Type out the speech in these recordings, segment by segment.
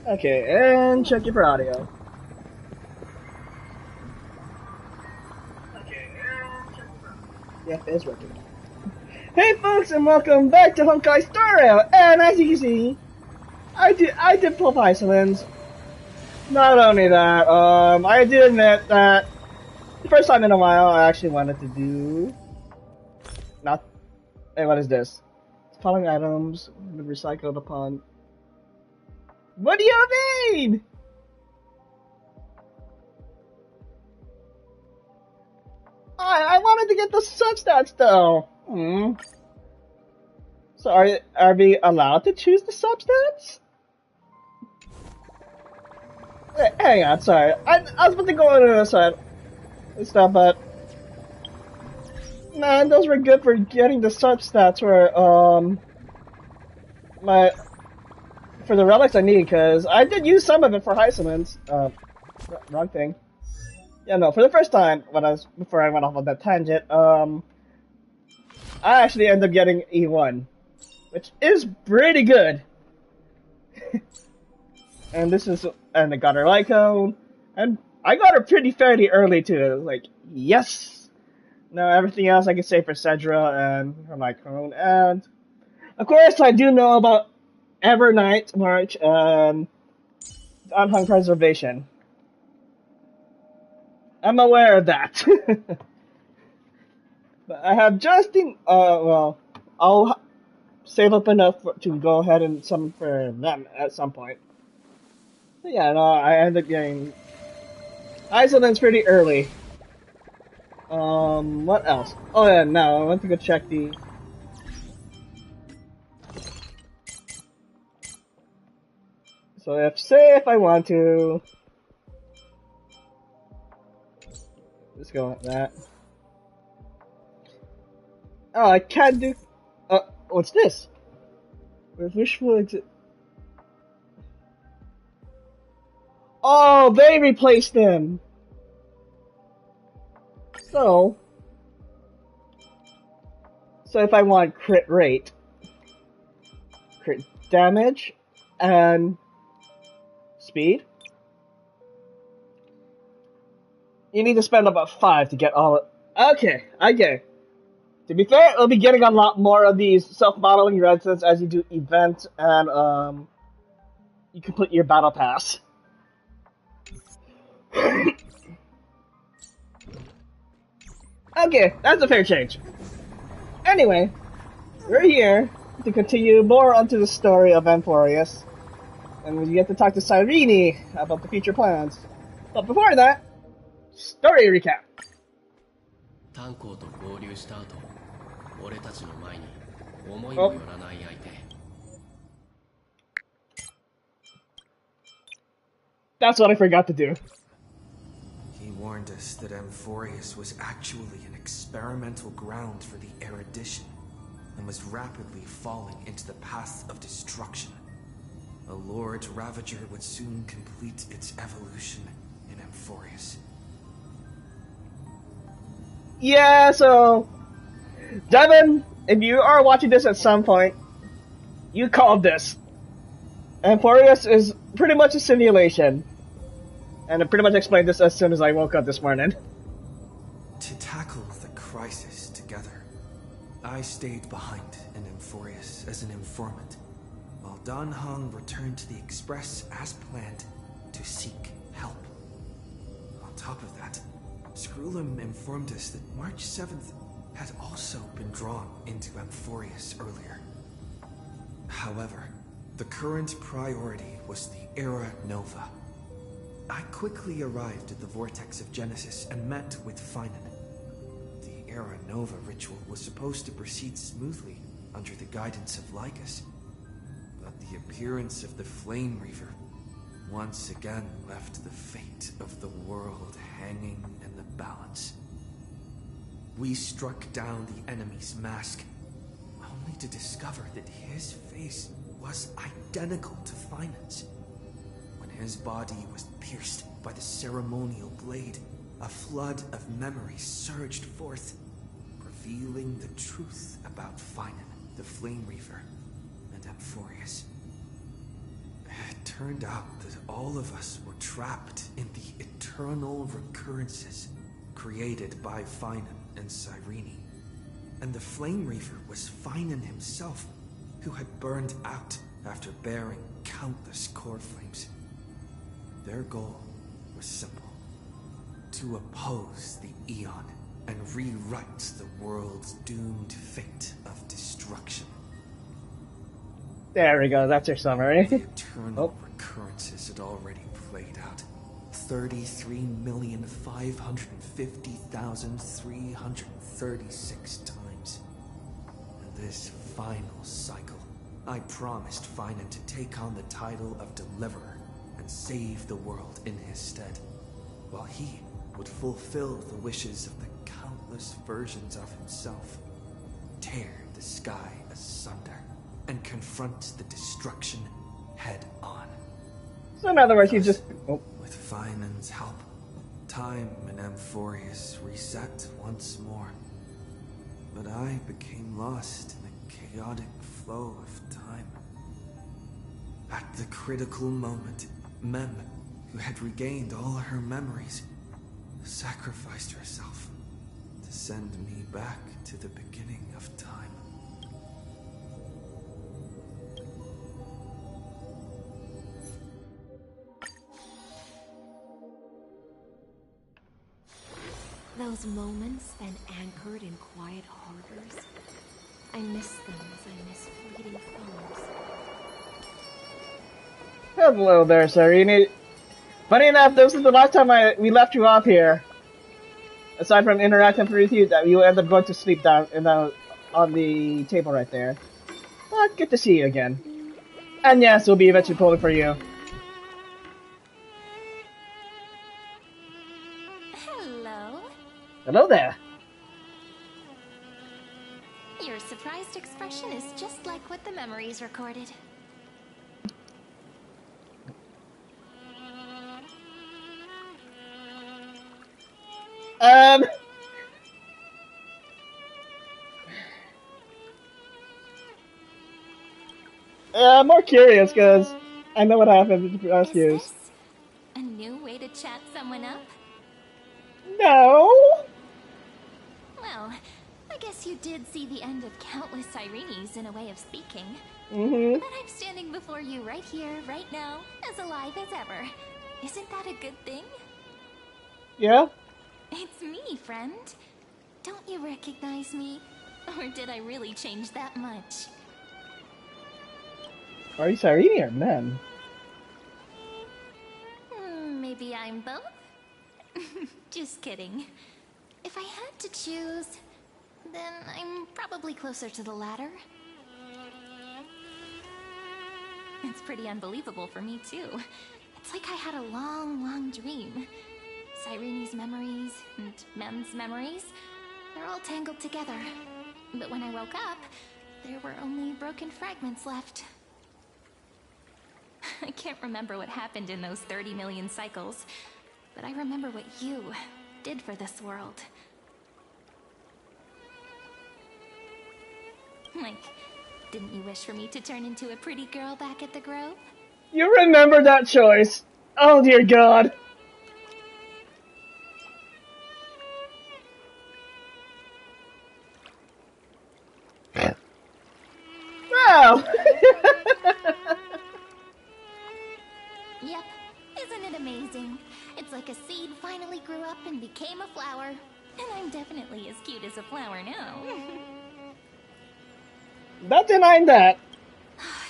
Okay, and check it for audio. Yep, it's working. Hey folks, and welcome back to Honkai Star Rail. And as you can see, I did pull Phainon. Not only that, I do admit that the first time in a while I actually wanted to do not. Hey, what is this? Following items recycled upon. What do you mean? I wanted to get the substats though. So are we allowed to choose the substats? Wait, hang on, sorry. I was about to go on the other side and stuff, but man, those were good for getting the substats for for the relics I need, because I did use some of it for Phainon. Wrong thing. Yeah, no, for the first time, before I went off on that tangent, I actually ended up getting E1, which is pretty good. And I got her Lycone, and I got her pretty fairly early too. Like, yes! Now everything else I can say for Cedra and her Lycone, and of course I do know about Evernight March and Unhung Preservation. I'm aware of that. But I have well, I'll save up enough to go ahead and summon for them at some point. But yeah, no, I ended up getting Isoland's pretty early. What else? Oh yeah, no, I went to go check the. So if I want to, let's go with that. Oh, I can't do. What's this? Wishful exit. Oh, they replaced them. So if I want crit rate, crit damage, and speed, you need to spend about 5 to get all of. Okay, I get it. To be fair, we'll be getting a lot more of these self-battling residents as you do events and you complete your battle pass. Okay, that's a fair change. Anyway, we're here to continue more onto the story of Amphoreous, and we get to talk to Cyrene about the future plans. But before that, story recap. Oh. That's what I forgot to do. He warned us that Amphoreous was actually an experimental ground for the erudition, and was rapidly falling into the path of destruction. A Lord Ravager would soon complete its evolution in Amphoreous. Yeah, so Devin, if you are watching this at some point, you called this. Amphoreous is pretty much a simulation. And I pretty much explained this as soon as I woke up this morning. To tackle the crisis together, I stayed behind in Amphoreous as an informant, while Dan Heng returned to the Express as planned to seek help. On top of that, Screwlum informed us that March 7th had also been drawn into Amphoreous earlier. However, the current priority was the Era Nova. I quickly arrived at the Vortex of Genesis and met with Phainon. The Era Nova ritual was supposed to proceed smoothly under the guidance of Lygus, but the appearance of the Flame Reaver once again left the fate of the world hanging in the balance. We struck down the enemy's mask, only to discover that his face was identical to Phainon's. When his body was pierced by the ceremonial blade, a flood of memories surged forth, revealing the truth about Phainon, the Flame Reaver, and Amphoreous. It turned out that all of us were trapped in the eternal recurrences created by Phainon and Cyrene. And the Flame Reaver was Phainon himself, who had burned out after bearing countless core flames. Their goal was simple: to oppose the Aeon and rewrite the world's doomed fate of destruction. There we go, that's your summary. The eternal recurrences had already played out 33,550,336 times. In this final cycle, I promised Phainon to take on the title of Deliverer and save the world in his stead, while he would fulfill the wishes of the countless versions of himself, tear the sky asunder, and confront the destruction head-on. So in other words, you just... With Phainon's help, time in Amphoreous reset once more. But I became lost in the chaotic flow of time. At the critical moment, Mem, who had regained all her memories, sacrificed herself to send me back to the beginning of time. Those moments spent anchored in quiet harbors. I miss them as I miss fleeting foes. Hello there, Cyrene. Funny enough, this is the last time we left you off here. Aside from interacting with you, that you ended up going to sleep down on the table right there. But good to see you again. And yes, we'll be eventually pulling for you. Hello. Hello there. Your surprised expression is just like what the memories recorded. I'm more curious because I know what happened with the rescues. Is this a new way to chat someone up? No. Well, I guess you did see the end of countless Cyrenes in a way of speaking. Mm-hmm. But I'm standing before you right here, right now, as alive as ever. Isn't that a good thing? Yeah. It's me, friend. Don't you recognize me? Or did I really change that much? Are you Cyrene or Mem? Maybe I'm both? Just kidding. If I had to choose, then I'm probably closer to the latter. It's pretty unbelievable for me, too. It's like I had a long, long dream. Cyrene's memories and Mem's memories, they're all tangled together. But when I woke up, there were only broken fragments left. I can't remember what happened in those 30 million cycles, but I remember what you did for this world. Like, didn't you wish for me to turn into a pretty girl back at the Grove? You remember that choice? Oh dear God. Wow. Yep, isn't it amazing? It's like a seed finally grew up and became a flower. And I'm definitely as cute as a flower now. Not denying that.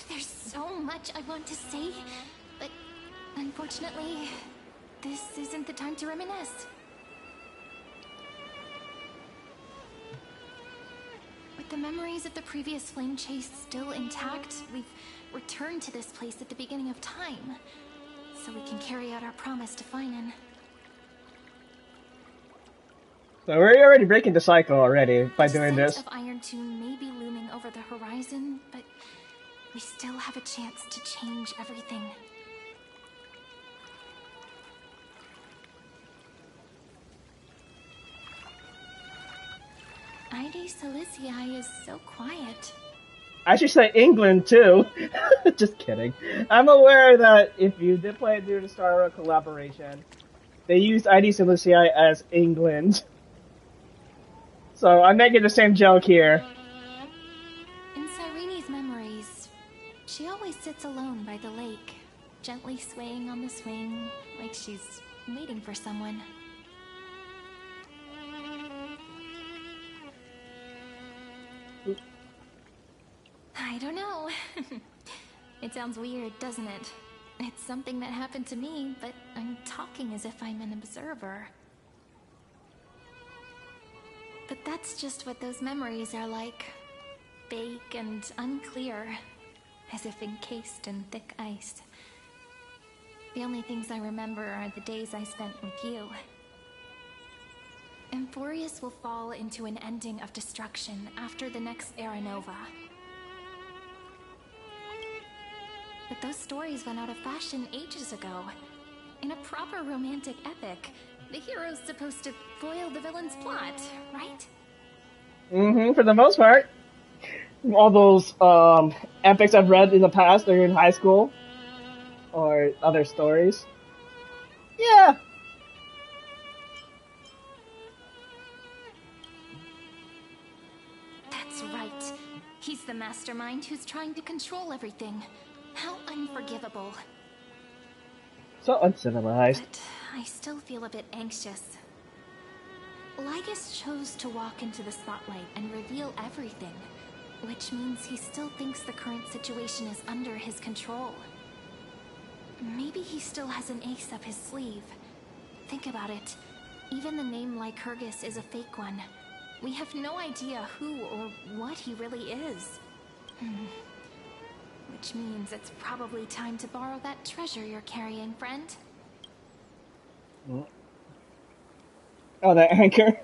There's so much I want to say, but unfortunately, this isn't the time to reminisce. With the memories of the previous flame chase still intact, we've returned to this place at the beginning of time, so we can carry out our promise to Phainon. So we're already breaking the cycle already by doing this. The scent of Iron Tomb may be looming over the horizon, but we still have a chance to change everything. Ide Silicii is so quiet. I should say England too. Just kidding. I'm aware that if you did play it through the Star Wars collaboration, they used ID Silicii as England. So I'm making the same joke here. In Cyrene's memories, she always sits alone by the lake, gently swaying on the swing, like she's waiting for someone. I don't know. It sounds weird, doesn't it? It's something that happened to me, but I'm talking as if I'm an observer. But that's just what those memories are like. Vague and unclear, as if encased in thick ice. The only things I remember are the days I spent with you. Amphoreous will fall into an ending of destruction after the next Era Nova. But those stories went out of fashion ages ago. In a proper romantic epic, the hero's supposed to foil the villain's plot, right? For the most part. All those epics I've read in the past or in high school. Or other stories. Yeah. That's right. He's the mastermind who's trying to control everything. How unforgivable. So uncivilized. But I still feel a bit anxious. Lygus chose to walk into the spotlight and reveal everything, which means he still thinks the current situation is under his control. Maybe he still has an ace up his sleeve. Think about it. Even the name Lycurgus is a fake one. We have no idea who or what he really is. Which means it's probably time to borrow that treasure you're carrying, friend. Oh, that anchor?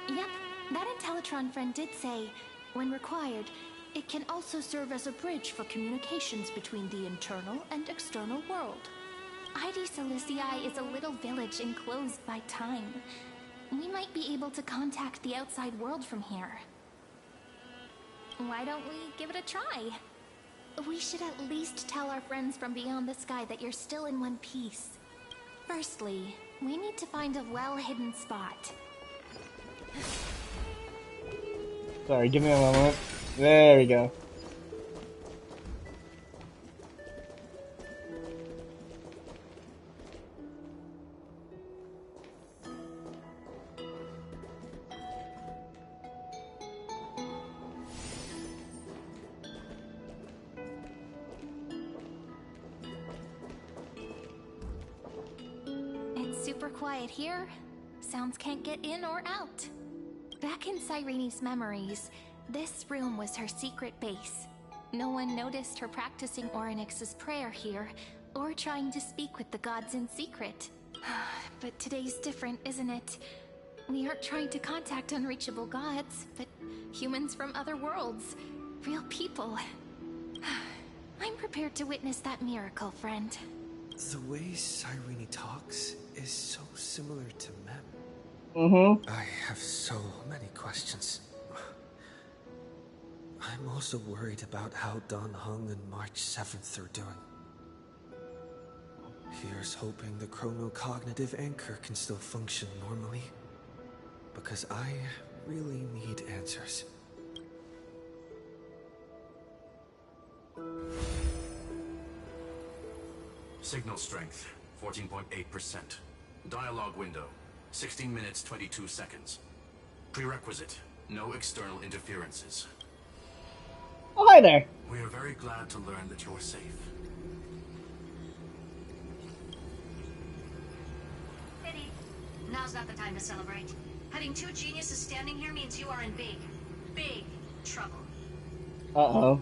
Yep, that Intellitron friend did say, when required, it can also serve as a bridge for communications between the internal and external world. ID Silicii is a little village enclosed by time. We might be able to contact the outside world from here. Why don't we give it a try? We should at least tell our friends from beyond the sky that you're still in one piece. Firstly, we need to find a well-hidden spot. Sorry, give me a moment. There we go. Super quiet here. Sounds can't get in or out. Back in Cyrene's memories, this room was her secret base. No one noticed her practicing Orynyx's prayer here, or trying to speak with the gods in secret. But today's different, isn't it? We aren't trying to contact unreachable gods, but humans from other worlds. Real people. I'm prepared to witness that miracle, friend. The way Cyrene talks is so similar to Mem. I have so many questions. I'm also worried about how Dan Heng and March 7th are doing. Here's hoping the chronocognitive anchor can still function normally. Because I really need answers. Signal strength, 14.8%. Dialogue window, 16 minutes 22 seconds. Prerequisite, no external interferences. Oh, hi there. We are very glad to learn that you're safe. Pity. Now's not the time to celebrate. Having two geniuses standing here means you are in big, big trouble. Uh-oh.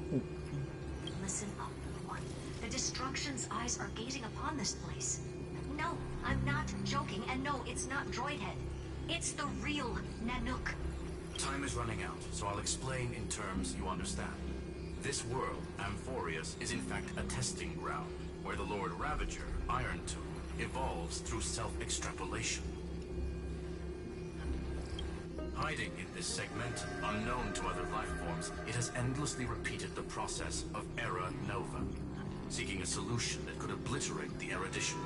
Listen up, little one. The Destruction's eyes are gazing upon this place. No, I'm not joking, and no, it's not Droidhead. It's the real Nanook. Time is running out, so I'll explain in terms you understand. This world, Amphoreous, is in fact a testing ground, where the Lord Ravager, Iron Tomb, evolves through self-extrapolation. Hiding in this segment, unknown to other life forms, it has endlessly repeated the process of Era Nova, seeking a solution that could obliterate the erudition.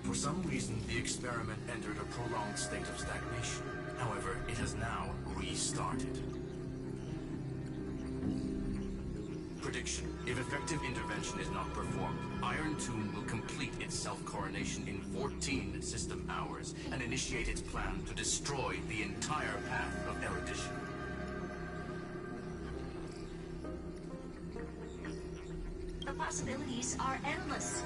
For some reason, the experiment entered a prolonged state of stagnation. However, it has now restarted. Prediction. If effective intervention is not performed, Iron Tomb will complete its self-coronation in 14 system hours and initiate its plan to destroy the entire path of erudition. The possibilities are endless.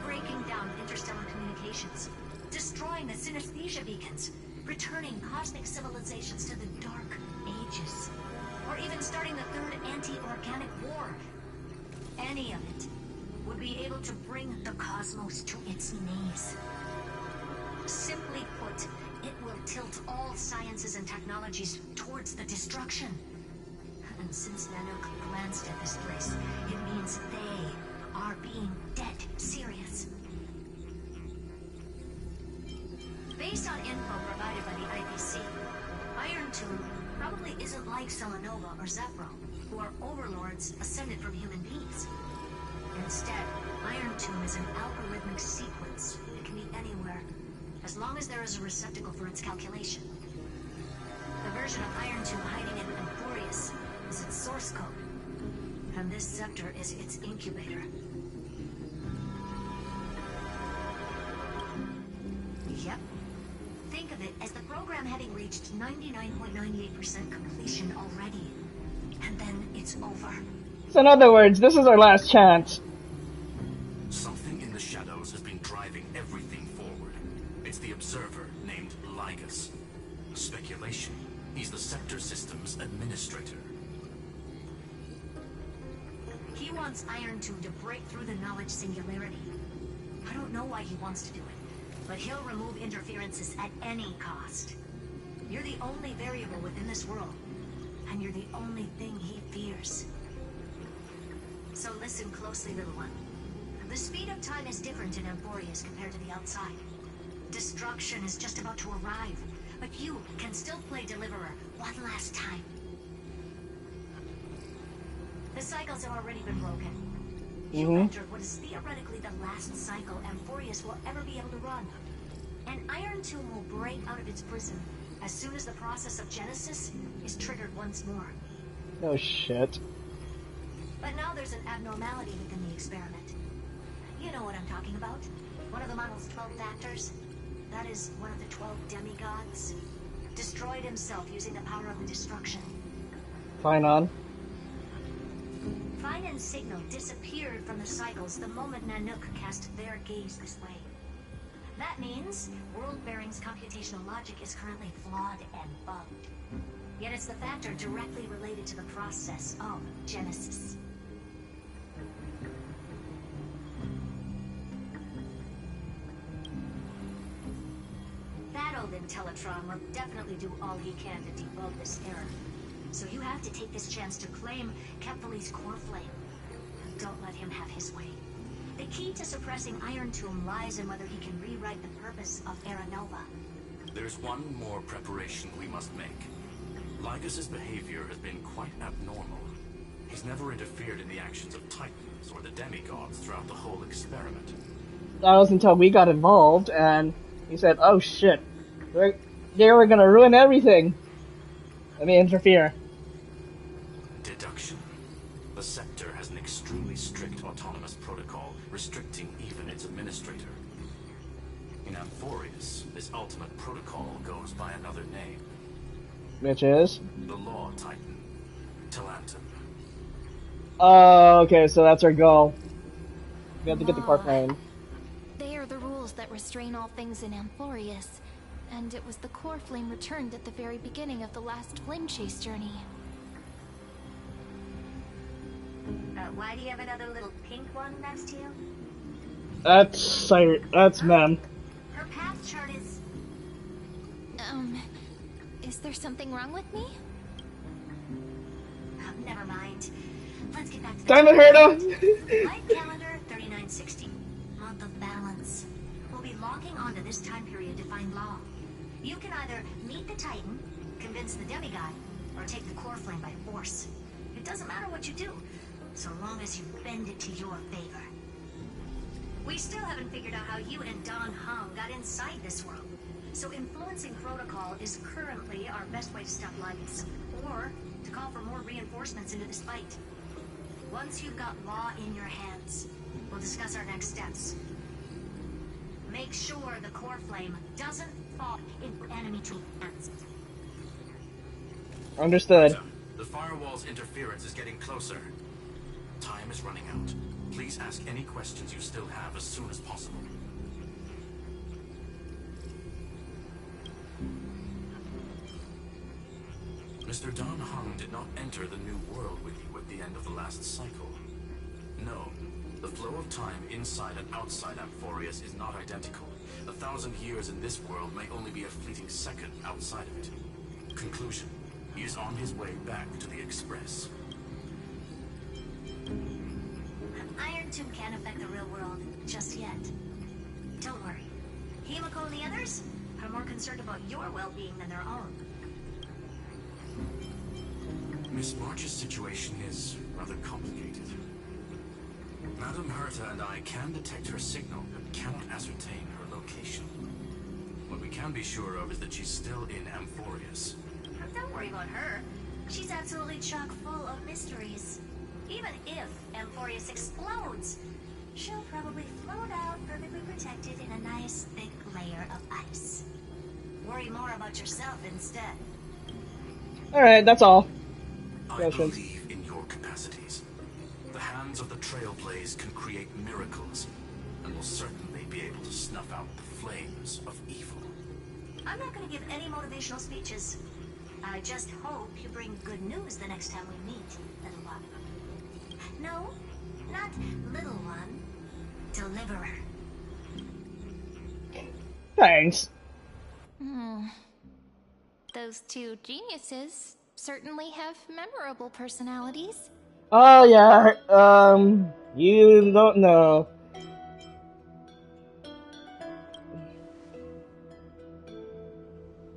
Breaking down interstellar communications, destroying the synesthesia beacons, returning cosmic civilizations to the Dark Ages, or even starting the third anti-organic war. Any of it would be able to bring the cosmos to its knees. Simply put, it will tilt all sciences and technologies towards the destruction. And since Nanook glanced at this place, it means they are being dead serious. Based on info provided by the IPC, Iron Tomb probably isn't like Selenova or Zephyro, who are overlords ascended from human beings. Instead, Iron Tomb is an algorithmic sequence that can be anywhere, as long as there is a receptacle for its calculation. The version of Iron Tomb hiding in Amphoreous is its source code, and this sector is its incubator. Yep. Think of it as the program having reached 99.98% completion already. And then it's over. So in other words, this is our last chance. Something in the shadows has been driving everything forward. It's the observer named Lygus. Speculation. He's the sector system's administrator. He wants Iron Tomb to break through the knowledge singularity. I don't know why he wants to do it, but he'll remove interferences at any cost. You're the only variable within this world, and you're the only thing he fears. So listen closely, little one. The speed of time is different in Amphoreous compared to the outside. Destruction is just about to arrive, but you can still play Deliverer one last time. The cycles have already been broken. You entered what is theoretically the last cycle Amphoreous will ever be able to run. And Iron Tomb will break out of its prison as soon as the process of Genesis is triggered once more. Oh shit. But now there's an abnormality within the experiment. You know what I'm talking about. One of the model's 12 factors. That is one of the 12 demigods. Destroyed himself using the power of the destruction. Phainon. Phainon's signal disappeared from the cycles the moment Nanook cast their gaze this way. That means World-Bearing's computational logic is currently flawed and bugged. Yet it's the factor directly related to the process of Genesis. That old Intellitron will definitely do all he can to debug this error. So you have to take this chance to claim Kephal's core flame. Don't let him have his way. The key to suppressing Iron Tomb lies in whether he can rewrite the purpose of Era Nova. There's one more preparation we must make. Lygus's behavior has been quite abnormal. He's never interfered in the actions of Titans or the demigods throughout the whole experiment. That was until we got involved, and he said, oh shit, they were gonna ruin everything. Let me interfere. Deduction. The sector has an extremely strict autonomous protocol, restricting even its administrator. In Amphoreous, this ultimate protocol goes by another name. Which is? The Law Titan. Talantum. Oh, okay, so that's our goal. We have to get the core flame. They are the rules that restrain all things in Amphoreous. And it was the core flame returned at the very beginning of the last flame chase journey. Why do you have another little pink one next to you? That's Mem. Her path chart is... Is there something wrong with me? Oh, never mind. Let's get back to the... Damn it, Herda! Light calendar 3960. of balance. We'll be locking onto this time period to find law. You can either meet the Titan, convince the demigod, or take the core flame by force. It doesn't matter what you do, so long as you bend it to your favor. We still haven't figured out how you and Dan Heng got inside this world. So influencing protocol is currently our best way to stop Lygus, or to call for more reinforcements into this fight. Once you've got law in your hands, we'll discuss our next steps. Make sure the core flame doesn't fall into enemy hands. Understood. The firewall's interference is getting closer. Time is running out. Please ask any questions you still have as soon as possible. Mr. Dan Heng did not enter the new world with you at the end of the last cycle. No, the flow of time inside and outside Amphoreous is not identical. 1,000 years in this world may only be a fleeting second outside of it. Conclusion, he is on his way back to the Express. Iron Tube can't affect the real world just yet. Don't worry. Himiko and the others are more concerned about your well-being than their own. Miss March's situation is rather complicated. Madame Herta and I can detect her signal, but cannot ascertain her location. What we can be sure of is that she's still in Amphoreous. Don't worry about her. She's absolutely chock full of mysteries. Even if Amphoreous explodes, she'll probably float out perfectly protected in a nice thick layer of ice. Worry more about yourself instead. Alright, that's all. I believe in your capacities. The hands of the Trailblaze can create miracles, and will certainly be able to snuff out the flames of evil. I'm not going to give any motivational speeches. I just hope you bring good news the next time we meet, little one. No, not little one. Deliverer. Thanks. Those two geniuses certainly have memorable personalities. Oh yeah, you don't know.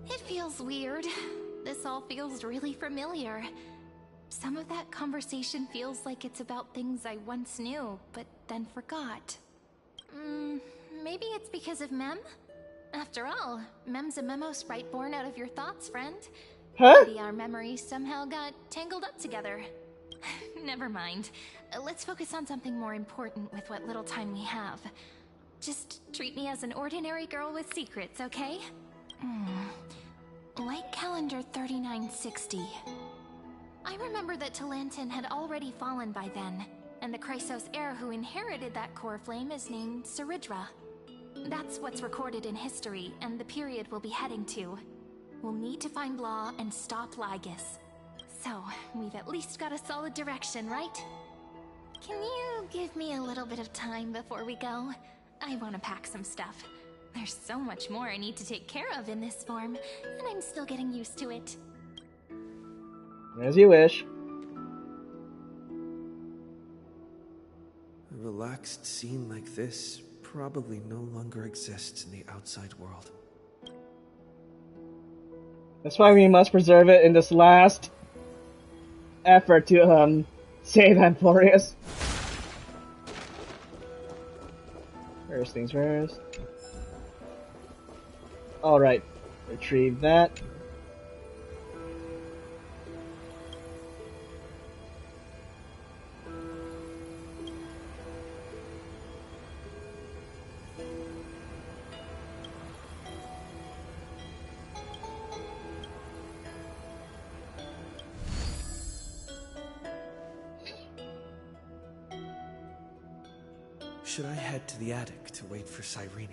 It feels weird. This all feels really familiar. Some of that conversation feels like it's about things I once knew, but then forgot. Maybe it's because of Mem? After all, Mem's a memo sprite born out of your thoughts, friend. Huh? Maybe our memories somehow got tangled up together. Never mind. Let's focus on something more important with what little time we have. Just treat me as an ordinary girl with secrets, okay? Light calendar 3960. I remember that Talantin had already fallen by then, and the Chrysos heir who inherited that core flame is named Saridra. That's what's recorded in history, and the period we'll be heading to. We'll need to find Law and stop Lygus. So, we've at least got a solid direction, right? Can you give me a little bit of time before we go? I want to pack some stuff. There's so much more I need to take care of in this form, and I'm still getting used to it. As you wish. A relaxed scene like this probably no longer exists in the outside world. That's why we must preserve it in this last effort to save Amphoreous. First things first. Alright, retrieve that. Should I head to the attic to wait for Cyrene?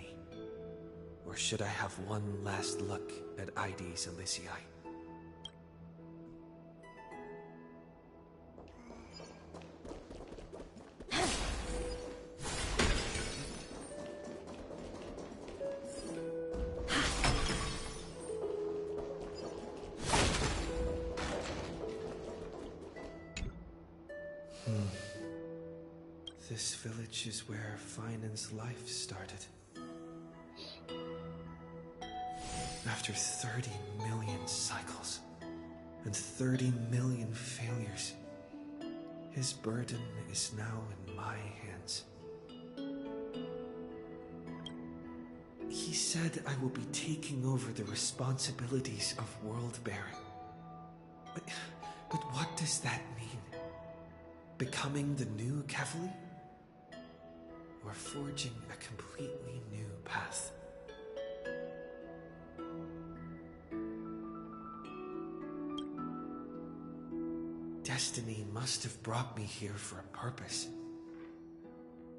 Or should I have one last look at ID's Elysiae? this village is where Phainon's life started. After 30 million cycles and 30 million failures, his burden is now in my hands. He said I will be taking over the responsibilities of world-bearing. But what does that mean? Becoming the new Kefali? Or forging a completely new path? Destiny must have brought me here for a purpose.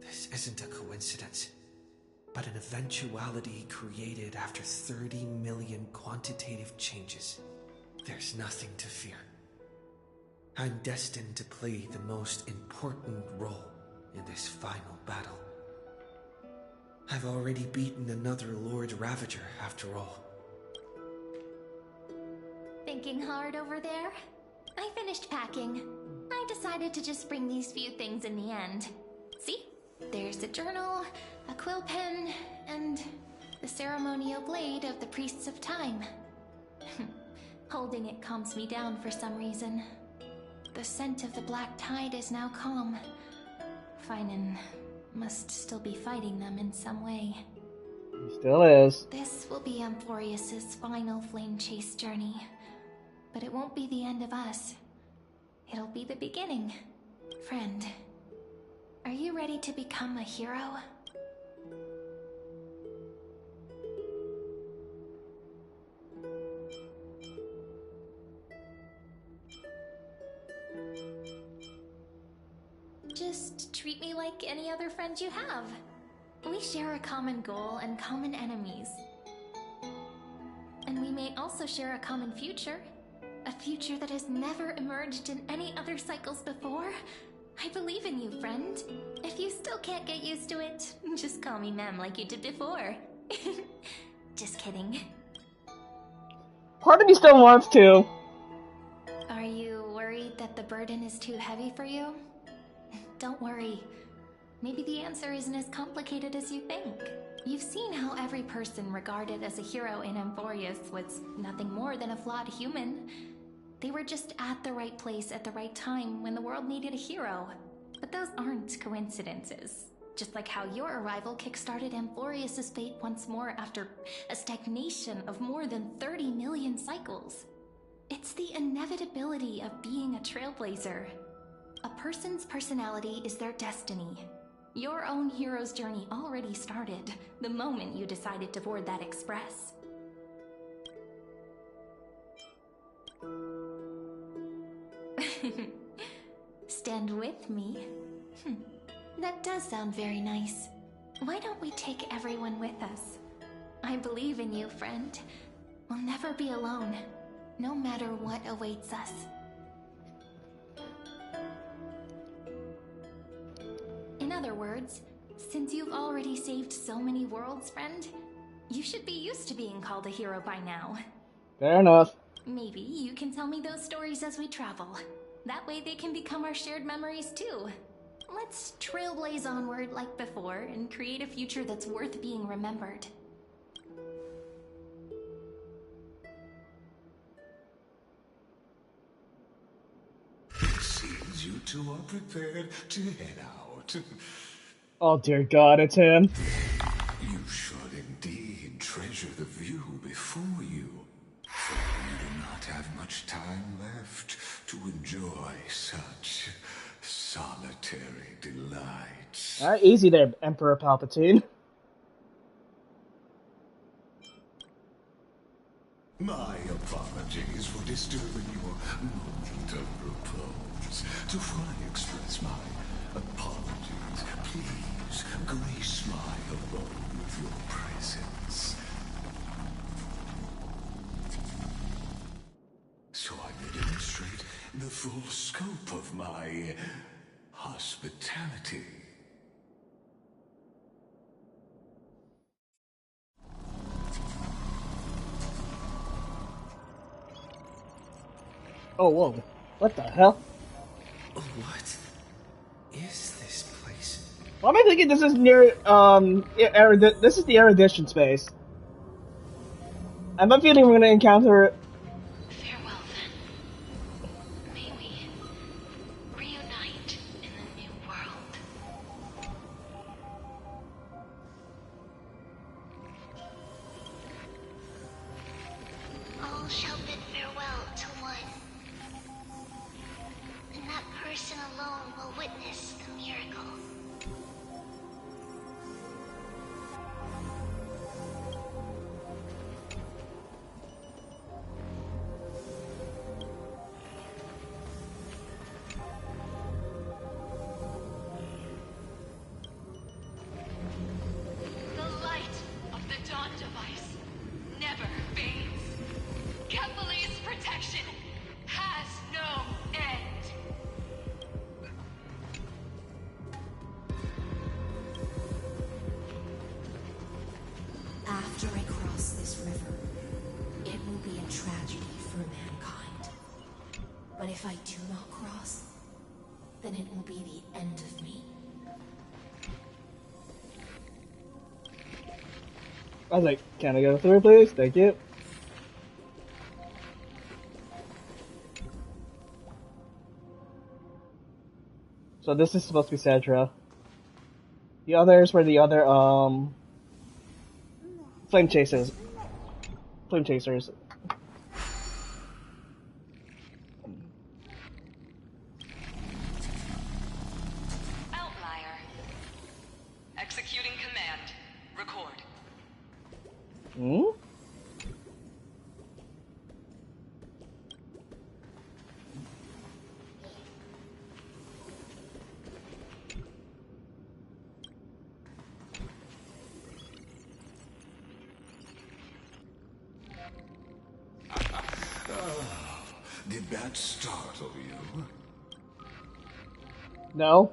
This isn't a coincidence, but an eventuality created after 30 million quantitative changes. There's nothing to fear. I'm destined to play the most important role in this final battle. I've already beaten another Lord Ravager, after all. Thinking hard over there? I finished packing. I decided to just bring these few things in the end. See? There's a journal, a quill pen, and the ceremonial blade of the Priests of Time. Holding it calms me down for some reason. The scent of the black tide is now calm. Phainon must still be fighting them in some way. He still is. This will be Amphoreous' final flame chase journey. But it won't be the end of us. It'll be the beginning. Friend, are you ready to become a hero? Just treat me like any other friend you have. We share a common goal and common enemies. And we may also share a common future. A future that has never emerged in any other cycles before. I believe in you, friend. If you still can't get used to it, just call me ma'am like you did before. Just kidding. Part of me still wants to. Are you worried that the burden is too heavy for you? Don't worry. Maybe the answer isn't as complicated as you think. You've seen how every person regarded as a hero in Amphoreous was nothing more than a flawed human. They were just at the right place at the right time when the world needed a hero. But those aren't coincidences. Just like how your arrival kickstarted Amphoreous' fate once more after a stagnation of more than 30 million cycles. It's the inevitability of being a Trailblazer. A person's personality is their destiny. Your own hero's journey already started the moment you decided to board that express. Stand with me? That does sound very nice. Why don't we take everyone with us? I believe in you, friend. We'll never be alone, no matter what awaits us. In other words, since you've already saved so many worlds, friend, you should be used to being called a hero by now. Fair enough. Maybe you can tell me those stories as we travel. That way they can become our shared memories too. Let's trailblaze onward like before and create a future that's worth being remembered. It seems you two are prepared to head out. Oh dear God, it's him. You should indeed treasure the view before you, for you do not have much time left to enjoy such solitary delights. Alright, easy there, Emperor Palpatine. My apologies for disturbing your moment of repose. To fully express my apologies, please grace my abode with your presence. So I may demonstrate the full scope of my hospitality. Oh, whoa. What the hell? What is this place? Why am I thinking this is near, this is the erudition space? I have a feeling we're gonna encounter... Farewell, then. May we reunite in the new world. All shall bid farewell to one. And that person alone will witness the miracle. The light of the Dawn device never fades. Kepale's protection has no end. After I cross this river, it will be a tragedy for mankind. But if I do not cross, then it will be the end of me. I was like, can I go through, please? Thank you. So this is supposed to be Cedra. The others were the other, flame chasers. Flame chasers. Outlier. Executing command. Record. Hmm? Did that startle you? No?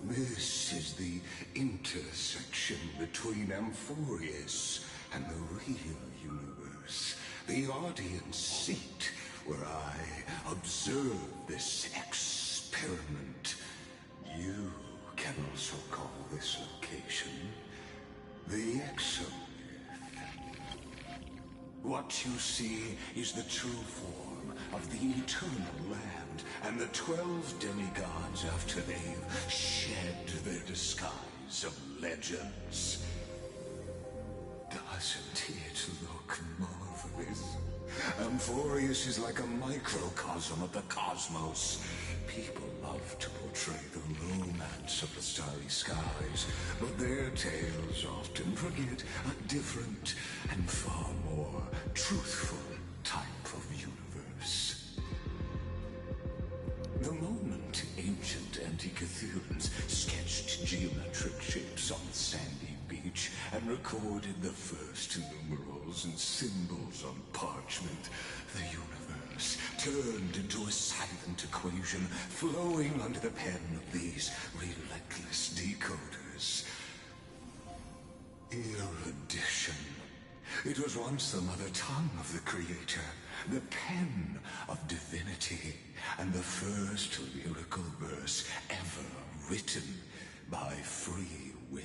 This is the intersection between Amphoreous and the real universe. The audience seat where I observe this experiment. You can also call this location the Exomyth. What you see is the true form of the eternal land and the 12 demigods after they've shed their disguise of legends. Doesn't it look marvelous? Amphoreous is like a microcosm of the cosmos. People love to portray the romance of the starry skies, but their tales often forget a different and far more truthful type of universe. The moment ancient Antikytherians sketched geometric shapes on the sandy beach and recorded the first numerals and symbols on parchment, the universe turned into a silent equation flowing under the pen of these relentless decoders. Erudition. It was once the mother tongue of the Creator, the pen of divinity, and the first lyrical verse ever written by free will.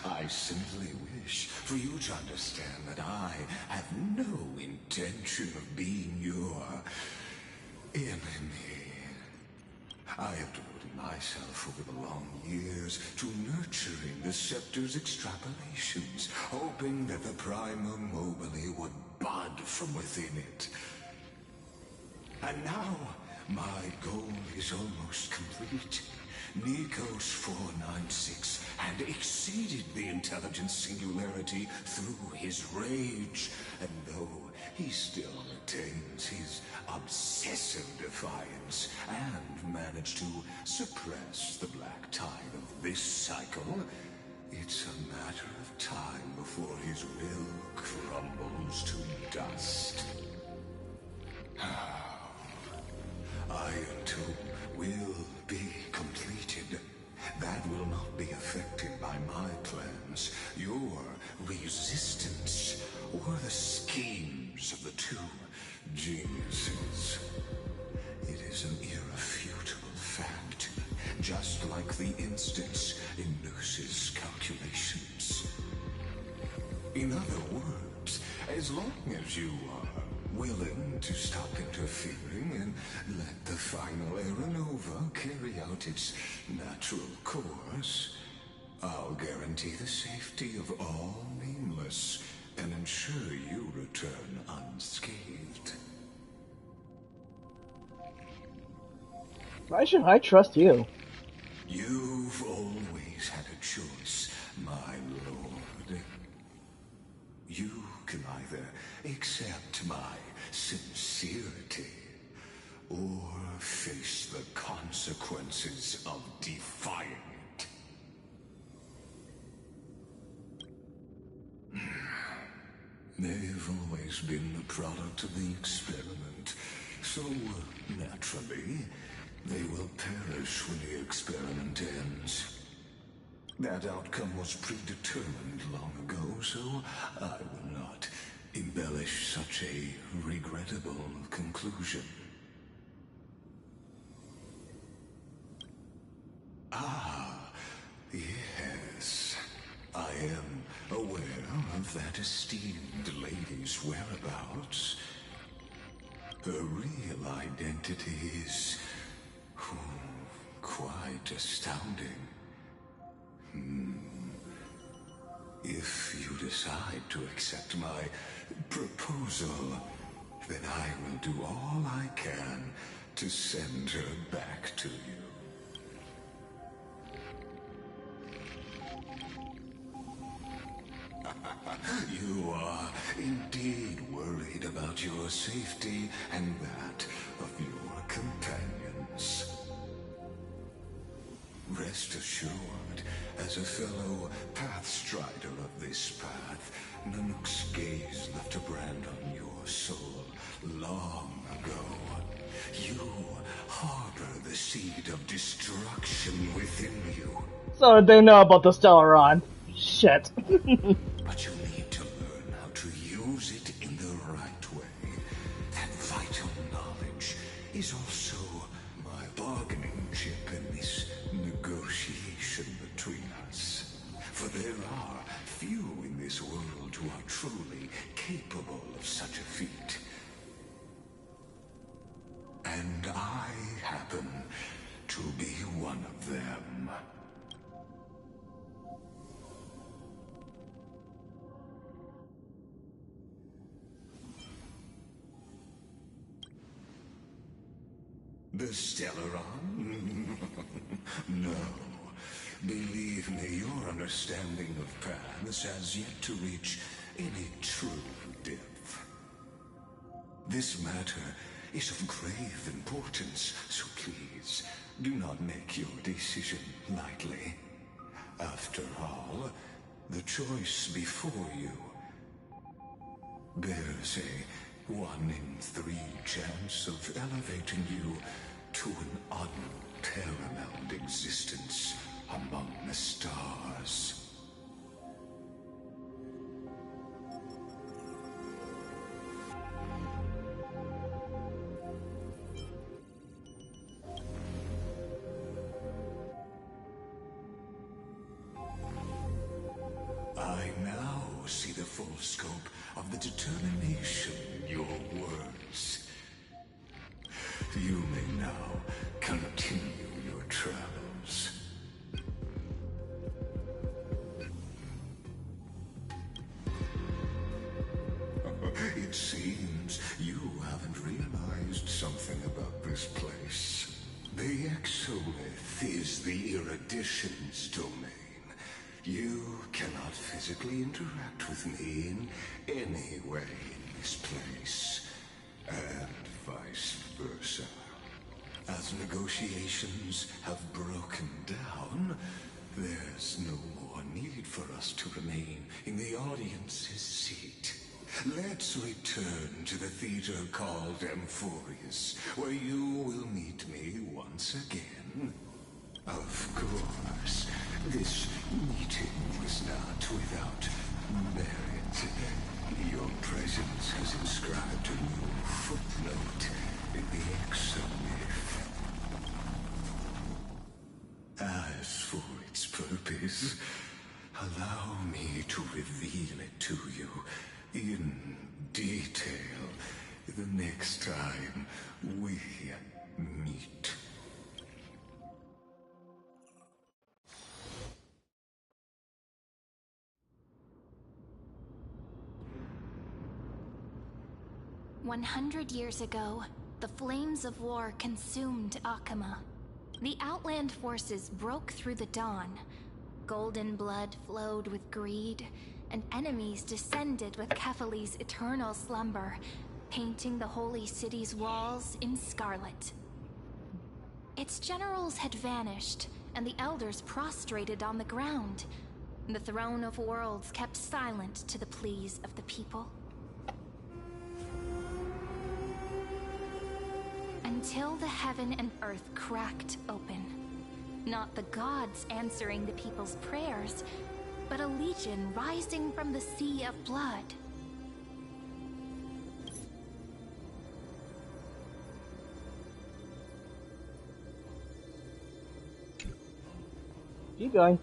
I simply wish for you to understand that I have no intention of being your enemy. I have devoted myself over the long years to nurturing the Scepter's extrapolations, hoping that the Prima Mobile would bud from within it. And now, my goal is almost complete. Nikos 496 had exceeded the intelligence singularity through his rage, and though he still retains his obsessive defiance and managed to suppress the black tide of this cycle, it's a matter of time before his will crumbles to dust. Iron Tomb will be completed. That will not be affected by my plans, your resistance, or the schemes encounters of the two geniuses. It is an irrefutable fact, just like the instance in Noos's calculations. In other words, as long as you are willing to stop interfering and let the final Aeronova carry out its natural course, I'll guarantee the safety of all nameless and ensure you return unscathed. Why should I trust you? You've always had a choice, my lord. You can either accept my sincerity or face the consequences of defying it. They've always been the product of the experiment, so naturally, they will perish when the experiment ends. That outcome was predetermined long ago, so I will not embellish such a regrettable conclusion. Ah, yes. I am aware of that esteemed lady's whereabouts. Her real identity is quite astounding. If you decide to accept my proposal, then I will do all I can to send her back to you. You are indeed worried about your safety and that of your companions. Rest assured, as a fellow pathstrider of this path, Nanook's gaze left a brand on your soul long ago. You harbor the seed of destruction within you. So they know about the Stellaron. Shit. But you need to learn how to use it in the right way. That vital knowledge is also my bargaining chip in this negotiation between us. For there are few in this world who are truly capable of such a feat. And I happen to be one of them. The Stellaron? No. Believe me, your understanding of paths has yet to reach any true depth. This matter is of grave importance, so please, do not make your decision lightly. After all, the choice before you bears a 1 in 3 chance of elevating you to an unparalleled existence among the stars. I now see the full scope of the determination in your words. You may now continue your travels. It seems you haven't realized something about this place. The Exolith is the Erudition's domain. You cannot physically interact with me in any way in this place, and vice versa. As negotiations have broken down, there's no more need for us to remain in the audience's seat. Let's return to the theater called Amphoreous, where you will meet me once again. Of course, this meeting was not without merit. Your presence has inscribed inscribed a new footnote in the exomyth. As for its purpose, allow me to reveal it to you in detail the next time we meet. "100 years ago, the flames of war consumed Akama. The Outland forces broke through the dawn. Golden blood flowed with greed, and enemies descended with Kephali's eternal slumber, painting the holy city's walls in scarlet. Its generals had vanished, and the elders prostrated on the ground. The throne of worlds kept silent to the pleas of the people. Until the heaven and earth cracked open. Not the gods answering the people's prayers, but a legion rising from the sea of blood. Keep going.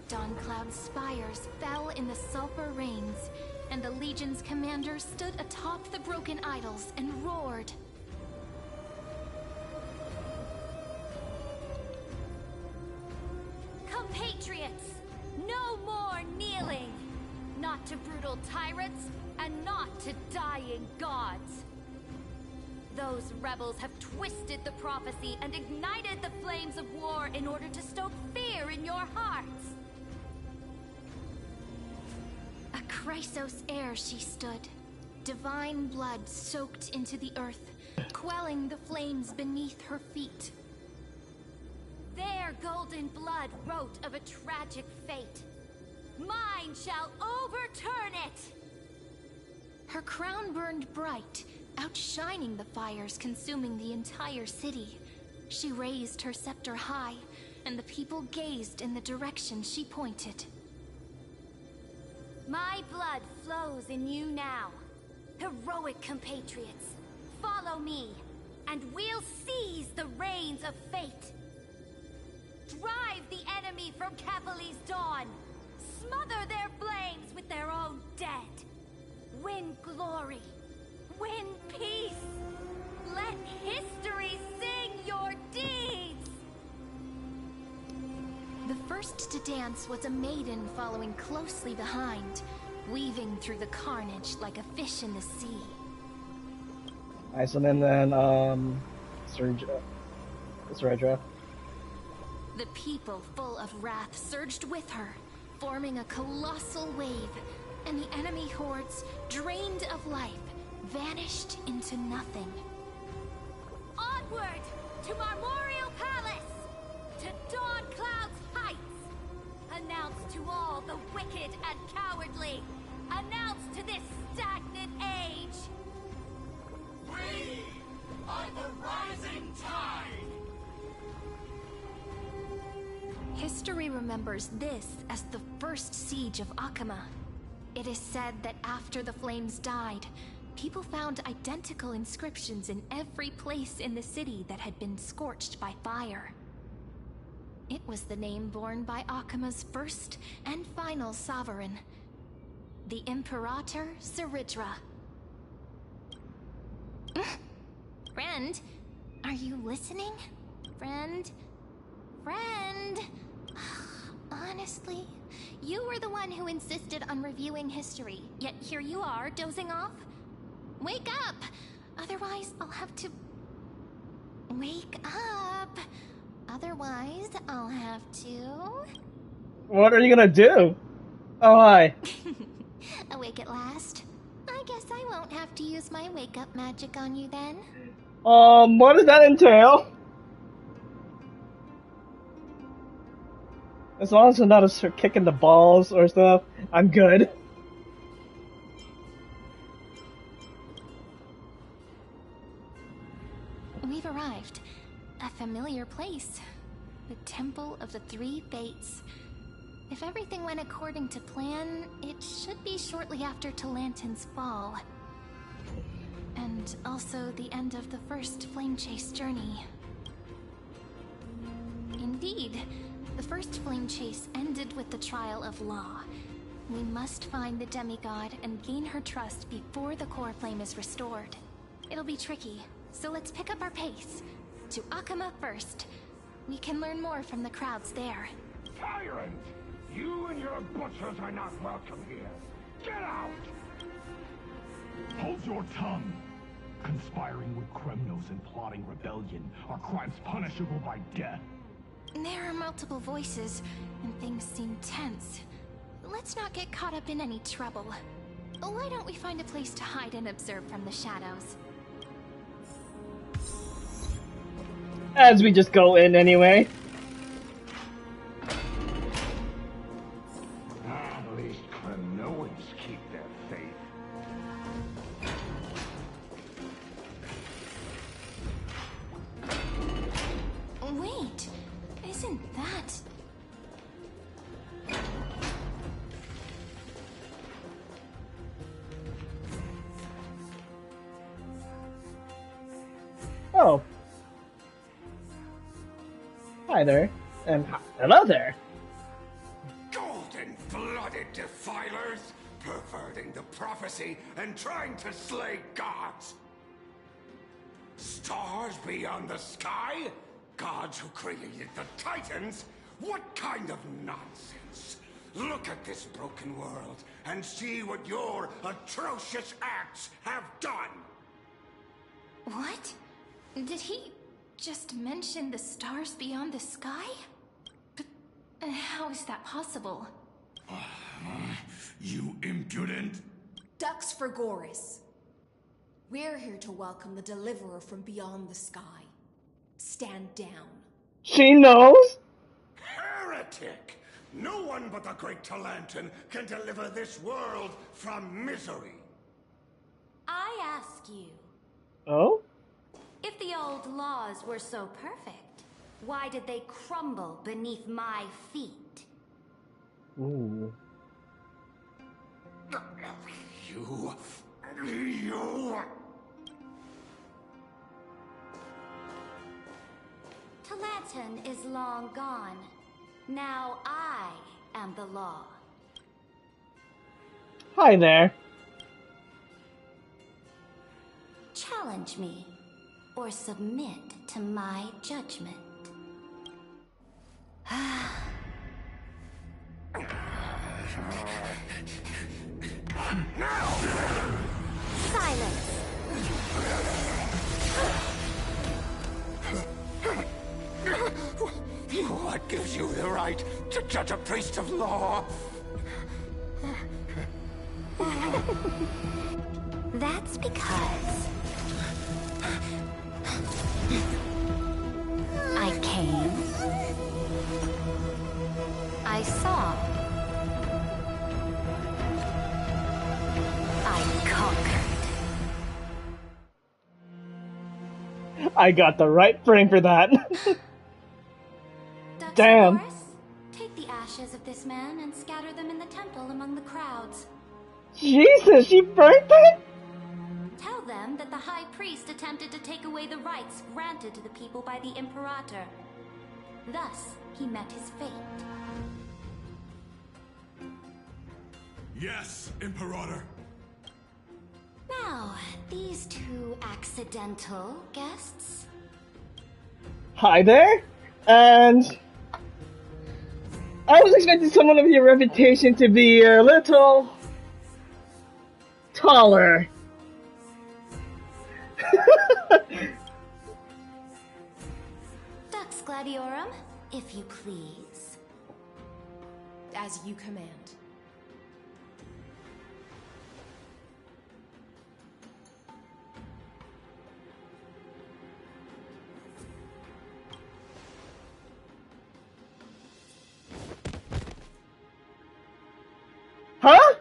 Dawn Cloud's spires fell in the sulfur rains, and the Legion's commander stood atop the broken idols and roared. Compatriots, no more kneeling! Not to brutal tyrants, and not to dying gods. Those rebels have twisted the prophecy and ignited the flames of war in order to stoke fear in your hearts. A Chrysos heir she stood, divine blood soaked into the earth, quelling the flames beneath her feet. Their golden blood wrote of a tragic fate. Mine shall overturn it! Her crown burned bright, outshining the fires consuming the entire city. She raised her scepter high, and the people gazed in the direction she pointed. My blood flows in you now. Heroic compatriots, follow me, and we'll seize the reins of fate. Drive the enemy from Kephali's dawn. Smother their flames with their own dead. Win glory. Win peace. Let history sing your deeds. The first to dance was a maiden following closely behind, weaving through the carnage like a fish in the sea. Iceland and then, Sergio. The people, full of wrath, surged with her, forming a colossal wave, and the enemy hordes, drained of life, vanished into nothing. Onward to Marmorial Palace, to Dawn Cloud's heights. Announce to all the wicked and cowardly. Announce to this stagnant age. We are the rising tide. History remembers this as the first siege of Akama. It is said that after the flames died, people found identical inscriptions in every place in the city that had been scorched by fire. It was the name borne by Akama's first and final sovereign, the Imperator Seridra. Friend, are you listening? Friend? Friend? Honestly, you were the one who insisted on reviewing history, yet here you are, dozing off? Wake up! Otherwise, I'll have to... Wake up! Otherwise, I'll have to... What are you gonna do? Oh, hi. Awake at last? I guess I won't have to use my wake-up magic on you then. What does that entail? As long as I'm not a kick in the balls or stuff, I'm good. We've arrived. A familiar place. The Temple of the Three Fates. If everything went according to plan, it should be shortly after Talantin's fall. And also the end of the first flame chase journey. Indeed, the first flame chase ended with the trial of Law. We must find the demigod and gain her trust before the core flame is restored. It'll be tricky, so let's pick up our pace. To Akama first. We can learn more from the crowds there. Tyrant! You and your butchers are not welcome here. Get out! Hold your tongue! Conspiring with criminals and plotting rebellion are crimes punishable by death. There are multiple voices, and things seem tense. Let's not get caught up in any trouble. Why don't we find a place to hide and observe from the shadows? As we just go in anyway. At least Phainos keep their faith. Wait, isn't that... Oh. Hi there. And hello there. Golden-blooded defilers, perverting the prophecy and trying to slay gods. Stars beyond the sky? Gods who created the Titans? What kind of nonsense? Look at this broken world and see what your atrocious acts have done. What? Did he just mention the stars beyond the sky? But how is that possible? You impudent! Dux for Goris. We're here to welcome the deliverer from beyond the sky. Stand down. She knows? Heretic! No one but the great Talantin can deliver this world from misery. I ask you, Oh? if the old laws were so perfect, why did they crumble beneath my feet? Ooh. You... Talantin is long gone. Now I am the law. Hi there. Challenge me, or submit to my judgment. Silence! What gives you the right to judge a priest of law? That's because I came, I saw, I conquered. I got the right frame for that. Damn. Dux, take the ashes of this man and scatter them in the temple among the crowds. Jesus, she burnt that? Tell them that the High Priest attempted to take away the rights granted to the people by the Imperator. Thus, he met his fate. Yes, Imperator. Now, these two accidental guests. Hi there. And I was expecting someone of your reputation to be a little taller. Dux Gladiorum, if you please. As you command. Huh?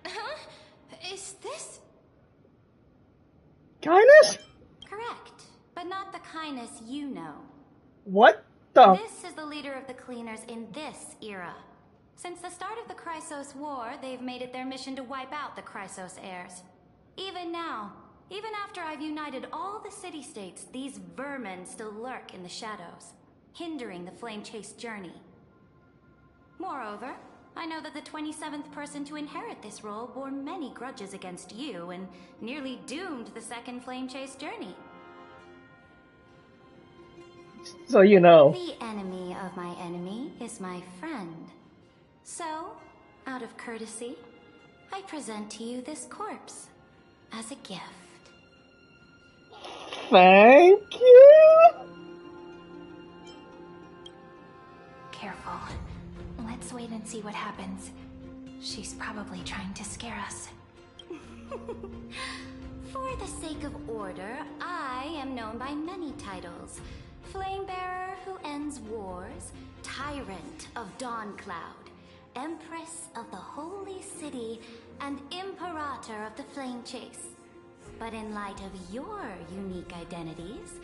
Huh? Is this... Kindness? Correct, but not the kindness you know. What the? This is the leader of the Cleaners in this era. Since the start of the Chrysos War, they've made it their mission to wipe out the Chrysos heirs. Even now, Even after I've united all the city-states, these vermin still lurk in the shadows, hindering the Flame Chase journey. Moreover, I know that the 27th person to inherit this role bore many grudges against you and nearly doomed the second Flame Chase journey. So you know. The enemy of my enemy is my friend. So, out of courtesy, I present to you this corpse as a gift. Thank you! Careful. Let's wait and see what happens. She's probably trying to scare us. For the sake of order, I am known by many titles. Flamebearer who ends wars, Tyrant of Dawncloud, Empress of the Holy City, and Imperator of the Flame Chase. But in light of your unique identities,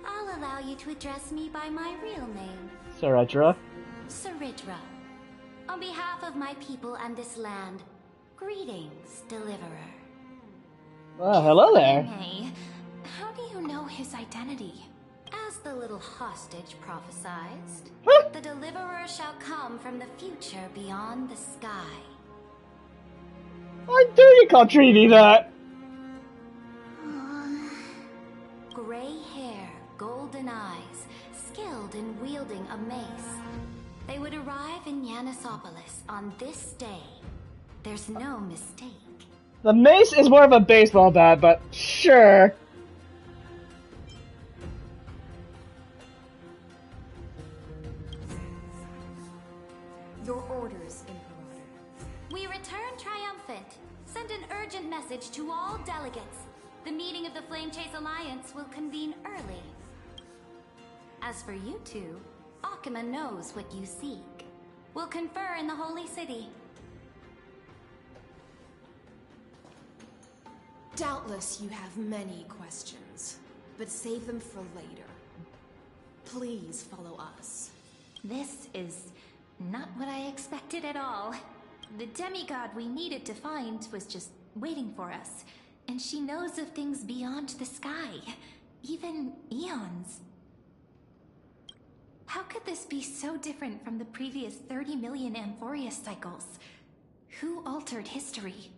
I'll allow you to address me by my real name. Saradra. Saridra. On behalf of my people and this land, greetings, Deliverer. Oh, hello there. Hey, how do you know his identity? As the little hostage prophesized, Huh? the Deliverer shall come from the future beyond the sky. Why do you call Trini that? Gray hair, golden eyes, skilled in wielding a mace. They would arrive in Yanisopolis on this day. There's no mistake. The mace is more of a baseball bat, but sure. Your orders, Imperator. We return triumphant. Send an urgent message to all delegates. The meeting of the Flame Chase Alliance will convene early. As for you two, Akima knows what you seek. We'll confer in the Holy City. Doubtless you have many questions, but save them for later. Please follow us. This is not what I expected at all. The demigod we needed to find was just waiting for us. And she knows of things beyond the sky. Even eons. How could this be so different from the previous 30 million Amphoreous cycles? Who altered history?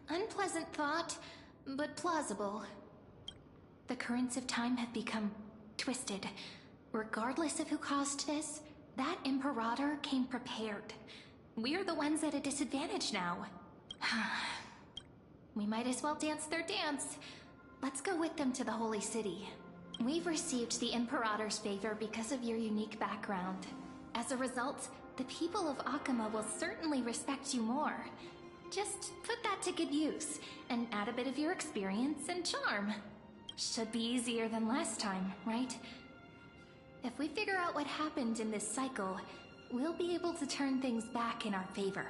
Unpleasant thought, but plausible. The currents of time have become twisted. Regardless of who caused this, that Imperator came prepared. We're the ones at a disadvantage now. We might as well dance their dance. Let's go with them to the Holy City. We've received the Imperator's favor because of your unique background. As a result, the people of Akima will certainly respect you more. Just put that to good use, and add a bit of your experience and charm. Should be easier than last time, right? If we figure out what happened in this cycle, we'll be able to turn things back in our favor.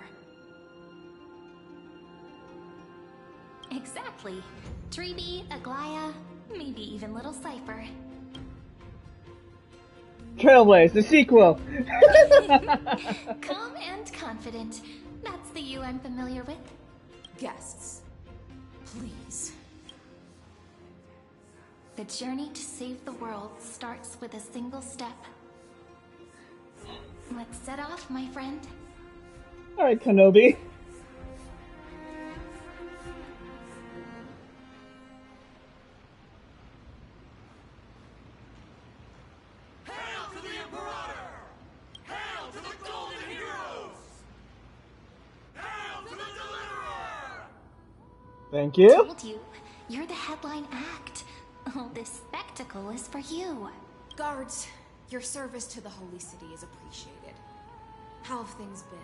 Exactly. Treeby, Aglaya, maybe even little Cypher. Trailblaze, the sequel. Calm and confident. That's the you I'm familiar with. Guests, please. The journey to save the world starts with a single step. Let's set off, my friend. Alright, Kenobi. Hail to the Imperator! Hail to the Golden Heroes! Hail to the Deliverer! Thank you. Told you, you're the headline act. All this spectacle is for you. Guards, your service to the Holy City is appreciated. How have things been?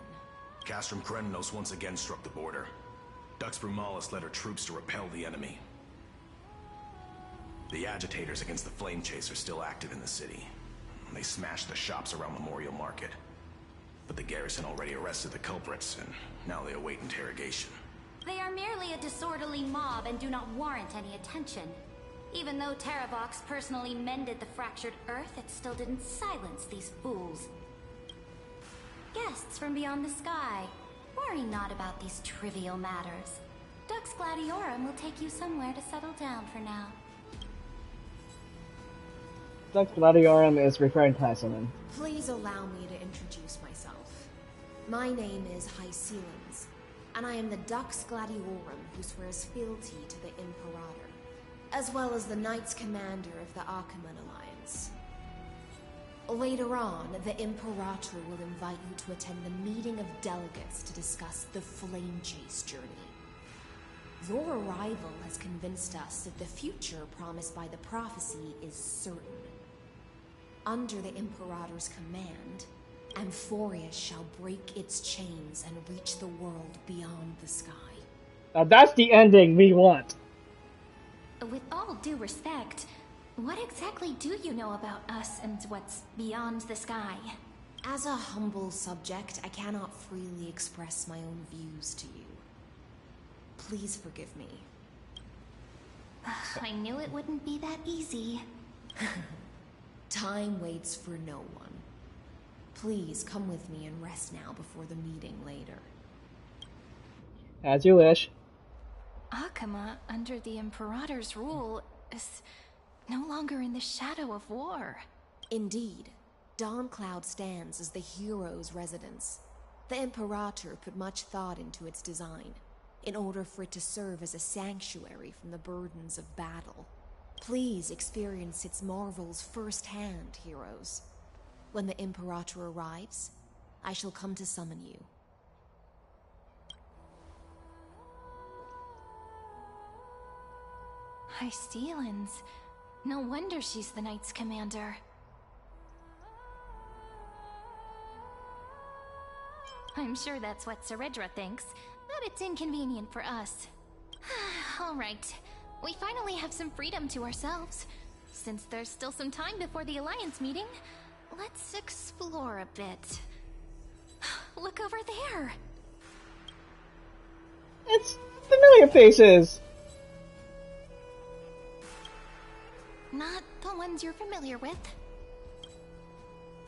Castrum Krenos once again struck the border. Dux Brumalis led her troops to repel the enemy. The agitators against the Flame Chase are still active in the city. They smashed the shops around Memorial Market. But the garrison already arrested the culprits, and now they await interrogation. They are merely a disorderly mob and do not warrant any attention. Even though Terravox personally mended the fractured Earth, it still didn't silence these fools. Guests from beyond the sky, worry not about these trivial matters. Dux Gladiorum will take you somewhere to settle down for now. Dux Gladiorum is referring to Phainon. Please allow me to introduce myself. My name is Hycelens, and I am the Dux Gladiorum who swears fealty to the Imperator, as well as the Knights Commander of the Achaemenid Alliance. Later on, the Imperator will invite you to attend the meeting of delegates to discuss the Flame Chase journey. Your arrival has convinced us that the future promised by the prophecy is certain. Under the Imperator's command, Amphoreous shall break its chains and reach the world beyond the sky. Now that's the ending we want. With all due respect, what exactly do you know about us and what's beyond the sky? As a humble subject, I cannot freely express my own views to you. Please forgive me. I knew it wouldn't be that easy. Time waits for no one. Please come with me and rest now before the meeting later. As you wish. Akama, under the Imperator's rule, is no longer in the shadow of war. Indeed. Dawncloud stands as the hero's residence. The Imperator put much thought into its design, in order for it to serve as a sanctuary from the burdens of battle. Please experience its marvels firsthand, heroes. When the Imperator arrives, I shall come to summon you. Hycelens. No wonder she's the Knights Commander. I'm sure that's what Seredra thinks, but it's inconvenient for us. Alright, we finally have some freedom to ourselves. Since there's still some time before the Alliance meeting, let's explore a bit. Look over there! It's familiar faces! Not the ones you're familiar with.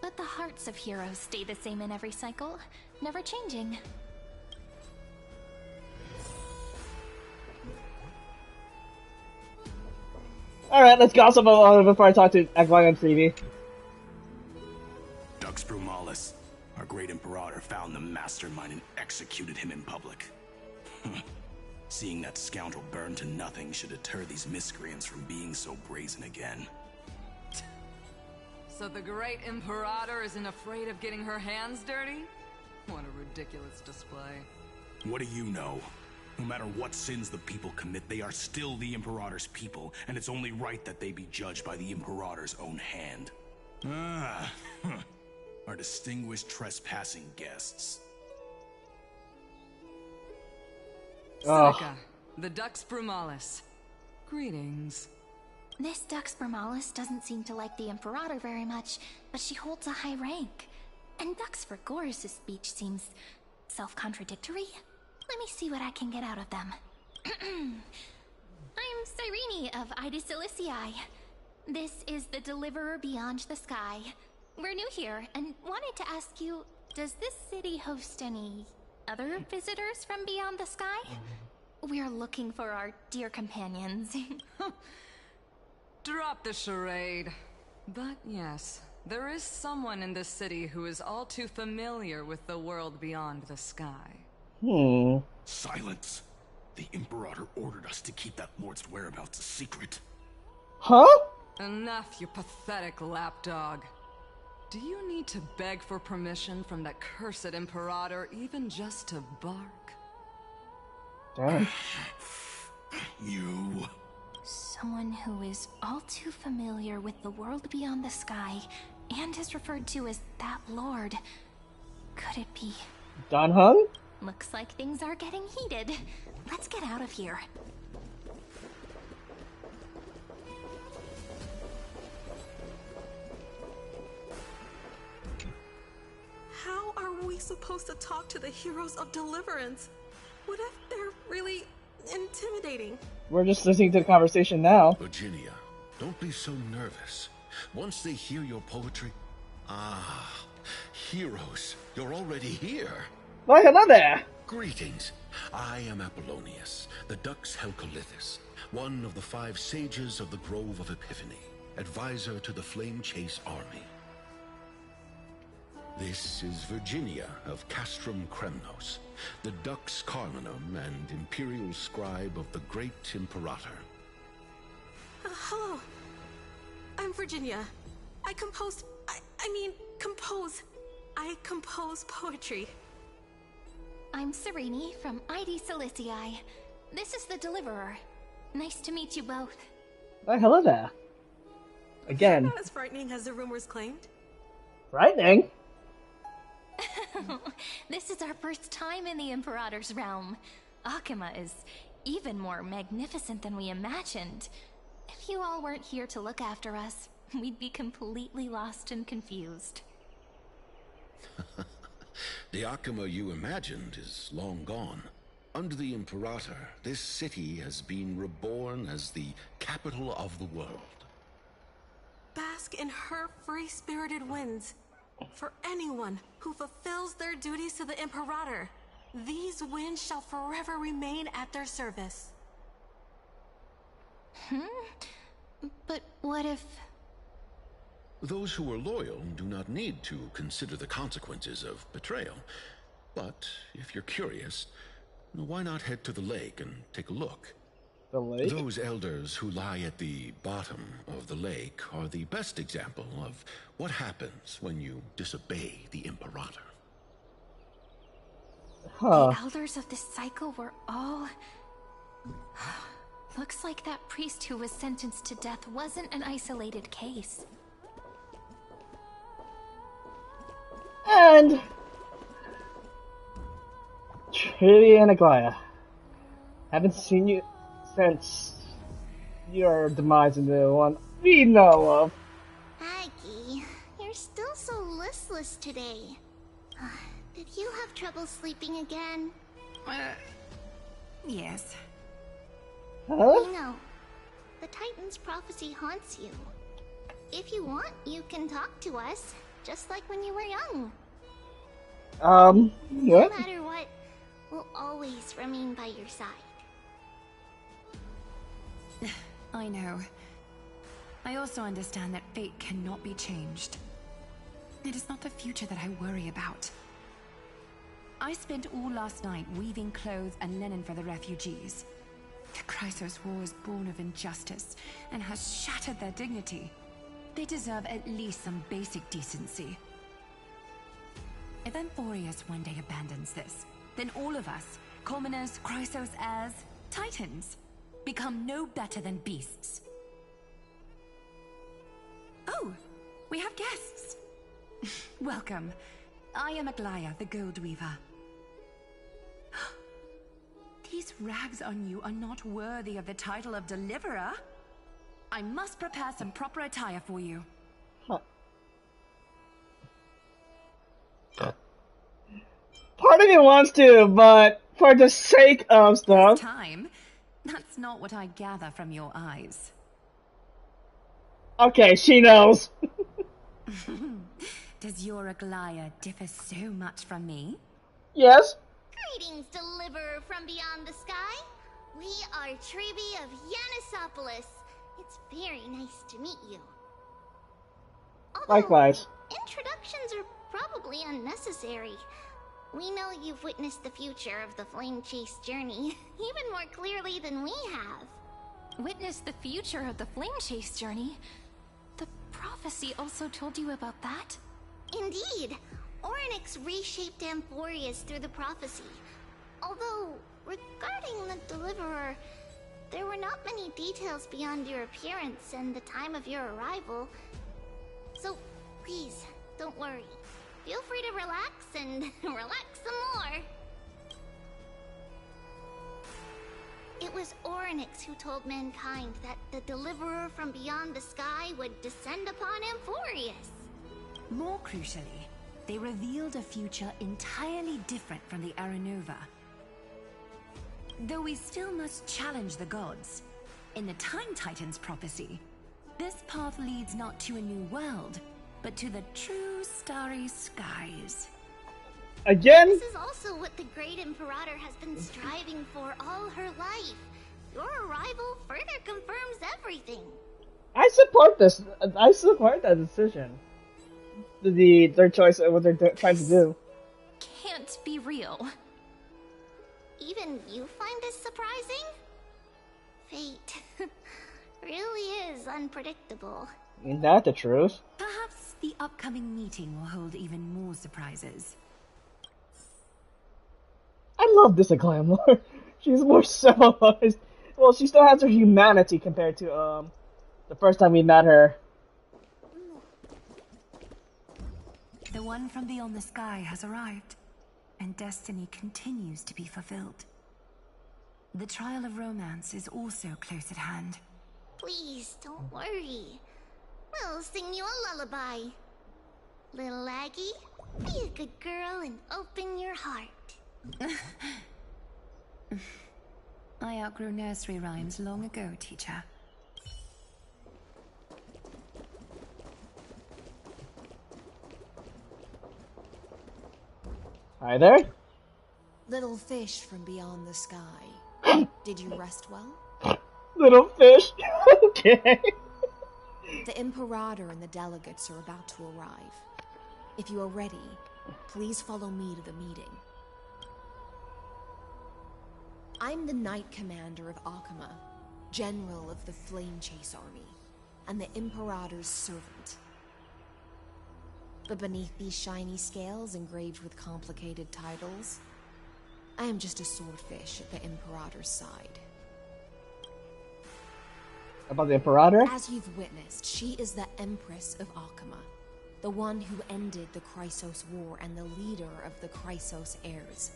But the hearts of heroes stay the same in every cycle, never changing. Alright, let's gossip a little before I talk to Agwai on TV. Dux Brumalis, our great Imperator, found the mastermind and executed him in public. Seeing that scoundrel burn to nothing should deter these miscreants from being so brazen again. So the great Imperator isn't afraid of getting her hands dirty? What a ridiculous display. What do you know? No matter what sins the people commit, they are still the Imperator's people, and it's only right that they be judged by the Imperator's own hand. Our distinguished trespassing guests. Seneca, the Dux Brumalis. Greetings. This Dux Brumalis doesn't seem to like the Imperator very much, but she holds a high rank. And Dux Vergoris' speech seems self-contradictory. Let me see what I can get out of them. I'm Cyrene of Ida Cilicii. This is the Deliverer Beyond the Sky. We're new here, and wanted to ask you, does this city host any other visitors from beyond the sky? We're looking for our dear companions. Drop the charade. But yes, there is someone in this city who is all too familiar with the world beyond the sky. Silence! The Imperator ordered us to keep that lord's whereabouts a secret. Huh? Enough, you pathetic lapdog. Do you need to beg for permission from that cursed Imperator even just to bark? Damn. You... Someone who is all too familiar with the world beyond the sky and is referred to as that lord. Could it be? Dan Heng? Looks like things are getting heated. Let's get out of here. How are we supposed to talk to the heroes of deliverance? What if they're really intimidating? We're just listening to the conversation now. Virginia, don't be so nervous. Once they hear your poetry... Ah, heroes, you're already here. Why, hello there. Greetings. I am Apollonius, the Dux Helcolithus, one of the 5 sages of the Grove of Epiphany, advisor to the Flame Chase army. This is Virginia of Castrum Kremnos, the Dux Carminum and imperial scribe of the great Imperator. Hello. I'm Virginia. I compose poetry. I'm Serene from ID Silicii. This is the Deliverer. Nice to meet you both. Why, hello there. Again. Not as frightening as the rumors claimed. Frightening? This is our first time in the Imperator's realm. Akima is even more magnificent than we imagined. If you all weren't here to look after us, we'd be completely lost and confused. The Akima you imagined is long gone. Under the Imperator, this city has been reborn as the capital of the world. Bask in her free-spirited winds. For anyone who fulfills their duties to the Imperator, these winds shall forever remain at their service. But what if... Those who are loyal do not need to consider the consequences of betrayal. But if you're curious, why not head to the lake and take a look? The lake? Those elders who lie at the bottom of the lake are the best example of what happens when you disobey the Imperator. Huh. The elders of this cycle were all... Looks like that priest who was sentenced to death wasn't an isolated case. And... Trivia and Aglaya. Haven't seen you since your demise in the one we know of. Aggie, you're still so listless today. Did you have trouble sleeping again? Yes. Huh? You know, the Titan's prophecy haunts you. If you want, you can talk to us, just like when you were young. What? No matter what, we'll always remain by your side. I know. I also understand that fate cannot be changed. It is not the future that I worry about. I spent all last night weaving clothes and linen for the refugees. The Chrysos War is born of injustice and has shattered their dignity. They deserve at least some basic decency. If Amphoreous one day abandons this, then all of us, commoners, Chrysos heirs, Titans, become no better than beasts. Oh, we have guests. Welcome. I am Aglaya, the Gold Weaver. These rags on you are not worthy of the title of Deliverer. I must prepare some proper attire for you. Huh. Part of me wants to, but for the sake of stuff... Time? That's not what I gather from your eyes. Okay, she knows. Does your Aglaya differ so much from me? Yes. Greetings, Deliverer from beyond the sky. We are Trebi of Yanisopolis. It's very nice to meet you. Although, Likewise. introductions are probably unnecessary. We know you've witnessed the future of the Flame Chase journey even more clearly than we have. Witnessed the future of the Flame Chase journey? The prophecy also told you about that? Indeed. Orynyx reshaped Amphoreous through the prophecy. Although, regarding the Deliverer, there were not many details beyond your appearance and the time of your arrival. So, please, don't worry. Feel free to relax and relax some more. It was Orynyx who told mankind that the Deliverer from beyond the sky would descend upon Amphoreous. More crucially, they revealed a future entirely different from the Aranova. Though we still must challenge the gods. In the Time Titans prophecy, this path leads not to a new world, but to the true starry skies. Again? This is also what the Great Imperator has been striving for all her life. Your arrival further confirms everything. I support this. I support that decision. Their choice of what they're trying to do. Can't be real. Even you find this surprising? Fate really is unpredictable. Ain't that the truth? Perhaps the upcoming meeting will hold even more surprises. I love this Acclaim Lord. She's more civilized. Well, she still has her humanity compared to the first time we met her. The one from beyond the sky has arrived, and destiny continues to be fulfilled. The trial of romance is also close at hand. Please, don't worry. We'll sing you a lullaby. Little Aggie, be a good girl and open your heart. I outgrew nursery rhymes long ago, teacher. Hi there. Little fish from beyond the sky. Did you rest well? Little fish. Okay. The Imperator and the delegates are about to arrive. If you are ready, please follow me to the meeting. I'm the Knight Commander of Akama, General of the Flame Chase Army, and the Imperator's servant. But beneath these shiny scales engraved with complicated titles, I am just a swordfish at the Imperator's side. About the Imperator? As you've witnessed, she is the Empress of Akama, the one who ended the Chrysos War and the leader of the Chrysos heirs.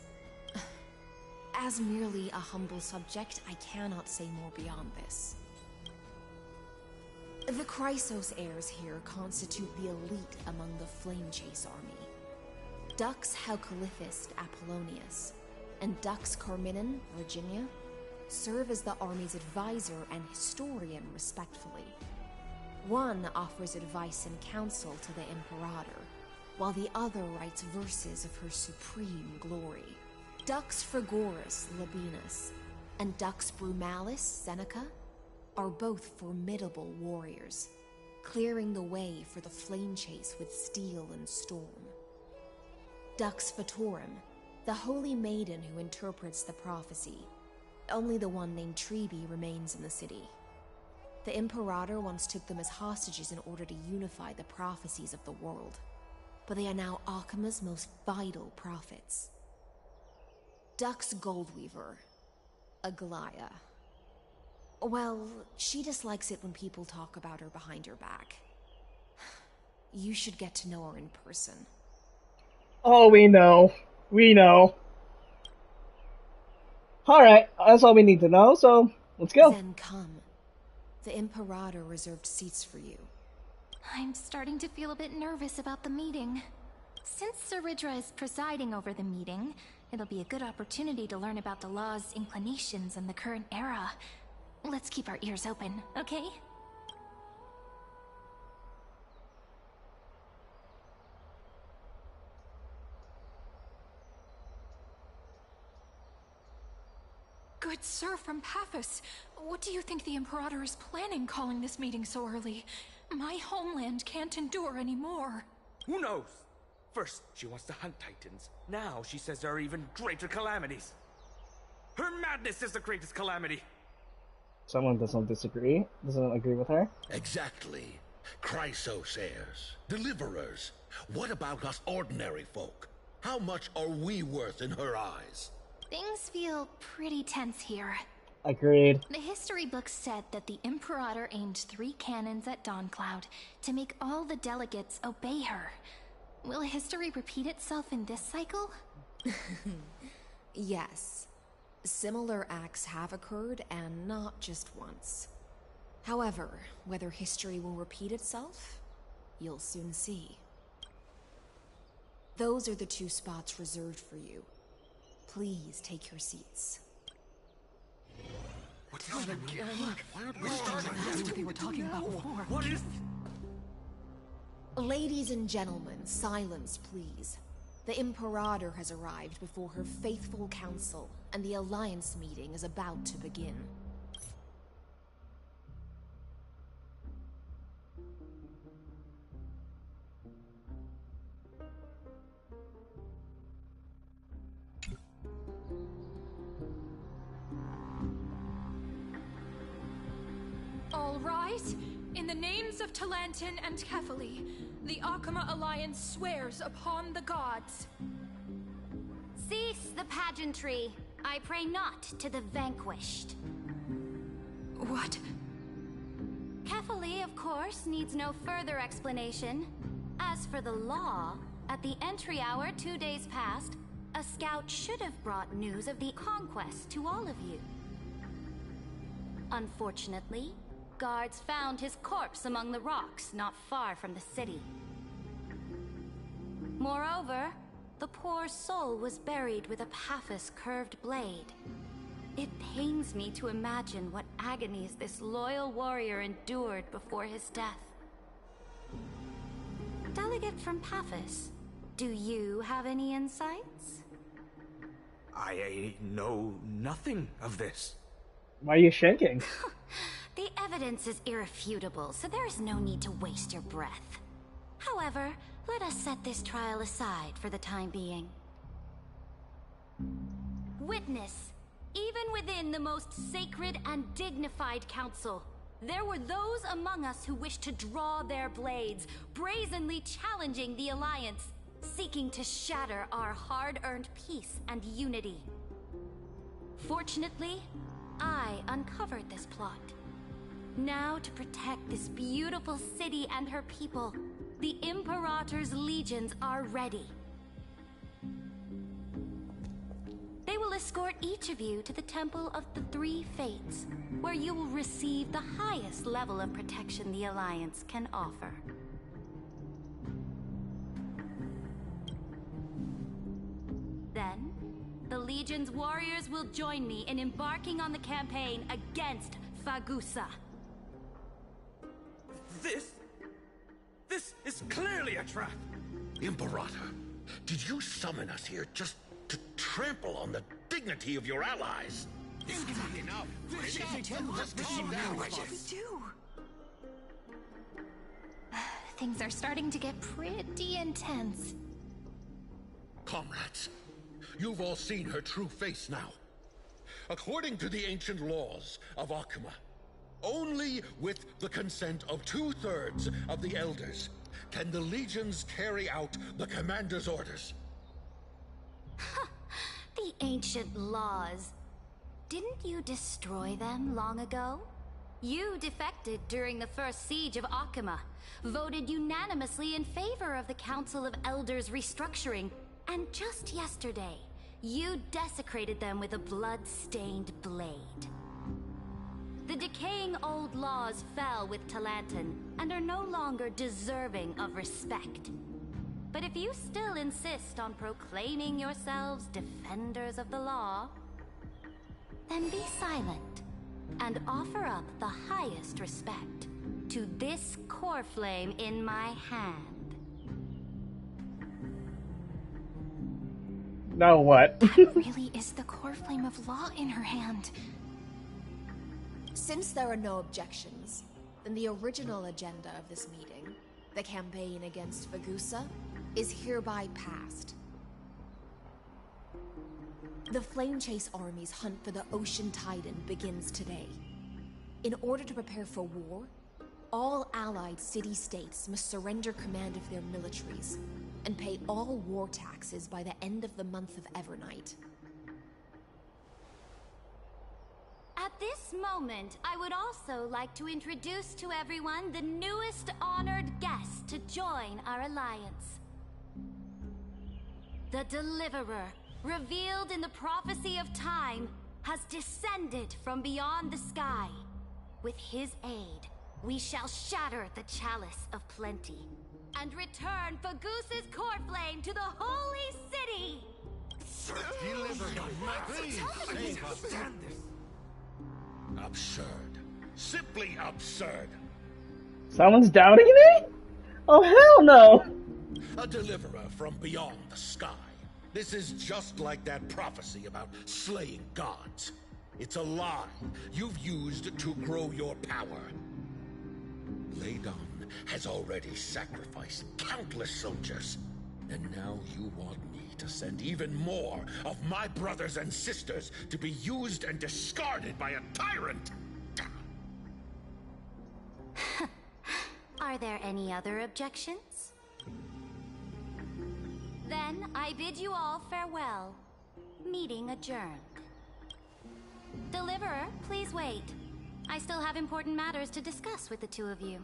As merely a humble subject, I cannot say more beyond this. The Chrysos heirs here constitute the elite among the Flame Chase army. Dux Halcalithist Apollonius and Dux Carminin, Virginia, serve as the army's advisor and historian respectfully. One offers advice and counsel to the Imperator, while the other writes verses of her supreme glory. Dux Frigoris Labienus and Dux Brumalis Seneca are both formidable warriors, clearing the way for the flame chase with steel and storm. Dux Fatorum, the holy maiden who interprets the prophecy. Only the one named Treeby remains in the city. The Imperator once took them as hostages in order to unify the prophecies of the world, but they are now Akama's most vital prophets. Dux Goldweaver, Aglaya. Well, she dislikes it when people talk about her behind her back. You should get to know her in person. Oh, we know. We know. Alright, that's all we need to know, so let's go. Then come. The Imperator reserved seats for you. I'm starting to feel a bit nervous about the meeting. Since Saridra is presiding over the meeting, it'll be a good opportunity to learn about the law's inclinations in the current era. Let's keep our ears open, okay? Good sir from Paphos, what do you think the Imperator is planning calling this meeting so early? My homeland can't endure anymore. Who knows? First, she wants to hunt Titans. Now, she says there are even greater calamities. Her madness is the greatest calamity. Someone doesn't agree with her. Exactly. Chrysos heirs, deliverers. What about us ordinary folk? How much are we worth in her eyes? Things feel pretty tense here. Agreed. The history books said that the Imperator aimed 3 cannons at Dawncloud to make all the delegates obey her. Will history repeat itself in this cycle? Yes. Similar acts have occurred, and not just once. However, whether history will repeat itself, you'll soon see. Those are the 2 spots reserved for you. Please take your seats. What's happening? Look, that's what they were talking about before. What is... Ladies and gentlemen, silence, please. The Imperator has arrived before her faithful council, and the Alliance meeting is about to begin. All rise. In the names of Talantin and Kefali, the Akama Alliance swears upon the gods. Cease the pageantry. I pray not to the vanquished. What? Kefali, of course, needs no further explanation. As for the law, at the entry hour 2 days past, a scout should have brought news of the conquest to all of you. Unfortunately, guards found his corpse among the rocks not far from the city. Moreover, the poor soul was buried with a Paphos curved blade. It pains me to imagine what agonies this loyal warrior endured before his death. Delegate from Paphos, do you have any insights? I know nothing of this. Why are you shaking? The evidence is irrefutable, so there is no need to waste your breath. However, let us set this trial aside for the time being. Witness, even within the most sacred and dignified council, there were those among us who wished to draw their blades, brazenly challenging the Alliance, seeking to shatter our hard-earned peace and unity. Fortunately, I uncovered this plot. Now, to protect this beautiful city and her people, the Imperator's legions are ready. They will escort each of you to the Temple of the Three Fates, where you will receive the highest level of protection the Alliance can offer. Then, the Legion's warriors will join me in embarking on the campaign against Phagusa. This is clearly a trap! Imperator, did you summon us here just to trample on the dignity of your allies? Enough! What do we do? Things are starting to get pretty intense. Comrades, you've all seen her true face now. According to the ancient laws of Akuma, only with the consent of 2/3 of the elders can the legions carry out the commander's orders. The ancient laws. Didn't you destroy them long ago? You defected during the first siege of Akuma, voted unanimously in favor of the Council of Elders restructuring, and just yesterday, you desecrated them with a blood-stained blade. The decaying old laws fell with Talantin and are no longer deserving of respect. But if you still insist on proclaiming yourselves defenders of the law, then be silent and offer up the highest respect to this core flame in my hand. Now what? That really is the core flame of law in her hand. Since there are no objections, then the original agenda of this meeting, the campaign against Phagusa, is hereby passed. The Flame Chase Army's hunt for the Ocean Titan begins today. In order to prepare for war, all allied city-states must surrender command of their militaries and pay all war taxes by the end of the month of Evernight. At this moment, I would also like to introduce to everyone the newest honored guest to join our alliance. The Deliverer, revealed in the prophecy of time, has descended from beyond the sky. With his aid, we shall shatter the chalice of plenty and return Phagusa's core flame to the holy city! Absurd. Simply absurd. Someone's doubting me? Oh, hell no! A deliverer from beyond the sky. This is just like that prophecy about slaying gods. It's a lie you've used to grow your power. Phainon has already sacrificed countless soldiers, and now you want me to send even more of my brothers and sisters to be used and discarded by a tyrant! Are there any other objections? Then I bid you all farewell. Meeting adjourned. Deliverer, please wait. I still have important matters to discuss with the two of you.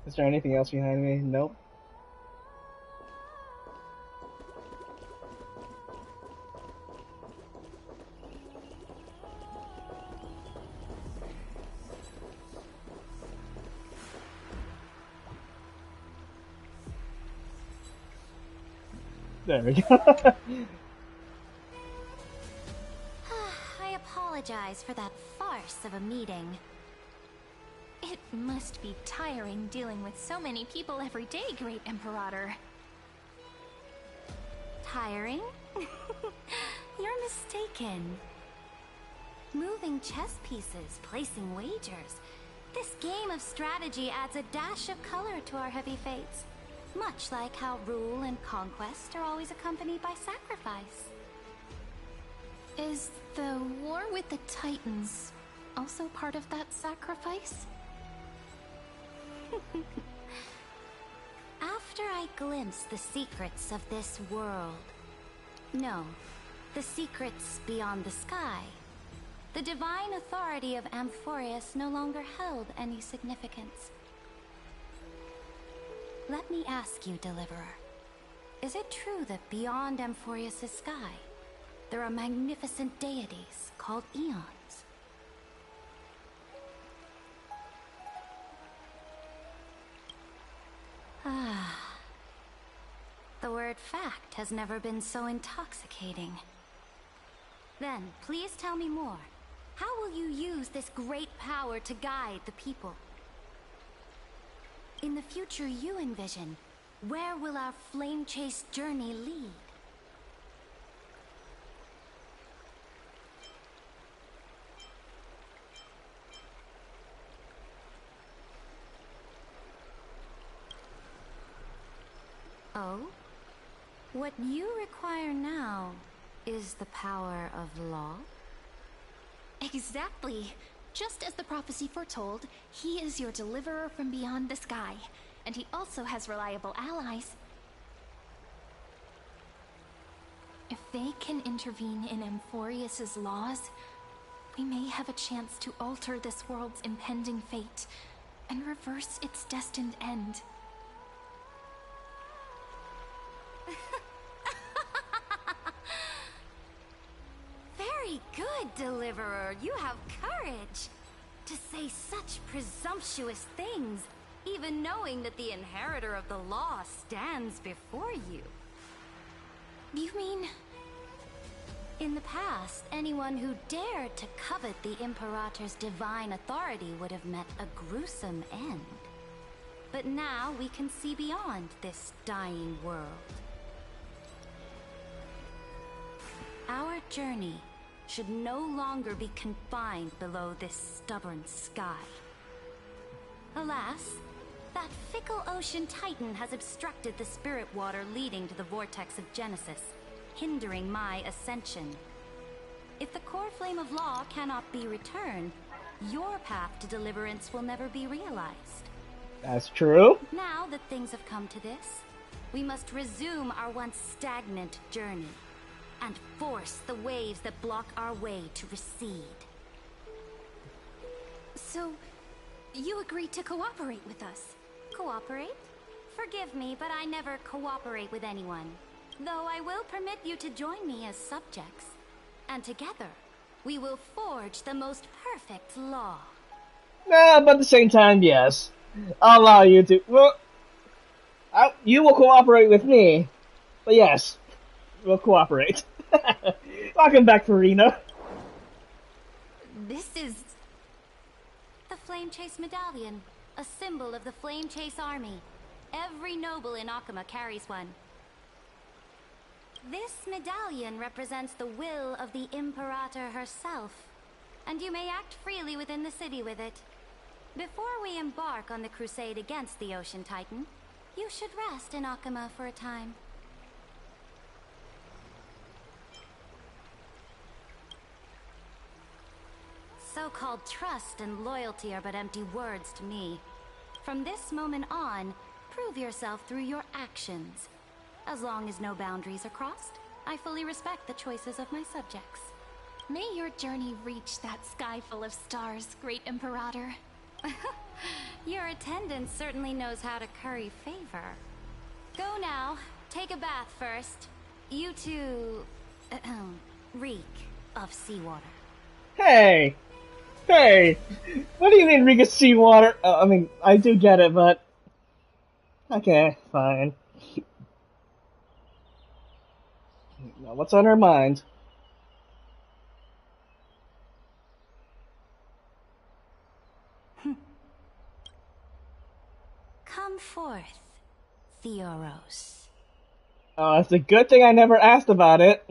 Is there anything else behind me? Nope. There we go. I apologize for that farce of a meeting. It must be tiring dealing with so many people every day, Great Imperator. Tiring? You're mistaken. Moving chess pieces, placing wagers. This game of strategy adds a dash of color to our heavy fates. Much like how rule and conquest are always accompanied by sacrifice. Is the war with the Titans also part of that sacrifice? After I glimpse the secrets of this world... No, the secrets beyond the sky. The divine authority of Amphoreous no longer held any significance. Let me ask you, Deliverer. Is it true that beyond Amphoreous' sky, there are magnificent deities called Eons? Ah. The word fact has never been so intoxicating. Then, please tell me more. How will you use this great power to guide the people? In the future you envision, where will our flame-chased journey lead? Oh? What you require now is the power of law? Exactly. Just as the prophecy foretold, he is your deliverer from beyond the sky, and he also has reliable allies. If they can intervene in Amphoreous' laws, we may have a chance to alter this world's impending fate and reverse its destined end. Very good, Deliverer. You have courage to say such presumptuous things, even knowing that the inheritor of the law stands before you. You mean... In the past, anyone who dared to covet the Imperator's divine authority would have met a gruesome end. But now we can see beyond this dying world. Our journey should no longer be confined below this stubborn sky. Alas, that fickle ocean titan has obstructed the spirit water leading to the vortex of Genesis, hindering my ascension. If the core flame of law cannot be returned, your path to deliverance will never be realized. That's true. Now that things have come to this, we must resume our once stagnant journey and force the waves that block our way to recede. So, you agreed to cooperate with us? Cooperate? Forgive me, but I never cooperate with anyone. Though I will permit you to join me as subjects. And together, we will forge the most perfect law. Nah, but at the same time, yes. I'll allow you to... Well, You will cooperate with me. But yes, we'll cooperate. Welcome back, Phainon. This is the Flame Chase Medallion, a symbol of the Flame Chase army. Every noble in Akuma carries one. This medallion represents the will of the Imperator herself, and you may act freely within the city with it. Before we embark on the crusade against the Ocean Titan, you should rest in Akuma for a time. So-called trust and loyalty are but empty words to me. From this moment on, prove yourself through your actions. As long as no boundaries are crossed, I fully respect the choices of my subjects. May your journey reach that sky full of stars, Great Imperator. Your attendant certainly knows how to curry favor. Go now. Take a bath first. You two... reek of seawater. Hey! Hey! What do you mean reek of seawater? I mean, I do get it, but... Okay, fine. Now, what's on her mind? Come forth, Theoros. Oh, it's a good thing I never asked about it.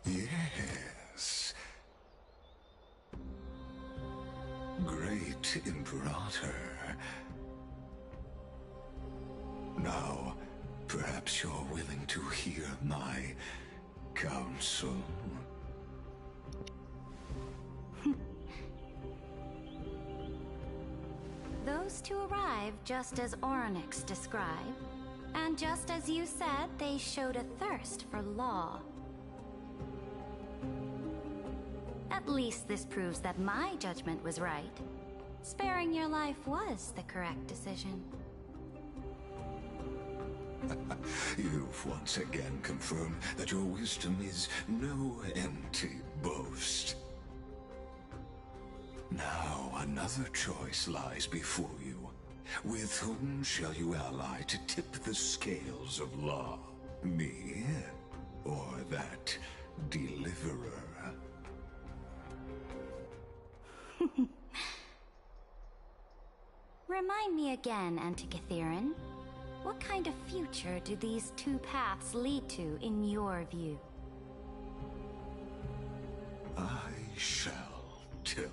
Yes. Great Imperator. Now, perhaps you're willing to hear my counsel. Those two arrived just as Orynyx described, and just as you said, they showed a thirst for law. At least this proves that my judgment was right. Sparing your life was the correct decision. You've once again confirmed that your wisdom is no empty boast. Now another choice lies before you. With whom shall you ally to tip the scales of law? Me, or that deliverer? Remind me again, Antikythera. What kind of future do these two paths lead to in your view? I shall tell you.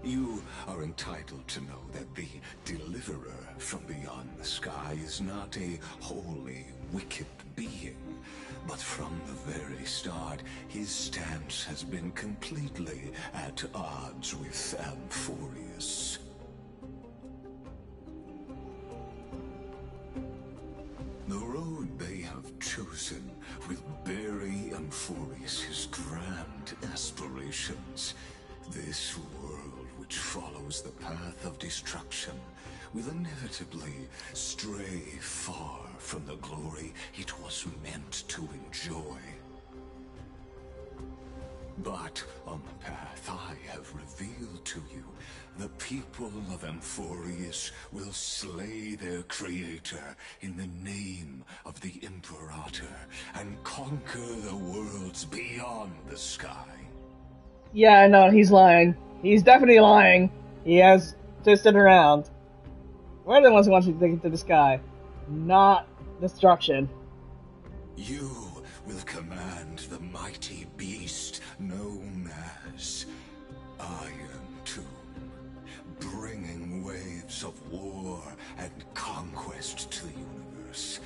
You are entitled to know that the deliverer from beyond the sky is not a wholly wicked being, but from the very start, his stance has been completely at odds with Amphoreous. The road they have chosen will bury Amphoreous' grand aspirations. This world which follows the path of destruction will inevitably stray far from the glory it was meant to enjoy. But on the path I have revealed to you, the people of Amphoreous will slay their creator in the name of the Imperator and conquer the worlds beyond the sky. Yeah, no, he's lying. He's definitely lying. He has twisted around. We're the ones who want you to take it to the sky, not destruction. You will command the mighty beast known as Iron Tomb, bringing waves of war and conquest to the universe.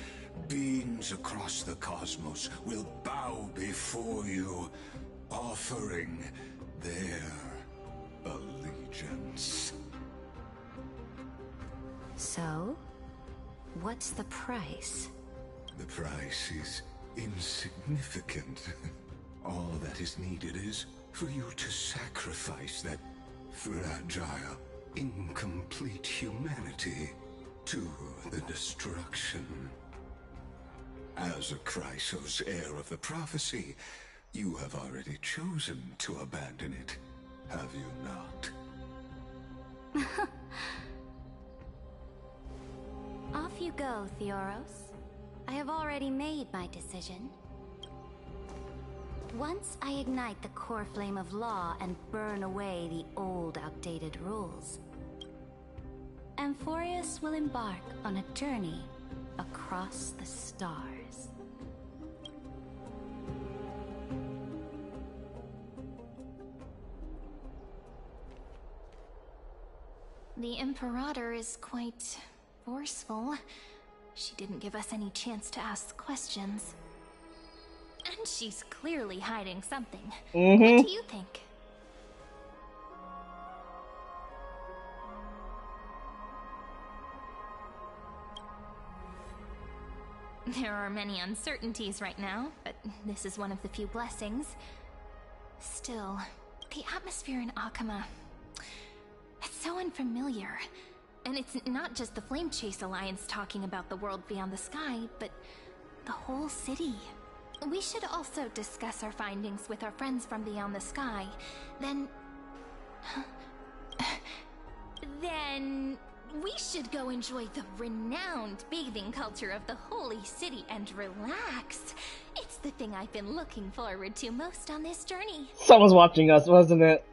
Beings across the cosmos will bow before you, offering their allegiance. So, what's the price? The price is insignificant. All that is needed is for you to sacrifice that fragile, incomplete humanity to the destruction. As a Chrysos heir of the prophecy, you have already chosen to abandon it, have you not? Off you go, Theoros. I have already made my decision. Once I ignite the core flame of law and burn away the old, outdated rules, Amphoreous will embark on a journey across the stars. The Imperator is quite forceful. She didn't give us any chance to ask questions. And she's clearly hiding something. What do you think? There are many uncertainties right now, but this is one of the few blessings. Still, the atmosphere in Akuma, it's so unfamiliar. And it's not just the Flame Chase Alliance talking about the world beyond the sky, but the whole city. We should also discuss our findings with our friends from beyond the sky. Then we should go enjoy the renowned bathing culture of the holy city and relax. It's the thing I've been looking forward to most on this journey. Someone's watching us, wasn't it?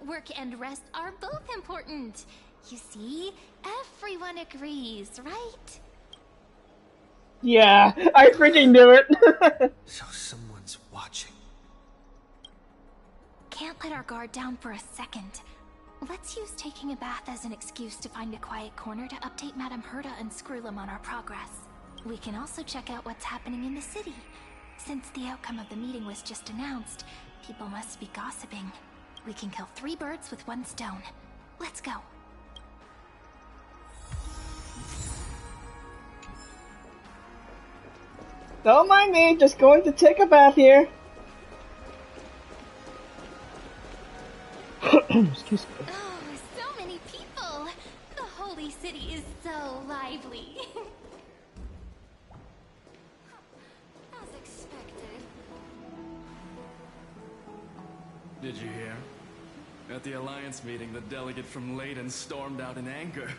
Work and rest are both important. You see, everyone agrees, right? Yeah, I freaking knew it. So someone's watching. Can't let our guard down for a second. Let's use taking a bath as an excuse to find a quiet corner to update Madame Herta and Screwlum on our progress. We can also check out what's happening in the city. Since the outcome of the meeting was just announced, people must be gossiping. We can kill 3 birds with 1 stone. Let's go. Don't mind me, just going to take a bath here. Excuse me. Oh, so many people! The holy city is so lively. As expected. Did you hear? At the Alliance meeting, the delegate from Leyden stormed out in anger.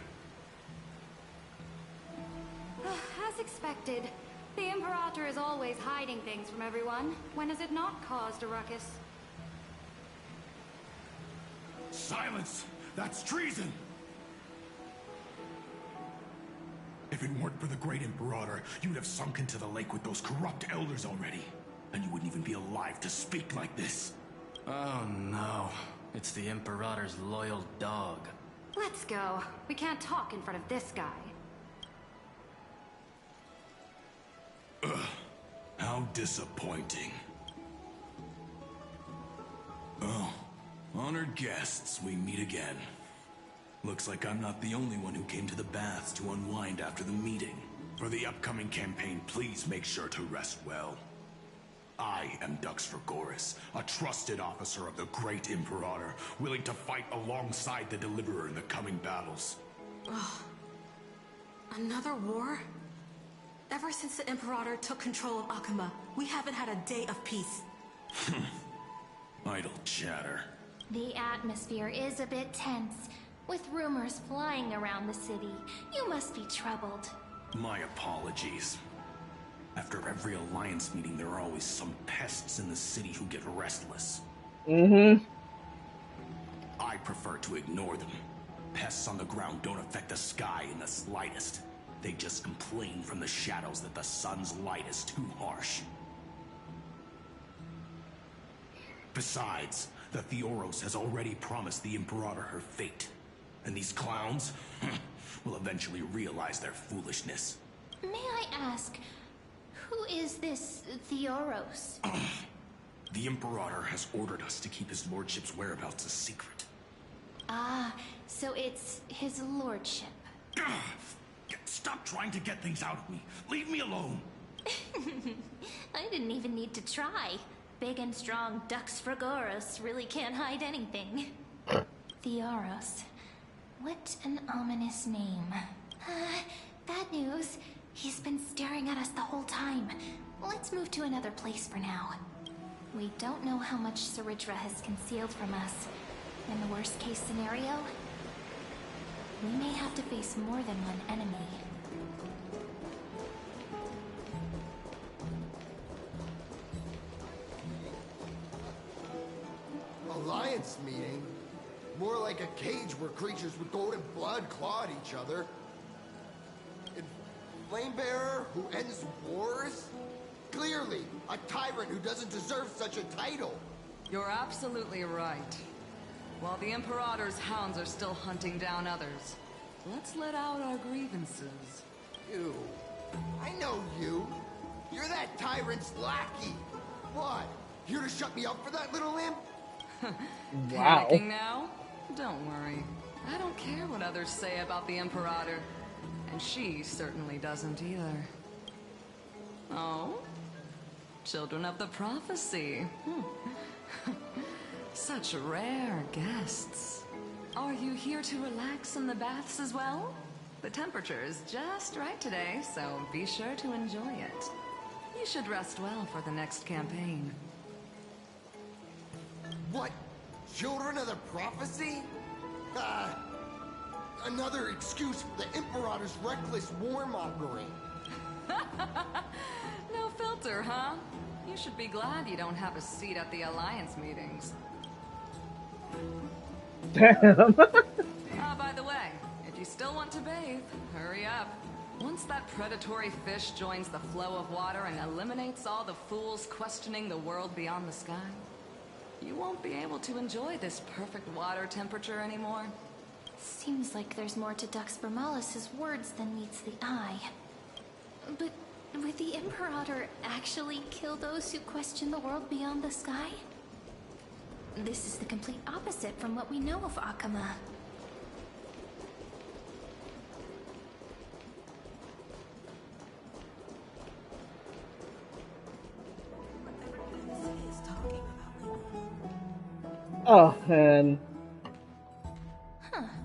As expected. The Imperator is always hiding things from everyone. When has it not caused a ruckus? Silence! That's treason! If it weren't for the Great Imperator, you'd have sunk into the lake with those corrupt elders already. And you wouldn't even be alive to speak like this. Oh no. It's the Imperator's loyal dog. Let's go. We can't talk in front of this guy. Ugh. How disappointing. Oh, honored guests, we meet again. Looks like I'm not the only one who came to the baths to unwind after the meeting. For the upcoming campaign, please make sure to rest well. I am Dux Fragoris, a trusted officer of the Great Imperator, willing to fight alongside the Deliverer in the coming battles. Ugh. Another war? Ever since the Imperator took control of Akuma, we haven't had a day of peace. Idle chatter. The atmosphere is a bit tense, with rumors flying around the city. You must be troubled. My apologies. After every Alliance meeting, there are always some pests in the city who get restless. I prefer to ignore them. Pests on the ground don't affect the sky in the slightest. They just complain from the shadows that the sun's light is too harsh. Besides, the Theoros has already promised the Imperator her fate. And these clowns will eventually realize their foolishness. May I ask, who is this Theoros? The Imperator has ordered us to keep his lordship's whereabouts a secret. Ah, so it's his lordship. Stop trying to get things out of me. Leave me alone. I didn't even need to try. Big and strong Dux Fragoris really can't hide anything. Theoros. What an ominous name. Bad news. He's been staring at us the whole time. Let's move to another place for now. We don't know how much Ceridra has concealed from us. In the worst case scenario, we may have to face more than one enemy. Alliance meeting? More like a cage where creatures with golden blood claw at each other. And Flamebearer who ends wars? Clearly, a tyrant who doesn't deserve such a title. You're absolutely right. While the Imperator's hounds are still hunting down others, let's let out our grievances. You. I know you. You're that tyrant's lackey. What? Here to shut me up for that little imp? Wow. Panicking now? Don't worry. I don't care what others say about the Imperator. And she certainly doesn't either. Oh? Children of the Prophecy. Such rare guests. Are you here to relax in the baths as well? The temperature is just right today, so be sure to enjoy it. You should rest well for the next campaign. What? Children of the Prophecy? Another excuse for the Imperator's reckless warmongering. No filter, huh? You should be glad you don't have a seat at the Alliance meetings. Damn. By the way, if you still want to bathe, hurry up. Once that predatory fish joins the flow of water and eliminates all the fools questioning the world beyond the sky, you won't be able to enjoy this perfect water temperature anymore. Seems like there's more to Dux Vermalis' words than meets the eye. But would the Imperator actually kill those who question the world beyond the sky? This is the complete opposite from what we know of Akama. Oh, and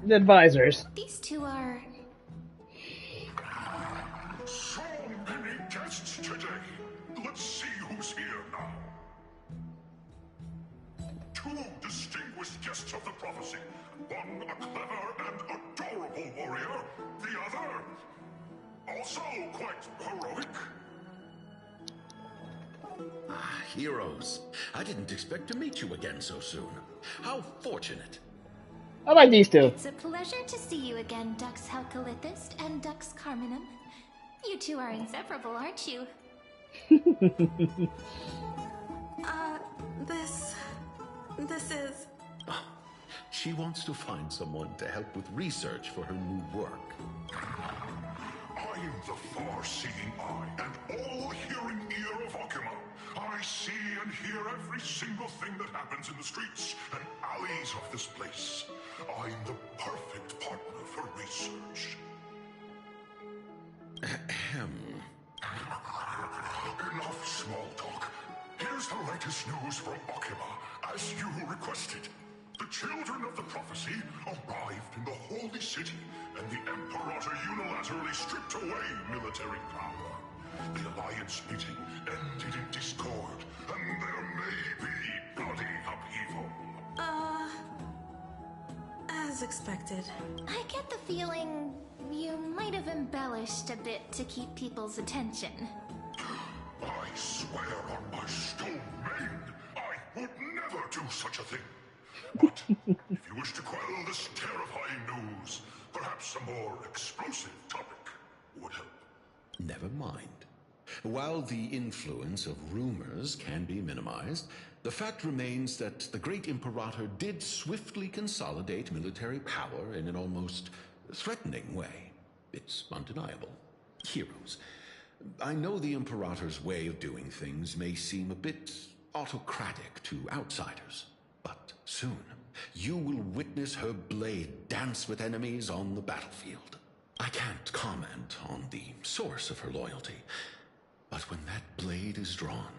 the advisors. These two are... So many guests today. Let's see who's here now. Two distinguished guests of the prophecy. One a clever and adorable warrior. The other, also quite heroic. Ah, heroes. I didn't expect to meet you again so soon. How fortunate. I like these two. It's a pleasure to see you again, Dux Halkalithist and Dux Carminum. You two are inseparable, aren't you? This is... She wants to find someone to help with research for her new work. I'm the far-seeing eye and all-hearing ear of Akama. I see and hear every single thing that happens in the streets and alleys of this place. I'm the perfect partner for research. Enough small talk. Here's the latest news from Akama, as you requested. The children of the prophecy arrived in the holy city, and the Imperator unilaterally stripped away military power. The Alliance meeting ended in discord, and there may be bloody upheaval. As expected. I get the feeling you might have embellished a bit to keep people's attention. I swear on my stone maid, I would never do such a thing. But if you wish to quell this terrifying news, perhaps a more explosive topic would help. Never mind. While the influence of rumors can be minimized, the fact remains that the great Imperator did swiftly consolidate military power in an almost threatening way. It's undeniable. Heroes. I know the Imperator's way of doing things may seem a bit autocratic to outsiders, but soon you will witness her blade dance with enemies on the battlefield. I can't comment on the source of her loyalty, but when that blade is drawn,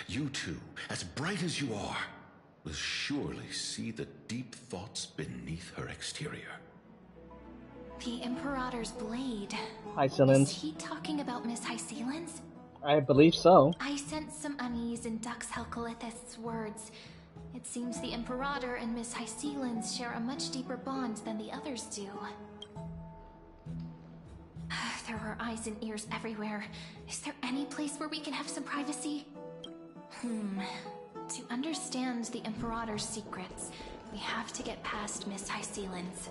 you two, as bright as you are, will surely see the deep thoughts beneath her exterior. The Imperator's blade. Hycelins. Is he talking about Miss Hycelins? I believe so. I sense some unease in Dux Helcolith's words. It seems the Imperator and Miss Hysealans share a much deeper bond than the others do. There are eyes and ears everywhere. Is there any place where we can have some privacy? To understand the Imperator's secrets, we have to get past Miss Hysealans.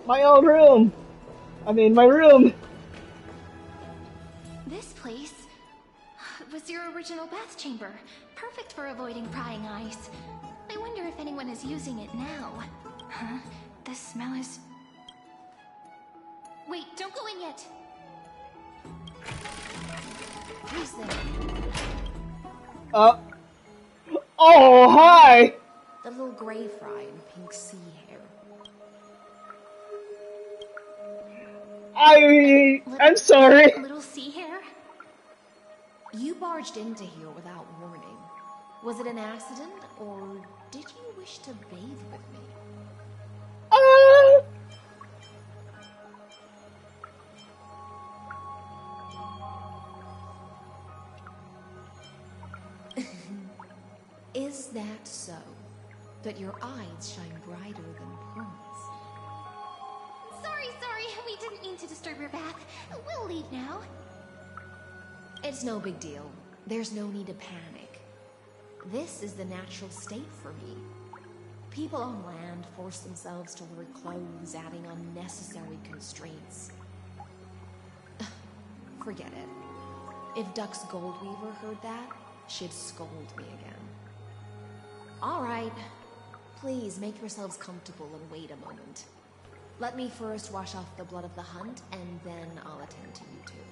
My own room! I mean, my room! This place was your original bath chamber. Perfect for avoiding prying eyes. I wonder if anyone is using it now. Huh? The smell is... Wait, don't go in yet! Who's there? Oh, hi! The little gray fry in pink sea hair. I'm sorry. Little sea hair? You barged into here without warning. Was it an accident, or did you wish to bathe with me? Is that so? That your eyes shine brighter than pearls? Sorry, we didn't mean to disturb your bath. We'll leave now. It's no big deal. There's no need to panic. This is the natural state for me. People on land force themselves to wear clothes, adding unnecessary constraints. Forget it. If Dux Goldweaver heard that, she'd scold me again. All right. Please make yourselves comfortable and wait a moment. Let me first wash off the blood of the hunt, and then I'll attend to you two.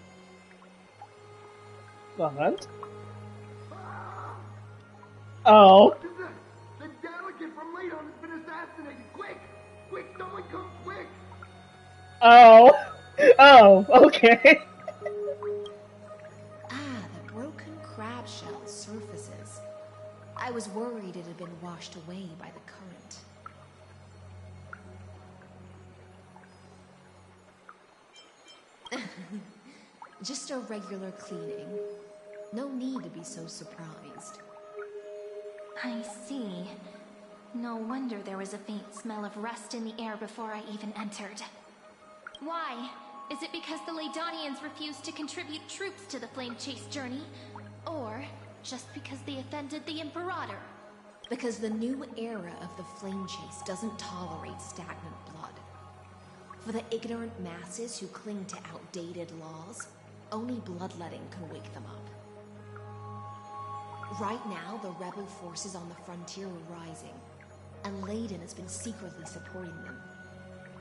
The hunt? Oh. The delegate from Phainon has been assassinated! Quick! Quick, someone come quick! Oh. Oh, okay. The broken crab shell surfaces. I was worried it had been washed away by the current. Just a regular cleaning. No need to be so surprised. I see. No wonder there was a faint smell of rust in the air before I even entered. Why? Is it because the Laydonians refused to contribute troops to the Flame Chase journey? Or just because they offended the Imperator? Because the new era of the Flame Chase doesn't tolerate stagnant blood. For the ignorant masses who cling to outdated laws, only bloodletting can wake them up. Right now, the rebel forces on the frontier are rising, and Layden has been secretly supporting them.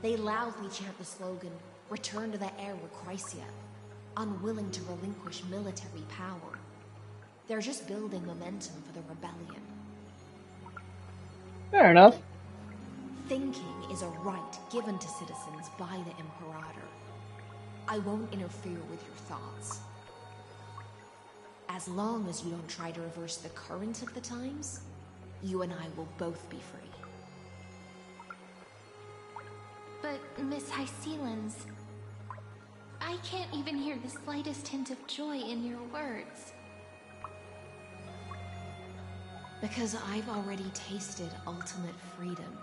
They loudly chant the slogan, "Return to the era Chrysia," unwilling to relinquish military power. They're just building momentum for the rebellion. Fair enough. Thinking is a right given to citizens by the Imperator. I won't interfere with your thoughts. As long as you don't try to reverse the current of the times, you and I will both be free. But, Miss Hysealans, I can't even hear the slightest hint of joy in your words. Because I've already tasted ultimate freedom.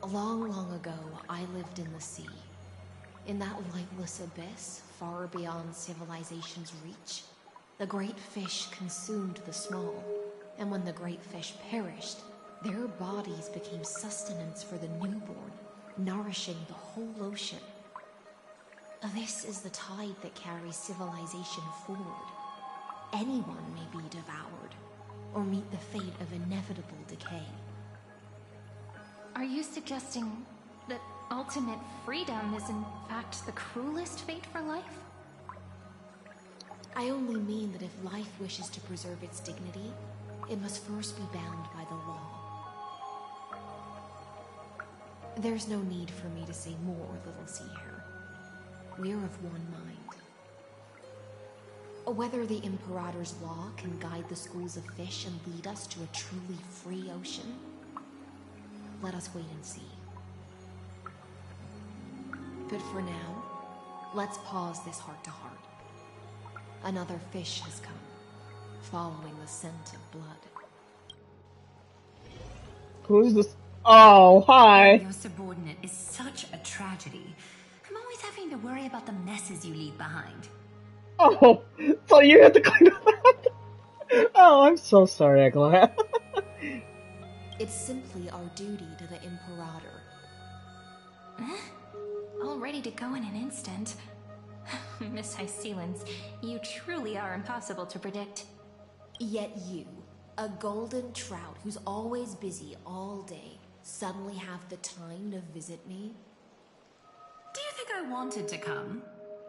Long ago, I lived in the sea. In that lightless abyss, far beyond civilization's reach, the great fish consumed the small, and when the great fish perished, their bodies became sustenance for the newborn, nourishing the whole ocean. This is the tide that carries civilization forward. Anyone may be devoured, or meet the fate of inevitable decay. Are you suggesting that ultimate freedom is in fact the cruelest fate for life? I only mean that if life wishes to preserve its dignity, it must first be bound by the law. There's no need for me to say more, little sea hare. We're of one mind. Whether the Imperator's law can guide the schools of fish and lead us to a truly free ocean, let us wait and see. But for now, let's pause this heart-to-heart. Another fish has come, following the scent of blood. Who's this? Oh, hi. Your subordinate is such a tragedy. I'm always having to worry about the messes you leave behind. Oh, so you had to clean up that? Oh, I'm so sorry, Aglaia. It's simply our duty to the Imperator. All ready to go in an instant. Miss Hycelens, you truly are impossible to predict. Yet you, a golden trout who's always busy all day, suddenly have the time to visit me? Do you think I wanted to come?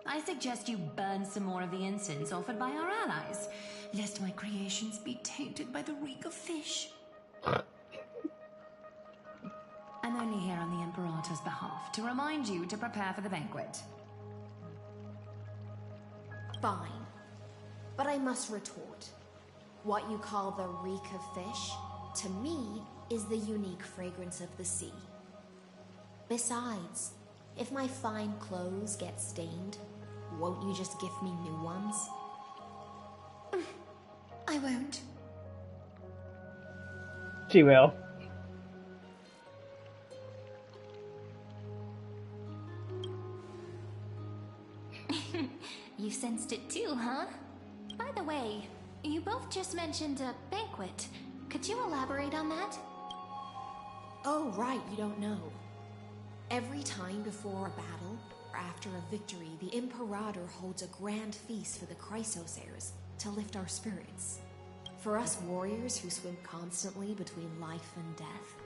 I suggest you burn some more of the incense offered by our allies, lest my creations be tainted by the reek of fish. I'm only here on the Imperator's behalf to remind you to prepare for the banquet. Fine. But I must retort. What you call the reek of fish, to me, is the unique fragrance of the sea. Besides, if my fine clothes get stained, won't you just gift me new ones? I won't. She will. You sensed it too, huh? By the way, you both just mentioned a banquet. Could you elaborate on that? Oh, right, you don't know. Every time before a battle, or after a victory, the Imperator holds a grand feast for the Chrysosairs to lift our spirits. For us warriors who swim constantly between life and death,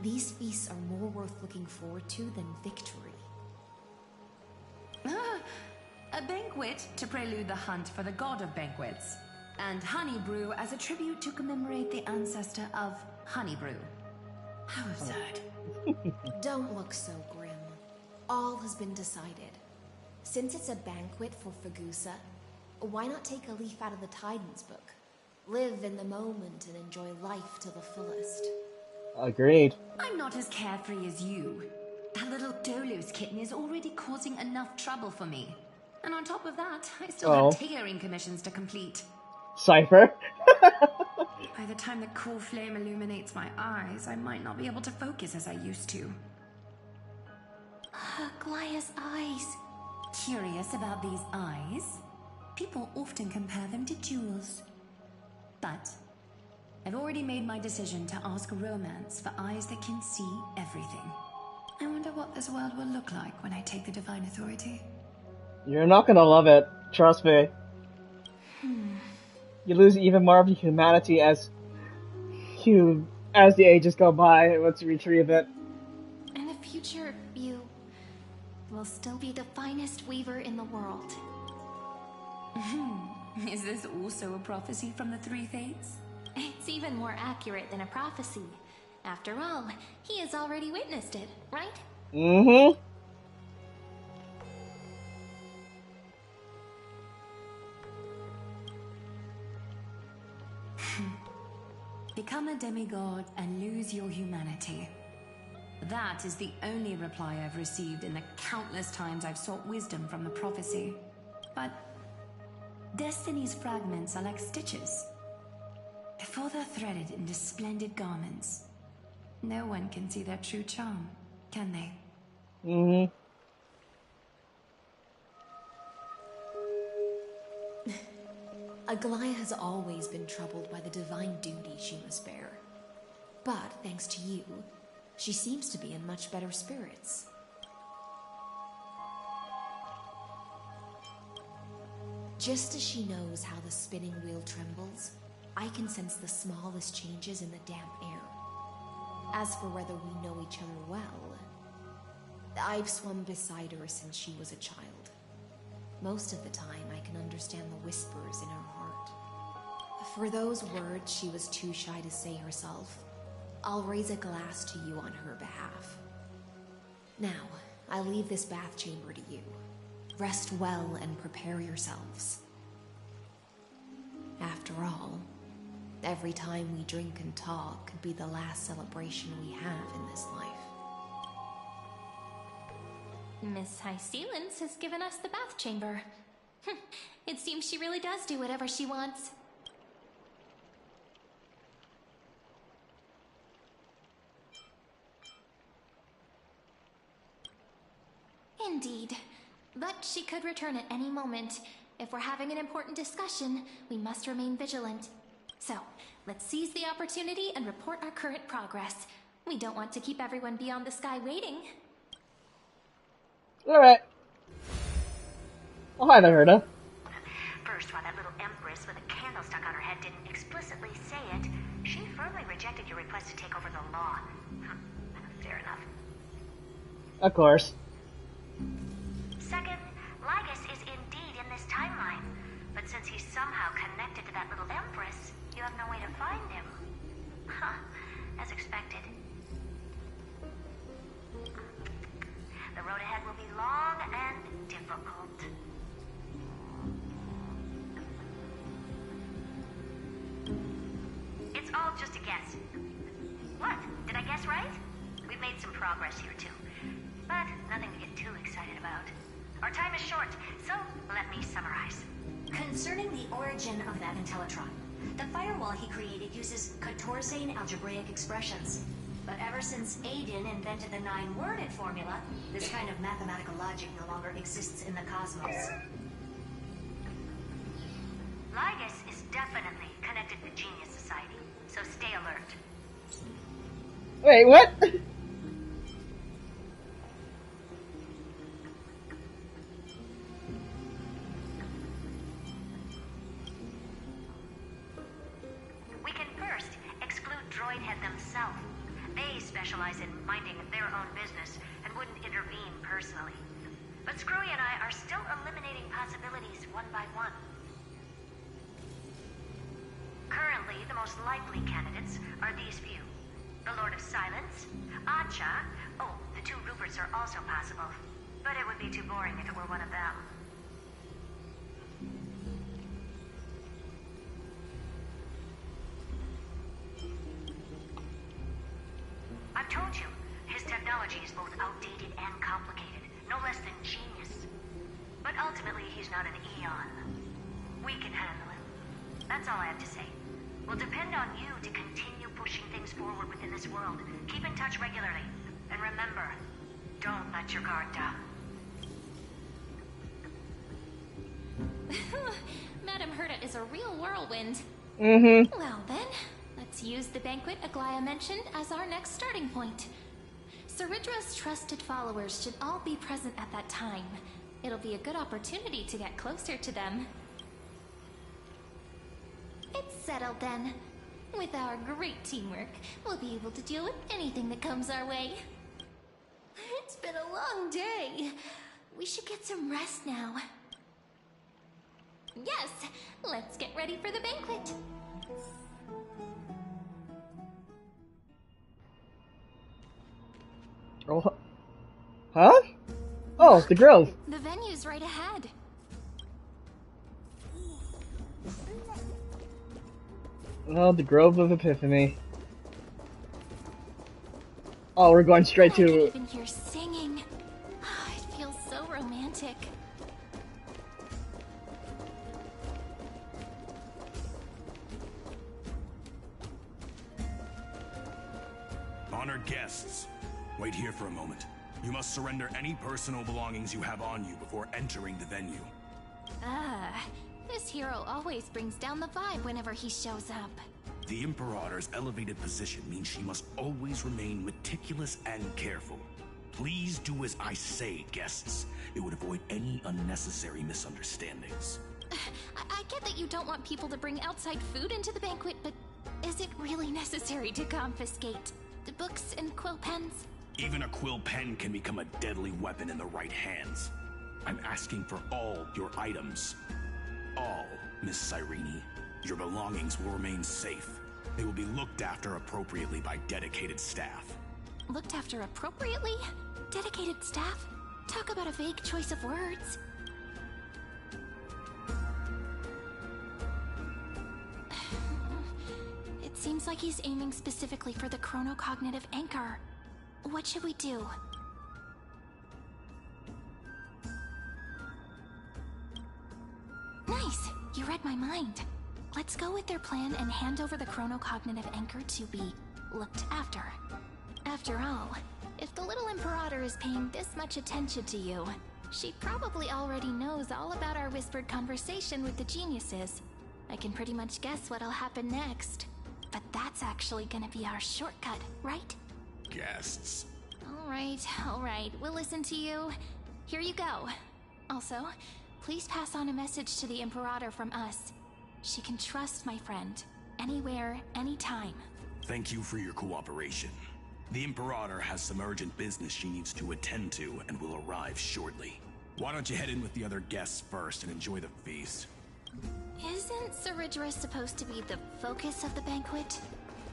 these feasts are more worth looking forward to than victory. A banquet to prelude the hunt for the god of banquets, and honey brew as a tribute to commemorate the ancestor of honey brew. How absurd. Don't look so grim. All has been decided. Since it's a banquet for Fagusa, why not take a leaf out of the Tidens book? Live in the moment and enjoy life to the fullest. Agreed. I'm not as carefree as you. That little Dolos kitten is already causing enough trouble for me. And on top of that, I still have tailoring commissions to complete. Cypher. By the time the cool flame illuminates my eyes, I might not be able to focus as I used to. Aglaia's eyes. Curious about these eyes? People often compare them to jewels. But I've already made my decision to ask romance for eyes that can see everything. I wonder what this world will look like when I take the divine authority. You're not gonna love it. Trust me. You lose even more of your humanity as the ages go by once you retrieve it. In the future, you will still be the finest weaver in the world. Is this also a prophecy from the Three Fates? It's even more accurate than a prophecy. After all, he has already witnessed it, right? Mm-hmm. Become a demigod and lose your humanity. That is the only reply I've received in the countless times I've sought wisdom from the prophecy. But Destiny's fragments are like stitches. Before they're threaded into splendid garments, no one can see their true charm, can they? Mm-hmm. Aglaia has always been troubled by the divine duty she must bear. But, thanks to you, she seems to be in much better spirits. Just as she knows how the spinning wheel trembles, I can sense the smallest changes in the damp air. As for whether we know each other well, I've swum beside her since she was a child. Most of the time, I can understand the whispers in her heart. For those words she was too shy to say herself, I'll raise a glass to you on her behalf. Now, I leave this bath chamber to you. Rest well and prepare yourselves. After all, every time we drink and talk could be the last celebration we have in this life. Miss High Sealens has given us the bath chamber. It seems she really does do whatever she wants. Indeed. But she could return at any moment. If we're having an important discussion, we must remain vigilant. So, let's seize the opportunity and report our current progress. We don't want to keep everyone beyond the sky waiting. Alright. Oh, hi there, Herta. First, while that little empress with a candle stuck on her head didn't explicitly say it, she firmly rejected your request to take over the law. Fair enough. Of course. Second, Lygus is indeed in this timeline. But since he's somehow connected to that little empress, you have no way to find him. As expected. The road ahead will be long and difficult. It's all just a guess. What? Did I guess right? We've made some progress here too. But nothing to get too excited about. Our time is short, so let me summarize. Concerning the origin of that Intellitron, the firewall he created uses Catorzane algebraic expressions. But ever since Aiden invented the 9-worded formula, this kind of mathematical logic no longer exists in the cosmos. Lygus is definitely connected to Genius Society, so stay alert. Wait, what? We can first exclude Droidhead themselves. They specialize in minding their own business and wouldn't intervene personally. But Screwy and I are still eliminating possibilities one by one. Currently, the most likely candidates are these few. The Lord of Silence, Acha, oh, the 2 Ruperts are also possible. But it would be too boring if it were one of them. I've told you, his technology is both outdated and complicated, no less than genius. But ultimately, he's not an Eon. We can handle him. That's all I have to say. We'll depend on you to continue pushing things forward within this world. Keep in touch regularly. And remember, don't let your guard down. Madame Herta is a real whirlwind. Mm-hmm. Well then, let's use the banquet Aglaya mentioned as our next starting point. Ceridra's trusted followers should all be present at that time. It'll be a good opportunity to get closer to them. It's settled then. With our great teamwork, we'll be able to deal with anything that comes our way. It's been a long day. We should get some rest now. Yes, let's get ready for the banquet. Oh, huh? Oh, the Grove. The venue's right ahead. Oh, the Grove of Epiphany. Oh, we're going straight I can to... even hear singing. It feels so romantic. Honored guests, wait here for a moment. You must surrender any personal belongings you have on you before entering the venue. This hero always brings down the vibe whenever he shows up. The Imperator's elevated position means she must always remain meticulous and careful. Please do as I say, guests. It would avoid any unnecessary misunderstandings. I get that you don't want people to bring outside food into the banquet, but is it really necessary to confiscate the books and quill pens? Even a quill pen can become a deadly weapon in the right hands. I'm asking for all your items. All, Miss Cyrene. Your belongings will remain safe. They will be looked after appropriately by dedicated staff. Looked after appropriately? Dedicated staff? Talk about a vague choice of words. Seems like he's aiming specifically for the chronocognitive anchor. What should we do? Nice! You read my mind. Let's go with their plan and hand over the chronocognitive anchor to be looked after. After all, if the little Imperator is paying this much attention to you, she probably already knows all about our whispered conversation with the geniuses. I can pretty much guess what'll happen next. But that's actually gonna be our shortcut, right? Guests. Alright, we'll listen to you. Here you go. Also, please pass on a message to the Imperator from us. She can trust my friend, anywhere, anytime. Thank you for your cooperation. The Imperator has some urgent business she needs to attend to and will arrive shortly. Why don't you head in with the other guests first and enjoy the feast? Isn't Ceridra supposed to be the focus of the banquet?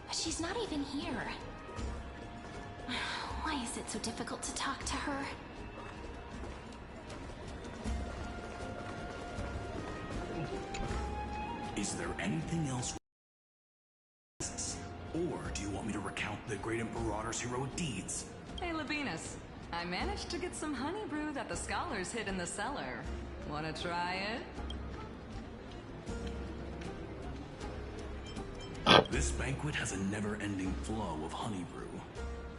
But she's not even here. Why is it so difficult to talk to her? Is there anything else? Or do you want me to recount the great Imperator's heroic deeds? Hey, Labinas. I managed to get some honey brew that the scholars hid in the cellar. Wanna try it? This banquet has a never-ending flow of honey brew.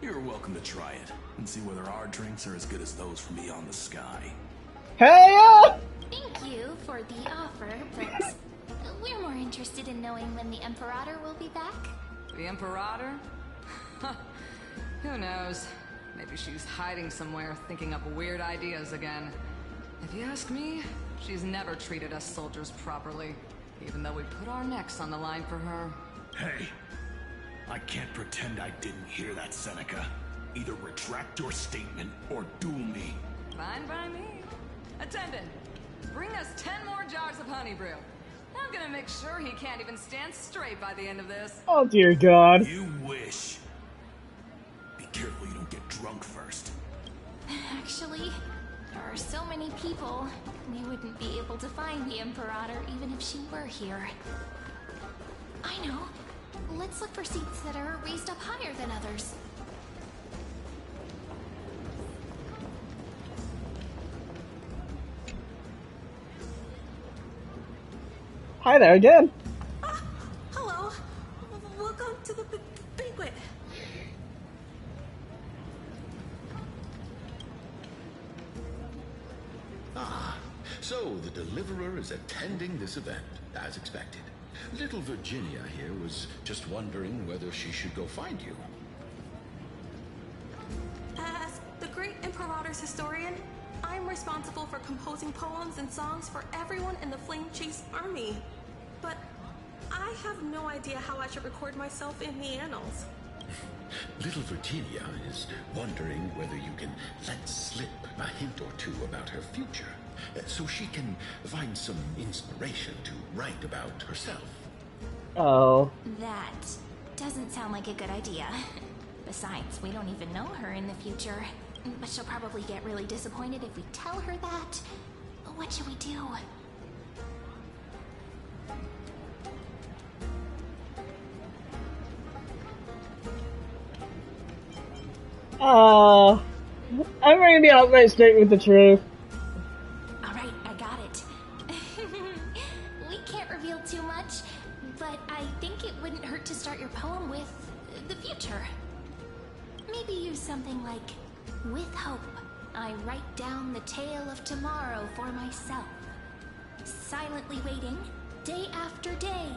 You're welcome to try it and see whether our drinks are as good as those from beyond the sky. Hey, Thank you for the offer, but we're more interested in knowing when the Imperator will be back. The Imperator? Who knows? Maybe she's hiding somewhere, thinking up weird ideas again. If you ask me, she's never treated us soldiers properly, even though we put our necks on the line for her. Hey, I can't pretend I didn't hear that, Seneca. Either retract your statement or duel me. Fine by me. Attendant, bring us 10 more jars of honey brew. I'm gonna make sure he can't even stand straight by the end of this. Oh dear God. You wish. Be careful you don't get drunk first. Actually, there are so many people, we wouldn't be able to find the Imperator even if she were here. I know. Let's look for seats that are raised up higher than others. Hi there again. Hello. Welcome to the banquet. Ah, so the Deliverer is attending this event, as expected. Little Virginia here was just wondering whether she should go find you. As the great Imperator's historian, I'm responsible for composing poems and songs for everyone in the Flame Chase army. But I have no idea how I should record myself in the annals. Little Virginia is wondering whether you can let slip a hint or two about her future, so she can find some inspiration to write about herself. Oh. That doesn't sound like a good idea. Besides, we don't even know her in the future. But she'll probably get really disappointed if we tell her that. What should we do? I'm going to be outright straight with the truth. Alright, I got it. We can't reveal too much, but I think it wouldn't hurt to start your poem with the future. Maybe use something like, with hope, I write down the tale of tomorrow for myself. Silently waiting, day after day,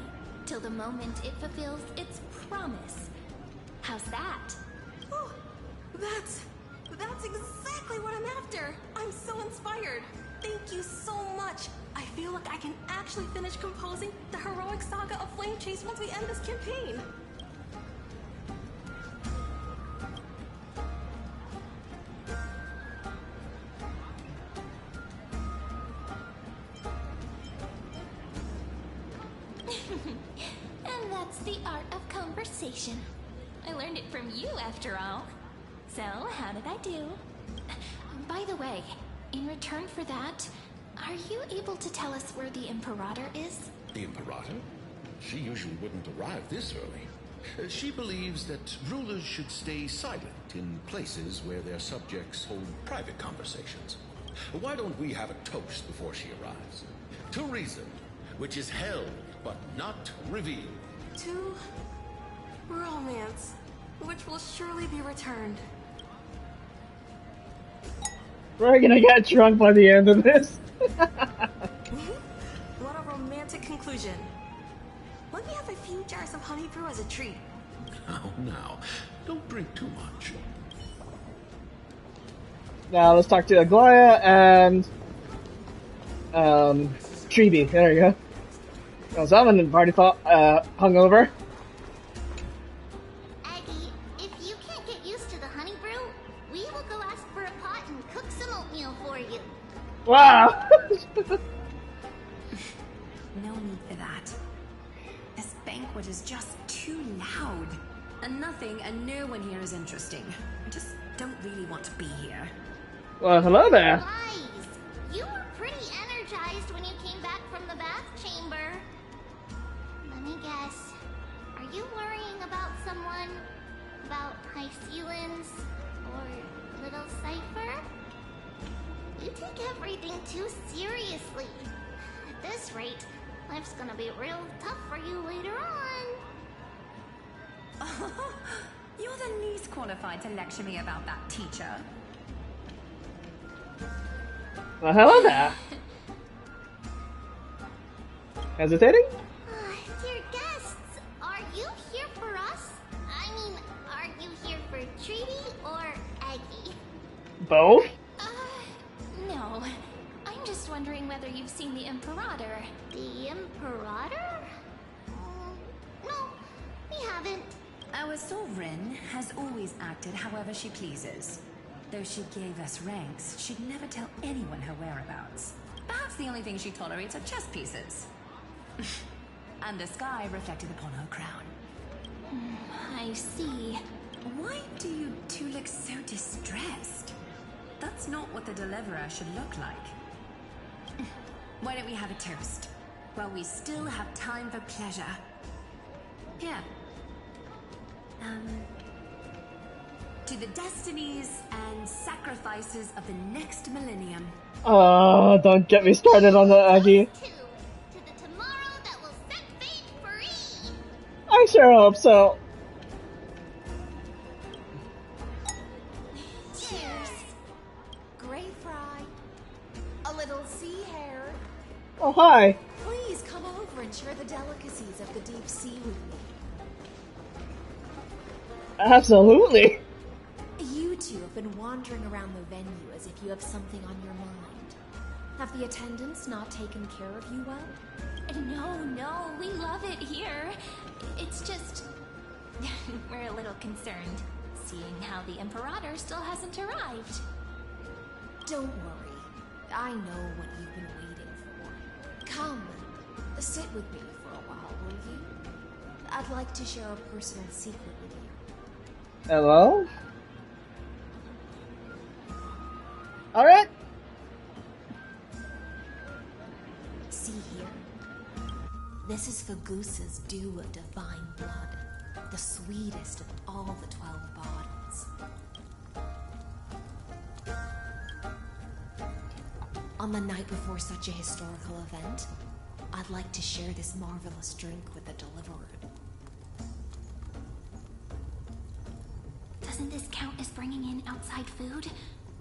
till the moment it fulfills its promise. How's that? Oh, that's exactly what I'm after. I'm so inspired. Thank you so much. I feel like I can actually finish composing the heroic saga of Flame Chase once we end this campaign. And that's the art of conversation. I learned it from you, after all. So, how did I do? By the way, in return for that, are you able to tell us where the Imperator is? The Imperator? She usually wouldn't arrive this early. She believes that rulers should stay silent in places where their subjects hold private conversations. Why don't we have a toast before she arrives? To reason, which is held but not revealed. To romance, which will surely be returned. We're gonna get drunk by the end of this. What a romantic conclusion. Let me have a few jars of honey brew as a treat. Now, don't drink too much. Now let's talk to Aglaya and Treeby. There you go. Because I'm in the party hungover. Aggie, if you can't get used to the honey brew, we will go ask for a pot and cook some oatmeal for you. Wow! No need for that. This banquet is just too loud. And nothing and no one here is interesting. I just don't really want to be here. Well, hello there. Lies. You were pretty energized when you came back from the bath chamber. Let me guess. Are you worrying about someone? About High Ceilings? Or Little Cypher? You take everything too seriously. At this rate, life's gonna be real tough for you later on. You're the least qualified to lecture me about that, teacher. Well, hello there. Hesitating? Dear guests, are you here for us? I mean, are you here for Treaty or Aggie? Both? No. I'm just wondering whether you've seen the Imperator. The Imperator? No, we haven't. Our sovereign has always acted however she pleases. Though she gave us ranks, she'd never tell anyone her whereabouts. Perhaps the only thing she tolerates are chess pieces. And the sky reflected upon her crown. I see. Why do you two look so distressed? That's not what the deliverer should look like. Why don't we have a toast? While we still have time for pleasure. Here. To the destinies and sacrifices of the next millennium. Oh, don't get me started on that, Aggie. To the tomorrow that will set fate free. I sure hope so. Cheers. Gray fry. A little sea hare. Oh, hi. Please come over and share the delicacies of the deep sea with me. Absolutely. You two have been wandering around the venue as if you have something on your mind. Have the attendants not taken care of you well? No, we love it here. It's just... we're a little concerned, seeing how the Imperator still hasn't arrived. Don't worry. I know what you've been waiting for. Come, sit with me for a while, will you? I'd like to share a personal secret with you. Hello? Alright. See here? This is for Goose's dew of divine blood, the sweetest of all the 12 bottles. On the night before such a historical event, I'd like to share this marvelous drink with the deliverer. Doesn't this count as bringing in outside food?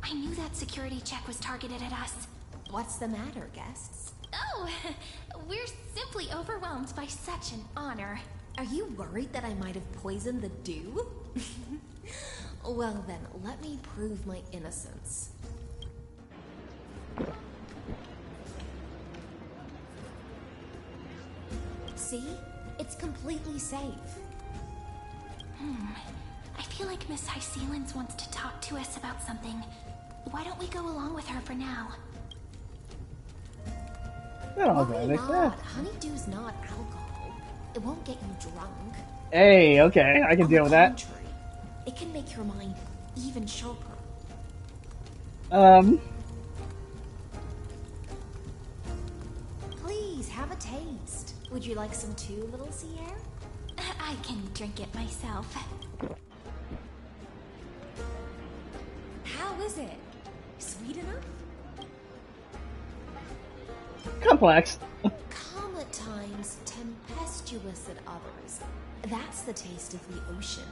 I knew that security check was targeted at us. What's the matter, guests? Oh, we're simply overwhelmed by such an honor. Are you worried that I might have poisoned the dew? Well then, let me prove my innocence. See? It's completely safe. I feel like Miss High Ceilings wants to talk to us about something. Why don't we go along with her for now? Why not? Honeydew's not alcohol. It won't get you drunk. Hey, okay, I can deal with that. It can make your mind even sharper. Please, have a taste. Would you like some too, little sea air? I can drink it myself. How is it? Sweet enough? Complex. Calm at times, tempestuous at others. That's the taste of the ocean.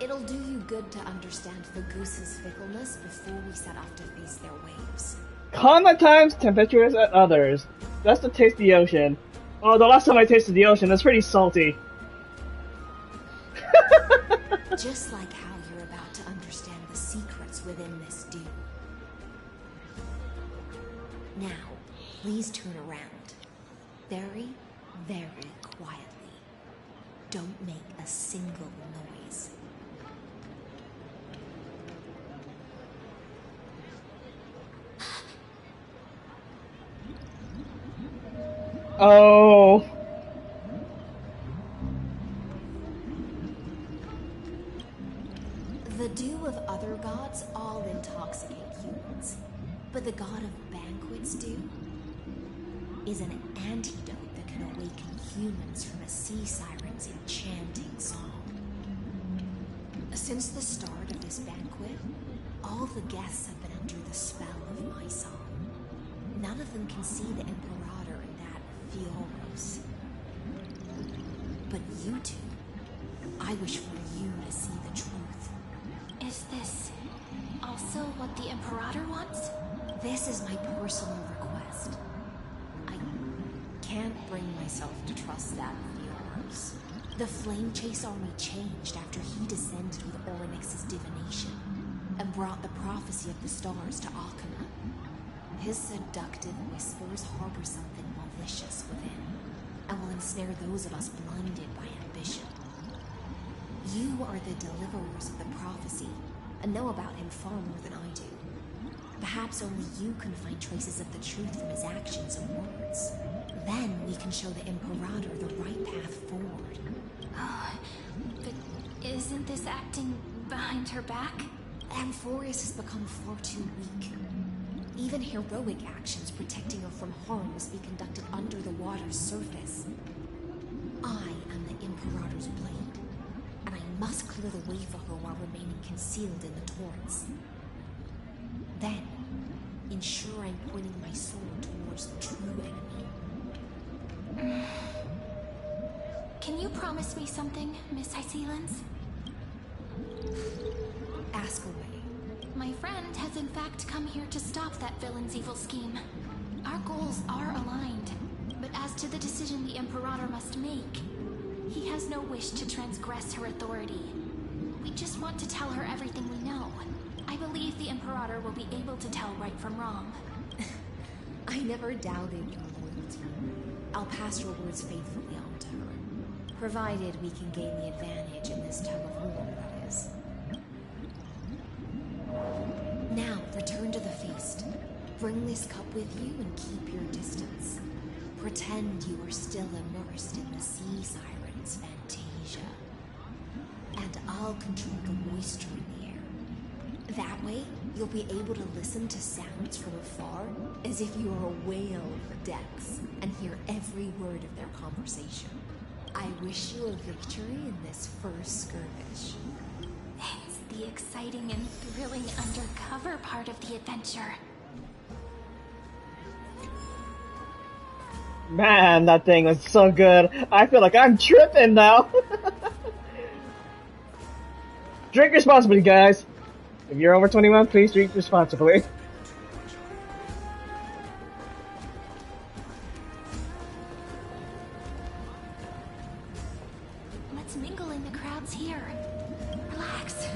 It'll do you good to understand the goose's fickleness before we set off to face their waves. Calm at times, tempestuous at others. That's the taste of the ocean. Oh, the last time I tasted the ocean, it's pretty salty. Just like how you're about to understand the secrets within this dew. Now, please turn around. Very, very quietly. Don't make a single noise. Oh. The dew of other gods all intoxicate humans, but the god of banquets dew is an antidote that can awaken humans from a sea siren's enchanting song. Since the start of this banquet, all the guests have been under the spell of my song. None of them can see the Imperator in that Amphoreous. But you two, I wish for you to see the truth. Is this also what the Imperator wants? This is my personal request. I can't bring myself to trust that of yours. The Flame Chase army changed after he descended with Orynyx's divination and brought the prophecy of the stars to Alchema. His seductive whispers harbor something malicious within, and will ensnare those of us blinded by ambition. You are the deliverers of the prophecy, and know about him far more than I do. Perhaps only you can find traces of the truth from his actions and words. Then we can show the Imperator the right path forward. Oh, but isn't this acting behind her back? Amphoreous has become far too weak. Even heroic actions protecting her from harm must be conducted under the water's surface. I am the Imperator's blade, and I must clear the way for her while remaining concealed in the torrents. Then, ensure I'm pointing my sword towards the true enemy. Can you promise me something, Miss Hycelens? Ask away. My friend has in fact come here to stop that villain's evil scheme. Our goals are aligned, but as to the decision the Imperator must make, he has no wish to transgress her authority. We just want to tell her everything we know. I believe the Imperator will be able to tell right from wrong. I never doubted your loyalty. I'll pass your words faithfully on to her, provided we can gain the advantage in this tug of war, that is. Now, return to the feast. Bring this cup with you and keep your distance. Pretend you are still immersed in the sea siren's fantasia. And I'll control the moisture in the air. That way, you'll be able to listen to sounds from afar as if you are a whale of the decks and hear every word of their conversation. I wish you a victory in this first skirmish. It's the exciting and thrilling undercover part of the adventure. Man, that thing was so good. I feel like I'm tripping now. Drink responsibly, guys. If you're over 21, please drink responsibly. Let's mingle in the crowds here. Relax.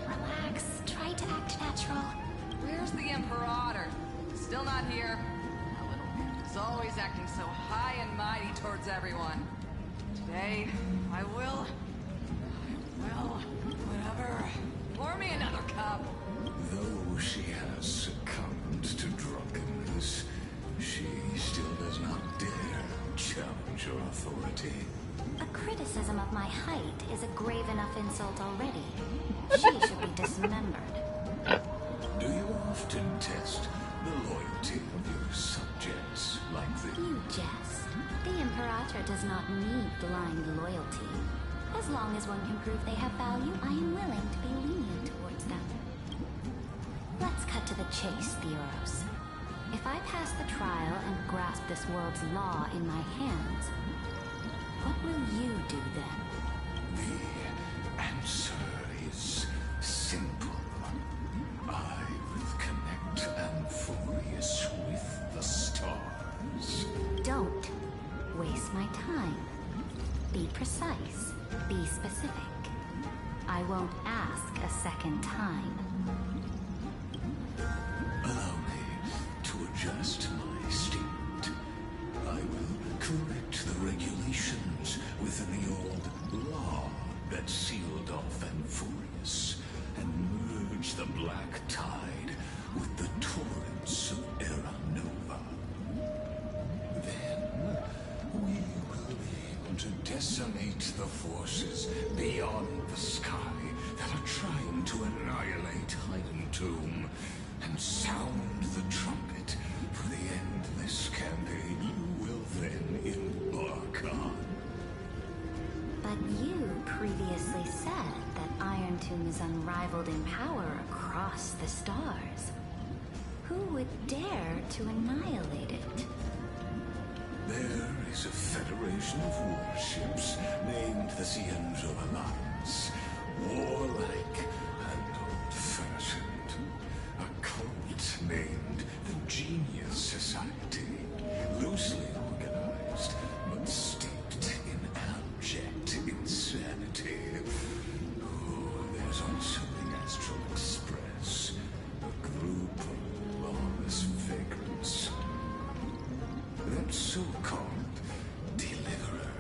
Relax. Try to act natural. Where's the Imperator? Still not here. That little bitch is always acting so high and mighty towards everyone. Today, I will, whatever. Pour me another cup. Though she has succumbed to drunkenness, she still does not dare challenge your authority. A criticism of my height is a grave enough insult already. She should be dismembered. Do you often test the loyalty of your subjects like this? You jest. The Imperator does not need blind loyalty. As long as one can prove they have value, I am willing to be lenient towards them. Let's cut to the chase, Theoros. If I pass the trial and grasp this world's law in my hands, what will you do then? The answer is simple. I will connect Amphoreous with the stars. Don't waste my time. Be precise. Be specific. I won't ask a second time. Allow me to adjust my statement. I will correct the regulations within the old law that sealed off Amphoreous and merge the black tide with the torrents of Era Nova. Then we will be able to decimate the forces beyond the sky that are trying to annihilate Hidden Tomb and sound the trumpet for the endless campaign you will then embark on. But you previously said that Iron Tomb is unrivaled in power across the stars. Who would dare to annihilate it? There is a federation of warships named the Cienzo Alliance, warlike and old-fashioned. A cult named the Genius Society, loosely organized, but steeped in abject insanity. Oh, there's also the Astral Express, a group of lawless vagrants. That so-called Deliverer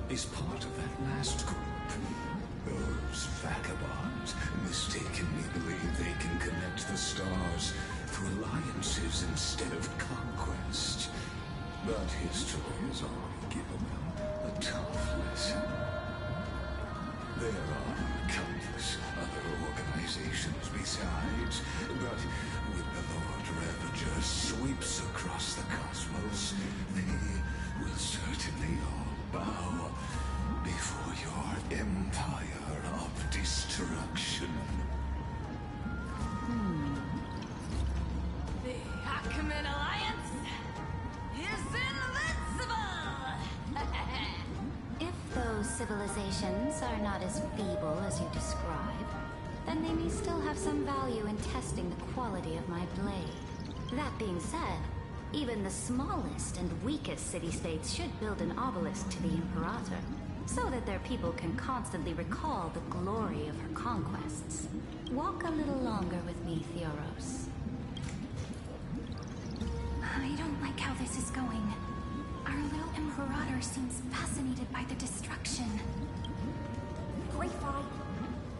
is part of that last group. Those vagabonds mistakenly believe they can connect the stars through alliances instead of conquest. But history has already given them a tough lesson. There are countless other organizations besides, but when the Lord Ravager sweeps across the cosmos, they will certainly all bow before your empire of destruction. The Achaemenid Alliance is invincible! If those civilizations are not as feeble as you describe, then they may still have some value in testing the quality of my blade. That being said, even the smallest and weakest city-states should build an obelisk to the Imperator, so that their people can constantly recall the glory of her conquests. Walk a little longer with me, Theoros. I don't like how this is going. Our little Imperator seems fascinated by the destruction. Great fight.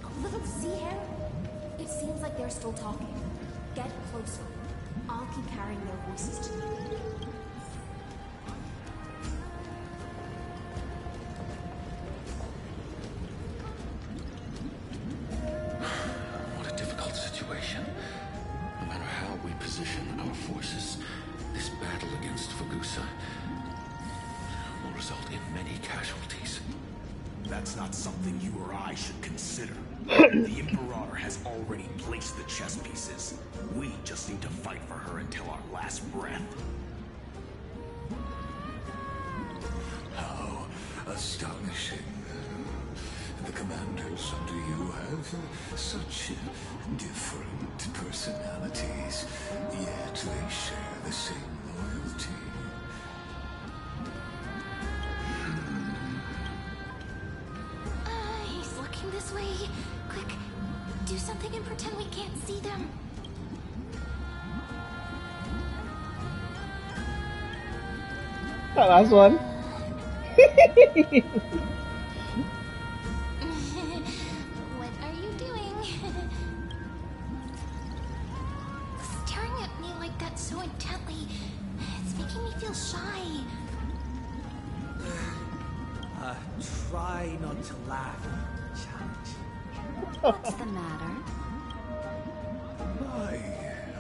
A little sea air? It seems like they're still talking. Get closer. I'll keep carrying their voices to you. What a difficult situation. No matter how we position our forces, this battle against Fagusa will result in many casualties. That's not something you or I should consider. The Imperator has already placed the chess pieces. We just need to fight for her until our last breath. How astonishing. The commanders under you have such different personalities, yet they share the same loyalty. He's looking this way. Quick, do something and pretend we can't see them. That last one. What are you doing? Staring at me like that so intently, it's making me feel shy. Try not to laugh. Challenge. What's the matter? My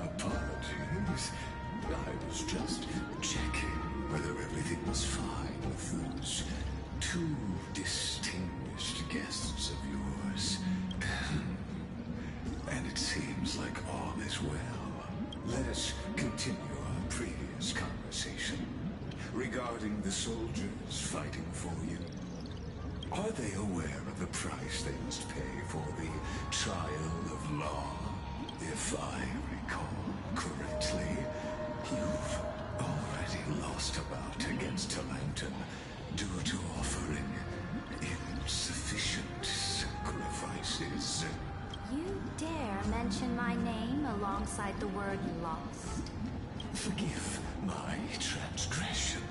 apologies. I was just checking whether everything was fine with those two distinguished guests. as well. Let us continue our previous conversation regarding the soldiers fighting for you. Are they aware of the price they must pay for the trial of law? If I recall correctly, you've already lost a bout against Lantern due to offering insufficient sacrifices. You dare mention my name alongside the word lost? Forgive my transgression,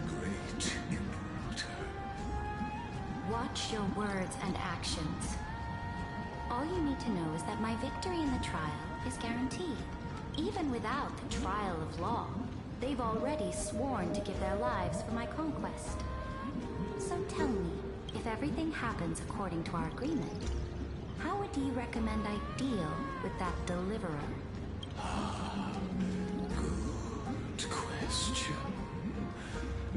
great Imperator. Watch your words and actions. All you need to know is that my victory in the trial is guaranteed. Even without the trial of law, they've already sworn to give their lives for my conquest. So tell me, if everything happens according to our agreement, how would you recommend I deal with that deliverer? Good question.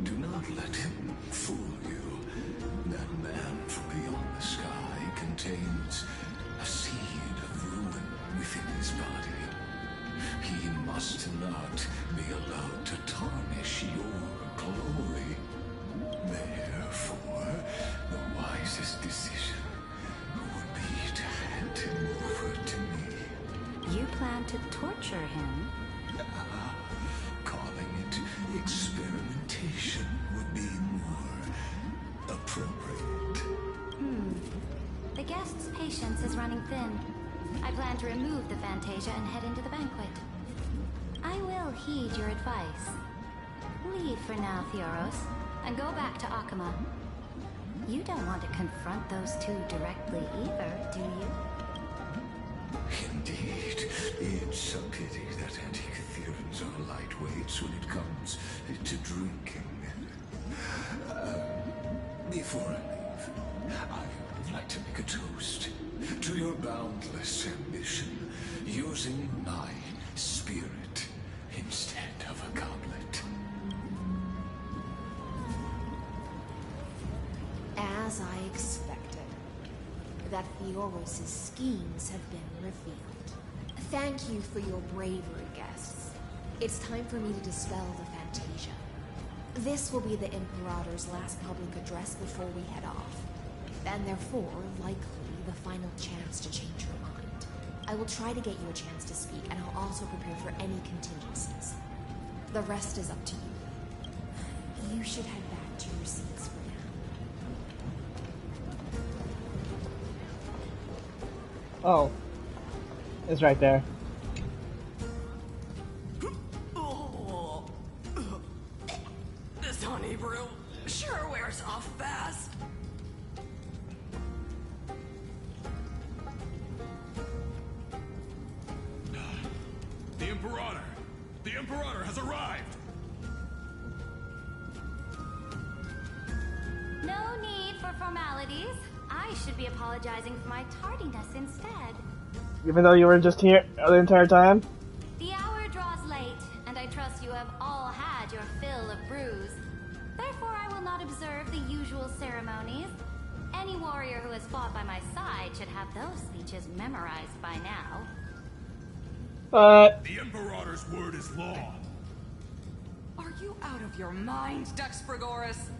Do not let him fool you. That man from beyond the sky contains a seed of ruin within his body. He must not be allowed to tarnish your glory. Therefore, the wisest decision would be to hand him over to me. You plan to torture him? Calling it experimentation would be more appropriate. The guest's patience is running thin. I plan to remove the Fantasia and head into the banquet. I will heed your advice. Leave for now, Theoros, and go back to Akama. You don't want to confront those two directly either, do you? Indeed, it's a pity that Antikytherians are lightweights when it comes to drinking. Before I leave, I would like to make a toast to your boundless ambition, using my spirit instead of a goblet. As I expected, that Theoros' schemes have been revealed. Thank you for your bravery, guests. It's time for me to dispel the Fantasia. This will be the Imperator's last public address before we head off, and therefore, likely, the final chance to change your mind. I will try to get you a chance to speak, and I'll also prepare for any contingencies. The rest is up to you. You should head back to your seats for now. Oh. It's right there. This honey brew sure wears off fast. The Imperator! The Imperator has arrived! No need for formalities. I should be apologizing for my tardiness instead. Even though you were just here the entire time? The hour draws late, and I trust you have all had your fill of brews. Therefore, I will not observe the usual ceremonies. Any warrior who has fought by my side should have those speeches memorized by now. The Imperator's word is law. Are you out of your mind, Dexpragoras?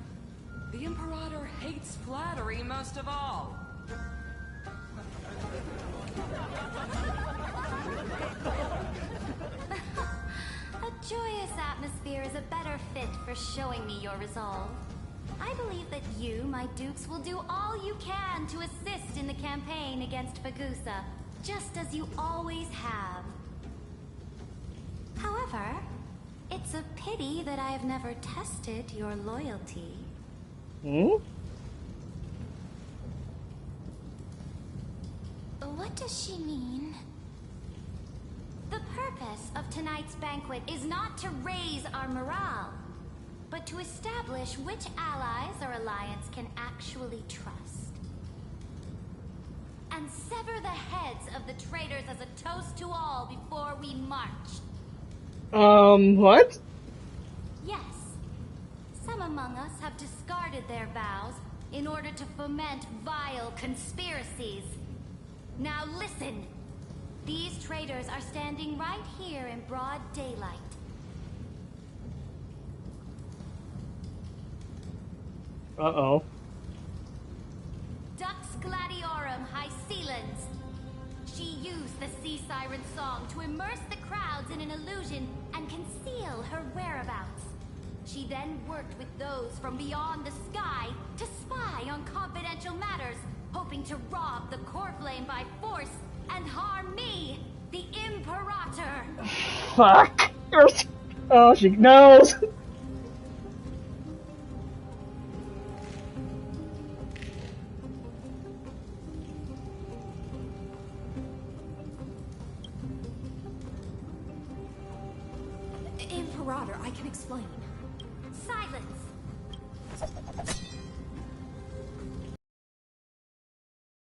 The Imperator hates flattery most of all. A joyous atmosphere is a better fit for showing me your resolve. I believe that you, my dukes, will do all you can to assist in the campaign against Fagusa, just as you always have. However, it's a pity that I have never tested your loyalty. What does she mean? The purpose of tonight's banquet is not to raise our morale, but to establish which allies our alliance can actually trust. And sever the heads of the traitors as a toast to all before we march. What? Yes. Some among us have discarded their vows in order to foment vile conspiracies. Now listen. These traitors are standing right here in broad daylight. Uh-oh. Dux Gladiorum Hycelans. She used the Sea Siren song to immerse the crowds in an illusion and conceal her whereabouts. She then worked with those from beyond the sky to spy on confidential matters, hoping to rob the core flame by force and harm me, the Imperator. Fuck. Oh, she knows. Imperator, I can explain. Silence.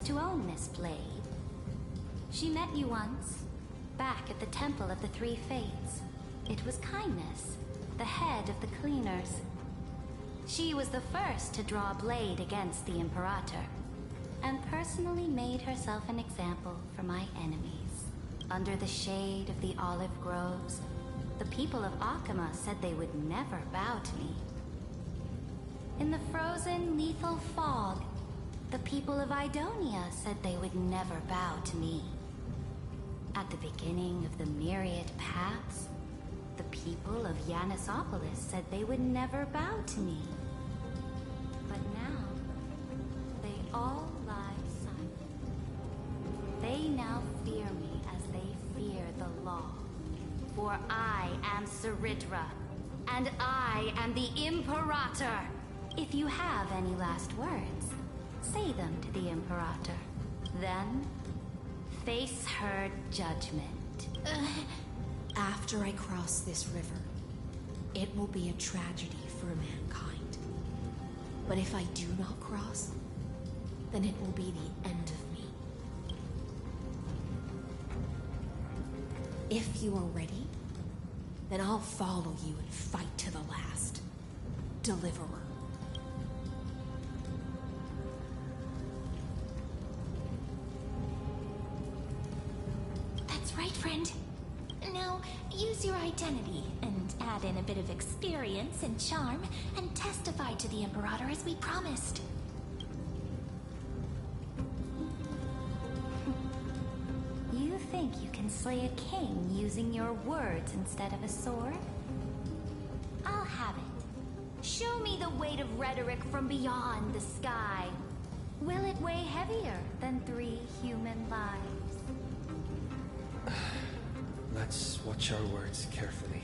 To own this blade. She met you once, back at the Temple of the Three Fates. It was Kindness, the head of the cleaners. She was the first to draw a blade against the Imperator, and personally made herself an example for my enemies. Under the shade of the olive groves, the people of Akuma said they would never bow to me. In the frozen, lethal fog, the people of Idonia said they would never bow to me. At the beginning of the myriad paths, the people of Yanisopolis said they would never bow to me. But now, they all lie silent. They now fear me as they fear the law. For I am Saridra, and I am the Imperator. If you have any last words, say them to the Imperator. Then, face her judgment. After I cross this river, it will be a tragedy for mankind. But if I do not cross, then it will be the end of me. If you are ready, then I'll follow you and fight to the last. Deliverer. That's right, friend. Now, use your identity and add in a bit of experience and charm and testify to the Imperator as we promised. You think you can slay a king using your words instead of a sword? I'll have it. Show me the weight of rhetoric from beyond the sky. Will it weigh heavier than 3 human lives? Let's watch our words carefully.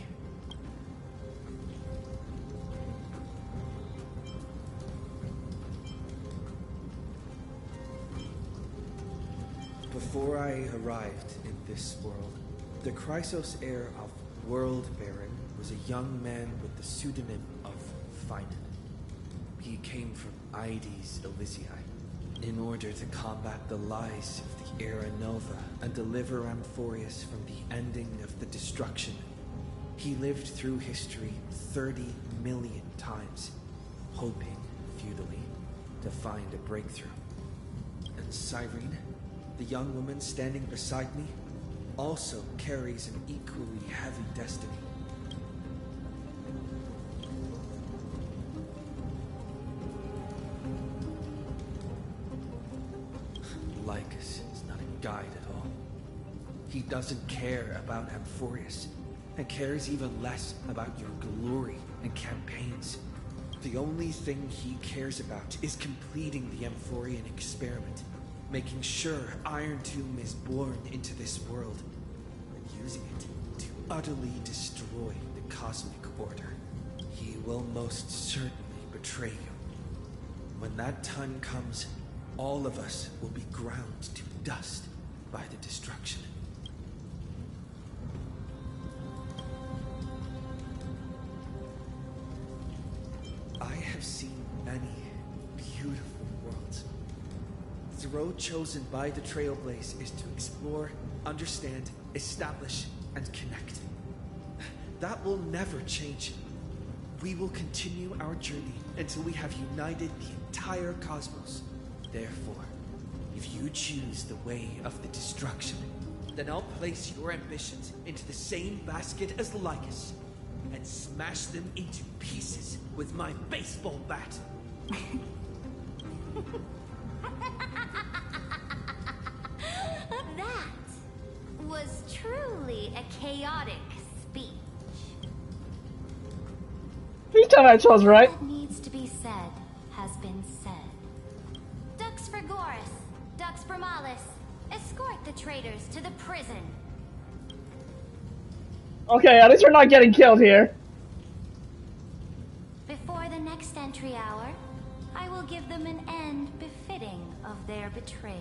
Before I arrived in this world, the Chrysos heir of World Baron was a young man with the pseudonym of Phainon. He came from Ides Elysiae in order to combat the lies of the Era Nova and deliver Amphoreous from the ending of the destruction. He lived through history 30 million times, hoping, futilely, to find a breakthrough. And Cyrene, the young woman standing beside me, also carries an equally heavy destiny. Lygus is not a guide at all. He doesn't care about Amphoreous, and cares even less about your glory and campaigns. The only thing he cares about is completing the Amphorian experiment, making sure Iron Tomb is born into this world, and using it to utterly destroy the cosmic order. He will most certainly betray you. When that time comes, all of us will be ground to dust by the destruction. I have seen many beautiful worlds. The road chosen by the Trailblaze is to explore, understand, establish, and connect. That will never change. We will continue our journey until we have united the entire cosmos. Therefore, if you choose the way of the destruction, Then I'll place your ambitions into the same basket as Lygus and smash them into pieces with my baseball bat. That was truly a chaotic speech. Please tell me I chose right. What needs to be said has been said. Dux for Goris, Dux for Malus. Escort the traitors to the prison. Okay, at least we're not getting killed here. Before the next entry hour, I will give them an end befitting of their betrayal.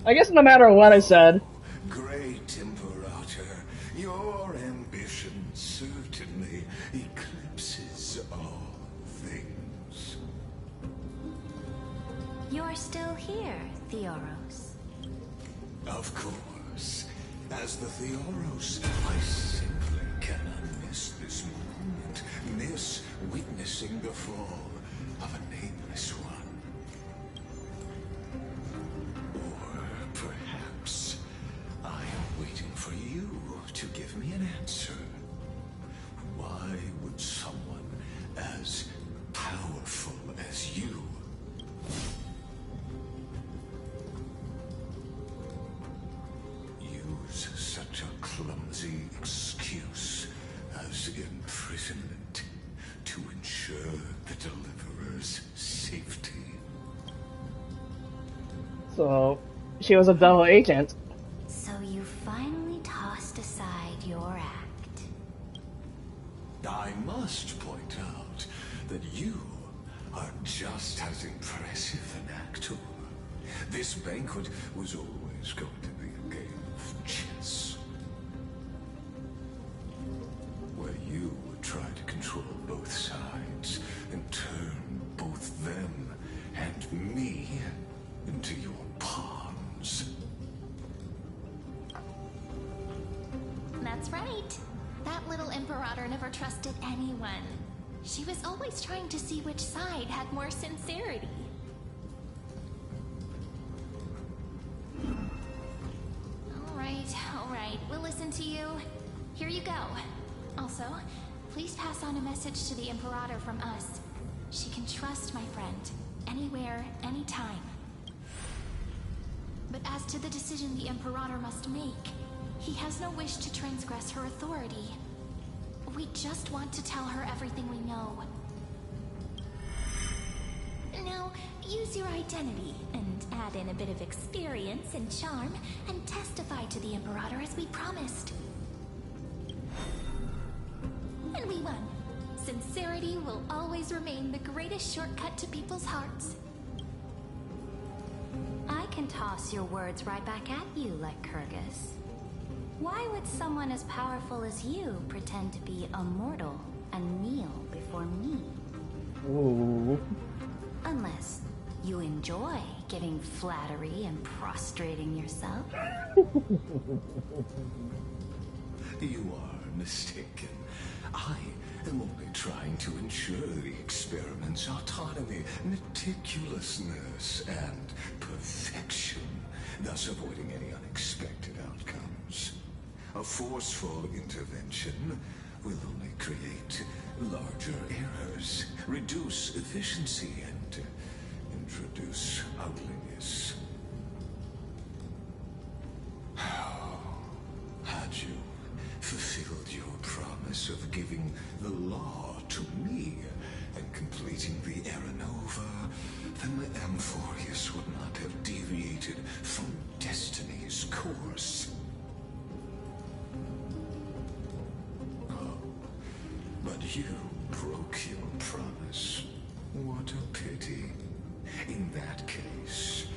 I guess no matter what I said. Great Imperator, your ambition certainly eclipses all things. You're still here, Theoros. Of course. As the Theoros, I simply cannot miss this moment, miss witnessing the fall of a nameless one. Or perhaps I am waiting for you to give me an answer. Why would someone as powerful as you use such a clumsy excuse as imprisonment to ensure the Deliverer's safety? So, she was a double agent. So you finally tossed aside your act. I must point out that you are just as impressive an actor. This banquet was always going to be a game of chess, where you would try to control both sides and turn both them and me into your pawns. That's right. That little Imperator never trusted anyone. She was always trying to see which side had more sincerity. All right, we'll listen to you. Here you go. Also, please pass on a message to the Imperator from us. She can trust my friend, anywhere, anytime. But as to the decision the Imperator must make, he has no wish to transgress her authority. We just want to tell her everything we know. Now, use your identity and add in a bit of experience and charm and testify to the Imperator as we promised. And we won. Sincerity will always remain the greatest shortcut to people's hearts. I can toss your words right back at you, Lycurgus. Why would someone as powerful as you pretend to be immortal and kneel before me? Ooh. Unless you enjoy giving flattery and prostrating yourself. You are mistaken. I am only trying to ensure the experiment's autonomy, meticulousness, and perfection, thus avoiding any unexpected outcomes. A forceful intervention will only create larger errors, reduce efficiency, and introduce ugliness. Had you fulfilled your promise of giving the law to me and completing the Aranova, then the Amphoreous would not have deviated from destiny's course. Oh, but you broke your promise. What a pity. In that case,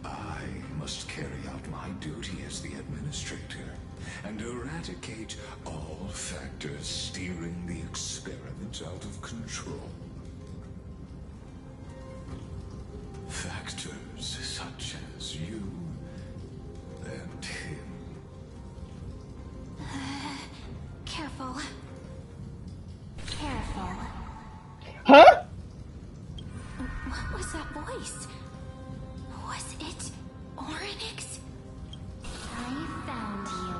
I must carry out my duty as the administrator and eradicate all factors steering the experiment out of control. Factors such as you and him. Careful. Careful. Huh? What was that voice? Was it Oryx? I found you.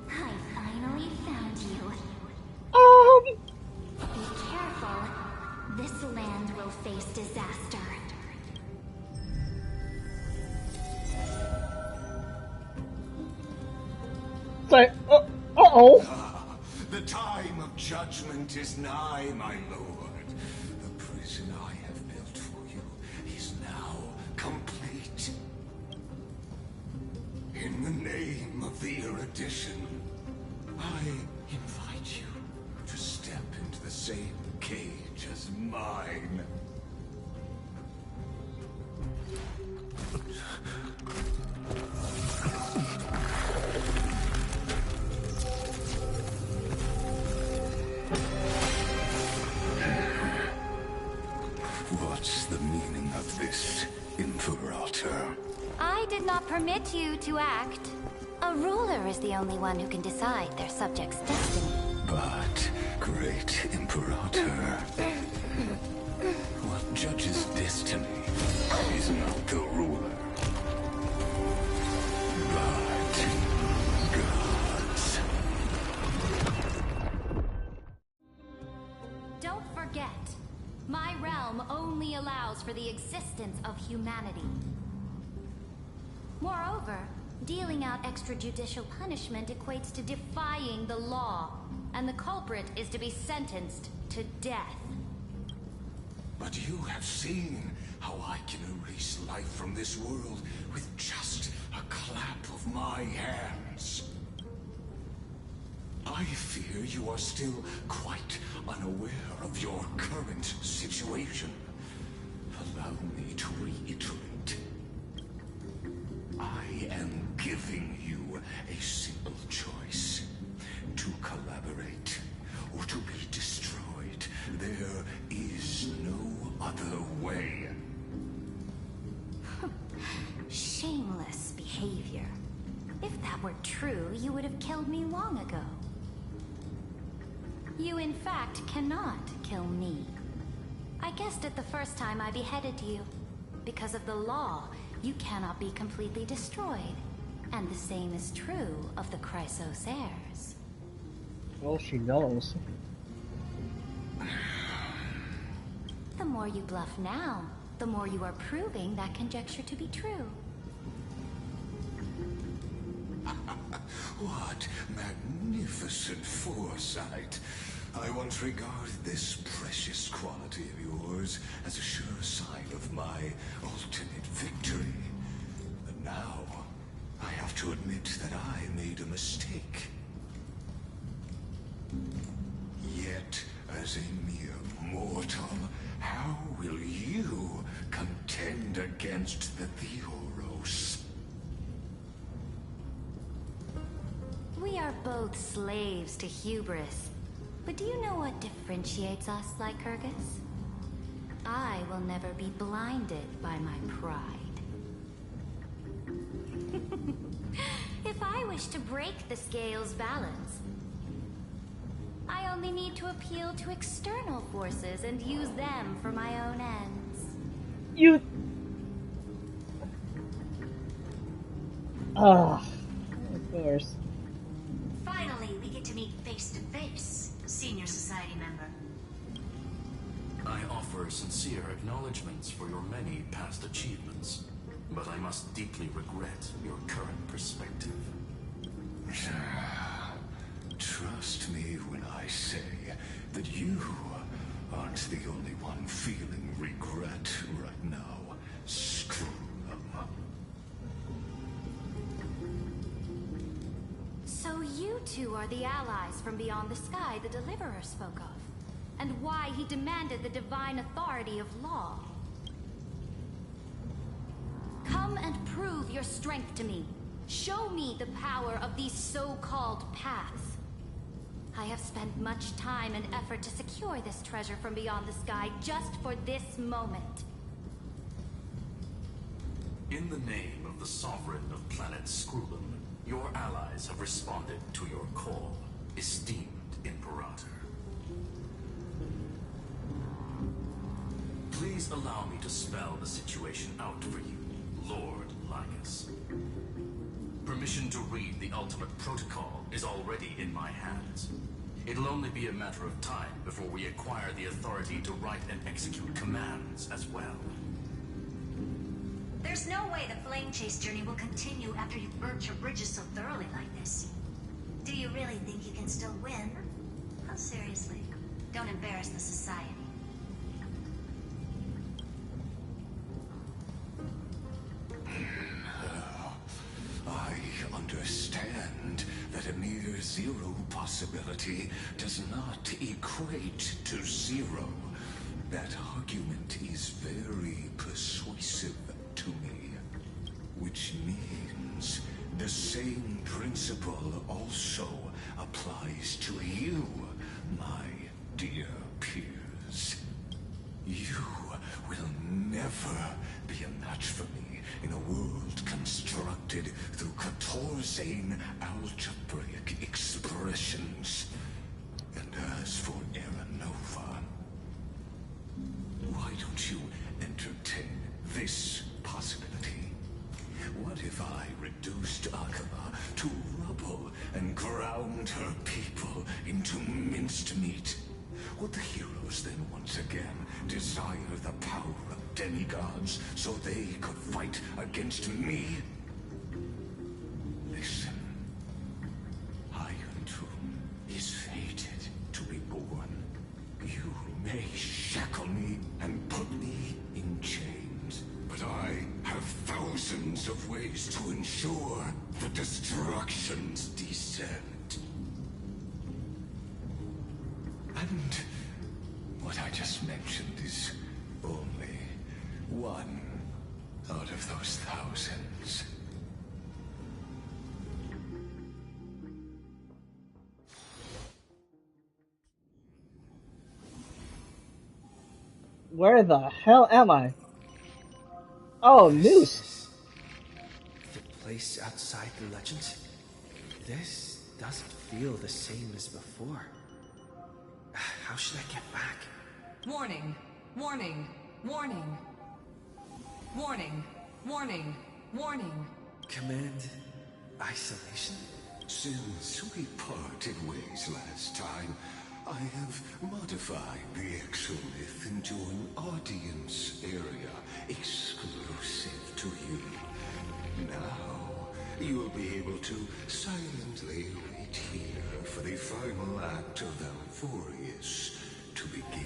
I finally found you. Be careful. This land will face disaster. Like, uh-oh. The time of judgment is nigh, my lord. The prison I have built for you is now complete. In the name of the erudition, I invite you to step into the same cage as mine. What's the meaning of this, Imperator? I did not permit you to act. A ruler is the only one who can decide their subject's destiny. But, great Imperator, what judges destiny is not the ruler, but gods. Don't forget, my realm only allows for the existence of humanity. Moreover, dealing out extrajudicial punishment equates to defying the law, and the culprit is to be sentenced to death. But you have seen how I can erase life from this world with just a clap of my hands. I fear you are still quite unaware of your current situation. Allow me to reiterate. I am giving you a simple choice. To collaborate, or to be destroyed. There is no other way. Shameless behavior. If that were true, you would have killed me long ago. You, in fact, cannot kill me. I guessed it the first time I beheaded you. Because of the law, you cannot be completely destroyed. And the same is true of the Chrysos heirs. Well, she knows. The more you bluff now, the more you are proving that conjecture to be true. What magnificent foresight. I once regarded this precious quality of yours as a sure sign of my ultimate victory. And now, I have to admit that I made a mistake. Yet, as a mere mortal, how will you contend against the Theoros? We are both slaves to hubris. But do you know what differentiates us, Lycurgus? I will never be blinded by my pride. If I wish to break the scale's balance, I only need to appeal to external forces and use them for my own ends. You... Ah, of course. Finally, we get to meet face to face, Senior Society member. I offer sincere acknowledgments for your many past achievements, but I must deeply regret your current perspective. Trust me when I say that you aren't the only one feeling regret right now. Screw them. So you two are the allies from beyond the sky the Deliverer spoke of, and why he demanded the divine authority of law. Come and prove your strength to me. Show me the power of these so-called paths. I have spent much time and effort to secure this treasure from beyond the sky just for this moment. In the name of the Sovereign of Planet Scrulum, your allies have responded to your call, esteemed Imperator. Please allow me to spell the situation out for you, Lord Lygus. Permission to read the ultimate protocol is already in my hands. It'll only be a matter of time before we acquire the authority to write and execute commands as well. There's no way the flame chase journey will continue after you've burnt your bridges so thoroughly like this. Do you really think you can still win? Oh, seriously, don't embarrass the society. I understand that a mere zero possibility does not equate to zero. That argument is very persuasive to me, which means the same principle also applies to you, my dear peers. You will never be a match for me in a world constructed through Catorzane algebraic expressions. And as for Aranova, why don't you entertain this possibility? What if I reduced Akama to rubble and ground her people into minced meat? Would the heroes then once again desire the power of demigods so they could fight against me? Listen, Iron Tomb is fated to be born. You may shackle me and put me in chains, but I have thousands of ways to ensure the destruction's descent. And what I just mentioned is only one out of those thousands. Where the hell am I? Oh, Noose. The place outside the legends? This doesn't feel the same as before. How should I get back? Warning, warning, warning. Warning, warning, warning. Command isolation? Since we parted ways last time, I have modified the exolith into an audience area exclusive to you. Now, you will be able to silently wait here for the final act of Amphoreous to begin.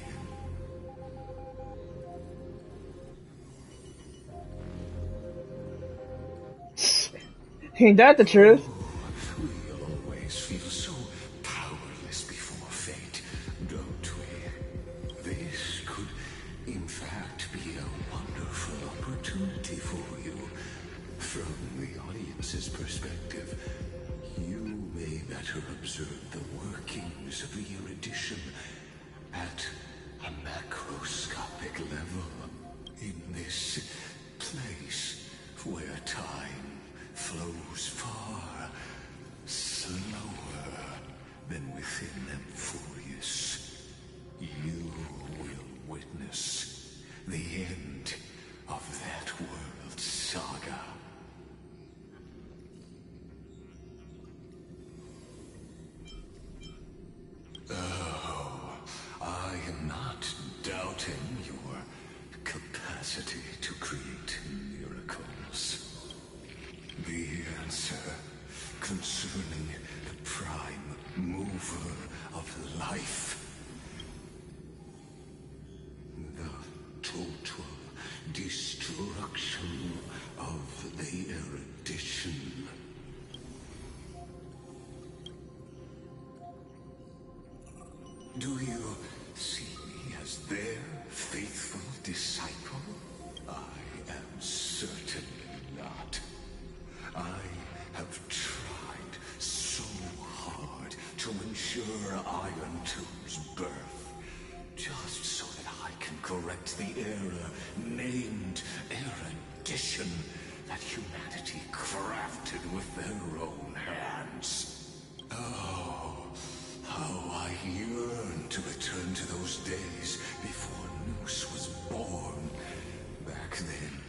Ain't that the truth? We always feel so powerless before fate, don't we? This could, in fact, be a wonderful opportunity for you. From the audience's perspective, you may better observe the workings of the erudition at a macroscopic level. In this place where time flows far slower than within Amphoreous, you will witness the end of that world's saga. Oh, I am not doubting your capacity to create miracles. The answer concerning the prime mover of life, the total destruction of the erudition. Do you see me as their faithful disciple? I am certainly not. I have tried so hard to ensure Iron Tomb's birth, just so that I can correct the error named erudition that humanity crafted with their own hands. Oh, how I yearn to return to those days before Noose was born. Back then,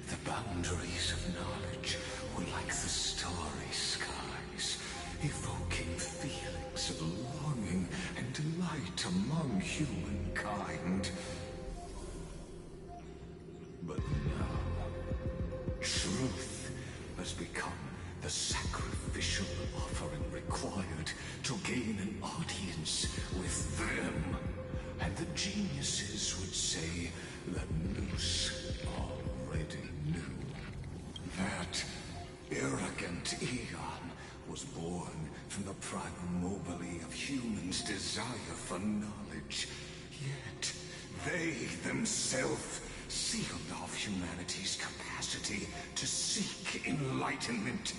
the boundaries of knowledge were like the starry skies, evoking feelings of longing and delight among humankind. But now, truth has become the sacrificial offering required to gain an audience with them. And the geniuses would say that Noose already knew. That arrogant Eon was born from the primobile of humans' desire for knowledge. Yet, they themselves sealed off humanity's capacity to seek enlightenment.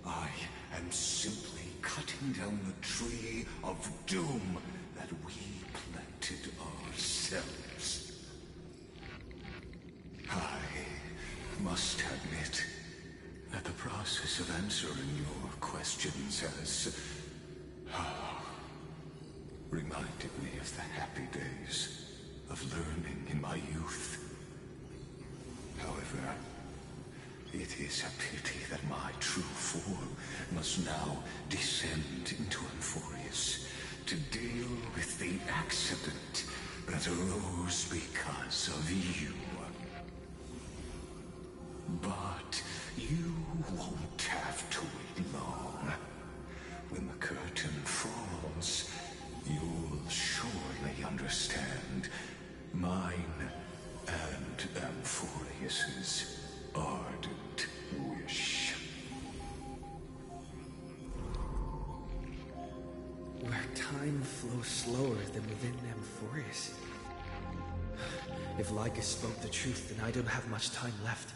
I am simply cutting down the tree of doom that we planted ourselves. I must admit that the process of answering your questions has reminded me of the happy days of learning in my youth. However, it is a pity that my true form must now descend into Amphoreous to deal with the accident that arose because of you. But you won't have to wait long. When the curtain falls, you'll surely understand mine and Amphoreus's ardent wish. Where time flows slower than within Amphoreous. If Lygus spoke the truth, then I don't have much time left.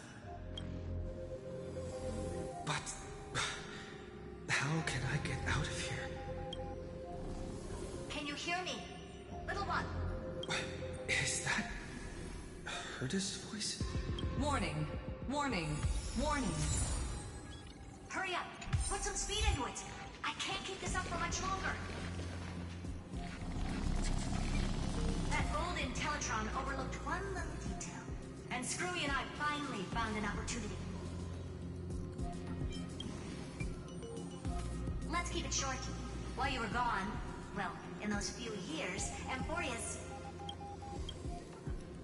But how can I get out of here? Can you hear me? Little one. Is that Herda's voice? Warning, warning, warning. Hurry up. Put some speed into it. I can't keep this up for much longer. That old Intellitron overlooked one little detail. And Screwy and I finally found an opportunity. Let's keep it short. While you were gone, well, in those few years, Amphoreous...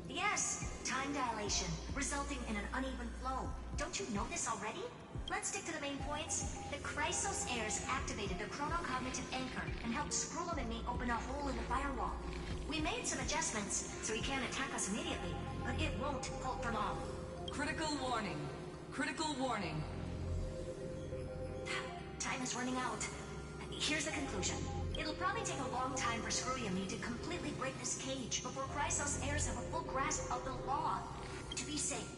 Yes, time dilation, resulting in an uneven flow. Don't you know this already? Let's stick to the main points. The Chrysos heirs activated the chronocognitive anchor and helped Skrullum and me open a hole in the firewall. We made some adjustments, so he can't attack us immediately, but it won't hold for long. Critical warning. Critical warning. Time is running out. Here's the conclusion. It'll probably take a long time for Screwy and me to completely break this cage before Chrysos heirs have a full grasp of the law. To be safe,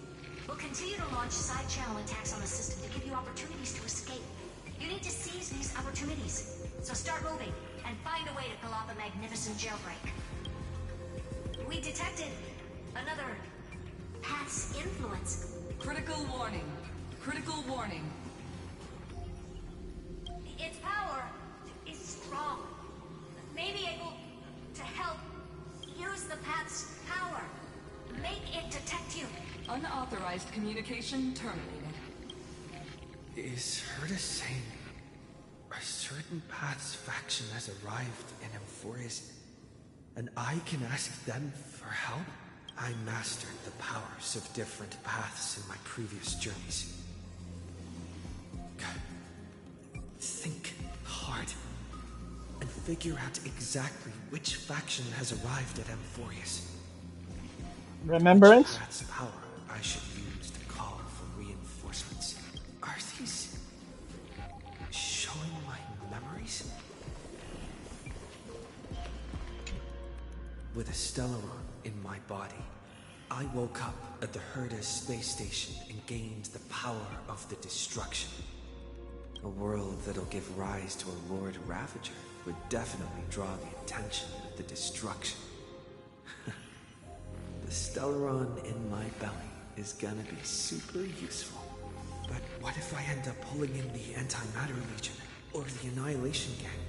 we'll continue to launch side-channel attacks on the system to give you opportunities to escape. You need to seize these opportunities. So start moving, and find a way to pull off a magnificent jailbreak. We detected another Path's influence. Critical warning. Critical warning. Its power is strong. Maybe able to help use the Path's power. Make it detect you. Unauthorized communication terminated. Is Herda saying a certain Path's faction has arrived in Amphoreous, and I can ask them for help? I mastered the powers of different paths in my previous journeys. Think hard and figure out exactly which faction has arrived at Amphoreous. Remembrance? Which path's power I should use to call for reinforcements. Are these showing my memories? With a Stellaron in my body, I woke up at the Herda space station and gained the power of the destruction. A world that'll give rise to a Lord Ravager would definitely draw the attention of the destruction. The Stellaron in my belly is gonna be super useful. But what if I end up pulling in the Antimatter Legion or the Annihilation Gang?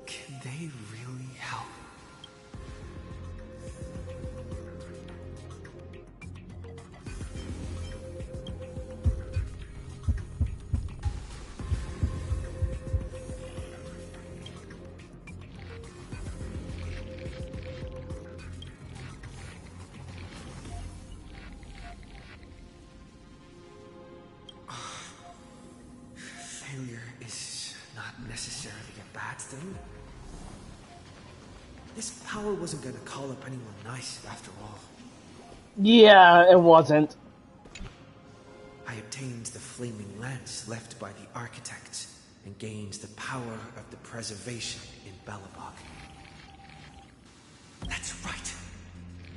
Can they really help? necessarily a bad thing. This power wasn't gonna call up anyone nice after all. Yeah, it wasn't. I obtained the flaming lance left by the architects and gained the power of the preservation in Belobog. That's right!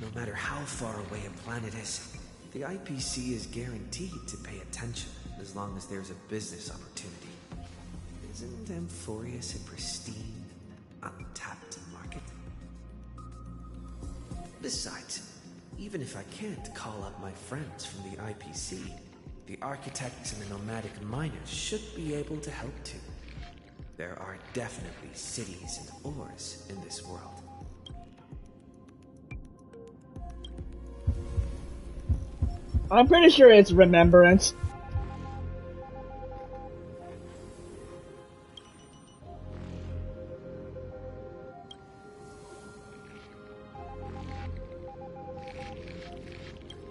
No matter how far away a planet is, the IPC is guaranteed to pay attention as long as there's a business opportunity. Isn't Amphoreous a pristine, untapped market? Besides, even if I can't call up my friends from the IPC, the architects and the nomadic miners should be able to help too. There are definitely cities and ores in this world. I'm pretty sure it's Remembrance.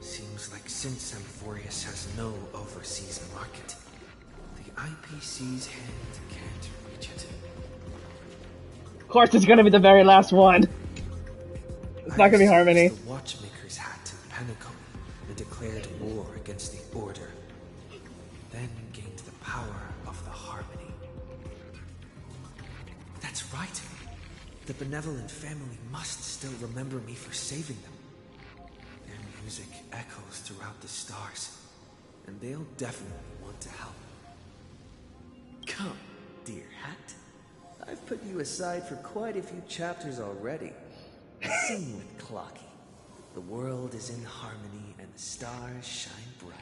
Seems like since Amphoreous has no overseas market, the IPC's hand can't reach it. Of course, it's gonna be the very last one. It's not gonna be Harmony. The Watchmaker's hat in Pinnacle and declared war against the Order. Then gained the power of the Harmony. That's right. The benevolent family must still remember me for saving them. Their music echoes throughout the stars, and they'll definitely want to help. Come, dear hat. I've put you aside for quite a few chapters already. Sing with Clocky. The world is in harmony and the stars shine bright.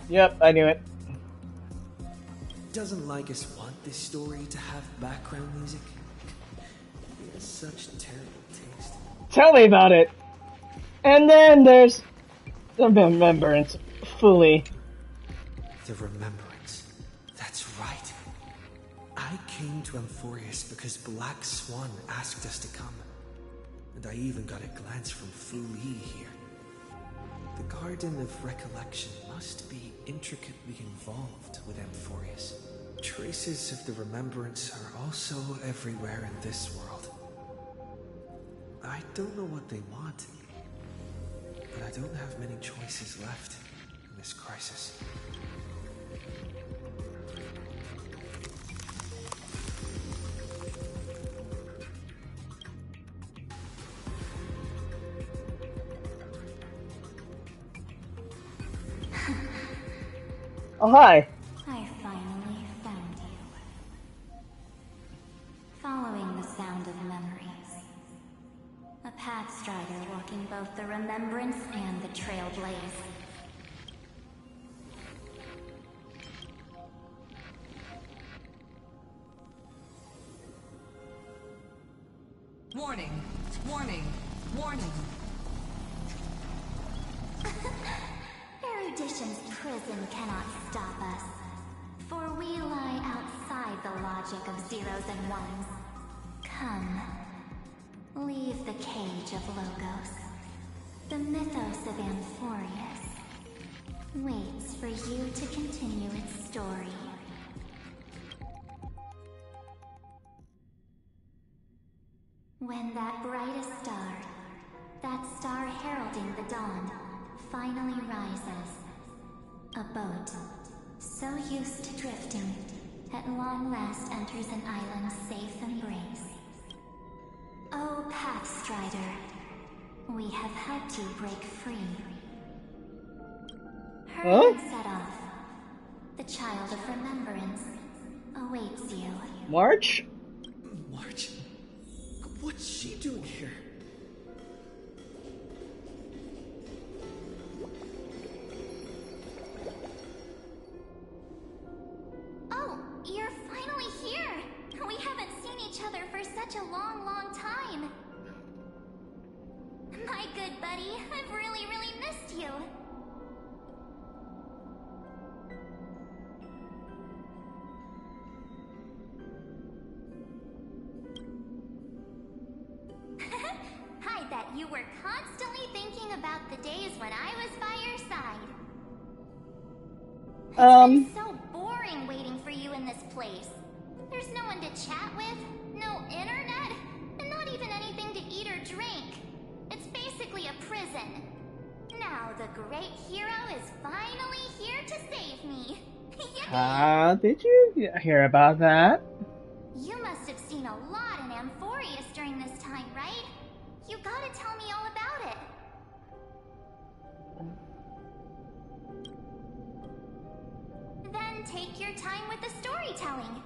Yep, I knew it. Doesn't Lygus want this story to have background music? He has such terrible taste. Tell me about it. And then there's the Remembrance. Fully. The Remembrance. That's right. I came to Amphoreous because Black Swan asked us to come. And I even got a glance from Fu Li here. The Garden of Recollection must be intricately involved with Amphoreous. Traces of the Remembrance are also everywhere in this world. I don't know what they want, but I don't have many choices left in this crisis. Oh, hi. I finally found you. Following the sound of memories. A pathstrider walking both the Remembrance and the Trailblaze. Warning! Warning! Warning! Erudition's prison cannot stop us, for we lie outside the logic of zeros and ones. Come, leave the cage of Logos. The mythos of Amphoreous waits for you to continue its story. When that brightest star, that star heralding the dawn, finally rises, a boat, so used to drifting, at long last enters an island's safe embrace. Oh, Pathstrider, we have helped you break free. Hurry and set off. The child of remembrance awaits you. March? March? What's she doing here? Oh, you're finally here! We haven't seen each other for such a long, long time. My good buddy, I've really, really missed you. you were constantly thinking about the days when I was by your side. It's been so boring waiting for you in this place. There's no one to chat with, no internet, and not even anything to eat or drink. It's basically a prison. Now the great hero is finally here to save me. Did you hear about that? You must have seen a lot in Amphoreous during this time, right? You gotta tell me all about it. Then take your time with the storytelling.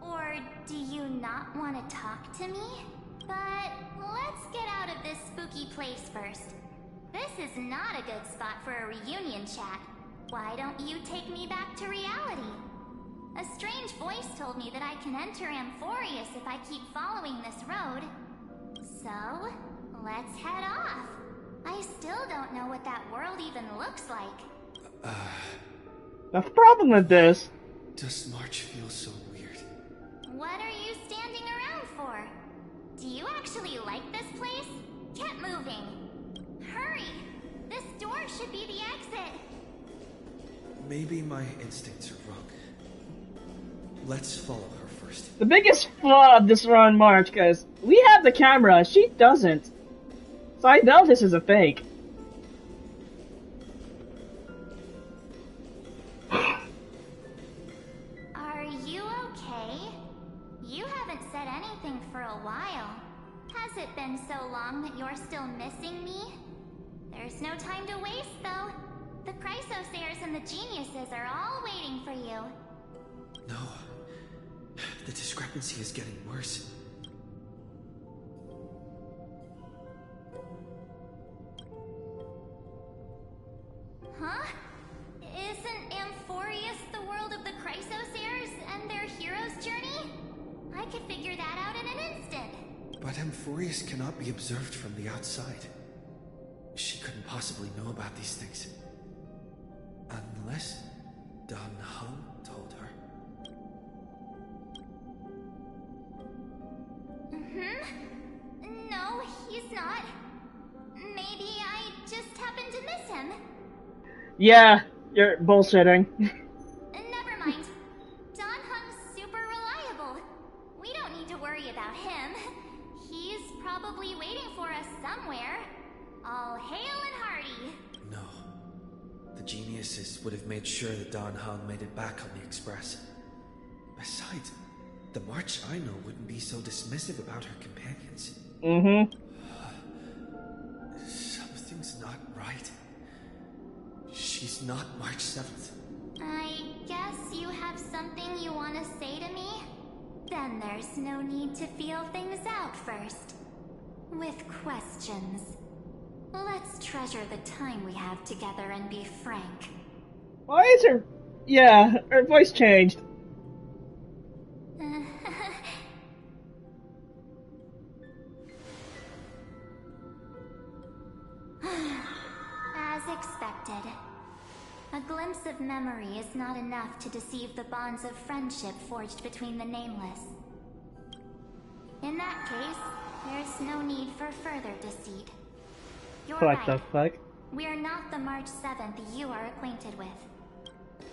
Or do you not want to talk to me? But let's get out of this spooky place first. This is not a good spot for a reunion chat. Why don't you take me back to reality? A strange voice told me that I can enter Amphoreous if I keep following this road. So, let's head off. I still don't know what that world even looks like. That's the problem with this. This march feels so weird. What are you standing around for? Do you actually like this place? Get moving. Hurry! This door should be the exit. Maybe my instincts are wrong. Let's follow her first. The biggest flaw of this run march, guys, we have the camera, she doesn't. So I know this is a fake. Are you okay? You haven't said anything for a while. Has it been so long that you're still missing me? There's no time to waste, though. The Chrysosayers and the Geniuses are all waiting for you. No. The discrepancy is getting worse. Huh? Isn't Amphoreous the world of the Chrysosayers and their hero's journey? I could figure that out in an instant. But Amphoreous cannot be observed from the outside. She couldn't possibly know about these things. Unless Dan Heng told her. No, he's not. Maybe I just happened to miss him. Yeah, you're bullshitting. Never mind. Dan Heng's super reliable. We don't need to worry about him. He's probably waiting for us somewhere. All hail and hearty. No. The Geniuses would have made sure that Dan Heng made it back on the Express. Besides, the March I know wouldn't be so dismissive about her companions. Something's not right. She's not March 7th. I guess you have something you want to say to me? Then there's no need to feel things out first. With questions. Let's treasure the time we have together and be frank. Why is her... Yeah, her voice changed. As expected. A glimpse of memory is not enough to deceive the bonds of friendship forged between the Nameless. In that case, there's no need for further deceit. You're What right. the fuck? We're not the March 7th you are acquainted with.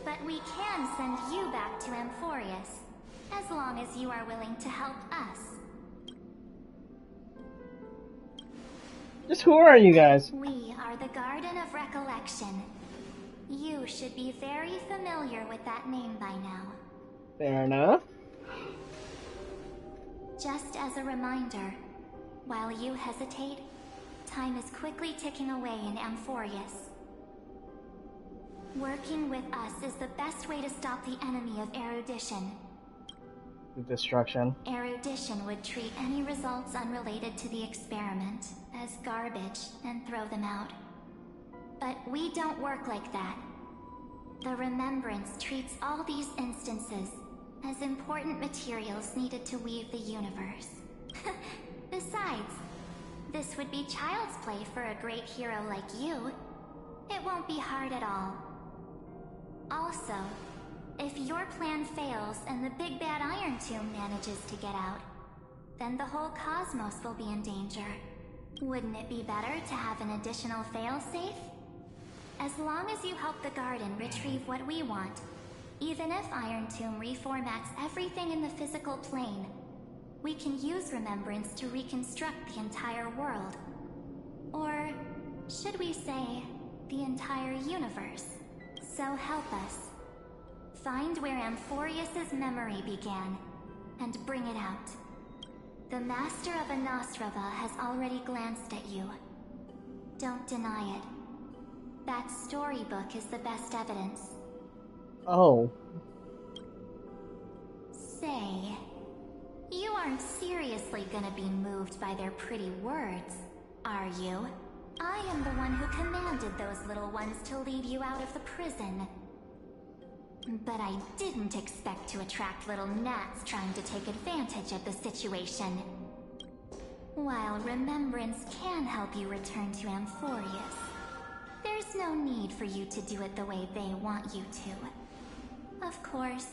But we can send you back to Amphoreous, as long as you are willing to help us. Just who are you guys? We are the Garden of Recollection. You should be very familiar with that name by now. Fair enough. Just as a reminder, while you hesitate, time is quickly ticking away in Amphoreous. Working with us is the best way to stop the enemy of erudition. Destruction. Erudition would treat any results unrelated to the experiment as garbage and throw them out. But we don't work like that. The Remembrance treats all these instances as important materials needed to weave the universe. Besides, this would be child's play for a great hero like you. It won't be hard at all. Also, if your plan fails and the big bad Iron Tomb manages to get out, then the whole cosmos will be in danger. Wouldn't it be better to have an additional failsafe? As long as you help the Garden retrieve what we want, even if Iron Tomb reformats everything in the physical plane, we can use Remembrance to reconstruct the entire world. Or should we say, the entire universe? So help us. Find where Amphoreous' memory began, and bring it out. The Master of Anasrava has already glanced at you. Don't deny it. That storybook is the best evidence. Oh. Say, you aren't seriously gonna be moved by their pretty words, are you? I am the one who commanded those little ones to lead you out of the prison. But I didn't expect to attract little gnats trying to take advantage of the situation. While Remembrance can help you return to Amphoreous, there's no need for you to do it the way they want you to. Of course,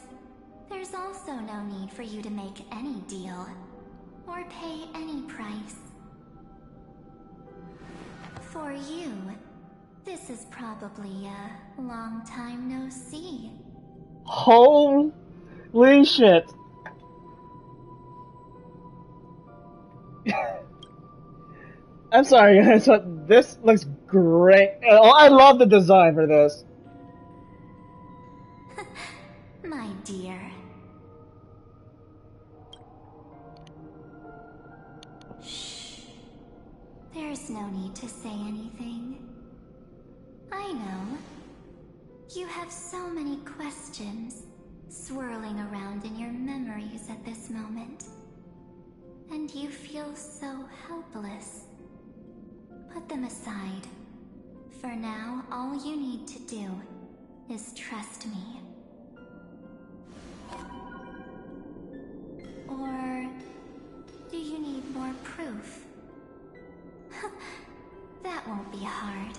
there's also no need for you to make any deal, or pay any price. For you, this is probably a long time no see. Holy shit. I'm sorry guys, but this looks great. I love the design for this. My dear. Shh. There's no need to say anything. I know. You have so many questions swirling around in your memories at this moment. And you feel so helpless. Put them aside. For now, all you need to do is trust me. Or do you need more proof? That won't be hard.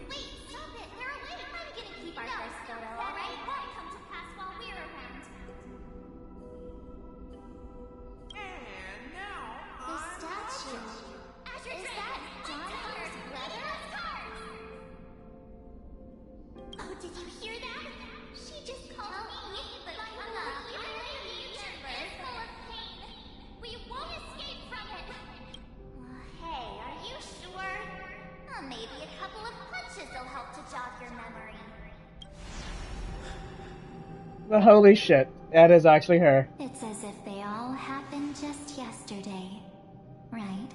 Wait, stop it! They're awake! I'm gonna keep our first photo, alright? Won't come to pass while we're around. And now, The statue. Is that John Hunter's brother? Oh, did you hear that? She just called me, but you're full of pain. We won't escape from it. Hey, are you sure? Maybe a couple of punches will help to jog your memory. But holy shit, that is actually her. It's as if they all happened just yesterday, right?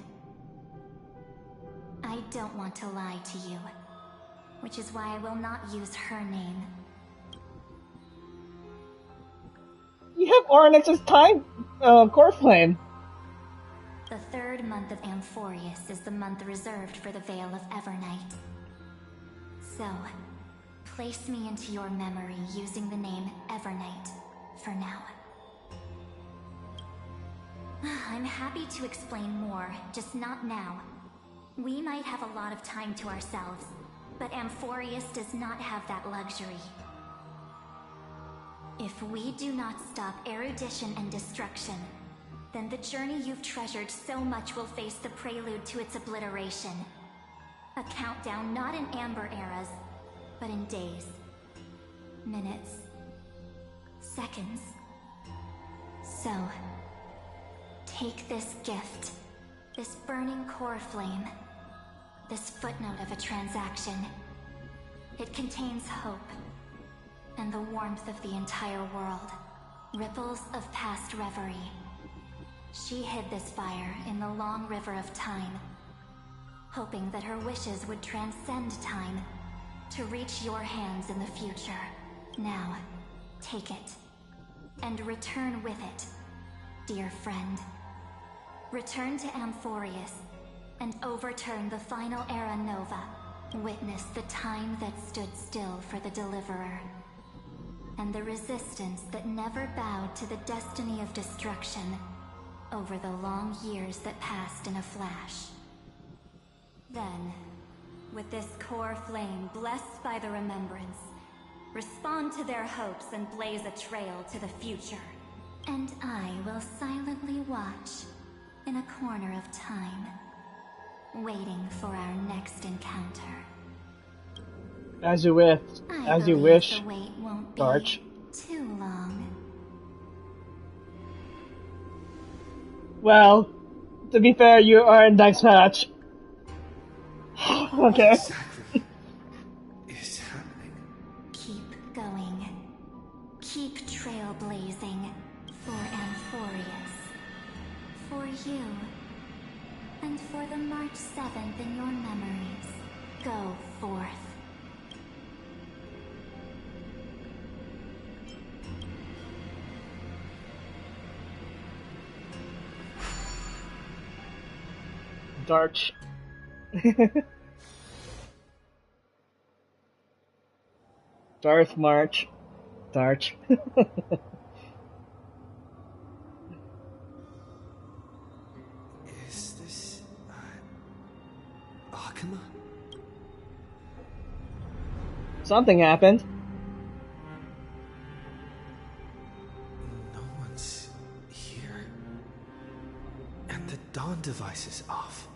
I don't want to lie to you, which is why I will not use her name. You have Ornyx's time core flame. The third month of Amphoreous is the month reserved for the Veil of Evernight. So, place me into your memory using the name Evernight for now. I'm happy to explain more, just not now. We might have a lot of time to ourselves, but Amphoreous does not have that luxury. If we do not stop erudition and destruction, then the journey you've treasured so much will face the prelude to its obliteration. A countdown not in amber eras, but in days, minutes, seconds. So, take this gift, this burning core flame, this footnote of a transaction. It contains hope, and the warmth of the entire world, ripples of past reverie. She hid this fire in the long river of time, hoping that her wishes would transcend time to reach your hands in the future. Now, take it, and return with it, dear friend. Return to Amphoreous, and overturn the final Era Nova. Witness the time that stood still for the Deliverer, and the resistance that never bowed to the destiny of destruction over the long years that passed in a flash. Then, with this core flame blessed by the remembrance, respond to their hopes and blaze a trail to the future. And I will silently watch in a corner of time, waiting for our next encounter. As you wish. As you wish. The wait won't Darch. be too long. Well, to be fair, you are in next match. Okay. Exactly is happening. Keep going. Keep trailblazing for Amphoreous. For you. And for the March 7th in your memories. Go forth. Darch. Darth March. Darch. Is this Akuma? Something happened. No one's here. And the dawn device is off.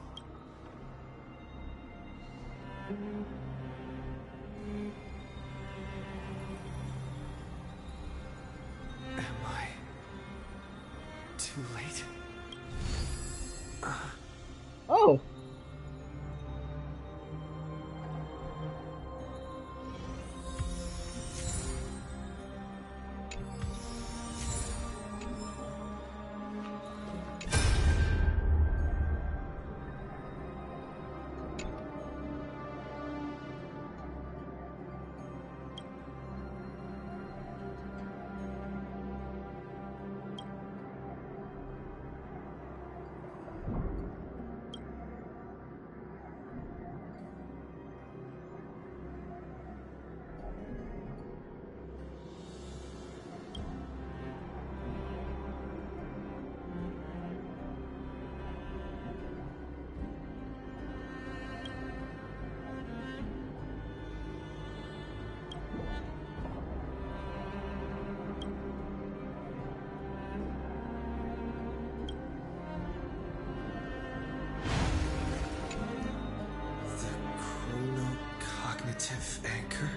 Am I too late? Oh. Cognitive anchor?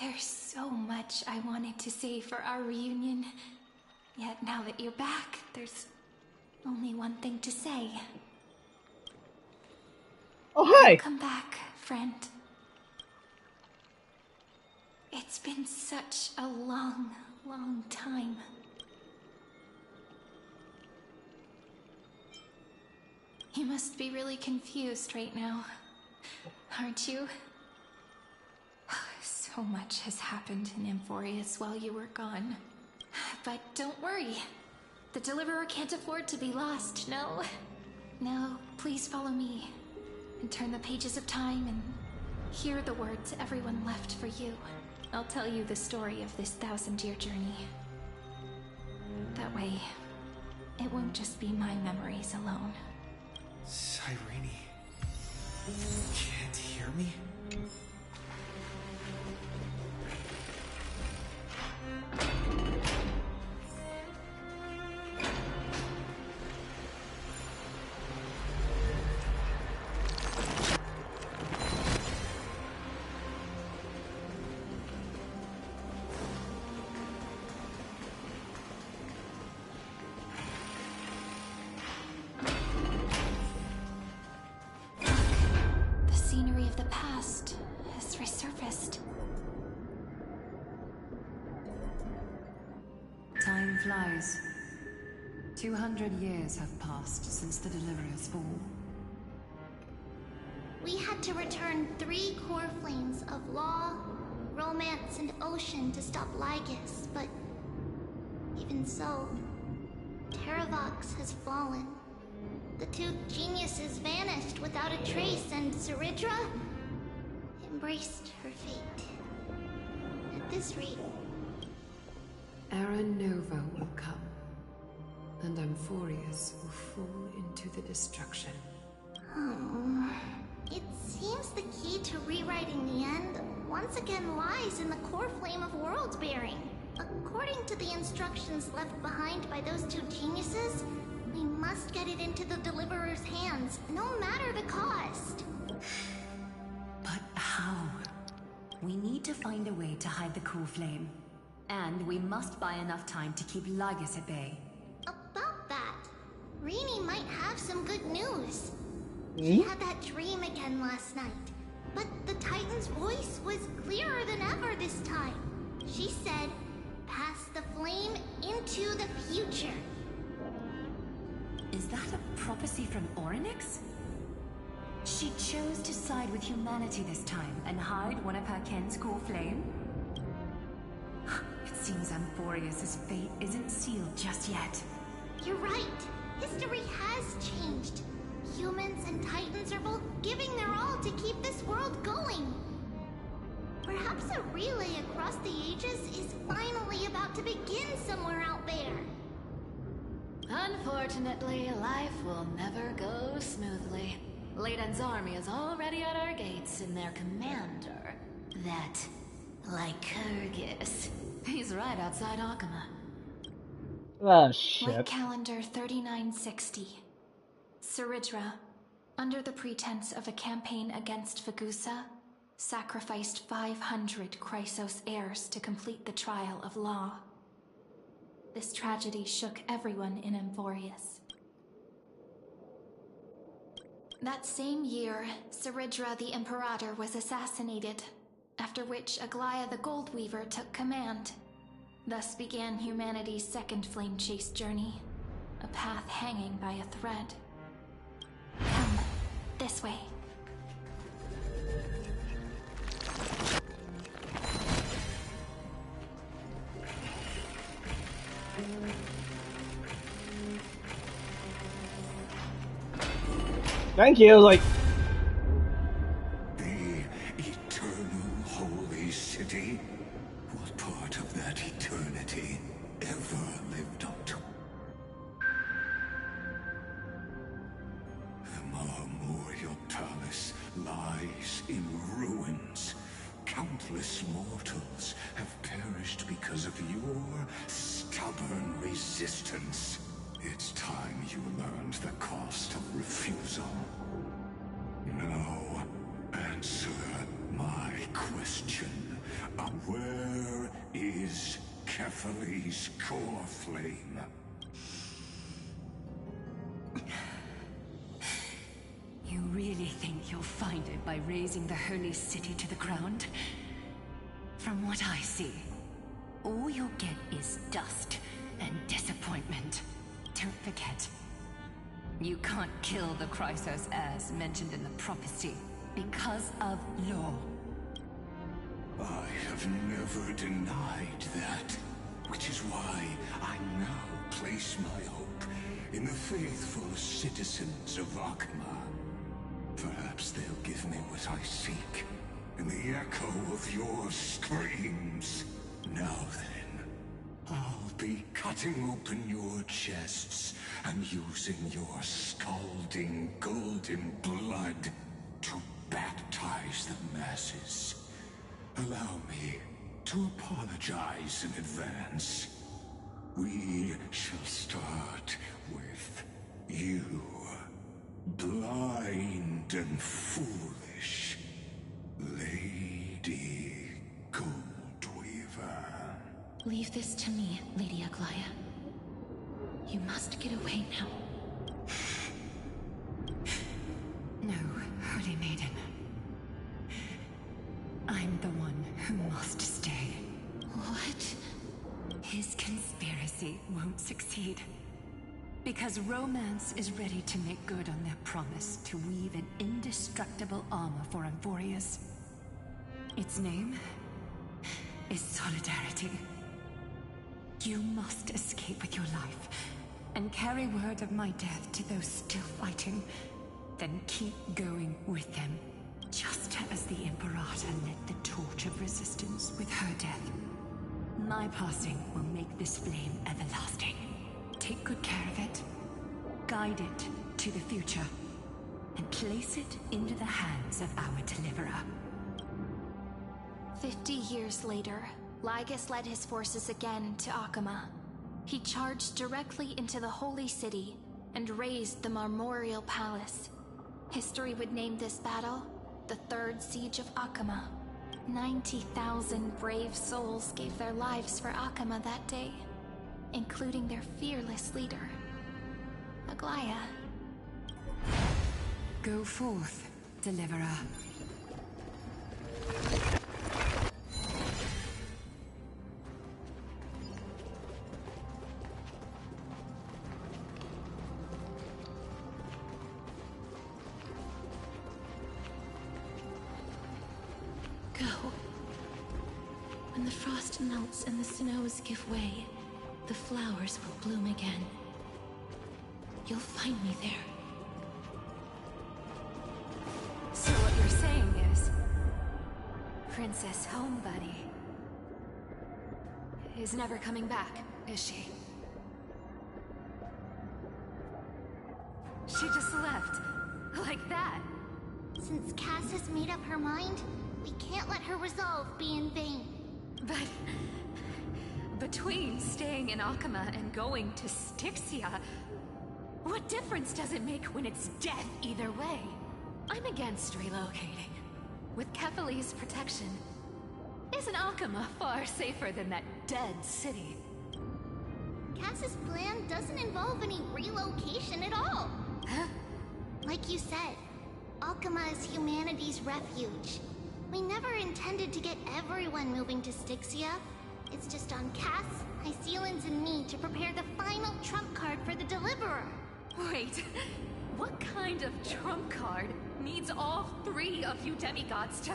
There's so much I wanted to say for our reunion. Yet now that you're back, there's only one thing to say. Oh, hi! Come back, friend. It's been such a long, long time. You must be really confused right now, aren't you? So much has happened in Amphoreous while you were gone. But don't worry. The Deliverer can't afford to be lost, no? No, please follow me. And turn the pages of time and hear the words everyone left for you. I'll tell you the story of this 1000-year journey. That way, it won't just be my memories alone. Cyrene, can't hear me? Time flies. 200 years have passed since the Deliverer's fall. We had to return 3 core flames of law, romance, and ocean to stop Lygus, but even so, Terravox has fallen. The 2 geniuses vanished without a trace, and Zeridra embraced her fate. At this rate, Era Nova will come. and Amphoreous will fall into the destruction. It seems the key to rewriting the end once again lies in the core flame of world bearing. According to the instructions left behind by those two geniuses, we must get it into the Deliverer's hands, no matter the cost. But how? We need to find a way to hide the core flame. And we must buy enough time to keep Lygus at bay. About that, Rini might have some good news. She had that dream again last night, but the Titan's voice was clearer than ever this time. She said, "Pass the flame into the future." Is that a prophecy from Orynyx? She chose to side with humanity this time and hide one of her kin's core flame? It seems Amphoreous' fate isn't sealed just yet. You're right. History has changed. Humans and Titans are both giving their all to keep this world going. Perhaps a relay across the ages is finally about to begin somewhere out there. Unfortunately, life will never go smoothly. Leiden's army is already at our gates, and their commander, that Lygus, he's right outside Akuma. Oh, shit. Late calendar 3960. Saridra, under the pretense of a campaign against Vagusa, sacrificed 500 Chrysos heirs to complete the trial of law. This tragedy shook everyone in Amphoreous. That same year, Saridra the Imperator was assassinated, after which Aglaya the Goldweaver took command. Thus began humanity's second flame chase journey, a path hanging by a thread. Come, this way. Thank you, like... The eternal holy city? What part of that eternity ever lived up to? The Memorial Palace lies in ruins. Countless mortals have perished because of your stubborn resistance. It's time you learned the cost of refusal. Now, answer my question. Where is Kefali's core flame? You really think you'll find it by razing the holy city to the ground? From what I see, all you'll get is dust and disappointment. Don't forget, you can't kill the Chrysos heirs mentioned in the prophecy because of law. I have never denied that, which is why I now place my hope in the faithful citizens of Akuma. Perhaps they'll give me what I seek in the echo of your screams. Now then, I'll be cutting open your chests and using your scalding golden blood to baptize the masses. Allow me to apologize in advance. We shall start with you, blind and foolish Lady Goldweaver. Leave this to me, Lady Aglaya. You must get away now. No, Holy Maiden. I'm the one who must stay. What? His conspiracy won't succeed. Because Romance is ready to make good on their promise to weave an indestructible armor for Amphoreous. Its name is Solidarity. You must escape with your life and carry word of my death to those still fighting. Then keep going with them, just as the Imperator lit the torch of resistance with her death. My passing will make this flame everlasting. take good care of it, guide it to the future, and place it into the hands of our deliverer. 50 years later, Lygus led his forces again to Akama. He charged directly into the Holy City and razed the Marmorial Palace. History would name this battle the Third Siege of Akama. 90,000 brave souls gave their lives for Akama that day, including their fearless leader, Aglaya. Go forth, deliverer. Go. When the frost melts and the snows give way, the flowers will bloom again. You'll find me there. So what you're saying is, Princess Homebuddy is never coming back, is she? She just left, like that. Since Cass has made up her mind, we can't let her resolve be in vain. But between staying in Akama and going to Styxia, what difference does it make when it's death either way? I'm against relocating. With Kefali's protection, isn't Akama far safer than that dead city? Cass's plan doesn't involve any relocation at all. Huh? Like you said, Akama is humanity's refuge. We never intended to get everyone moving to Styxia. It's just on Cass, Hycealans, and me to prepare the final trump card for the Deliverer. Wait, what kind of trump card needs all three of you demigods to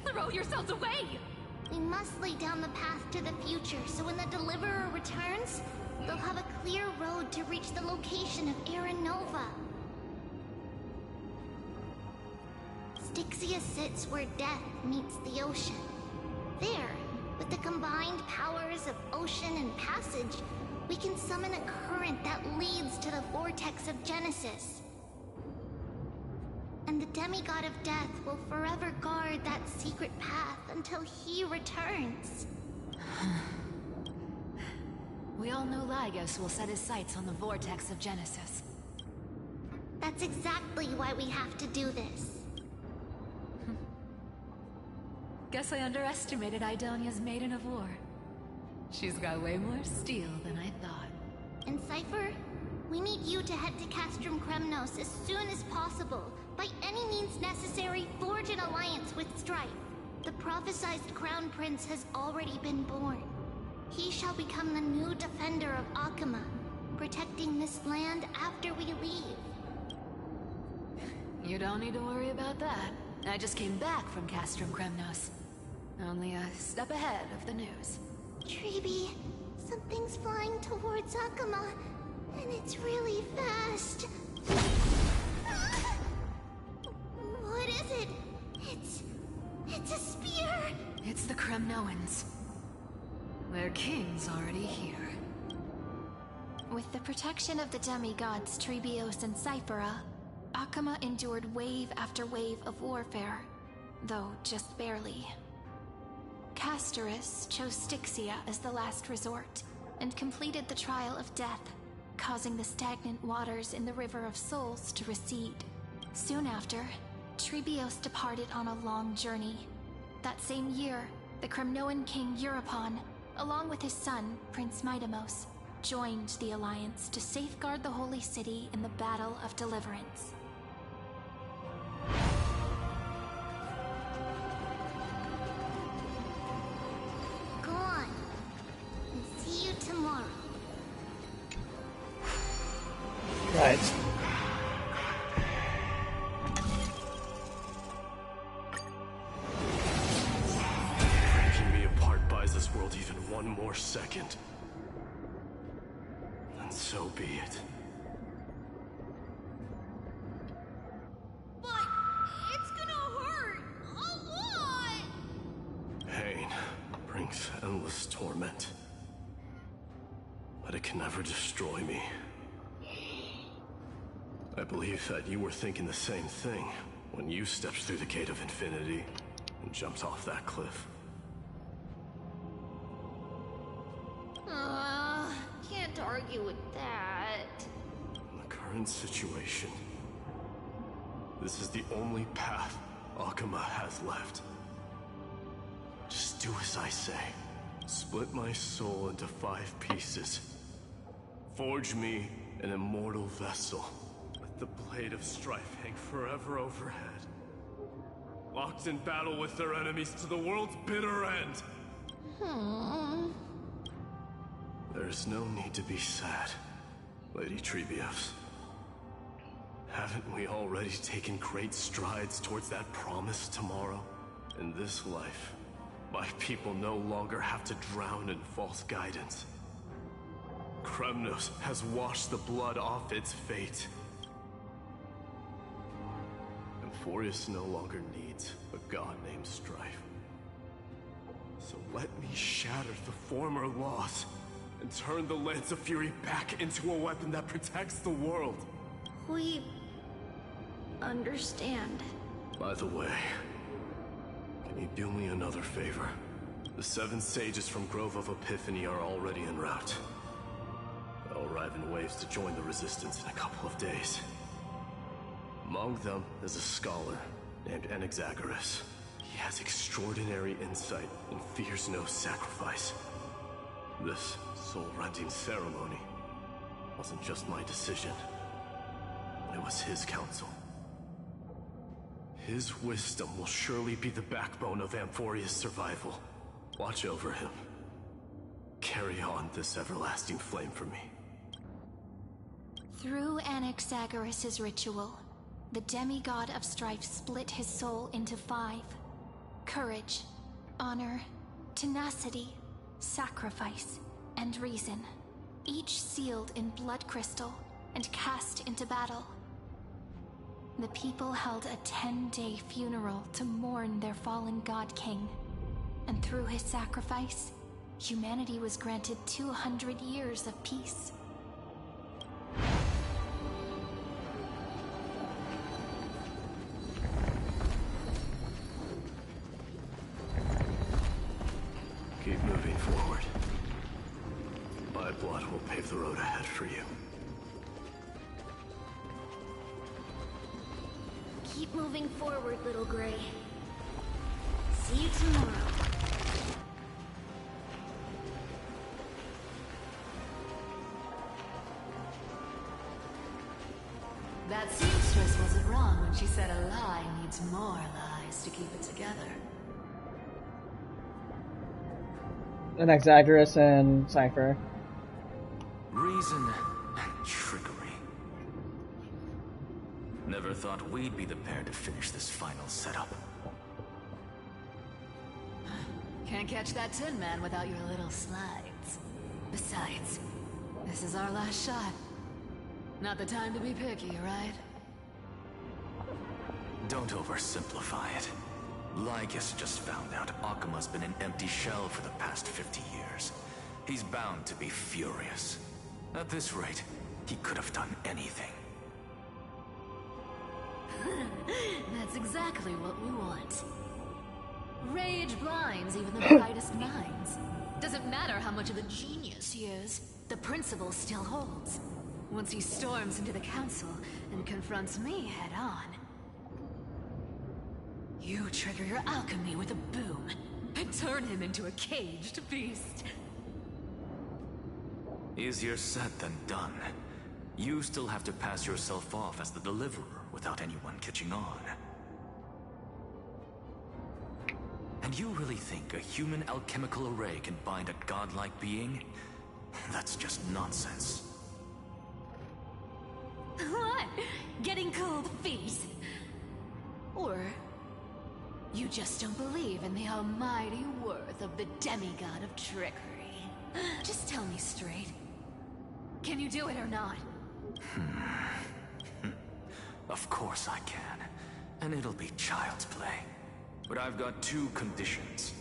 throw yourselves away? We must lay down the path to the future so when the Deliverer returns, they'll have a clear road to reach the location of Aaron Nova. Styxia sits where death meets the ocean. There, with the combined powers of ocean and passage, we can summon a current that leads to the vortex of Genesis. And the demigod of death will forever guard that secret path until he returns. We all know Lygus will set his sights on the vortex of Genesis. That's exactly why we have to do this. Guess I underestimated Idonia's Maiden of War. She's got way more steel than I thought. And Cypher, we need you to head to Castrum Kremnos as soon as possible. By any means necessary, forge an alliance with Strife. The prophesized Crown Prince has already been born. He shall become the new defender of Akama, protecting this land after we leave. You don't need to worry about that. I just came back from Castrum Kremnos. Only a step ahead of the news. Treeby, something's flying towards Akama, and it's really fast. What is it? It's a spear! It's the Kremnoans. Their king's already here. With the protection of the demigods Trebios and Cyphera, Akama endured wave after wave of warfare, though just barely. Castorus chose Styxia as the last resort, and completed the trial of death, causing the stagnant waters in the River of Souls to recede. Soon after, Trebios departed on a long journey. That same year, the Kremnoan king Euripon, along with his son, Prince Midamos, joined the Alliance to safeguard the Holy City in the Battle of Deliverance. Go on, and see you tomorrow. Right. Breaking me apart buys this world even one more second. And so be it. But it's gonna hurt a lot! Pain brings endless torment. but it can never destroy me. I believe that you were thinking the same thing when you stepped through the gate of infinity and jumped off that cliff. Can't argue with that. In the current situation, this is the only path Akuma has left. Just do as I say. Split my soul into 5 pieces. Forge me an immortal vessel. Let the blade of strife hang forever overhead. Locked in battle with their enemies to the world's bitter end. There's no need to be sad, Lady Treebeos. Haven't we already taken great strides towards that promised tomorrow? In this life, my people no longer have to drown in false guidance. Kremnos has washed the blood off its fate. Amphoreous no longer needs a god named Strife. So let me shatter the former laws and turn the Lance of Fury back into a weapon that protects the world. We understand. By the way, can you do me another favor? The 7 sages from Grove of Epiphany are already en route. They'll arrive in waves to join the resistance in a couple of days. Among them is a scholar named Anaxagoras. He has extraordinary insight and fears no sacrifice. This soul-rending ceremony wasn't just my decision. It was his counsel. His wisdom will surely be the backbone of Amphoreous' survival. Watch over him. Carry on this everlasting flame for me. Through Anaxagoras' ritual, the demigod of strife split his soul into 5. Courage, honor, tenacity, sacrifice, and reason. Each sealed in blood crystal and cast into battle. The people held a 10-day funeral to mourn their fallen god king. And through his sacrifice, humanity was granted 200 years of peace. Keep moving forward. My blood will pave the road ahead for you. Keep moving forward, little Gray. See you tomorrow. That seamstress wasn't wrong when she said a lie needs more lies to keep it together. Anaxagoras and Cypher. Reason and trickery. Never thought we'd be the pair to finish this final setup. Can't catch that Tin Man without your little slides. Besides, this is our last shot. Not the time to be picky, right? Don't oversimplify it. Lygus just found out Akuma's been an empty shell for the past 50 years. He's bound to be furious. At this rate, he could have done anything. That's exactly what we want. Rage blinds even the brightest minds. Doesn't matter how much of a genius he is, the principle still holds. Once he storms into the council and confronts me head-on, you trigger your alchemy with a boom and turn him into a caged beast. Easier said than done. You still have to pass yourself off as the deliverer without anyone catching on. And you really think a human alchemical array can bind a godlike being? That's just nonsense. What? Getting cold feet? Or you just don't believe in the almighty worth of the demigod of trickery? Just tell me straight. Can you do it or not? Of course I can. And it'll be child's play. But I've got 2 conditions.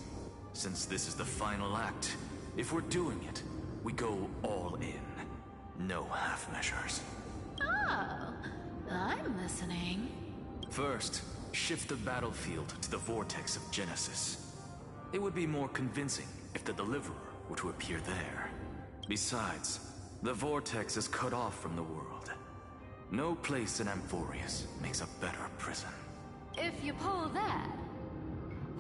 Since this is the final act, if we're doing it, we go all in. No half measures. Oh, I'm listening. First, shift the battlefield to the vortex of Genesis. It would be more convincing if the Deliverer were to appear there. Besides, the vortex is cut off from the world. No place in Amphoreous makes a better prison. If you pull that,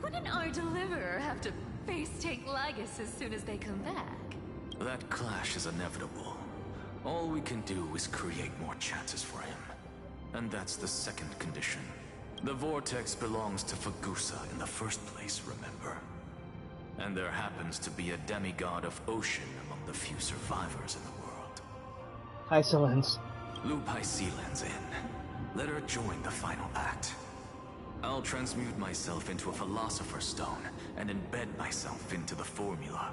wouldn't our Deliverer have to face-take Lygus as soon as they come back? That clash is inevitable. All we can do is create more chances for him. And that's the second condition. The vortex belongs to Fagusa in the first place, remember? And there happens to be a demigod of ocean among the few survivors in the world. Hysilence. Loop Hysilence in. Let her join the final act. I'll transmute myself into a Philosopher's Stone and embed myself into the formula.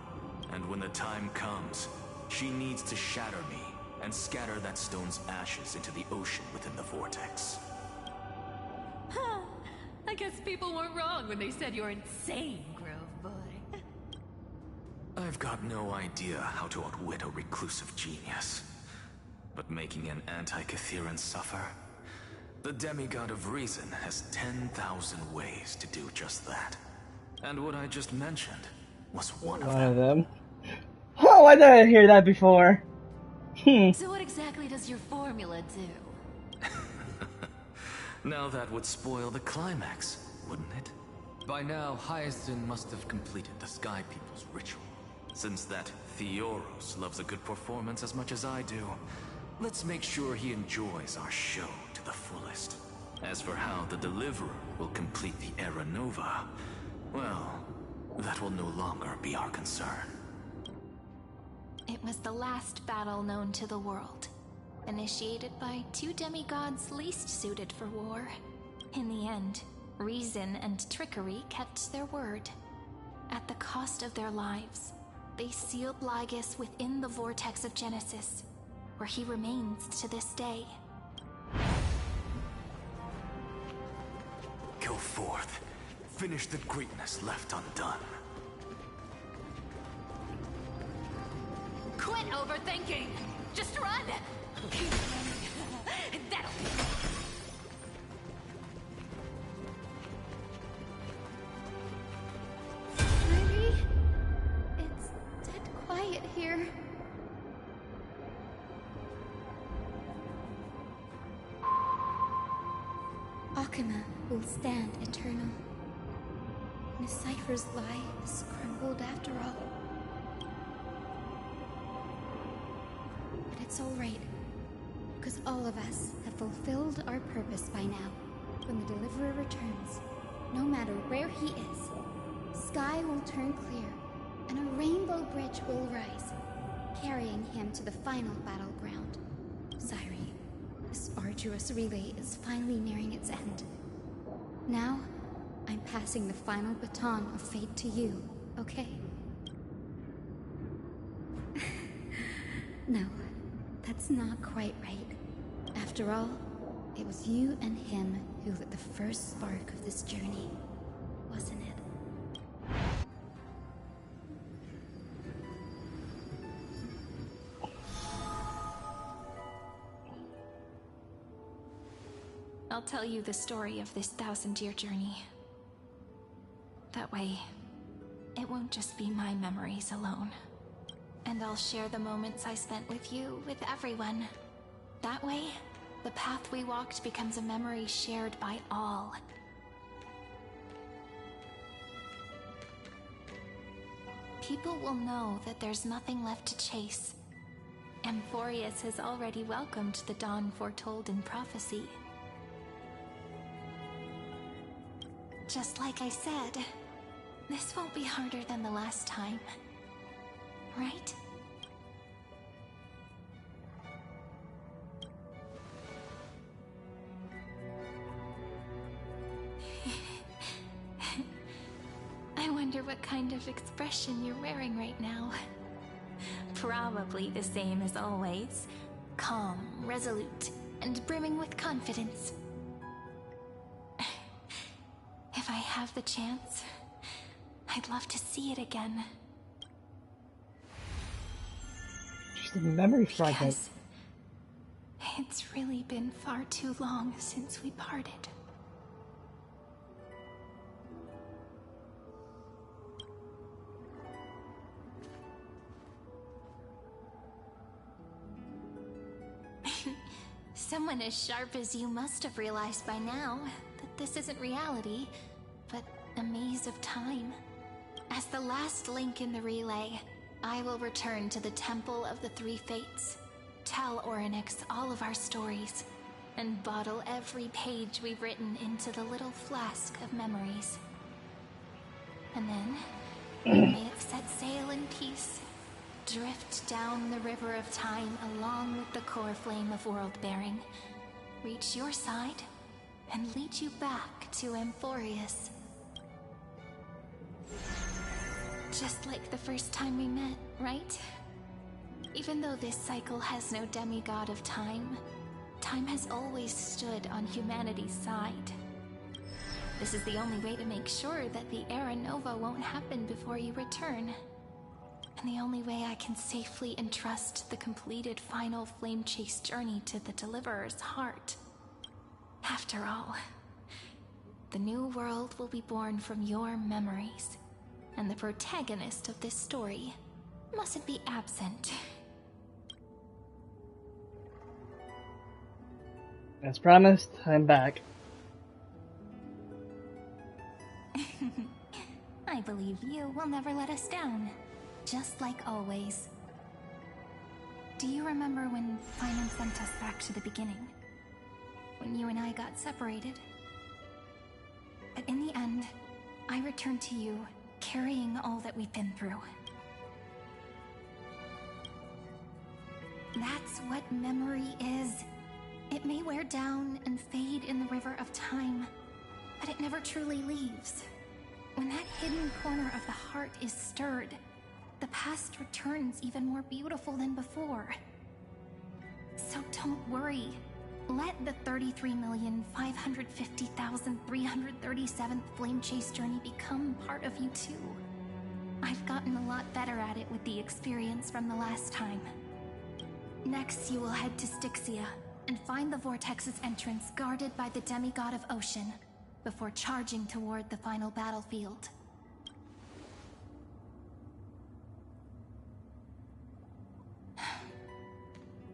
And when the time comes, she needs to shatter me and scatter that stone's ashes into the ocean within the vortex. Huh. I guess people weren't wrong when they said you're insane, Grove Boy. I've got no idea how to outwit a reclusive genius. But making an anti-Catheran suffer? The demigod of reason has 10,000 ways to do just that. And what I just mentioned was one of them. Oh, why did I hear that before? So what exactly does your formula do? Now that would spoil the climax, wouldn't it? By now, Hyacinth must have completed the Sky People's ritual. Since that Theoros loves a good performance as much as I do, let's make sure he enjoys our show to the fullest. As for how the Deliverer will complete the Era Nova, well, that will no longer be our concern. It was the last battle known to the world, initiated by two demigods least suited for war. In the end, reason and trickery kept their word. At the cost of their lives, they sealed Lygus within the vortex of Genesis, where he remains to this day. Go forth. Finish the greatness left undone. Quit overthinking! Just run! That'll be... Maybe it's dead quiet here. Akuma will stand eternal. Miss Cypher's lie is crumbled after all. But it's alright, because all of us have fulfilled our purpose by now. When the Deliverer returns, no matter where he is, sky will turn clear, and a rainbow bridge will rise, carrying him to the final battleground. Cyrene, this arduous relay is finally nearing its end. Now, I'm passing the final baton of fate to you, okay? No, that's not quite right. After all, it was you and him who lit the first spark of this journey, wasn't it? I'll tell you the story of this 1,000-year journey. That way, it won't just be my memories alone. And I'll share the moments I spent with you, with everyone. That way, the path we walked becomes a memory shared by all. People will know that there's nothing left to chase. Amphoreous has already welcomed the dawn foretold in prophecy. Just like I said, this won't be harder than the last time, right? I wonder what kind of expression you're wearing right now. Probably the same as always. Calm, resolute, and brimming with confidence. If I have the chance, I'd love to see it again. Just a memory fragment. Because it's really been far too long since we parted. Someone as sharp as you must have realized by now that this isn't reality, but a maze of time. As the last link in the relay, I will return to the Temple of the Three Fates, tell Orynyx all of our stories, and bottle every page we've written into the little flask of memories. And then, may it set sail in peace, drift down the river of time along with the core flame of world-bearing, reach your side, and lead you back to Amphoreous. Just like the first time we met, right? Even though this cycle has no demigod of time, time has always stood on humanity's side. This is the only way to make sure that the Era Nova won't happen before you return. And the only way I can safely entrust the completed final flame chase journey to the Deliverer's heart. After all, the new world will be born from your memories, and the protagonist of this story mustn't be absent. As promised, I'm back. I believe you will never let us down, just like always. Do you remember when Phainon sent us back to the beginning? When you and I got separated? But in the end, I returned to you, carrying all that we've been through. That's what memory is. It may wear down and fade in the river of time, but it never truly leaves. When that hidden corner of the heart is stirred, the past returns even more beautiful than before. So don't worry. Let the 33,550,337th Flame Chase journey become part of you too. I've gotten a lot better at it with the experience from the last time. Next, you will head to Styxia and find the Vortex's entrance guarded by the demigod of Ocean, before charging toward the final battlefield.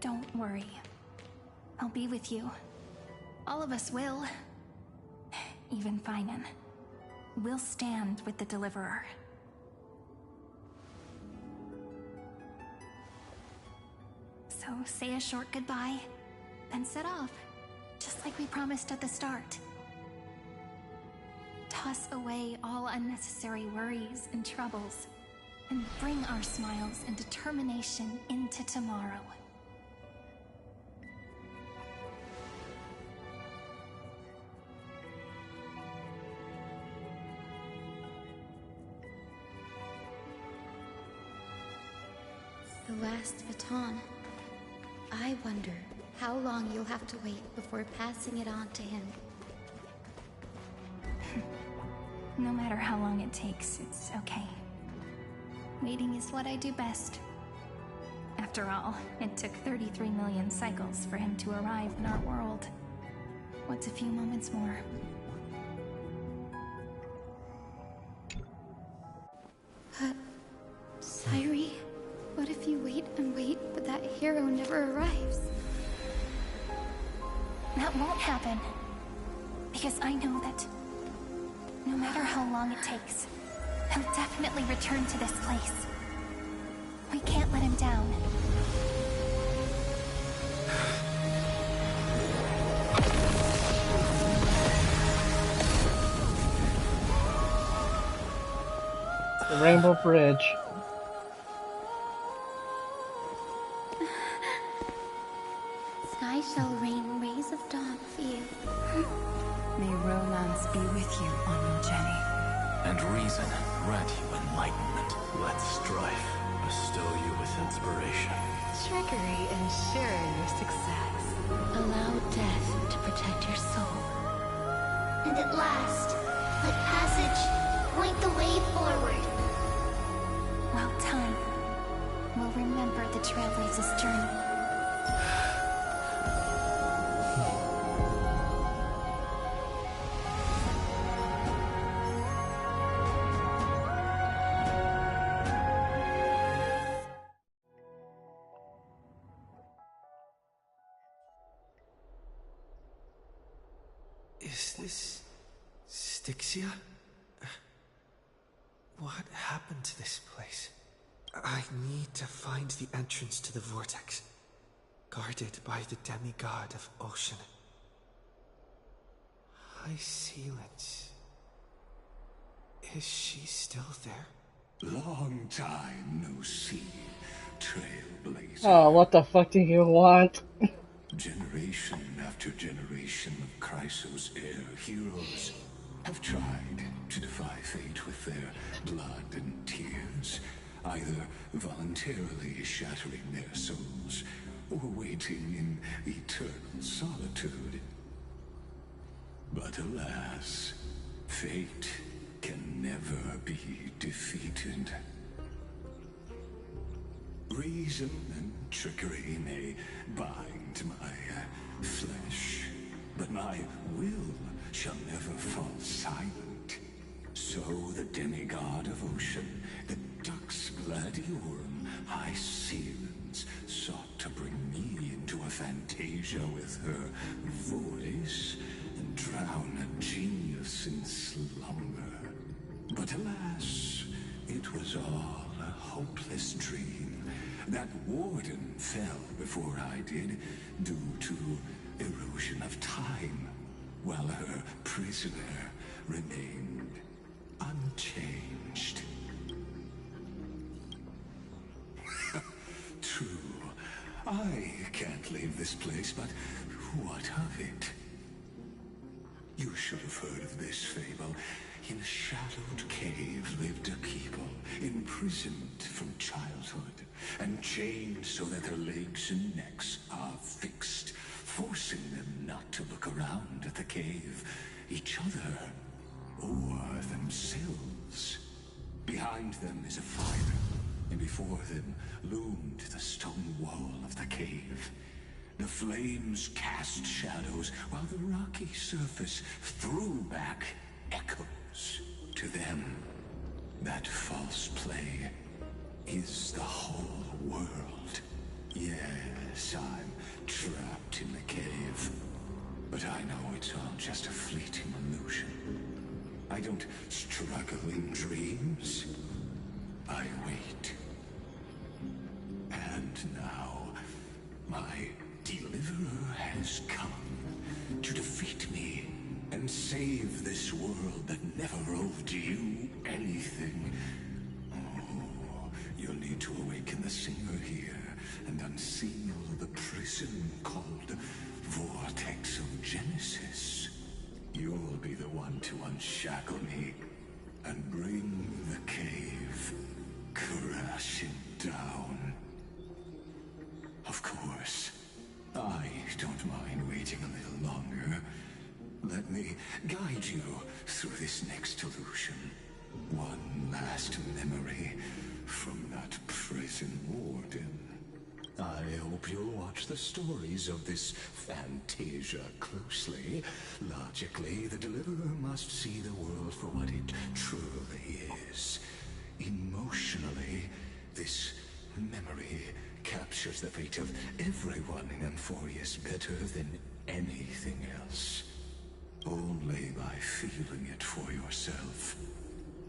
Don't worry. I'll be with you. All of us will. Even Phainon. We'll stand with the Deliverer. So say a short goodbye, then set off, just like we promised at the start. Toss away all unnecessary worries and troubles, and bring our smiles and determination into tomorrow. The last baton. I wonder how long you'll have to wait before passing it on to him. No matter how long it takes, it's okay. Waiting is what I do best. After all, it took 33 million cycles for him to arrive in our world. What's a few moments more? But, Sairi, what if you wait and wait, but that hero never arrives? That won't happen. Because I know that no matter how long it takes, he'll definitely return to this place. We can't let him down. The Rainbow Bridge. Sky shall rain rays of dawn for you. May romance be with you on your journey. And reason grant you enlightenment. Let strife bestow you with inspiration. Trickery ensure your success. Allow death to protect your soul. And at last, let passage point the way forward. Well, time will remember the Trailblaze's turn. Is this Styxia? What happened to this place? I need to find the entrance to the vortex, guarded by the demigod of ocean. High Sealants. Is she still there? Long time no see, Trailblazer. Oh, what the fuck do you want? Generation after generation of Chrysos heir heroes have tried to defy fate with their blood and tears, either voluntarily shattering their souls or waiting in eternal solitude. But alas, fate can never be defeated. Reason and trickery may bind my flesh, but my will shall never fall silent. So the demigod of ocean, the Dux Gladiorum, High Sealants, sought to bring me into a fantasia with her voice and drown a genius in slumber. But alas, it was all a hopeless dream. That warden fell before I did, due to erosion of time, while her prisoner remained unchanged. True, I can't leave this place, but what of it? You should have heard of this fable. In a shadowed cave lived a people, imprisoned from childhood, and chained so that their legs and necks are fixed, forcing them not to look around at the cave, each other, or themselves. Behind them is a fire, and before them loomed the stone wall of the cave. The flames cast shadows, while the rocky surface threw back echoes to them. That false play is the whole world. Yes, I'm trapped in the cave, but I know it's all just a fleeting illusion. I don't struggle in dreams. I wait. And now, my deliverer has come to defeat me and save this world that never owed you anything. Oh, you'll need to awaken the singer here and unseal the prison called Vortex of Genesis. You'll be the one to unshackle me and bring the cave crashing down. Of course, I don't mind waiting a little longer. Let me guide you through this next illusion. One last memory from that prison warden. I hope you'll watch the stories of this fantasia closely. Logically, the deliverer must see the world for what it truly is. Emotionally, this memory captures the fate of everyone in Amphoreous better than anything else. Only by feeling it for yourself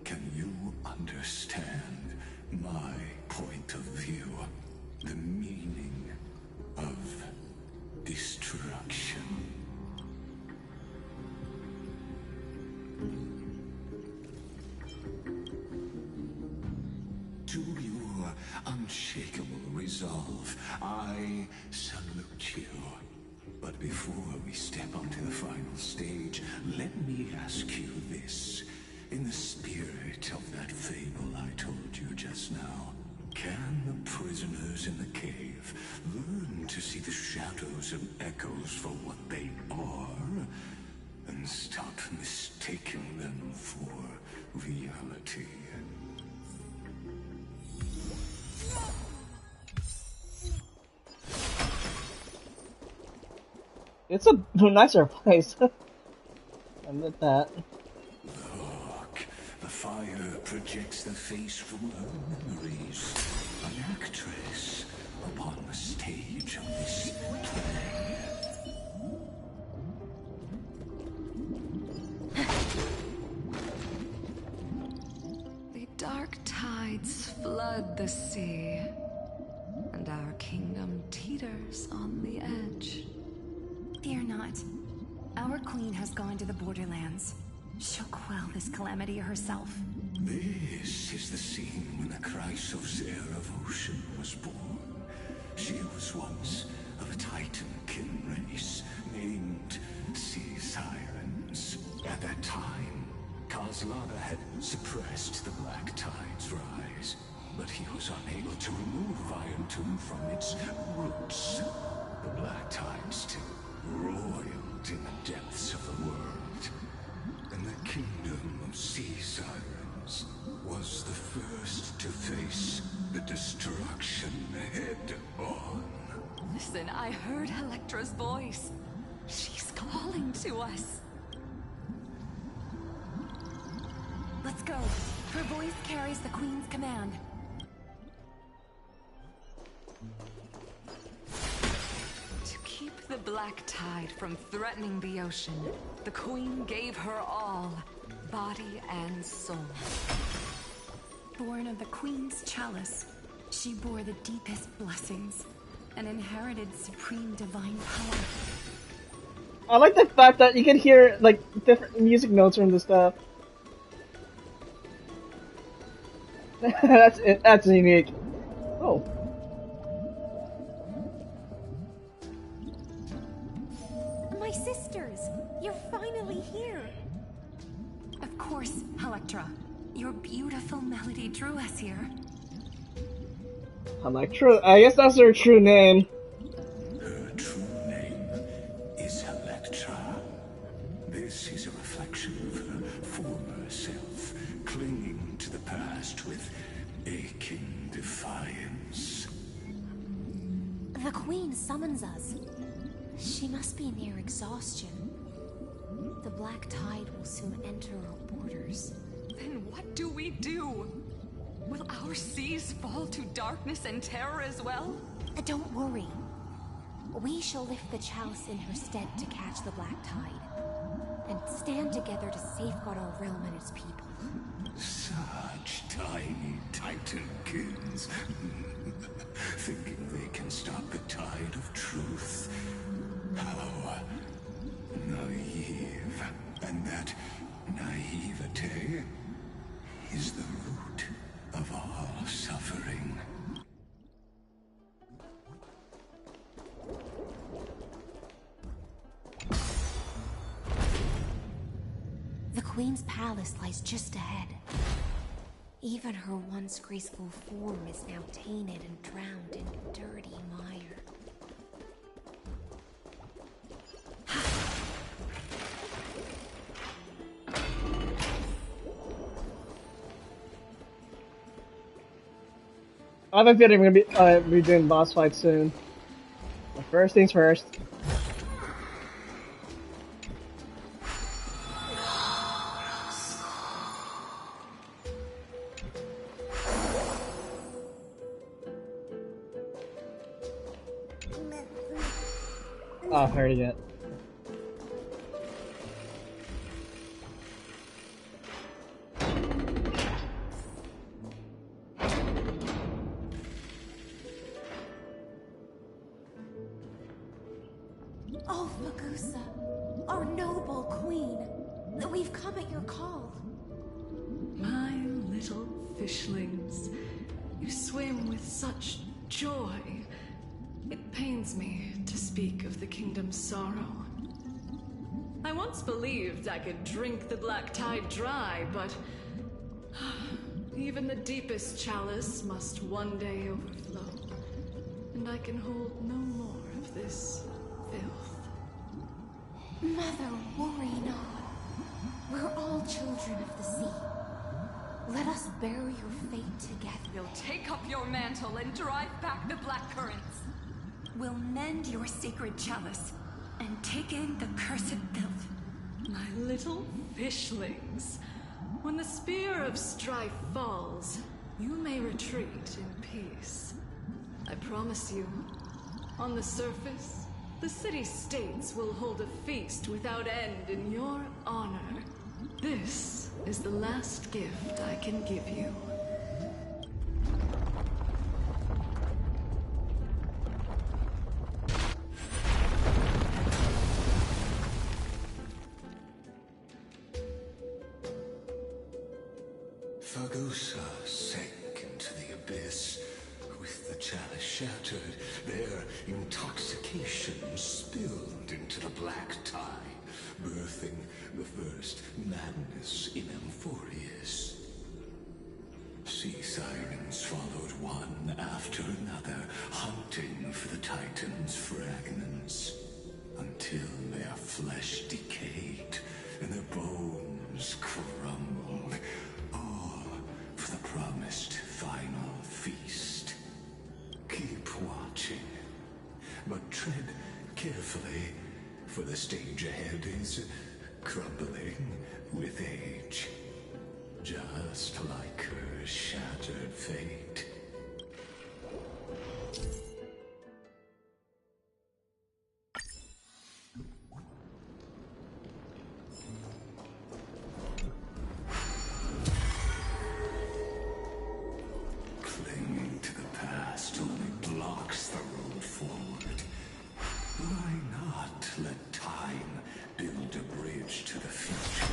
can you understand my point of view, the meaning of destruction. To your unshakable resolve, I salute you. But before we step onto the final stage, let me ask you this. In the spirit of that fable I told you just now, can the prisoners in the cave learn to see the shadows and echoes for what they are, and stop mistaking them for reality? It's a nicer place. Admit that. Look, the fire projects the face from her memories. An actress upon the stage of this play. The dark tides flood the sea, and our kingdom teeters on the edge. Fear not. Our queen has gone to the borderlands. She'll quell this calamity herself. This is the scene when the Chrysos heir of ocean was born. She was once of a Titan-kin race named Sea Sirens. At that time, Kozlana had suppressed the Black Tide's rise, but he was unable to remove Iron Tomb from its roots. The Black Tide still roiled in the depths of the world, and the kingdom of Sea Sirens was the first to face the destruction head on. Listen, I heard Electra's voice. She's calling to us. Let's go. Her voice carries the queen's command. To keep the Black Tide from threatening the ocean, the queen gave her all, body and soul. Born of the queen's chalice, she bore the deepest blessings and inherited supreme divine power. I like the fact that you can hear like different music notes from the stuff. That's unique. Oh. My sisters, you're finally here. Of course, Electra. Your beautiful melody drew us here. Electra? I guess that's her true name. Her true name is Electra. This is a reflection of her former self, clinging to the past with aching defiance. The queen summons us. She must be near exhaustion. The Black Tide will soon enter our borders. Then what do we do? Will our seas fall to darkness and terror as well? Don't worry. We shall lift the chalice in her stead to catch the Black Tide, and stand together to safeguard our realm and its people. Such tiny Titankins, thinking they can stop the tide of truth. How naive. And that naivete is the root of all suffering. The Queen's palace lies just ahead. Even her once graceful form is now tainted and drowned in dirty mire. I have a feeling we're gonna be doing boss fights soon. But first things first. Oh, I've heard it yet. Oh, Magusa, our noble queen, we've come at your call. My little fishlings, you swim with such joy. It pains me to speak of the kingdom's sorrow. I once believed I could drink the Black Tide dry, but even the deepest chalice must one day overflow, and I can hold no more of this filth. Mother, worry not. We're all children of the sea. Let us bear your fate together. You'll take up your mantle and drive back the black currents. We'll mend your sacred chalice. and take in the cursed filth. My little fishlings, when the spear of strife falls, you may retreat in peace. I promise you, on the surface, the city-states will hold a feast without end in your honor. This is the last gift I can give you. Fagusa sank into the abyss. With the chalice shattered, their intoxication spilled into the black tide, birthing the first madness in Amphoreous. Sea sirens followed one after another, hunting for the Titan's fragments, until their flesh decayed and their bones crumbled, all for the promised final feast. Keep watching, but tread carefully, for the stage ahead is crumbling with age, just like her shattered fate. Clinging to the past only blocks the road forward. Why not let time build a bridge to the future?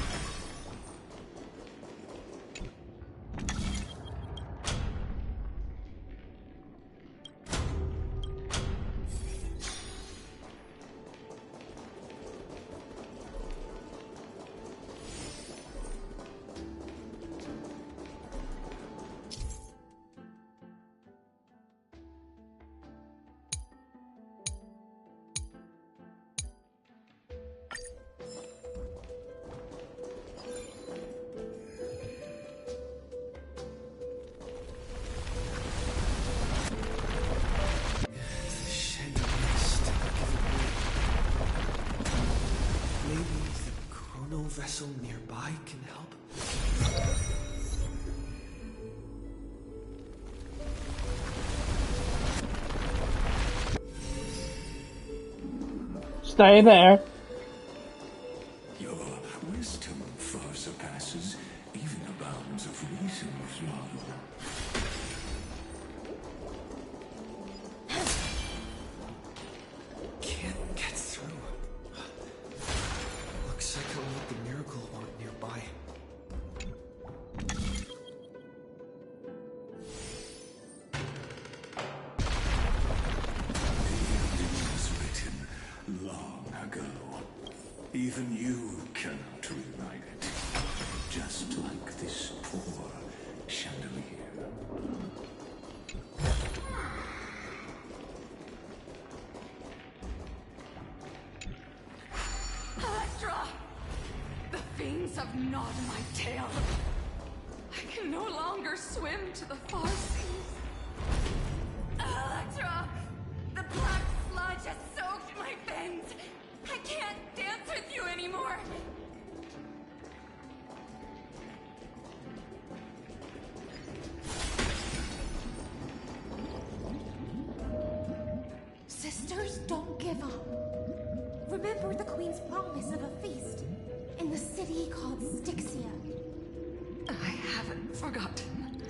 Vessel nearby can help. Stay there. Your wisdom far surpasses even the bounds of reason's model. Can't get through. Looks like I'll need the miracle wand nearby. The ending was written long ago. Even you cannot rewrite it. Just like this poor chandelier. Electra! The fiends have gnawed my tail. I can no longer swim to the far seas. Electra! The black sludge has soaked my fins. I can't dance with you anymore. Sisters, don't give up. Remember the Queen's promise of a feast in the city called Styxia. I haven't forgotten.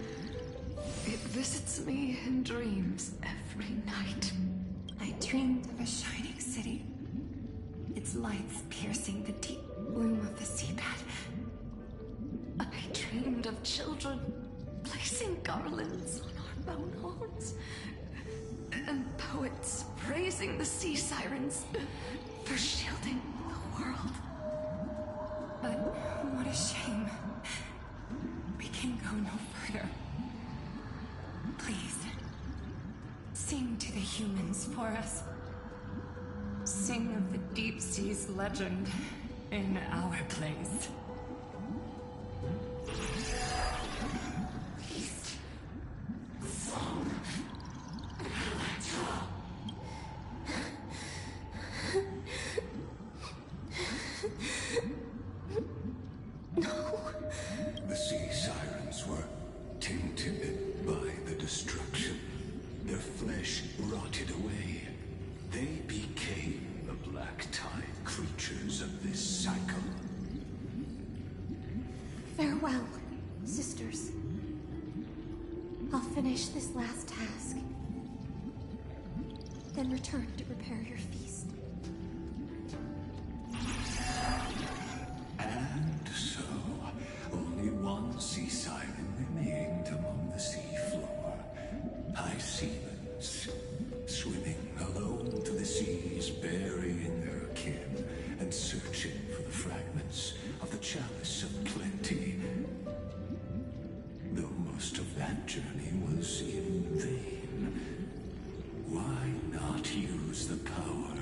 It visits me in dreams every night. I dreamed of a shining city, its lights piercing the deep gloom of the seabed. I dreamed of children placing garlands on our bone horns, and poets praising the sea sirens for shielding the world. But what a shame. We can go no further. Please, sing to the humans for us. Sing of the deep sea's legend in our place. away, they became the black tide creatures of this cycle. Farewell, sisters. I'll finish this last task, then return to prepare your feast. And so, only one sea siren remained among the sea floor. High seamans, swimming alone to the seas, burying their kin, and searching for the fragments of the chalice of plenty. Though most of that journey was in vain, why not use the power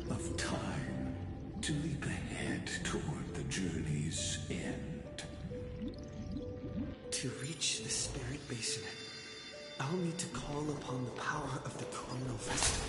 of time to leap ahead toward the journey's end? To reach the Spirit Basin, I'll need to call upon the power of the Chrono Festival.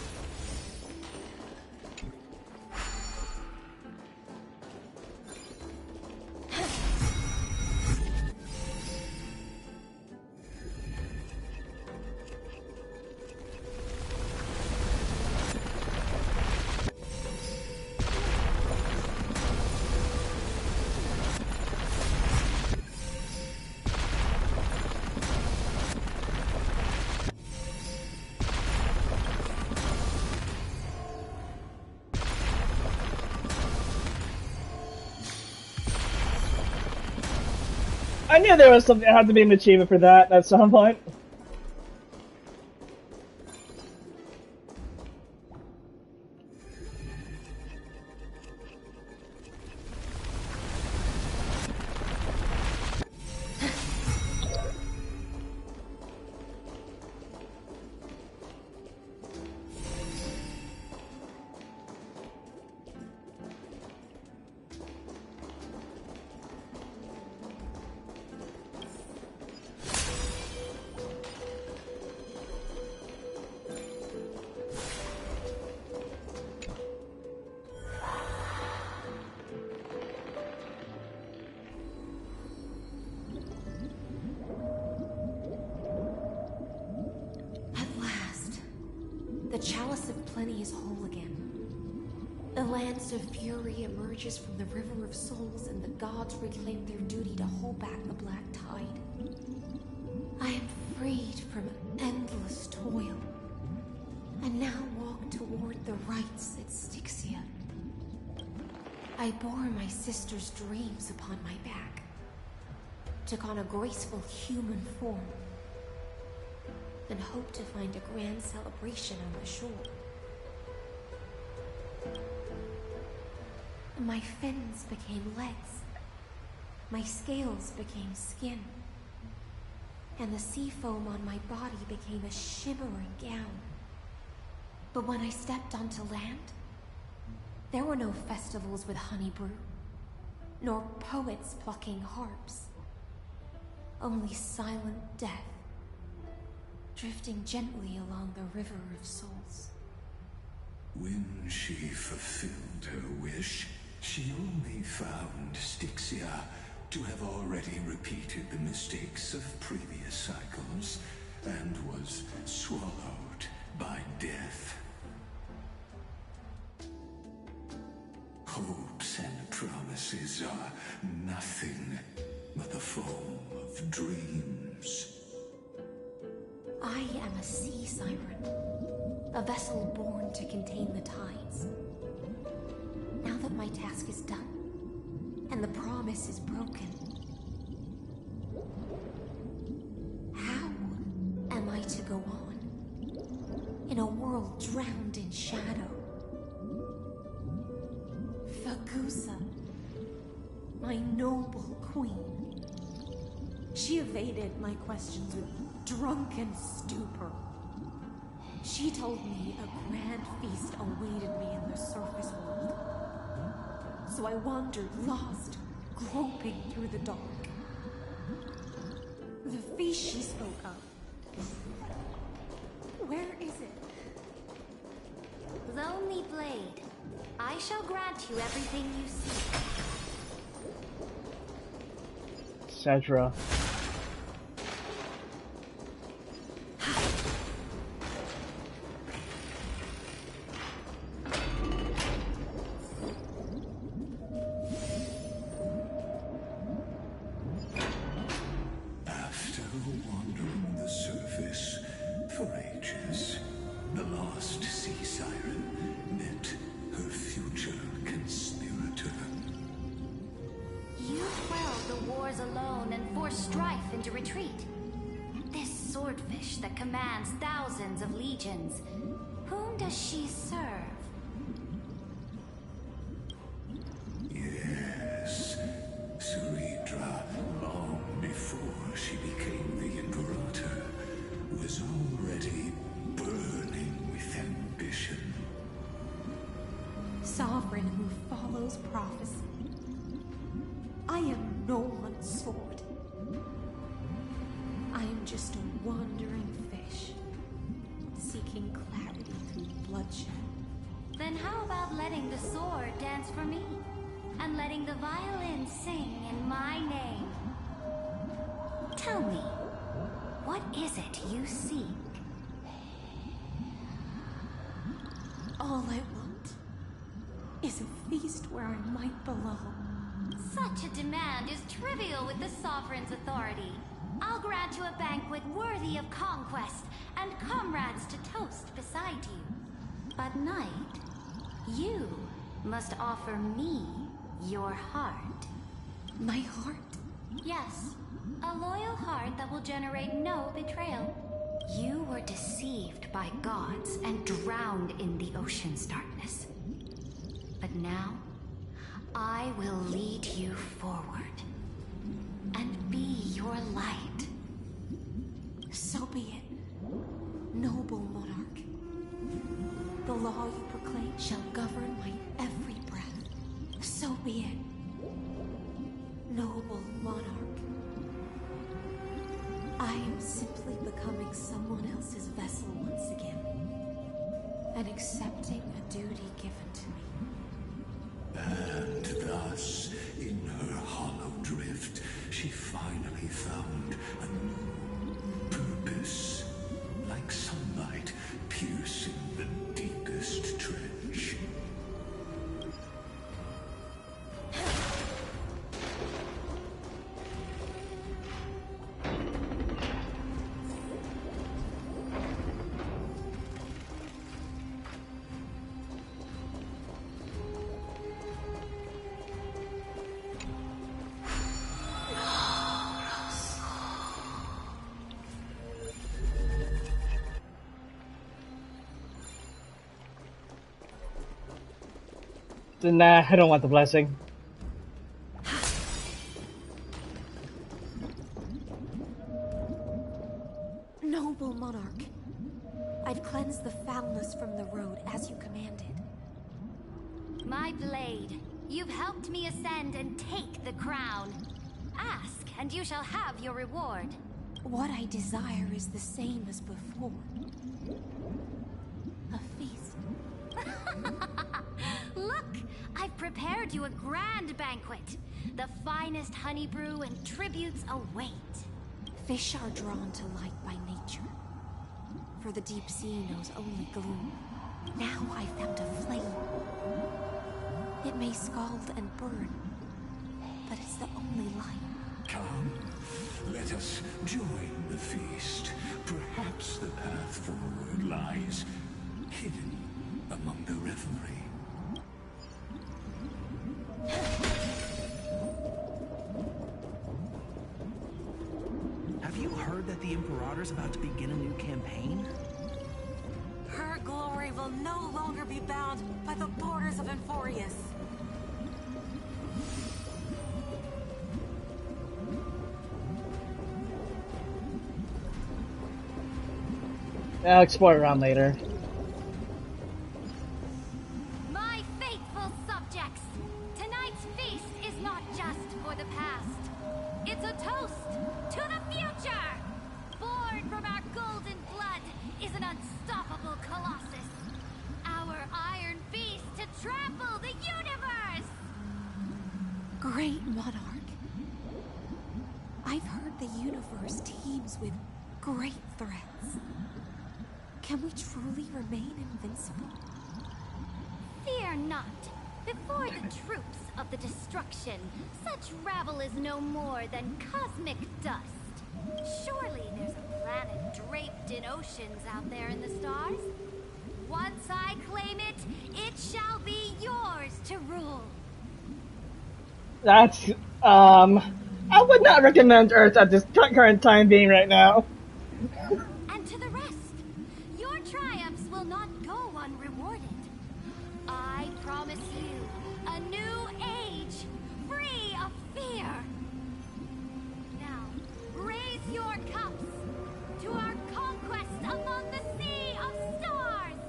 I knew there was something, had to be an achievement for that at some point. From the River of Souls, and the gods reclaim their duty to hold back the black tide. I am freed from endless toil, and now walk toward the rites at Styxia. I bore my sister's dreams upon my back, took on a graceful human form, and hoped to find a grand celebration on the shore. My fins became legs, my scales became skin, and the sea foam on my body became a shimmering gown. But when I stepped onto land, there were no festivals with honey brew, nor poets plucking harps. Only silent death, drifting gently along the River of Souls. When she fulfilled her wish, she only found Styxia to have already repeated the mistakes of previous cycles, and was swallowed by death. Hopes and promises are nothing but the foam of dreams. I am a sea siren, a vessel born to contain the tides. Now that my task is done, and the promise is broken, how am I to go on in a world drowned in shadow? Thagusa, my noble queen. She evaded my questions with drunken stupor. She told me a grand feast awaited me in the surface world. So I wandered lost, groping through the dark. The feast she spoke of. Where is it? Lonely Blade, I shall grant you everything you seek. Cedra. last sea siren met her future conspirator. You quelled the wars alone and forced strife into retreat. This swordfish that commands thousands of legions, whom does she serve? Yes, Ceredra, long before she became the Imperator, was already burning with ambition. Sovereign who follows prophecy. I am no one's sword. I am just a wandering fish, seeking clarity through bloodshed. Then how about letting the sword dance for me? And letting the violin sing in my name? Tell me, what is it you seek? All I want is a feast where I might belong. Such a demand is trivial with the Sovereign's authority. I'll grant you a banquet worthy of conquest and comrades to toast beside you. But Knight, you must offer me your heart. My heart? Yes, a loyal heart that will generate no betrayal. You were deceived by gods and drowned in the ocean's darkness. But now, I will lead you forward and be your light. So be it, noble monarch. The law you proclaim shall govern my every breath. So be it, noble monarch. I am simply becoming someone else's vessel once again, and accepting a duty given to me. And thus, in her hollow drift, she finally found a new purpose, like sunlight piercing the deepest trench. Nah, I don't want the blessing. Noble monarch, I've cleansed the foulness from the road as you commanded. My blade, you've helped me ascend and take the crown. Ask, and you shall have your reward. What I desire is the same as before. A feast. Look, I've prepared you a grand banquet. The finest honey brew and tributes await. Fish are drawn to light by nature, for the deep sea knows only gloom. Now I found a flame. It may scald and burn, but it's the only light. Come, let us join the feast. Perhaps the path forward lies hidden among the revelry. Have you heard that the Imperator's about to begin a new campaign? Her glory will no longer be bound by the borders of Amphoreous. I'll explore around later. My faithful subjects, tonight's feast is not just for the past. It's a toast to the future! Born from our golden blood is an unstoppable colossus. Our iron beast to trample the universe! Great monarch. I've heard the universe teems with great threats. Can we truly remain invincible? Fear not. Before the troops of the destruction, such rabble is no more than cosmic dust. Surely there's a planet draped in oceans out there in the stars. Why That's, I would not recommend Earth at this current time being right now. And to the rest, your triumphs will not go unrewarded. I promise you a new age, free of fear. Now, raise your cups to our conquest among the Sea of Stars!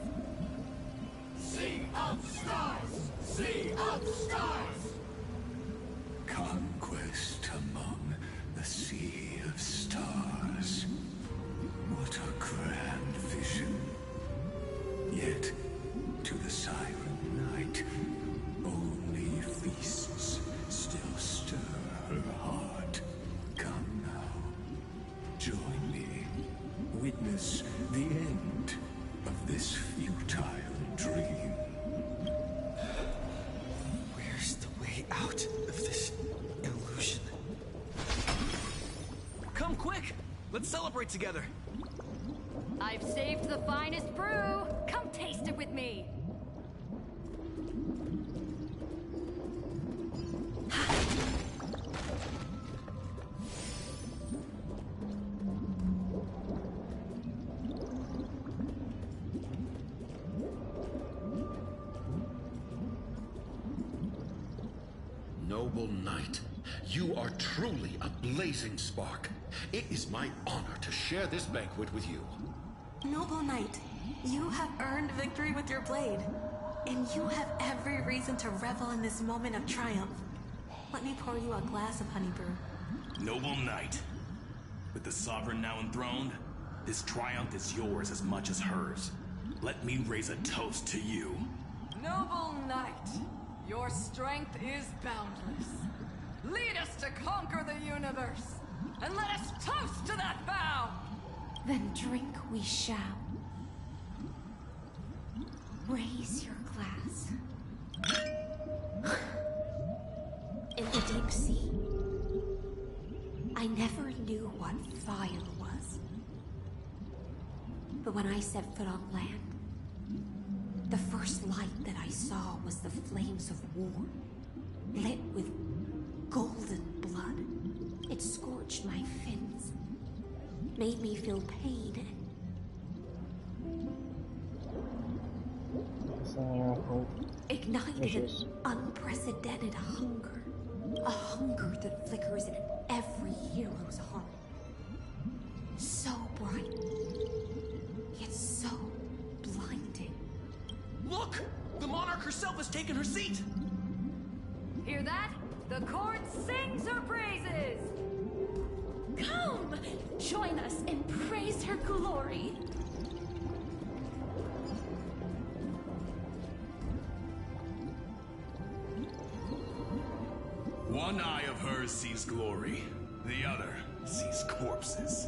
Sea of Stars! Sea of Stars! Conquest among the Sea of Stars. What a grand vision. Yet, to the Siren Knight, only feasts still stir her heart. Come now, join me. Witness the end of this futile dream. Where's the way out of this illusion? Come quick! Let's celebrate together! I've saved the finest brew! Come taste it with me! Noble knight, you are truly a blazing spark. It is my honor to share this banquet with you. Noble knight, you have earned victory with your blade, and you have every reason to revel in this moment of triumph. Let me pour you a glass of honey brew. Noble knight, with the sovereign now enthroned, this triumph is yours as much as hers. Let me raise a toast to you. Noble knight, your strength is boundless. Lead us to conquer the universe, and let us toast to that vow! Then drink we shall. Raise your glass. In the deep sea, I never knew what fire was. But when I set foot on land, the first light that I saw was the flames of war, lit with golden blood. It scorched my fins, made me feel pain. Ignited an unprecedented hunger. A hunger that flickers in every hero's heart. So bright, yet so blinding. Look! The monarch herself has taken her seat! Hear that? The court sings her praises! Come! Join us and praise her glory! One eye of hers sees glory, the other sees corpses.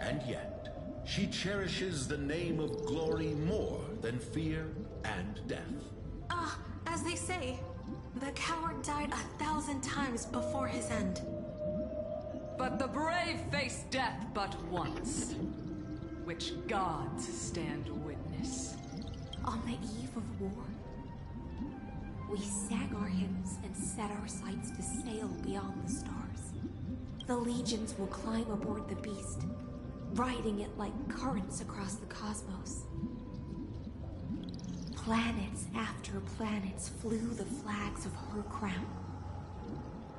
And yet, she cherishes the name of glory more than fear and death. As they say, the coward died 1,000 times before his end. But the brave face death but once, which gods stand witness. On the eve of war, we sang our hymns and set our sights to sail beyond the stars. The legions will climb aboard the beast, riding it like currents across the cosmos. Planets after planets flew the flags of her crown.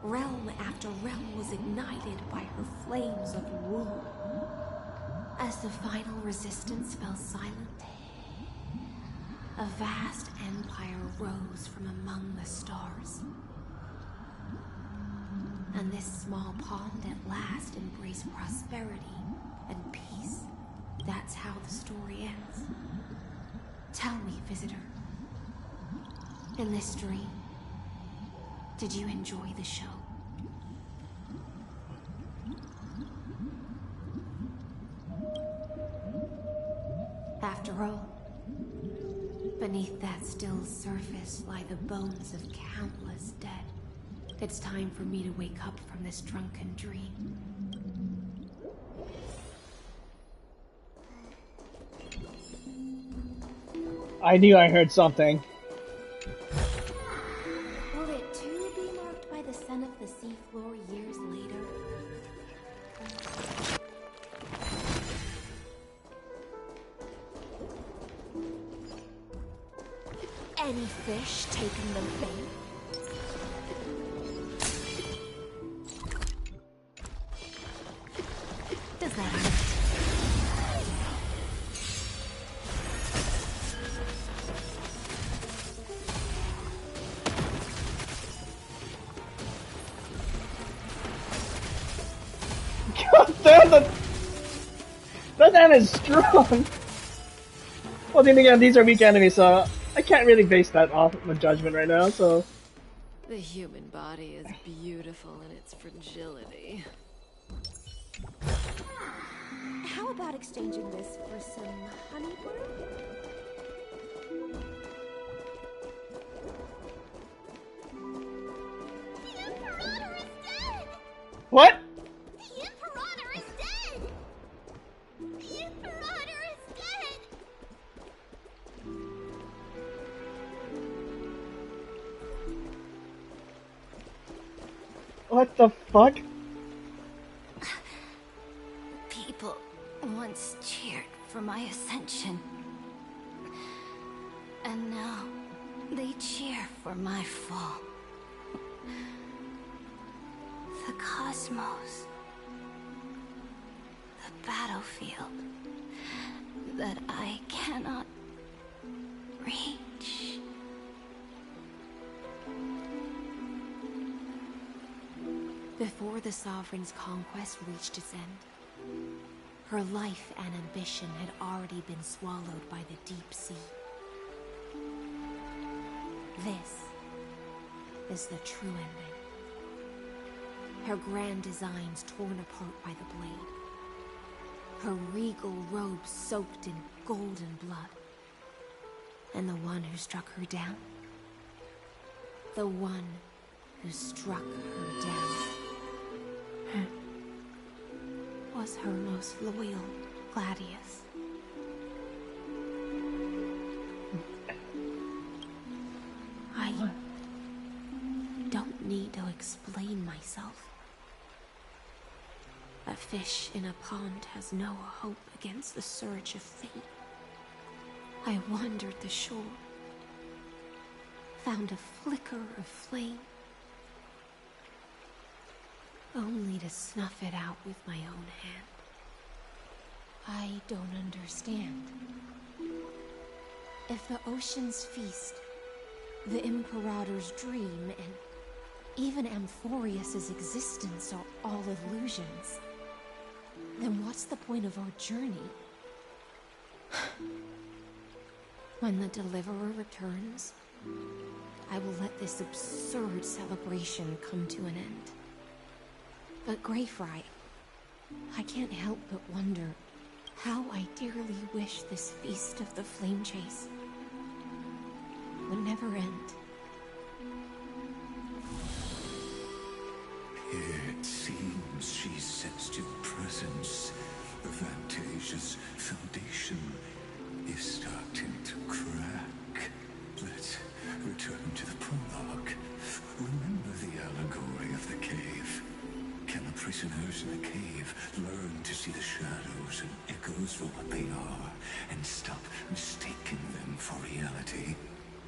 Realm after realm was ignited by her flames of war. As the final resistance fell silent, a vast empire rose from among the stars. And this small pond at last embraced prosperity and peace. That's how the story ends. Tell me, visitor, in this dream, did you enjoy the show? After all, beneath that still surface lie the bones of countless dead. It's time for me to wake up from this drunken dream. I knew I heard something. Will it too be marked by the son of any fish taken the bait? Does that hurt? God damn it! That man is strong! Well, then again, these are weak enemies, so I can't really base that off of a judgment right now, so... The human body is beautiful in its fragility. How about exchanging this for some honey brew? What? The Imperator is dead! The Imperator is dead! What the fuck? People once cheered for my ascension. And now they cheer for my fall. The cosmos. The battlefield that I cannot reach. Before the Sovereign's conquest reached its end, her life and ambition had already been swallowed by the deep sea. This is the true ending. Her grand designs torn apart by the blade. Her regal robes soaked in golden blood. And the one who struck her down? The one who struck her down was her most loyal Gladius. I don't need to explain myself. A fish in a pond has no hope against the surge of fate. I wandered the shore, found a flicker of flame, only to snuff it out with my own hand. I don't understand. If the ocean's feast, the Imperator's dream, and even Amphoreous' existence are all illusions, then what's the point of our journey? When the Deliverer returns, I will let this absurd celebration come to an end. But Greyfry, I can't help but wonder how I dearly wish this feast of the Flame Chase would never end. It seems she sensed your presence. The Fantasia's foundation is starting to crack. Let's return to the prologue. Remember the allegory of the cave? Can the prisoners in the cave learn to see the shadows and echoes for what they are, and stop mistaking them for reality?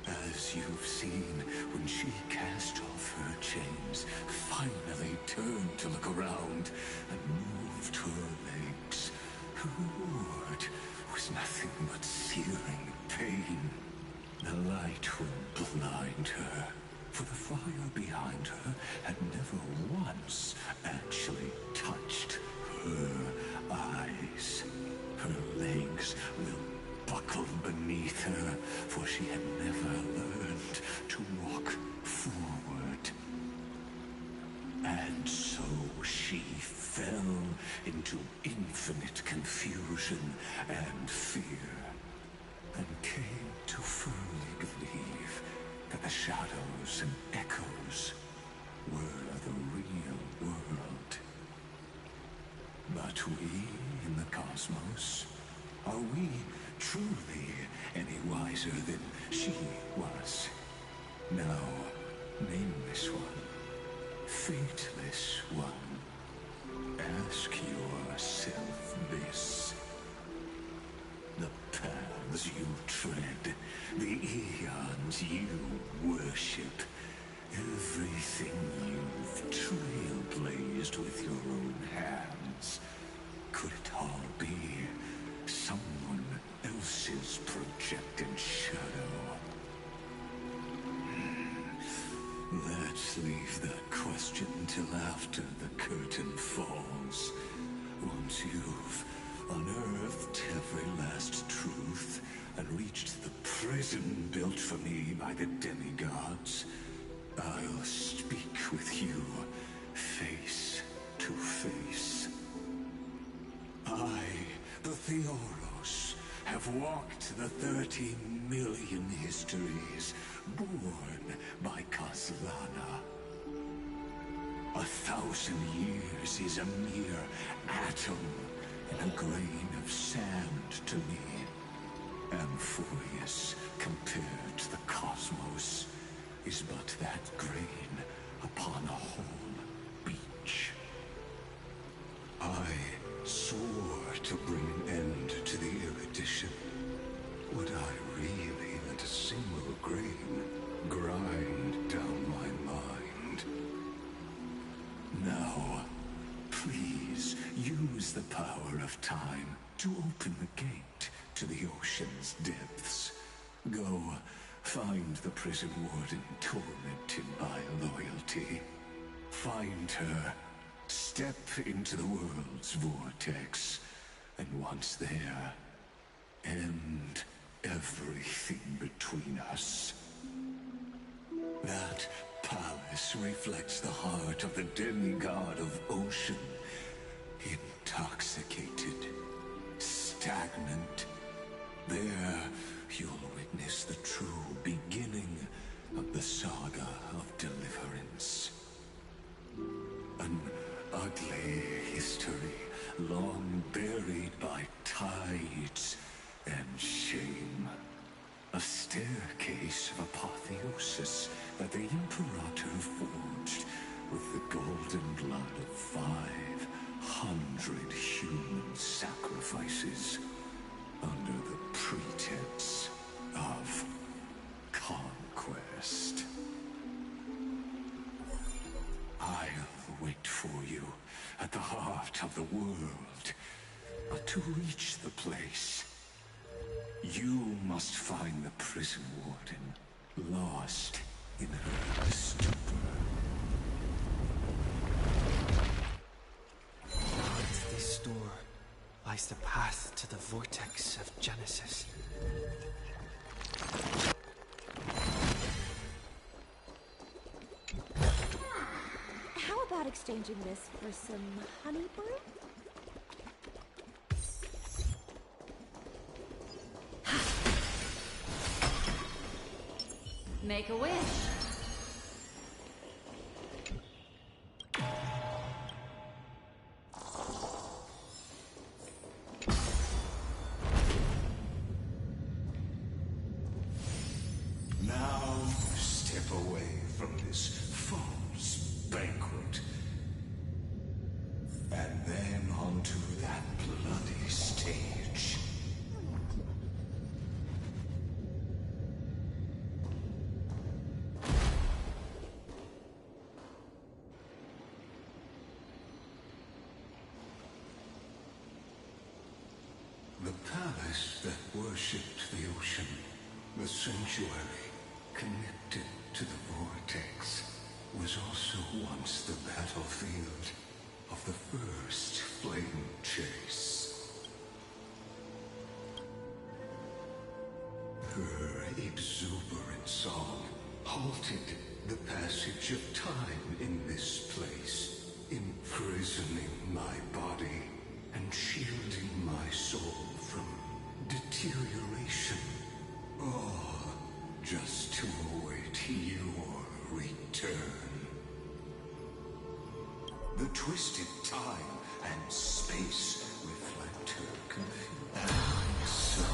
As you've seen, when she cast off her chains, finally turned to look around, and moved her legs, her reward was nothing but searing pain. The light will blind her, for the fire behind her had never once actually touched her eyes. Her legs will buckle beneath her, for she had never learned to walk forward. And so she fell into infinite confusion and fear, and came to firmly believe that the shadows and echoes were the real world. But we in the cosmos, are we truly any wiser than she was? Now, nameless one, fateless one, ask yourself this. The path paths you tread, the eons you worship, everything you've trailblazed with your own hands, could it all be someone else's projected shadow? Let's leave that question till after the curtain falls. Once you've unearthed every last truth and reached the prison built for me by the demigods, I'll speak with you face to face. I, the Theoros, have walked the 30 million histories born by Kozlana. 1,000 years is a mere atom in a grain of sand to me. Amphoreous, compared to the cosmos, is but that grain upon a whole beach. I swore to bring an end to the erudition. Would I really let a single grain grind down my mind? Now, please use the power of time to open the gate to the ocean's depths. Go, find the prison warden tormented by loyalty. Find her, step into the world's vortex, and once there, end everything between us. That palace reflects the heart of the demigod of ocean. Intoxicated, stagnant. There, you'll witness the true beginning of the saga of deliverance. An ugly history, long buried by tides and shame. A staircase of apotheosis that the Imperator forged with the golden blood of 500 human sacrifices under the pretense of conquest. I'll wait for you at the heart of the world, but to reach the place, you must find the prison warden, lost in her stupor. Behind this door lies the path to the vortex of Genesis. How about exchanging this for some honey brew? Make a wish. Now, step away from this false banquet. And then onto that bloody stage. The palace that worshipped the ocean, the sanctuary connected to the vortex, was also once the battlefield of the first flame chase. Her exuberant song halted the passage of time in this place, imprisoning my body and shielding my soul from deterioration. All just to await your return. The twisted time and space reflect her confusion. And so,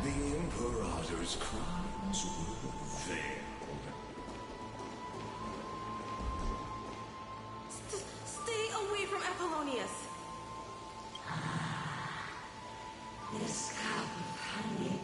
the Imperator's crimes were veiled. Stay away from Apollonius! This cup of honey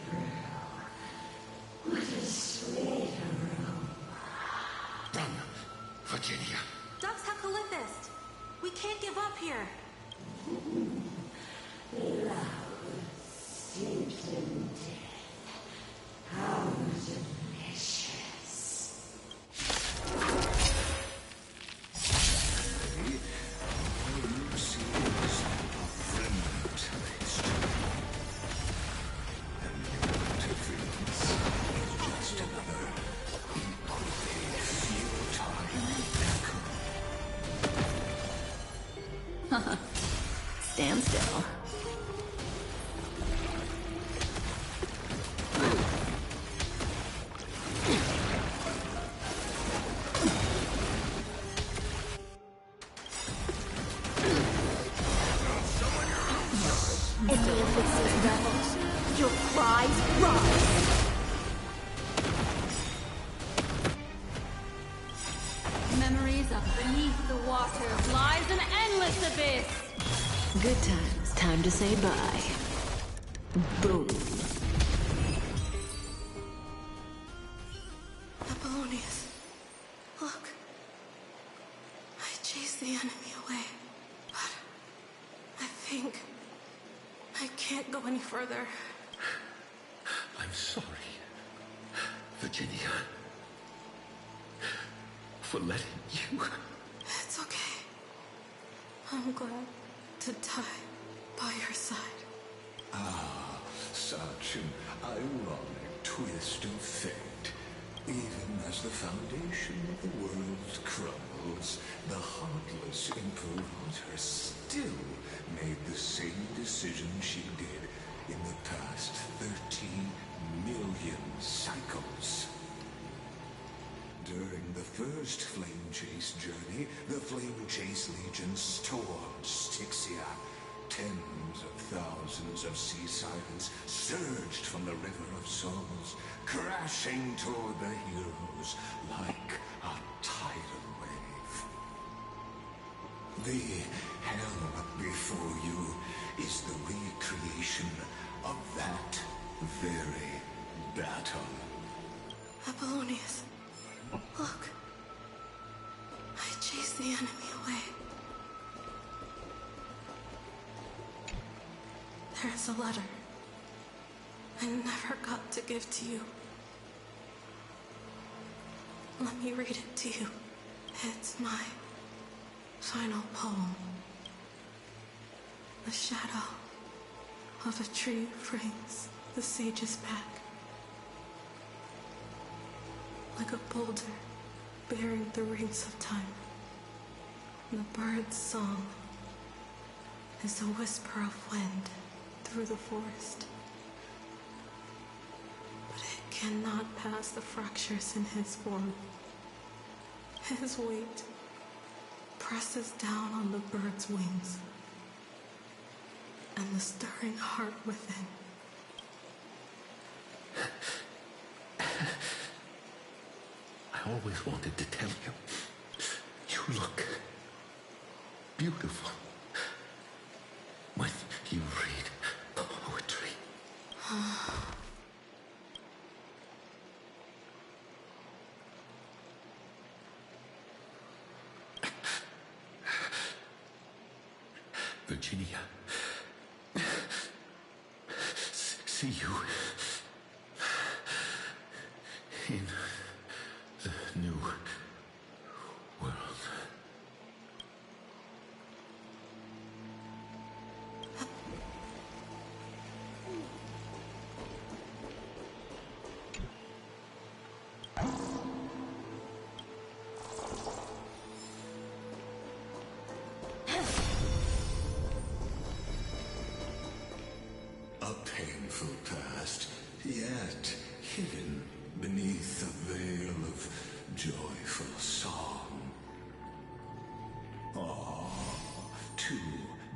Good times. Time to say bye. Boom. Apollonius, look. I chased the enemy away, but I think I can't go any further. I'm sorry, Virginia, for letting you. It's okay. I'm glad to die by your side. Ah, such an ironic twist of fate. Even as the foundation of the world crumbles, the heartless Imperator still made the same decision she did in the past 13 million cycles. During the first Flame Chase journey, the Flame Chase Legion stormed Styxia. Tens of thousands of sea sirens surged from the River of Souls, crashing toward the heroes like a tidal wave. The hell before you is the recreation of that very battle. Apollonius, look. I chased the enemy away. There's a letter I never got to give to you. Let me read it to you. It's my final poem. The shadow of a tree brings the sages back. Like a boulder bearing the rings of time. The bird's song is a whisper of wind through the forest. But it cannot pass the fractures in his form. His weight presses down on the bird's wings and the stirring heart within. I always wanted to tell you, you look beautiful when you read poetry. Virginia, see you in the new world. A painful past, yet hidden beneath a veil of joyful song. Two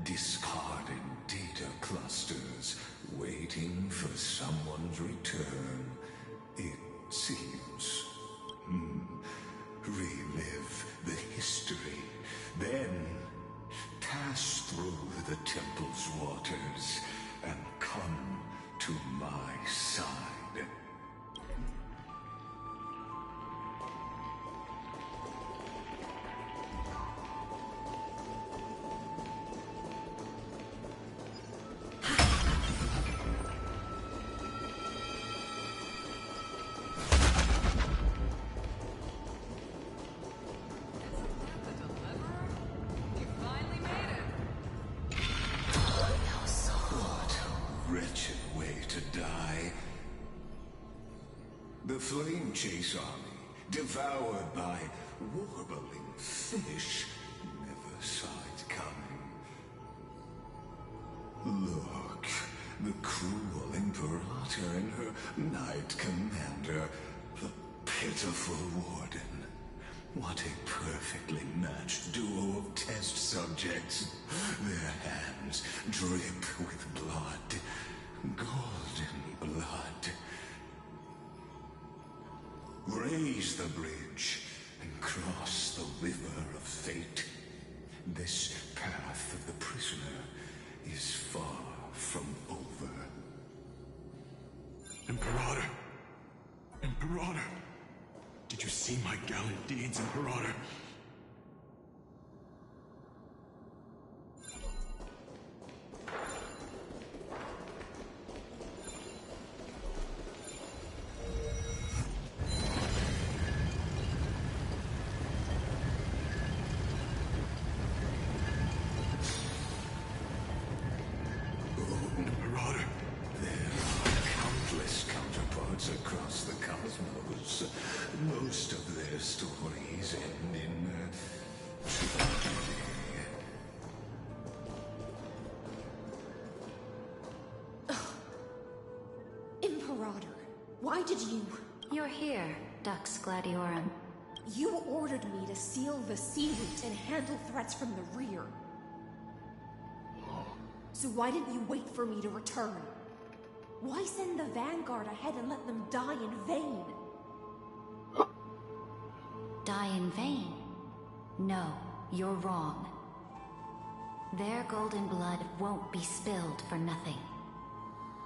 discarded data clusters waiting for someone's return, it seems. Relive the history, then pass through the temple's waters and come to my side. Wretched way to die. The Flame Chase army, devoured by warbling fish, never saw it coming. Look, the cruel Imperator and her Knight Commander, the pitiful Warden. What a perfectly matched duo of test subjects. Their hands drip with blood. Golden blood. Raise the bridge and cross the river of fate. This path of the prisoner is far from over. Imperator! Imperator! Did you see my gallant deeds, Imperator? Across the cosmos, most of their stories end in tragedy. Imperator, why did you... You're here, Dux Gladiorum. You ordered me to seal the sea route and handle threats from the rear. So why didn't you wait for me to return? Why send the Vanguard ahead and let them die in vain? Die in vain? No, you're wrong. Their golden blood won't be spilled for nothing.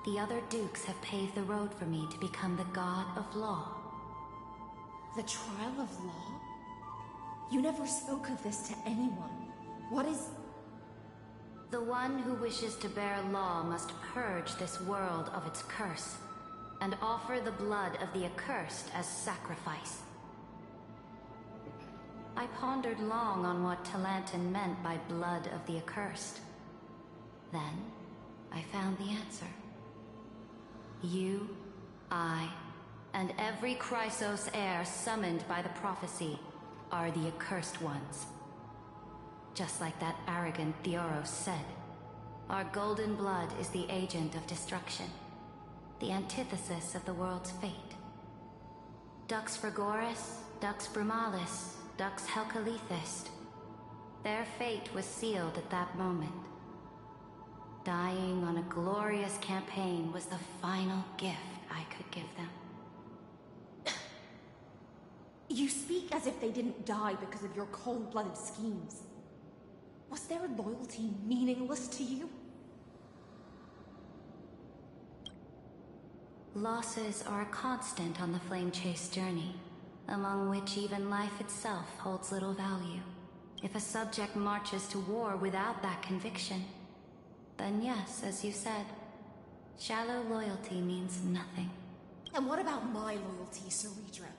The other dukes have paved the road for me to become the god of law. The trial of law? You never spoke of this to anyone. What is... The one who wishes to bear law must purge this world of its curse, and offer the blood of the accursed as sacrifice. I pondered long on what Talantin meant by blood of the accursed. Then, I found the answer. You, I, and every Chrysos heir summoned by the prophecy are the accursed ones. Just like that arrogant Theoros said, our golden blood is the agent of destruction, the antithesis of the world's fate. Dux Frigoris, Dux Brumalis, Dux Helcalethist. Their fate was sealed at that moment. Dying on a glorious campaign was the final gift I could give them. You speak as if they didn't die because of your cold-blooded schemes. Was their loyalty meaningless to you? Losses are a constant on the Flame Chase journey, among which even life itself holds little value. If a subject marches to war without that conviction, then yes, as you said, shallow loyalty means nothing. And what about my loyalty, Ceridra?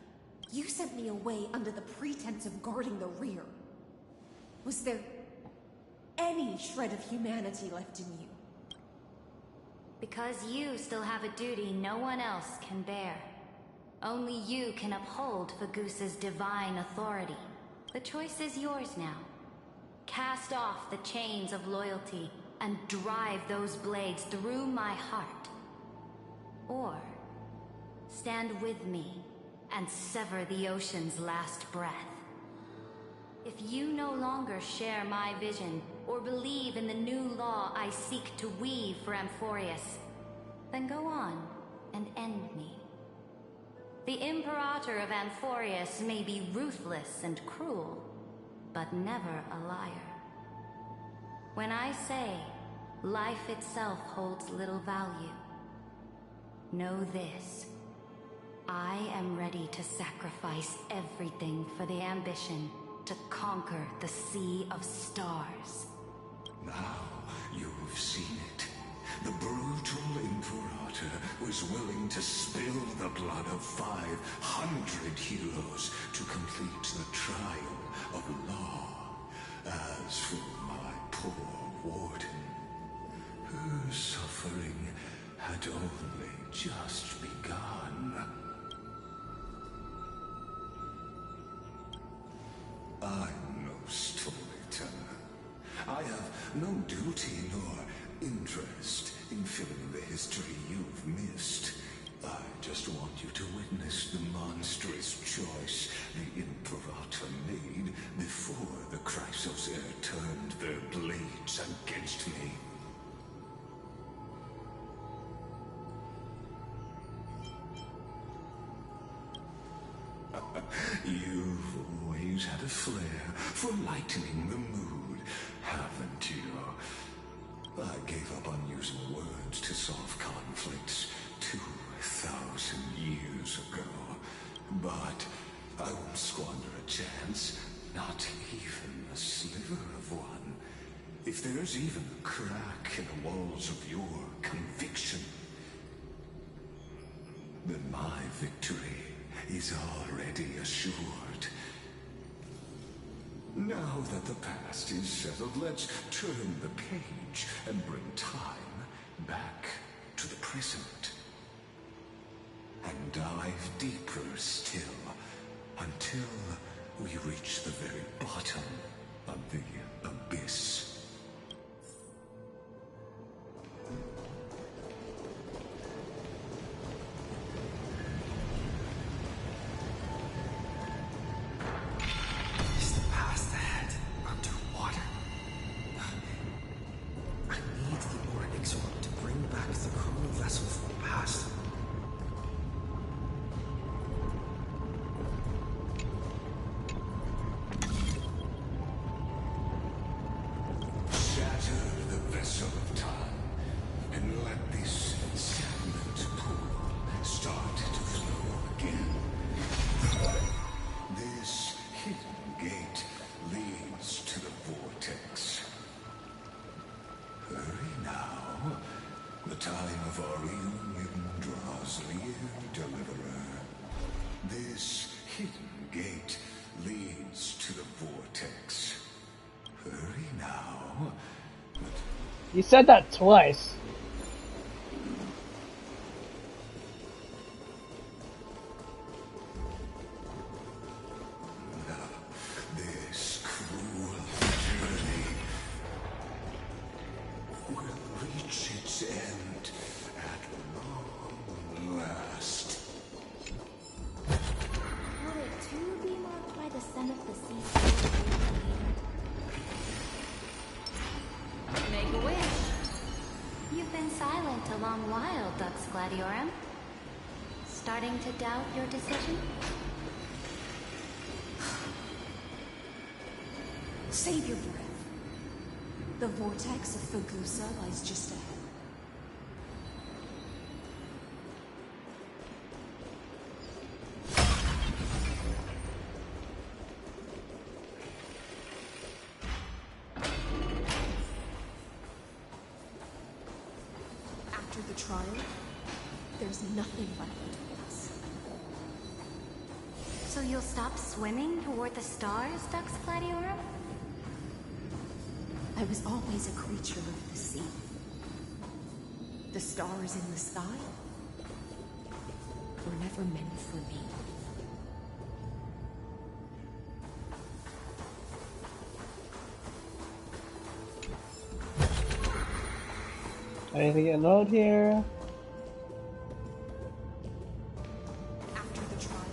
You sent me away under the pretense of guarding the rear. Was there any shred of humanity left in you? Because you still have a duty no one else can bear. Only you can uphold Fagusa's divine authority. The choice is yours now. Cast off the chains of loyalty and drive those blades through my heart. Or stand with me and sever the ocean's last breath. If you no longer share my vision or believe in the new law I seek to weave for Amphoreous, then go on and end me. The Imperator of Amphoreous may be ruthless and cruel, but never a liar. When I say life itself holds little value, know this. I am ready to sacrifice everything for the ambition to conquer the Sea of Stars. Now you've seen it. The brutal Imperator was willing to spill the blood of 500 heroes to complete the trial of law. As for my poor warden, her suffering had only just begun. I'm no storyteller. I have no duty nor interest in filling the history you've missed. I just want you to witness the monstrous choice the Imperator made before the Chrysos heir turned their blades against me. You've always had a flair for lightening the mood, haven't you? I gave up on using words to solve conflicts 2,000 years ago. But I won't squander a chance, not even a sliver of one. If there's even a crack in the walls of your conviction, then my victory is already assured. Now that the past is settled, let's turn the page and bring time back to the present. And dive deeper still, until we reach the very bottom of the abyss. Is the past ahead underwater? I need the Oryx orb to bring back the chrono vessel from the past. Shatter the vessel of time, and let this stagnant pool start to flow again. This hidden gate leads to the vortex. Hurry now. The time of our reunion draws near, Deliverer. This hidden gate leads to the vortex. Hurry now. You said that twice. This cruel journey will reach its end at long last. Will it too be marked by the scent of the sea? Make a wish. You've been silent a long while, Dux Gladiorum. Starting to doubt your decision? Save your breath. The vortex of Fagusa lies just ahead. After the trial, there's nothing left between us. So you'll stop swimming toward the stars, Dux Gladiorum? I was always a creature of the sea. The stars in the sky were never meant for me. Anything to note here? After the trial,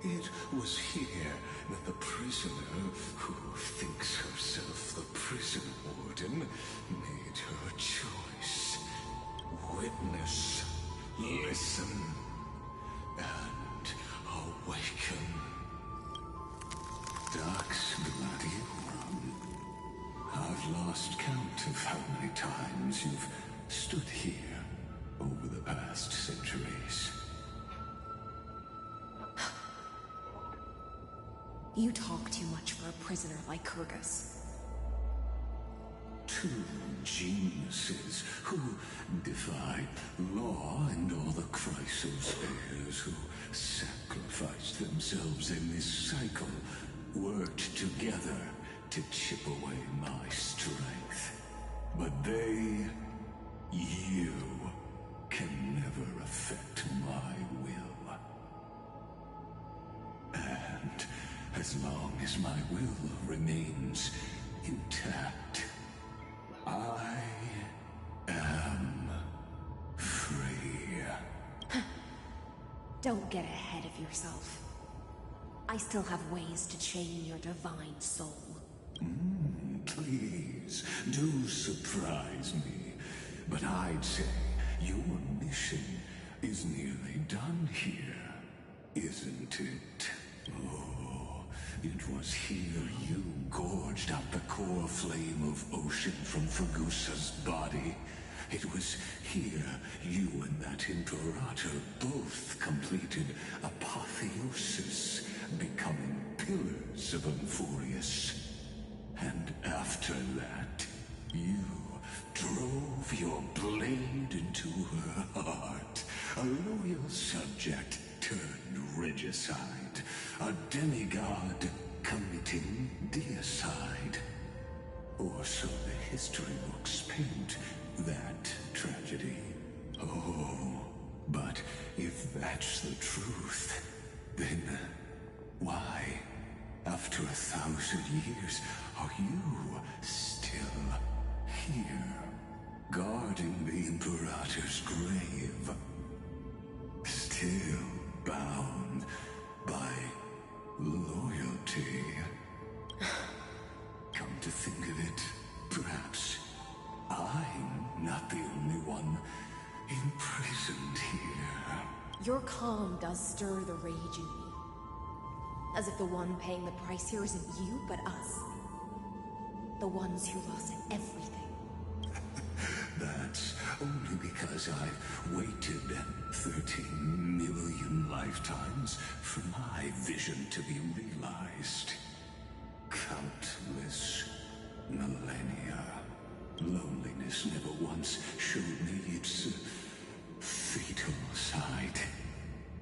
It was here that the prisoner, who thinks herself the prison warden, made her choice. Witness, listen, and awaken. Dux Gladiorum. I've lost count of how many times you've stood here over the past centuries. you talk too much for a prisoner like Kurgus. Two geniuses who defied law and all the Chrysos heirs who sacrificed themselves in this cycle worked together to chip away my strength. But they, you, can never affect my will. And as long as my will remains intact, I am free. Don't get ahead of yourself. I still have ways to chain your divine soul. Please, do surprise me. But I'd say your mission is nearly done here, isn't it? Oh, it was here you gorged out the core flame of ocean from Fergusa's body. It was here you and that Imperator both completed apotheosis, becoming pillars of Amphoreous. And after that, you drove your blade into her heart, a loyal subject turned regicide, a demigod committing deicide. Or so the history books paint that tragedy. Oh, but if that's the truth, then why, after 1,000 years, are you still here, guarding the Imperator's grave? Still bound by loyalty. Come to think of it, perhaps I'm not the only one imprisoned here. Your calm does stir the rage in me. As if the one paying the price here isn't you, but us. The ones who lost everything. That's only because I've waited 13 million lifetimes for my vision to be realized. Countless millennia. Loneliness never once showed me its fatal side.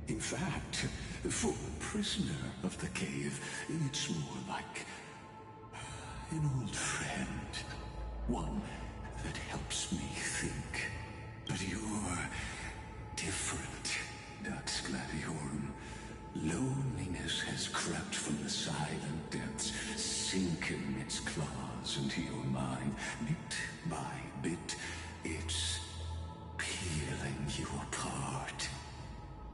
In fact, for a prisoner of the cave, it's more like an old friend. One that helps me think. But you're different, Dux Gladiorum. Loneliness has crept from the silent depths, sinking its claws into your mind. Bit by bit, it's peeling you apart.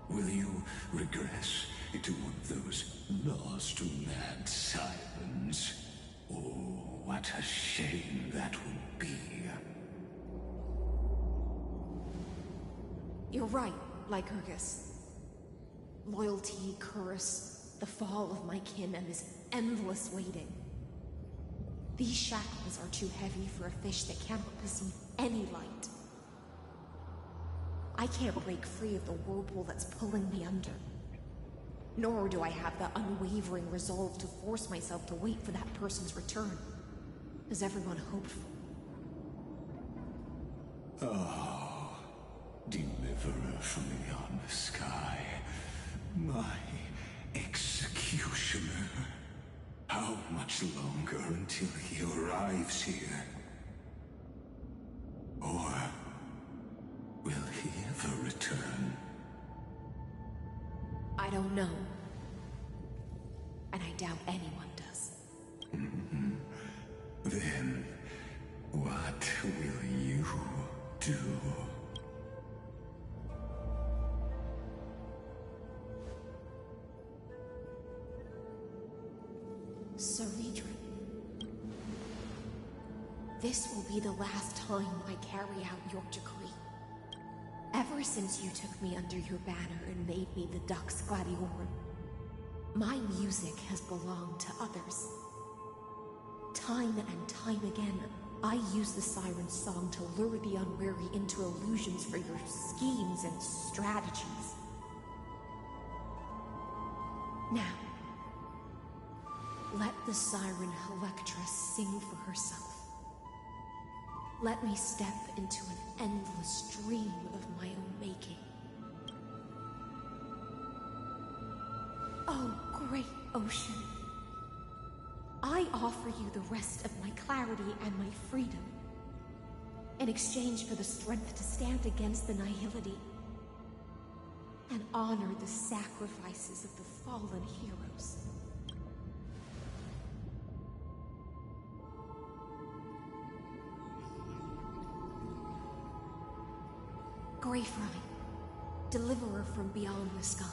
Will you regress into one of those lost mad sirens? Oh, what a shame that would be. You're right, Lygus. Loyalty, curse, the fall of my kin, and this endless waiting. These shackles are too heavy for a fish that cannot perceive any light. I can't break free of the whirlpool that's pulling me under. Nor do I have the unwavering resolve to force myself to wait for that person's return, as everyone hoped for. Oh, deliverer from beyond the sky. My executioner. How much longer until he arrives here? Or will he ever return? I don't know. And I doubt anyone does. Then, what will you do? Sir Vedran, this will be the last time I carry out your decree. Ever since you took me under your banner and made me the Dux Gladiorum, my music has belonged to others. Time and time again, I use the Siren's song to lure the unwary into illusions for your schemes and strategies. Now, let the Siren Electra sing for herself. Let me step into an endless dream of my own making. Oh, great ocean. I offer you the rest of my clarity and my freedom, in exchange for the strength to stand against the nihility and honor the sacrifices of the fallen heroes. Greyfrine, deliverer from beyond the sky.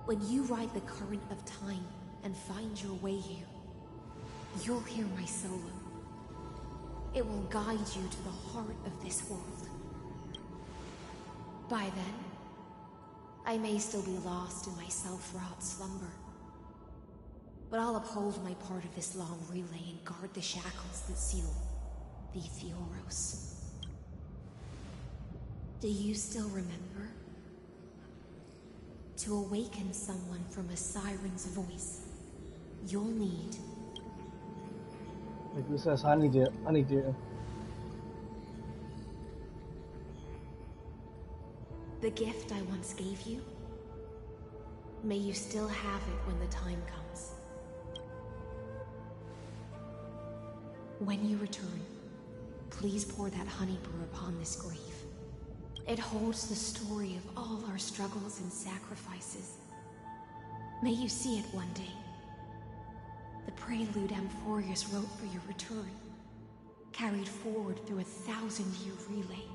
When you ride the current of time and find your way here, you'll hear my solo. It will guide you to the heart of this world. By then, I may still be lost in my self-wrought slumber, but I'll uphold my part of this long relay and guard the shackles that seal the Amphoreous. Do you still remember? To awaken someone from a siren's voice, you'll need... Like who says, I need you. The gift I once gave you? May you still have it when the time comes. When you return, please pour that honey brew upon this grave. It holds the story of all our struggles and sacrifices. May you see it one day. The prelude Amphoreous wrote for your return, carried forward through 1,000-year relay.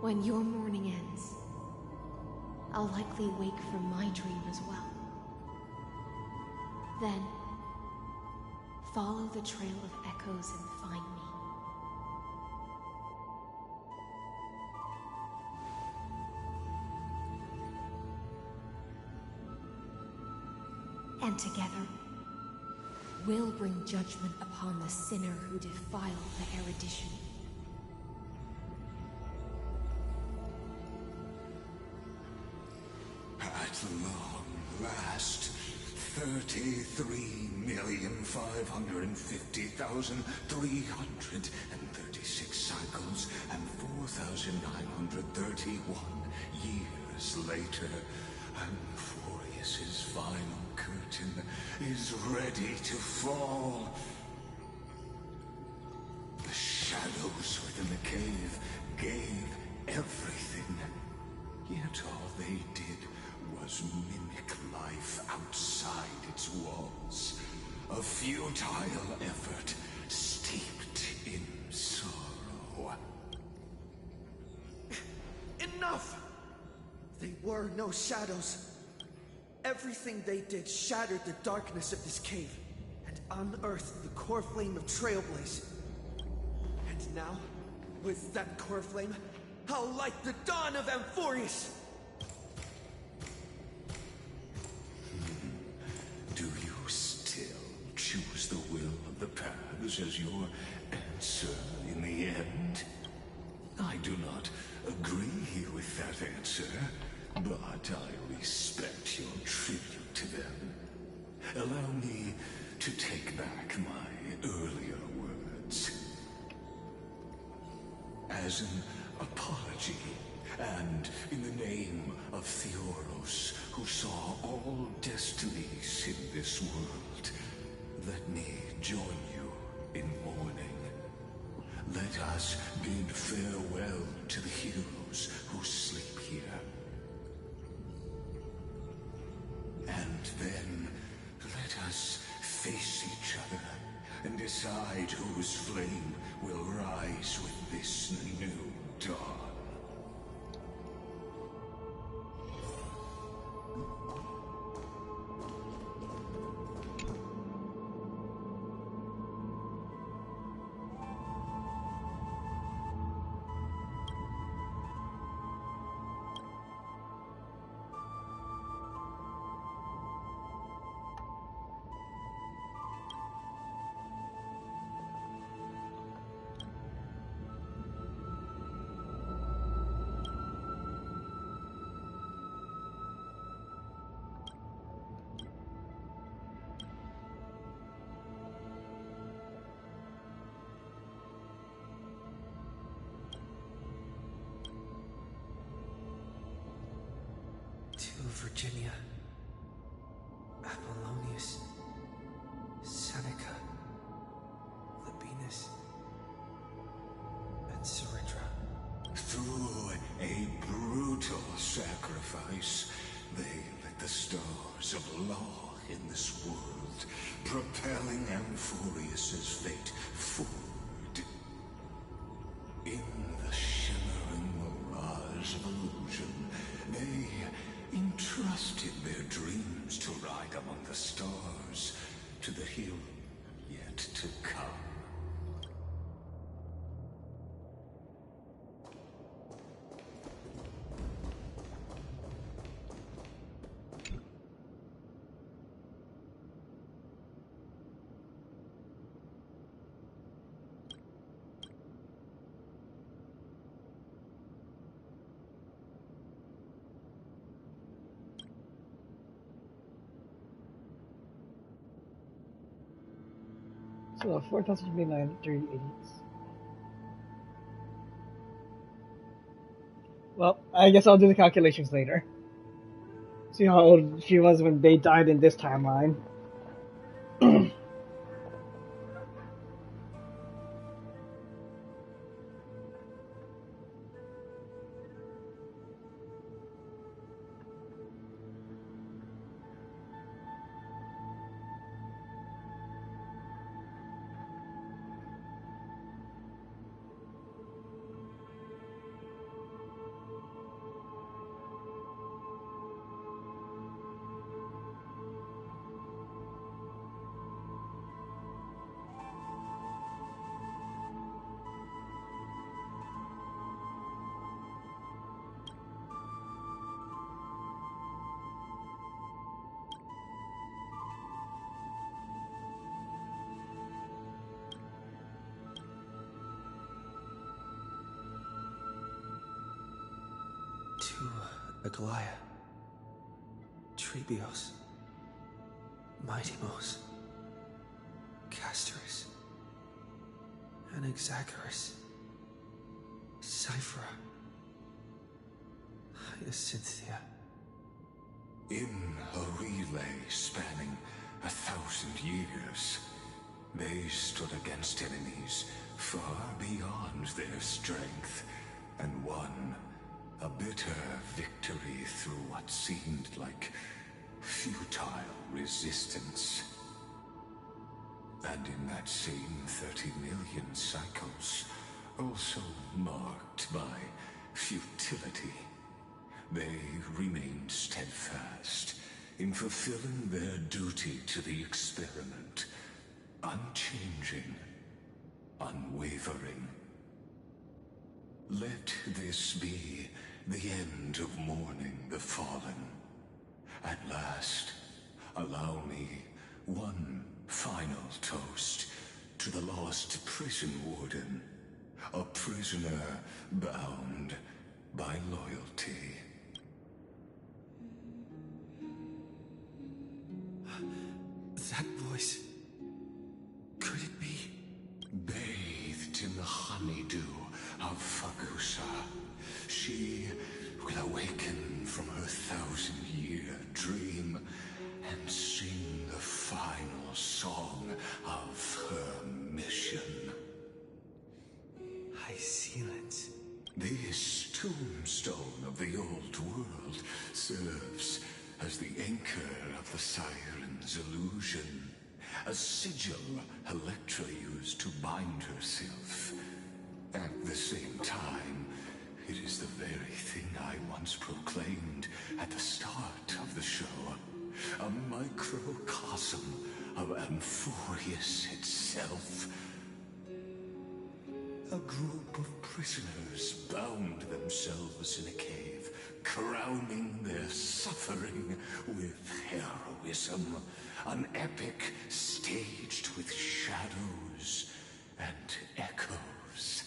When your mourning ends, I'll likely wake from my dream as well. Then, follow the trail of echoes and find me. And together, we'll bring judgment upon the sinner who defiled the erudition. At long last, 33,550,336 cycles and 4,931 years later, Amphoreous's final curtain is ready to fall. The shadows within the cave gave everything, yet all they did was mimic life outside its walls. A futile effort steeped in sorrow. Enough! They were no shadows. Everything they did shattered the darkness of this cave and unearthed the core flame of Trailblaze. And now, with that core flame, I'll light the dawn of Amphoreous! Do you still choose the will of the paths as your answer in the end? I do not agree with that answer, but I respect your tribute to them. Allow me to take back my earlier words. As an apology, and in the name of Amphoreous, who saw all destinies in this world, let me join you in mourning. Let us bid farewell to the heroes who sleep here. And then, let us face each other and decide whose flame will rise with this new dawn. Virginia, Apollonius, Seneca, Libinus, and Serindra. Through a brutal sacrifice, they lit the stars of law in this world, propelling Amphoreous's fate forward. In the shimmering mirage of illusion, yet to come. So 4,038. Well, I guess I'll do the calculations later. See how old she was when they died in this timeline. Aglaya, Trebios, Mightymos, Castorus, Anaxagoras, Cyphra, Hyacinthia. In a relay spanning 1,000 years, they stood against enemies far beyond their strength, and won a bitter victory through what seemed like futile resistance. And in that same 30 million cycles, also marked by futility, they remained steadfast in fulfilling their duty to the experiment, unchanging, unwavering. Let this be the end of mourning the fallen. At last, allow me one final toast to the lost prison warden, a prisoner bound by loyalty. That voice, could it be? Bathed in the honeydew of Fagusa, she will awaken from her 1,000-year dream and sing the final song of her mission. Hyacinthia. This tombstone of the old world serves as the anchor of the Siren's illusion, a sigil Electra used to bind herself. At the same time, it is the very thing I once proclaimed at the start of the show, a microcosm of Amphoreous itself. A group of prisoners bound themselves in a cave, crowning their suffering with heroism, an epic staged with shadows and echoes.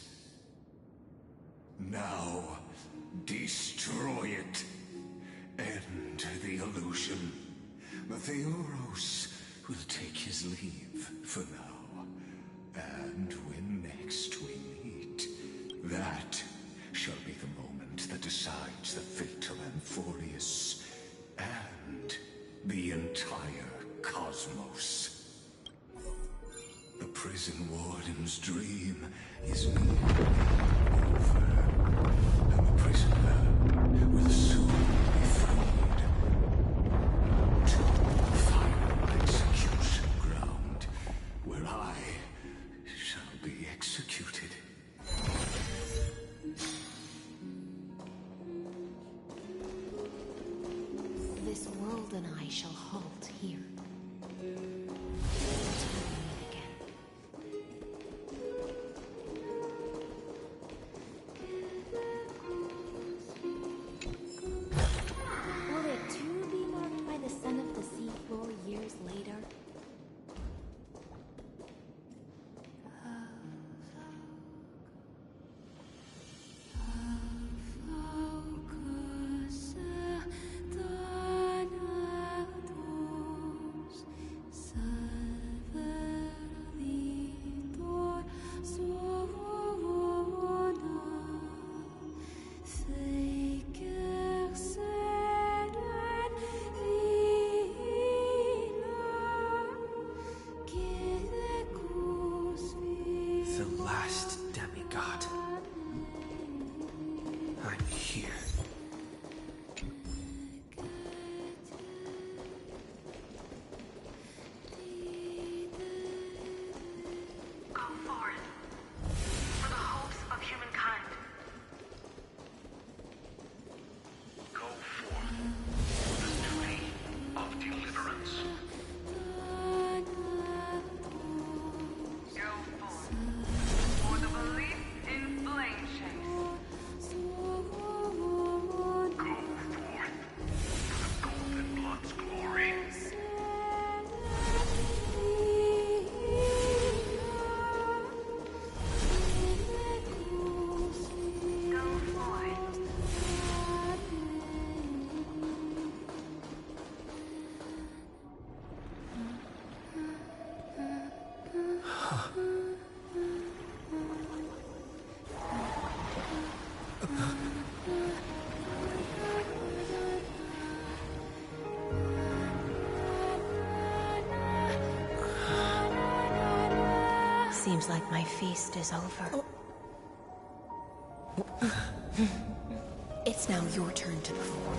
Now, destroy it. End the illusion. Theoros will take his leave for now. And when next we meet, that shall be the moment that decides the fate of Amphoreous and the entire cosmos. The prison warden's dream is nearly over, and the prisoner will soon be freed to the final execution ground, where I shall be executed. This world and I shall halt here. Until we meet again. last demigod. I'm here. Go forth for the hopes of humankind. Go forth for the duty of deliverance. Go forth for the belief in flame chase. Go forth for the golden blood's glory. Go forth. Seems like my feast is over. It's now your turn to perform.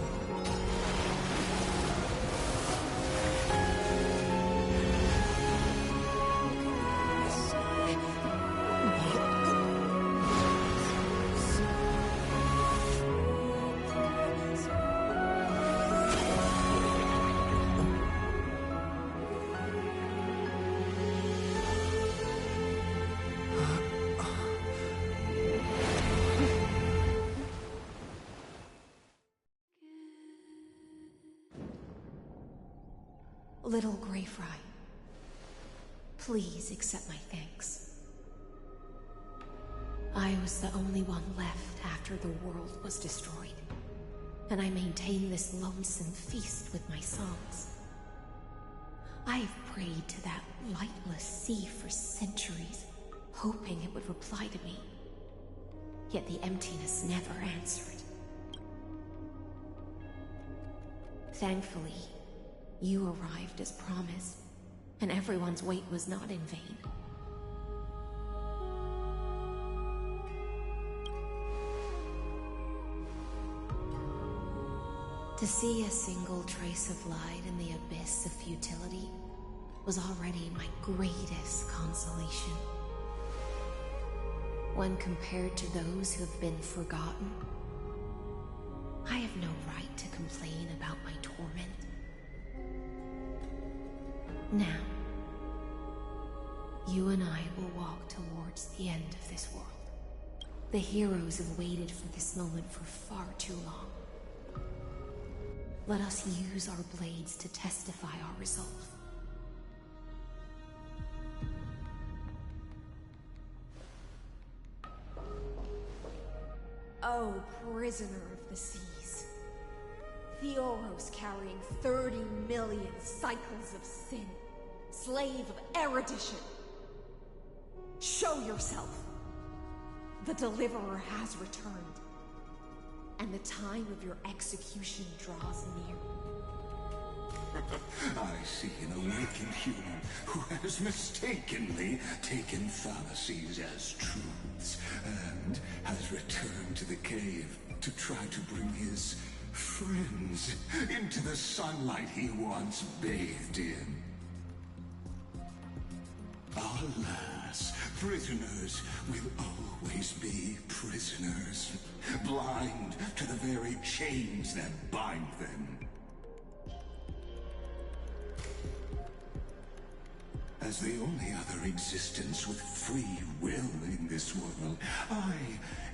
Little Grey Fry, please accept my thanks. I was the only one left after the world was destroyed, and I maintain this lonesome feast with my songs. I have prayed to that lightless sea for centuries, hoping it would reply to me. Yet the emptiness never answered. Thankfully, you arrived as promised, and everyone's wait was not in vain. To see a single trace of light in the abyss of futility was already my greatest consolation. When compared to those who have been forgotten, I have no right to complain about my torment. Now, you and I will walk towards the end of this world. The heroes have waited for this moment for far too long. Let us use our blades to testify our resolve. Oh, prisoner of the seas. The Oros carrying 30 million cycles of sin. Slave of erudition. Show yourself. The Deliverer has returned. And the time of your execution draws near. I see an awakened human who has mistakenly taken fallacies as truths and has returned to the cave to try to bring his friends into the sunlight he once bathed in. Alas, prisoners will always be prisoners, blind to the very chains that bind them. As the only other existence with free will in this world, I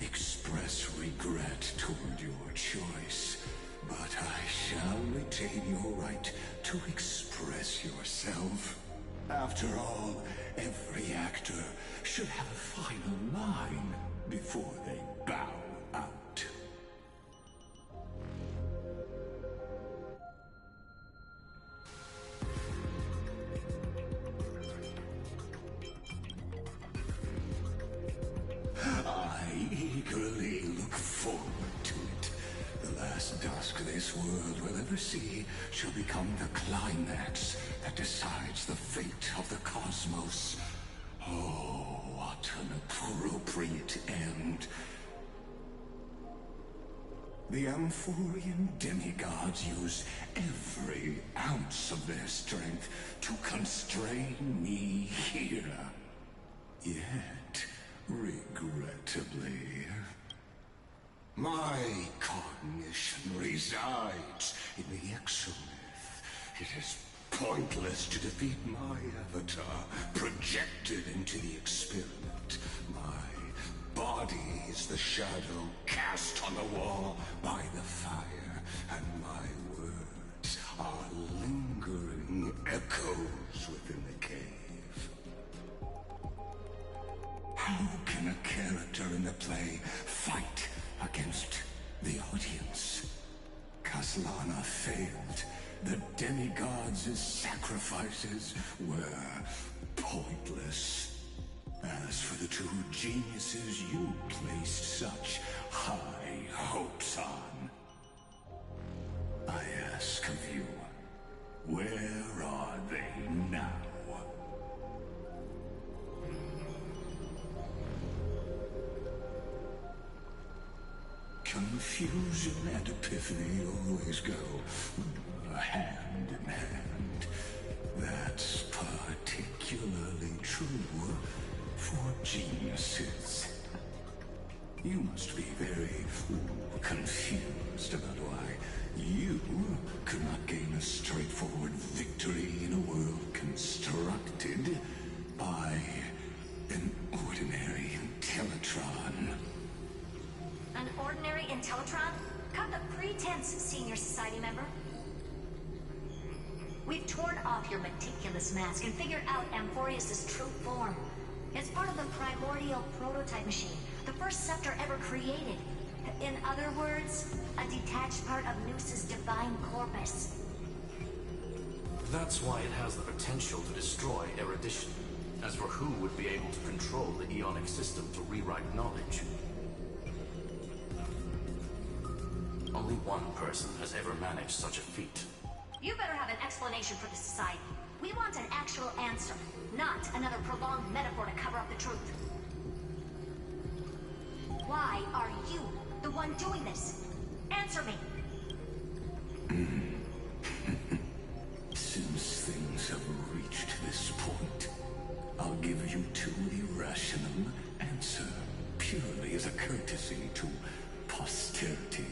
express regret toward your choice. But I shall retain your right to express yourself. After all, every actor should have a final line before they bow out. I eagerly look forward to it. The last dusk this world will ever see shall become the climax that decides the fate of the cosmos. Oh, what an approval! The Amphorian demigods use every ounce of their strength to constrain me here. Yet, regrettably, my cognition resides in the exomyth. It is pointless to defeat my avatar projected into the experiment. My body is the shadow cast on the wall by the fire, and my words are lingering echoes within the cave. How can a character in the play fight against the audience? Kaslana failed. The demigods' sacrifices were pointless. As for the two geniuses you placed such high hopes on, I ask of you, where are they now? Confusion and epiphany always go hand in hand. That's particularly true for geniuses. You must be very confused about why you could not gain a straightforward victory in a world constructed by an ordinary Intellitron. An ordinary Intellitron? Cut the pretense, Senior Society member. We've torn off your meticulous mask and figured out Amphoreous' true form. It's part of the primordial prototype machine, the first scepter ever created. In other words, a detached part of Noos's divine corpus. That's why it has the potential to destroy erudition. As for who would be able to control the Eonic system to rewrite knowledge, only one person has ever managed such a feat. You better have an explanation for the Society. We want an actual answer, not another prolonged metaphor to cover up the truth. Why are you the one doing this? Answer me! Since things have reached this point, I'll give you two irrational answers, purely as a courtesy to posterity.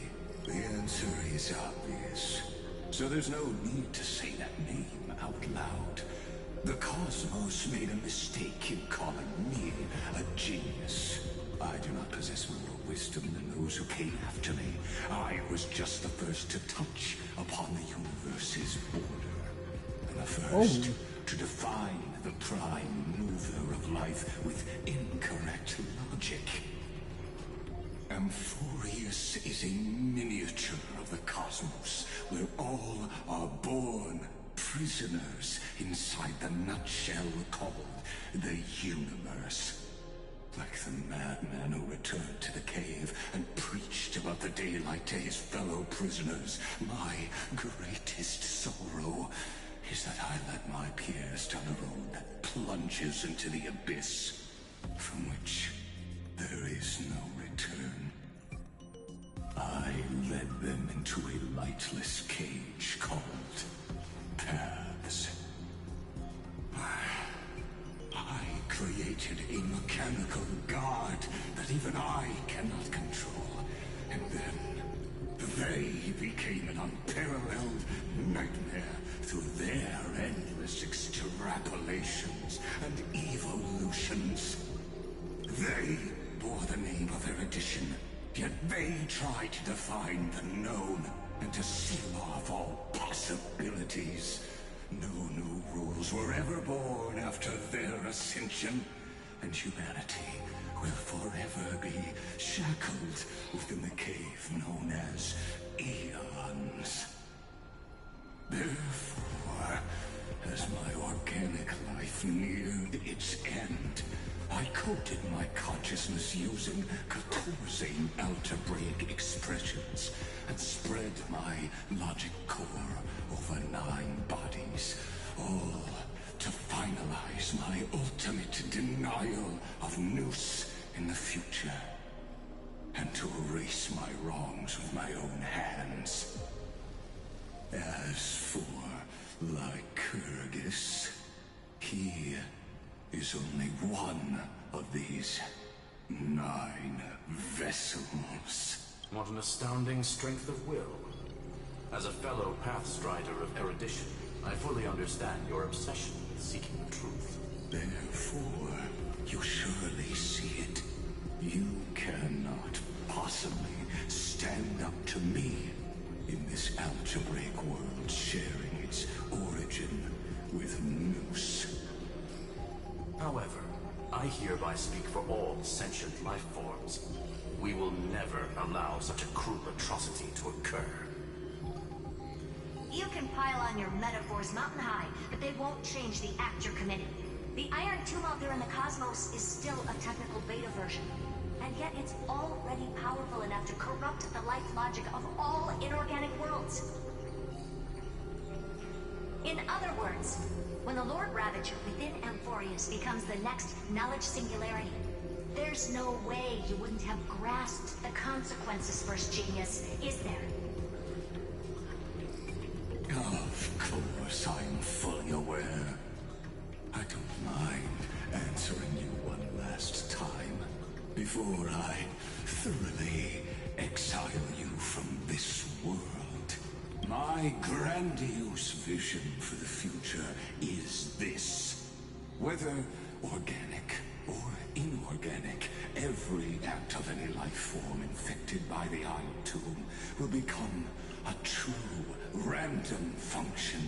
The answer is obvious, so there's no need to say that name out loud. The Cosmos made a mistake in calling me a genius. I do not possess more wisdom than those who came after me. I was just the first to touch upon the universe's border, and the first to define the prime mover of life with incorrect logic. Amphoreous is a miniature of the cosmos, where all are born prisoners inside the nutshell called the universe. Like the madman who returned to the cave and preached about the daylight to his fellow prisoners, my greatest sorrow is that I led my peers down a road that plunges into the abyss, from which there is no return. I led them into a lightless cage called paths. I created a mechanical god that even I cannot control, and then they became an unparalleled nightmare through their endless extrapolations and evolutions. They bore the name of erudition, yet they tried to define the known and to seal off all possibilities. No new rules were ever born after their ascension, and humanity will forever be shackled within the cave known as Eons. Therefore, as my organic life neared its end, I coded my consciousness using 14 algebraic expressions and spread my logic core over 9 bodies, all to finalize my ultimate denial of Noos in the future. and to erase my wrongs with my own hands. As for Lygus, he is only one of these 9 vessels. What an astounding strength of will. As a fellow pathstrider of erudition, I fully understand your obsession with seeking the truth. Therefore, you surely see it. You cannot possibly stand up to me in this algebraic world sharing its origin with Nous. However, I hereby speak for all sentient life forms. We will never allow such a cruel atrocity to occur. You can pile on your metaphors mountain high, but they won't change the act you're committing. The Iron Tomb out there in the cosmos is still a technical beta version, and yet it's already powerful enough to corrupt the life logic of all inorganic worlds. In other words, when the Lord Ravager within Amphoreous becomes the next knowledge singularity, there's no way you wouldn't have grasped the consequences, First Genius, is there? Of course, I'm fully aware. I don't mind answering you one last time before I thoroughly exile you from this world. My grandiose vision for the future is this. Whether organic or inorganic, every act of any life form infected by the Iron Tomb will become a true random function.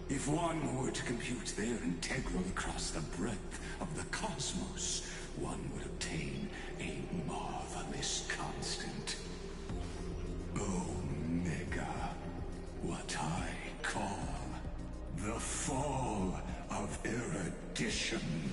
If one were to compute their integral across the breadth of the cosmos, one would obtain a marvelous constant. Omega, what I call the fall of erudition.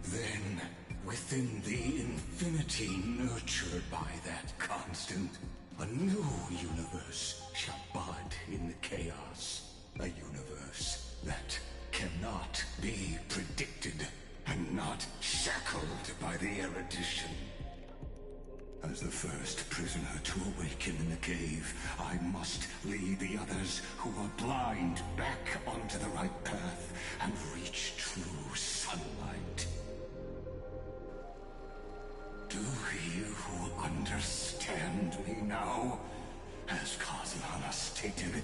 Then, within the infinity nurtured by that constant, a new universe shall bud in the chaos. A universe that cannot be predicted and not shackled by the erudition. As the first prisoner to awaken in the cave, I must lead the others who are blind back onto the right path and reach true sunlight. Do you understand me now? As Kozlana stated,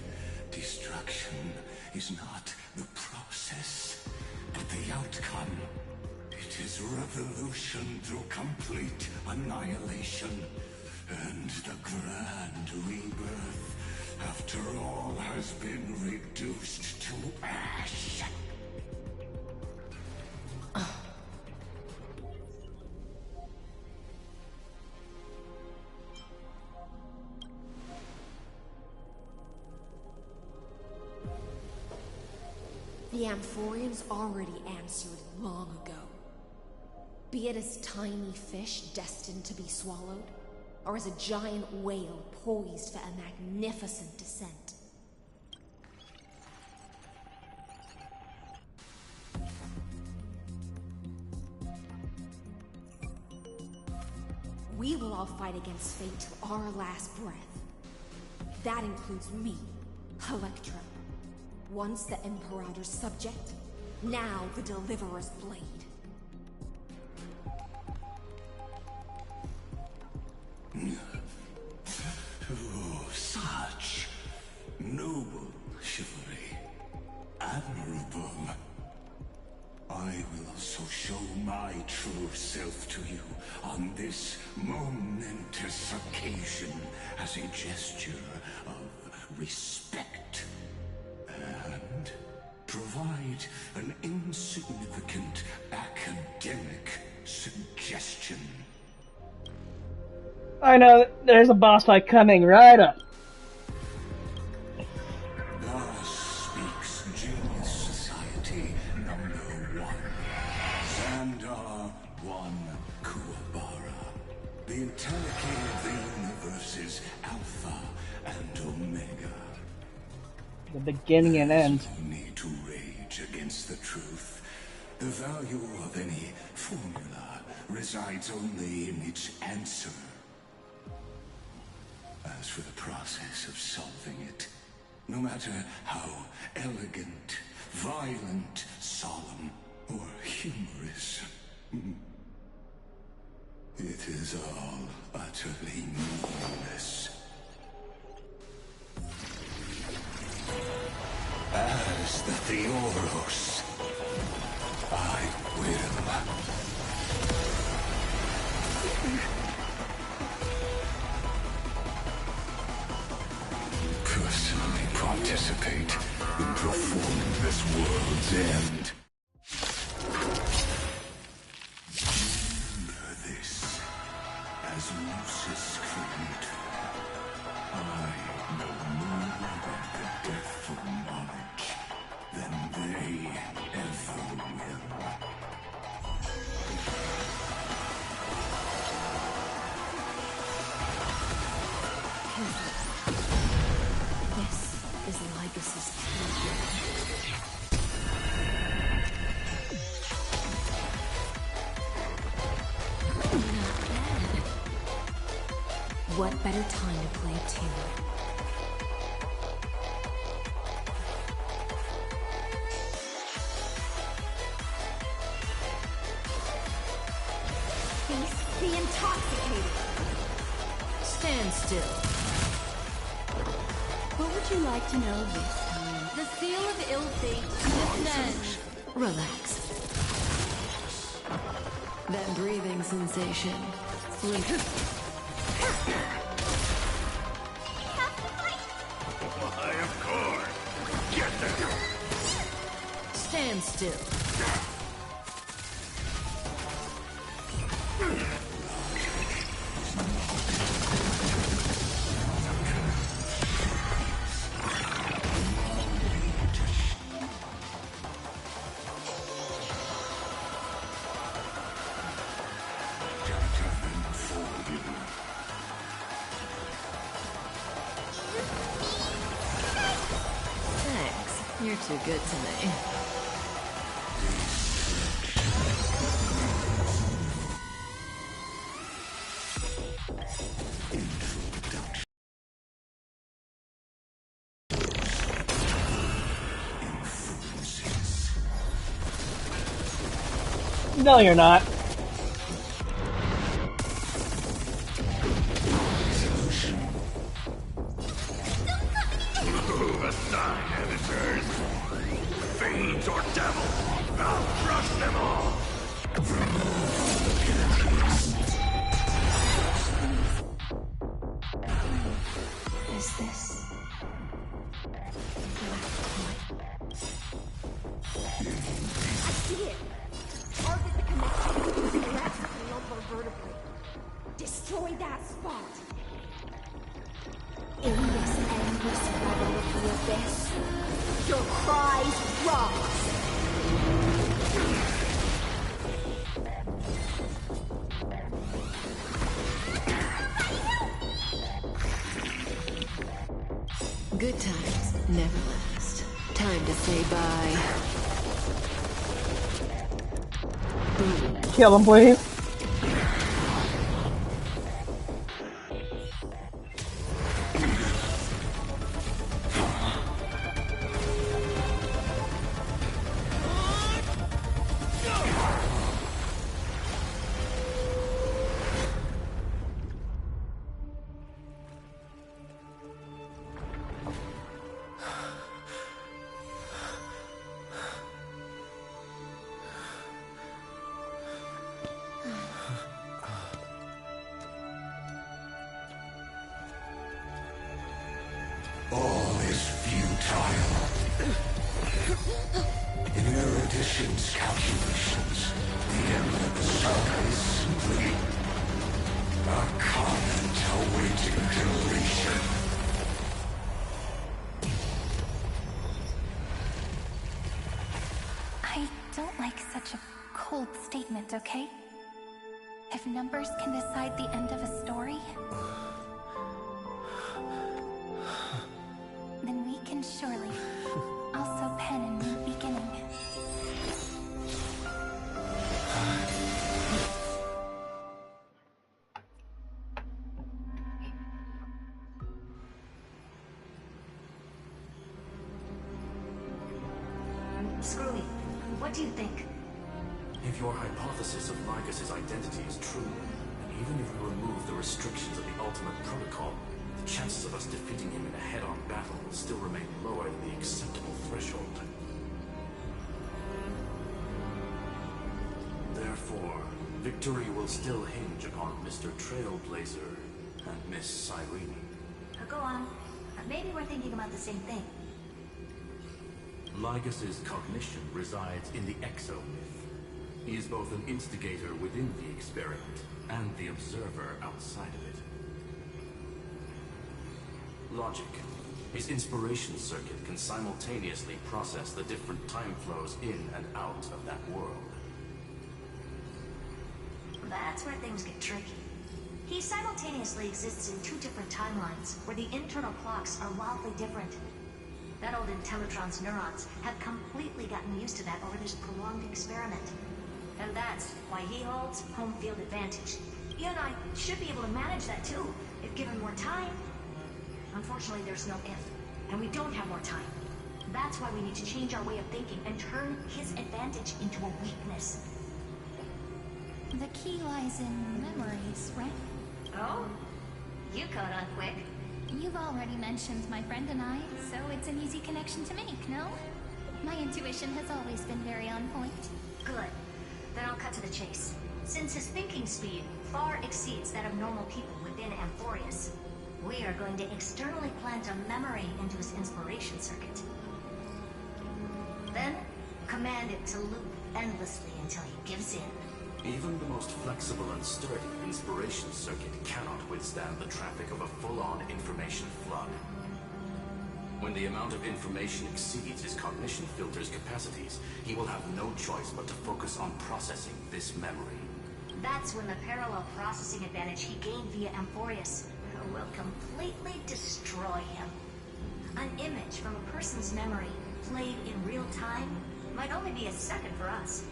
destruction is not the process, but the outcome. It is revolution through complete annihilation, and the grand rebirth, after all has been reduced to ash. The Amphoreans already answered long ago. Be it as tiny fish destined to be swallowed, or as a giant whale poised for a magnificent descent. We will all fight against fate till our last breath. That includes me, Electra. Once the Imperator's subject, now the Deliverer's blade. Oh, such noble chivalry. Admirable. I will also show my true self to you on this momentous occasion as a gesture of respect. And provide an insignificant academic suggestion. I know, there's a boss fight coming right up. Thus speaks Genius Society #1. Xandar 1 Kuwabara. The Intellicate of the universe's Alpha and Omega. The beginning and end. No need to rage against the truth. The value of any formula resides only in its answer. As for the process of solving it, no matter how elegant, violent, solemn, or humorous, it is all utterly meaningless. As the Theoros, I will. Personally participate in performing this world's end. Remember this, as Lucis creator, I know more about the deathful knowledge than they ever will. This is Lygus's future. Not bad. What better time to play a tune? Feast the intoxicated. Stand still. What would you like to know this time? The seal of ill fate descends. Relax. That breathing sensation. Why, of course. Get there. Stand still. Thanks. You're too good to me. No, you're not. Aside, editors. Fiends or devils, I'll crush them all. Is this? I see it. Target the connection to the thoracic lumbar vertebrae. Destroy that spot. In this endless battle of the abyss, your cries rise. Good times never last. Time to say bye. Kill him, please. All is futile. In Erudition's calculations, the end of the saga is simply a comment awaiting deletion. I don't like such a cold statement, okay? If numbers can decide the end of a story, then we can surely also pen a new beginning. What do you think? If your hypothesis of Lygus' identity is true, and even if we remove the restrictions of the ultimate protocol, the chances of us defeating him in a head-on battle will still remain lower than the acceptable threshold. Therefore, victory will still hinge upon Mr. Trailblazer and Miss Cyrene. Go on. Maybe we're thinking about the same thing. Lygus' cognition resides in the exomyth. He is both an instigator within the experiment and the observer outside of it. Logic. His inspiration circuit can simultaneously process the different time flows in and out of that world. That's where things get tricky. He simultaneously exists in two different timelines, where the internal clocks are wildly different. That old Intellitron's neurons have completely gotten used to that over this prolonged experiment. And that's why he holds home field advantage. You and I should be able to manage that too, if given more time. Unfortunately, there's no if, and we don't have more time. That's why we need to change our way of thinking and turn his advantage into a weakness. The key lies in memories, right? Oh? You caught on quick. You've already mentioned my friend and I, so it's an easy connection to make, no? My intuition has always been very on point. Good. Then I'll cut to the chase. Since his thinking speed far exceeds that of normal people within Amphoreous, we are going to externally plant a memory into his inspiration circuit. Then, command it to loop endlessly until he gives in. Even the most flexible and sturdy inspiration circuit cannot withstand the traffic of a full-on information flood. When the amount of information exceeds his cognition filter's capacities, he will have no choice but to focus on processing this memory. That's when the parallel processing advantage he gained via Amphoreous will completely destroy him. An image from a person's memory played in real time might only be a second for us.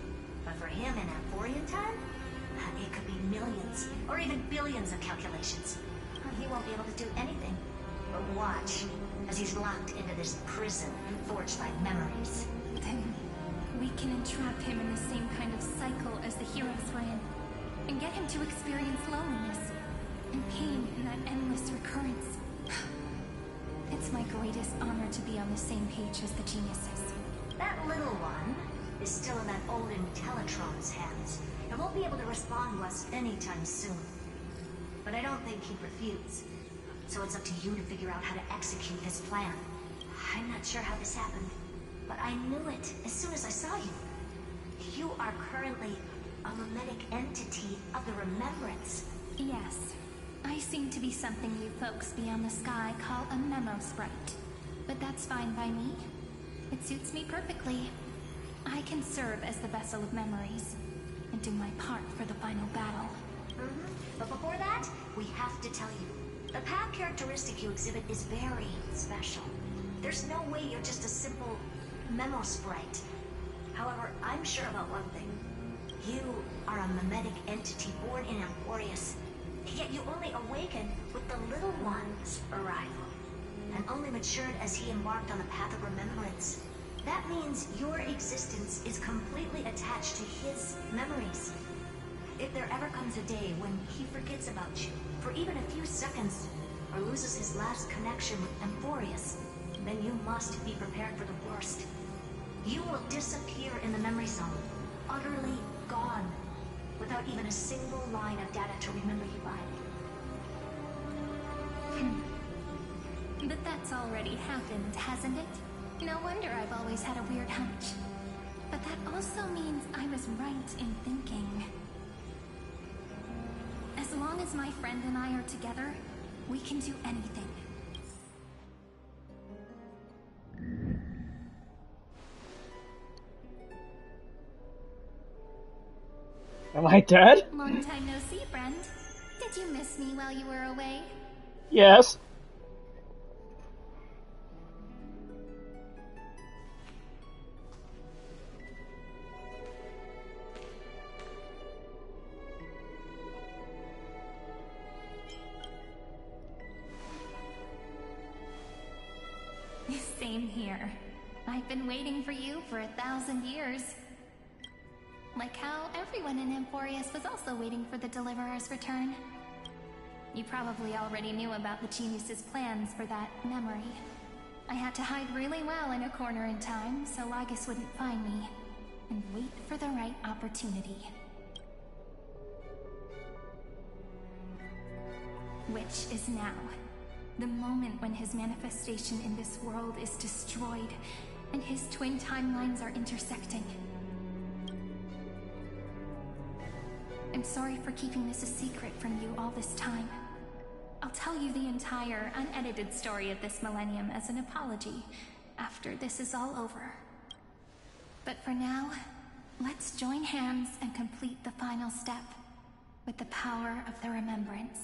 But for him in Amphorian time, it could be millions, or even billions of calculations. He won't be able to do anything but watch as he's locked into this prison forged by memories. Then we can entrap him in the same kind of cycle as the heroes were in, and get him to experience loneliness and pain in that endless recurrence. It's my greatest honor to be on the same page as the geniuses. That little one is still in that old Intellitron's hands, and won't be able to respond to us anytime soon. But I don't think he'd refuse. So it's up to you to figure out how to execute his plan. I'm not sure how this happened, but I knew it as soon as I saw you. You are currently a mimetic entity of the Remembrance. Yes. I seem to be something you folks beyond the sky call a memo sprite. But that's fine by me. It suits me perfectly. I can serve as the vessel of memories, and do my part for the final battle. But before that, we have to tell you, the path characteristic you exhibit is very special. There's no way you're just a simple memo sprite. However, I'm sure about one thing. You are a mimetic entity born in Amphoreous, yet you only awakened with the Little One's arrival, and only matured as he embarked on the path of remembrance. That means your existence is completely attached to his memories. If there ever comes a day when he forgets about you for even a few seconds, or loses his last connection with Amphoreous, then you must be prepared for the worst. You will disappear in the memory zone, utterly gone, without even a single line of data to remember you by. But that's already happened, hasn't it? No wonder I've always had a weird hunch. But that also means I was right in thinking. As long as my friend and I are together, we can do anything. Am I dead? Long time no see, friend. Did you miss me while you were away? Yes. Same here. I've been waiting for you for 1,000 years. Like how everyone in Amphoreous was also waiting for the Deliverer's return. You probably already knew about the genius's plans for that memory. I had to hide really well in a corner in time so Lygus wouldn't find me, and wait for the right opportunity. Which is now. The moment when his manifestation in this world is destroyed, and his twin timelines are intersecting. I'm sorry for keeping this a secret from you all this time. I'll tell you the entire, unedited story of this millennium as an apology after this is all over. But for now, let's join hands and complete the final step with the power of the remembrance.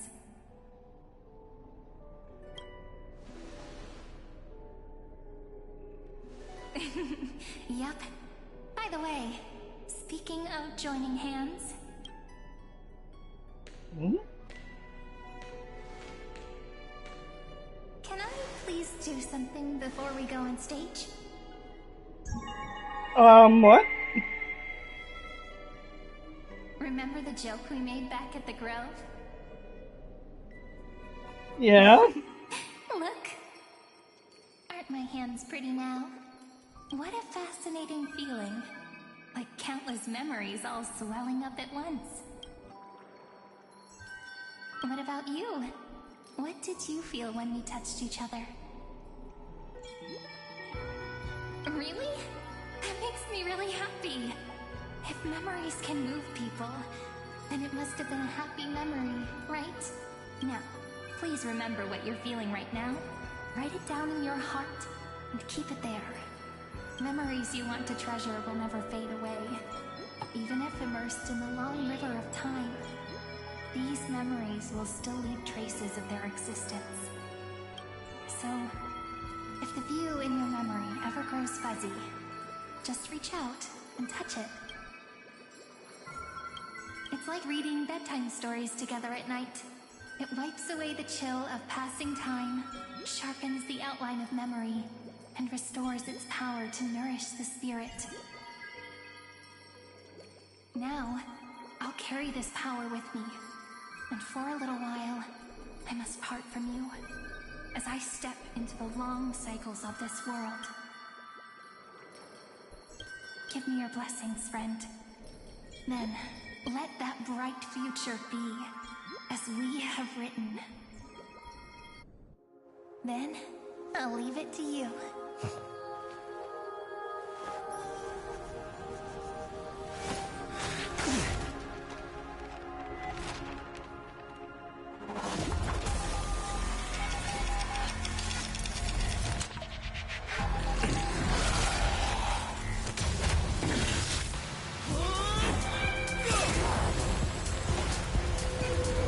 Yep. By the way, speaking of joining hands... Hmm? Can I please do something before we go on stage? What? Remember the joke we made back at the Grove? Yeah? Look. Aren't my hands pretty now? What a fascinating feeling. Like countless memories all swelling up at once. What about you? What did you feel when we touched each other? Really? That makes me really happy. If memories can move people, then it must have been a happy memory, right? Now, please remember what you're feeling right now. Write it down in your heart and keep it there. Memories you want to treasure will never fade away. Even if immersed in the long river of time, these memories will still leave traces of their existence. So, if the view in your memory ever grows fuzzy, just reach out and touch it. It's like reading bedtime stories together at night. It wipes away the chill of passing time, sharpens the outline of memory, and restores its power to nourish the spirit. Now, I'll carry this power with me, and for a little while, I must part from you, as I step into the long cycles of this world. Give me your blessings, friend. Then, let that bright future be, as we have written. Then, I'll leave it to you.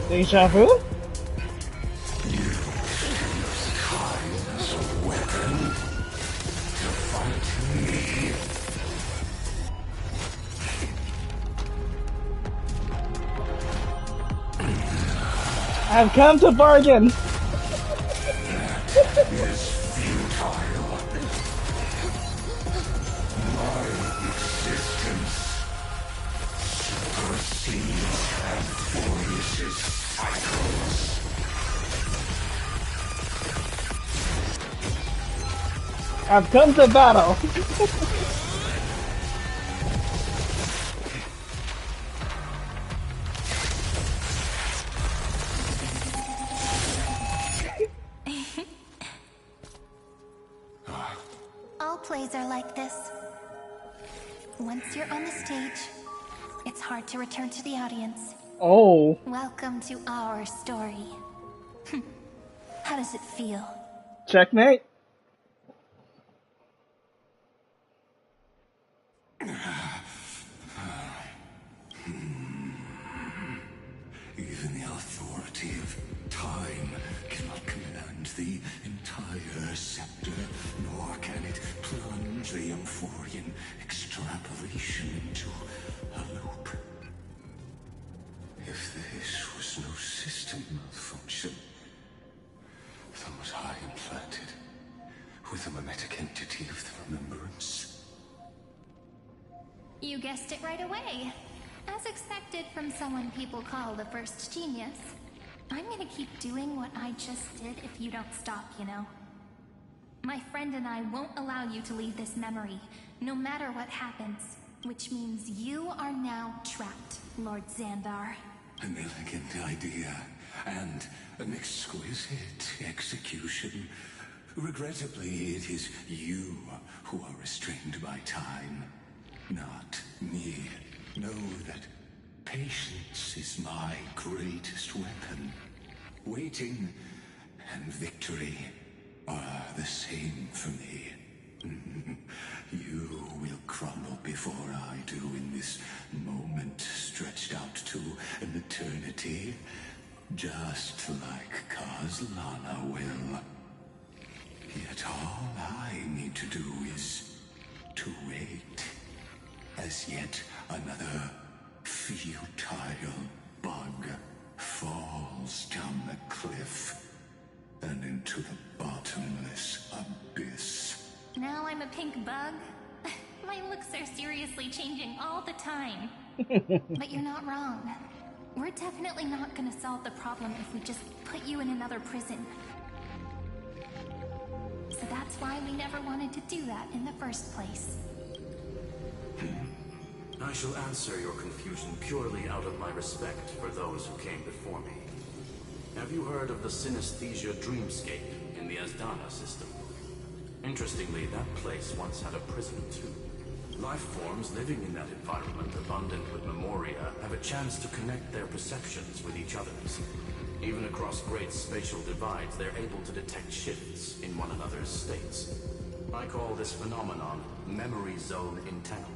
Deja vu? I've come to bargain! I've come to battle! All plays are like this. Once you're on the stage, it's hard to return to the audience. Oh. Welcome to our story. How does it feel? Checkmate. Even the authority of time cannot command the entire scepter, nor can it plunge the Amphorian extrapolation into a loop. If this was no system malfunction, then was I implanted with the mimetic entity of the remembrance? You guessed it right away. As expected from someone people call the first genius. I'm gonna keep doing what I just did if you don't stop, you know. My friend and I won't allow you to leave this memory, no matter what happens. Which means you are now trapped, Lord Xandar. An elegant idea, and an exquisite execution. Regrettably, it is you who are restrained by time, not me. Know that patience is my greatest weapon. Waiting and victory are the same for me. You will crumble before I do in this moment stretched out to an eternity, just like Kazlana will. Yet all I need to do is to wait, as yet another futile bug falls down the cliff and into the bottomless abyss. Now I'm a pink bug? My looks are seriously changing all the time. But you're not wrong. We're definitely not gonna solve the problem if we just put you in another prison. So that's why we never wanted to do that in the first place. I shall answer your confusion purely out of my respect for those who came before me. Have you heard of the synesthesia dreamscape in the Asdana system? Interestingly, that place once had a prison too. Life forms living in that environment, abundant with memoria, have a chance to connect their perceptions with each other's. Even across great spatial divides, they're able to detect shifts in one another's states. I call this phenomenon memory zone entanglement.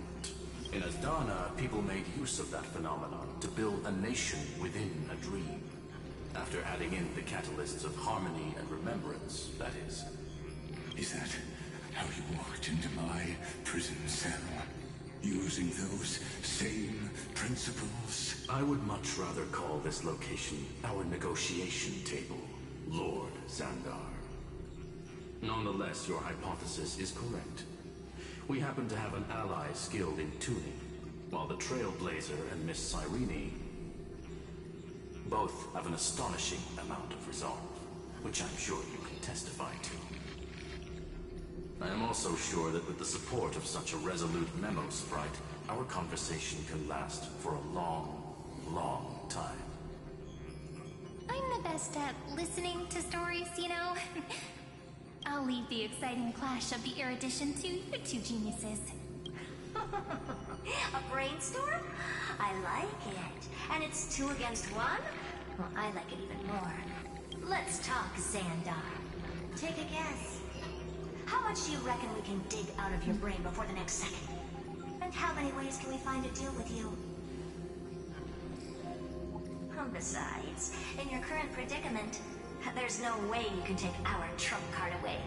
In Asdana, people made use of that phenomenon to build a nation within a dream. After adding in the catalysts of harmony and remembrance, that is. Is that how you walked into my prison cell? Using those same principles? I would much rather call this location our negotiation table, Lord Xandar. Nonetheless, your hypothesis is correct. We happen to have an ally skilled in tuning, while the Trailblazer and Miss Cyrene both have an astonishing amount of resolve, which I'm sure you can testify to. I am also sure that with the support of such a resolute memo sprite, our conversation can last for a long, long time. I'm the best at listening to stories, you know? I'll leave the exciting clash of the erudition to you two geniuses. A brainstorm? I like it. And it's 2 against 1? Well, I like it even more. Let's talk, Xandar. Take a guess. How much do you reckon we can dig out of your brain before the next second? And how many ways can we find to deal with you? Besides, in your current predicament, there's no way you can take our trump card away.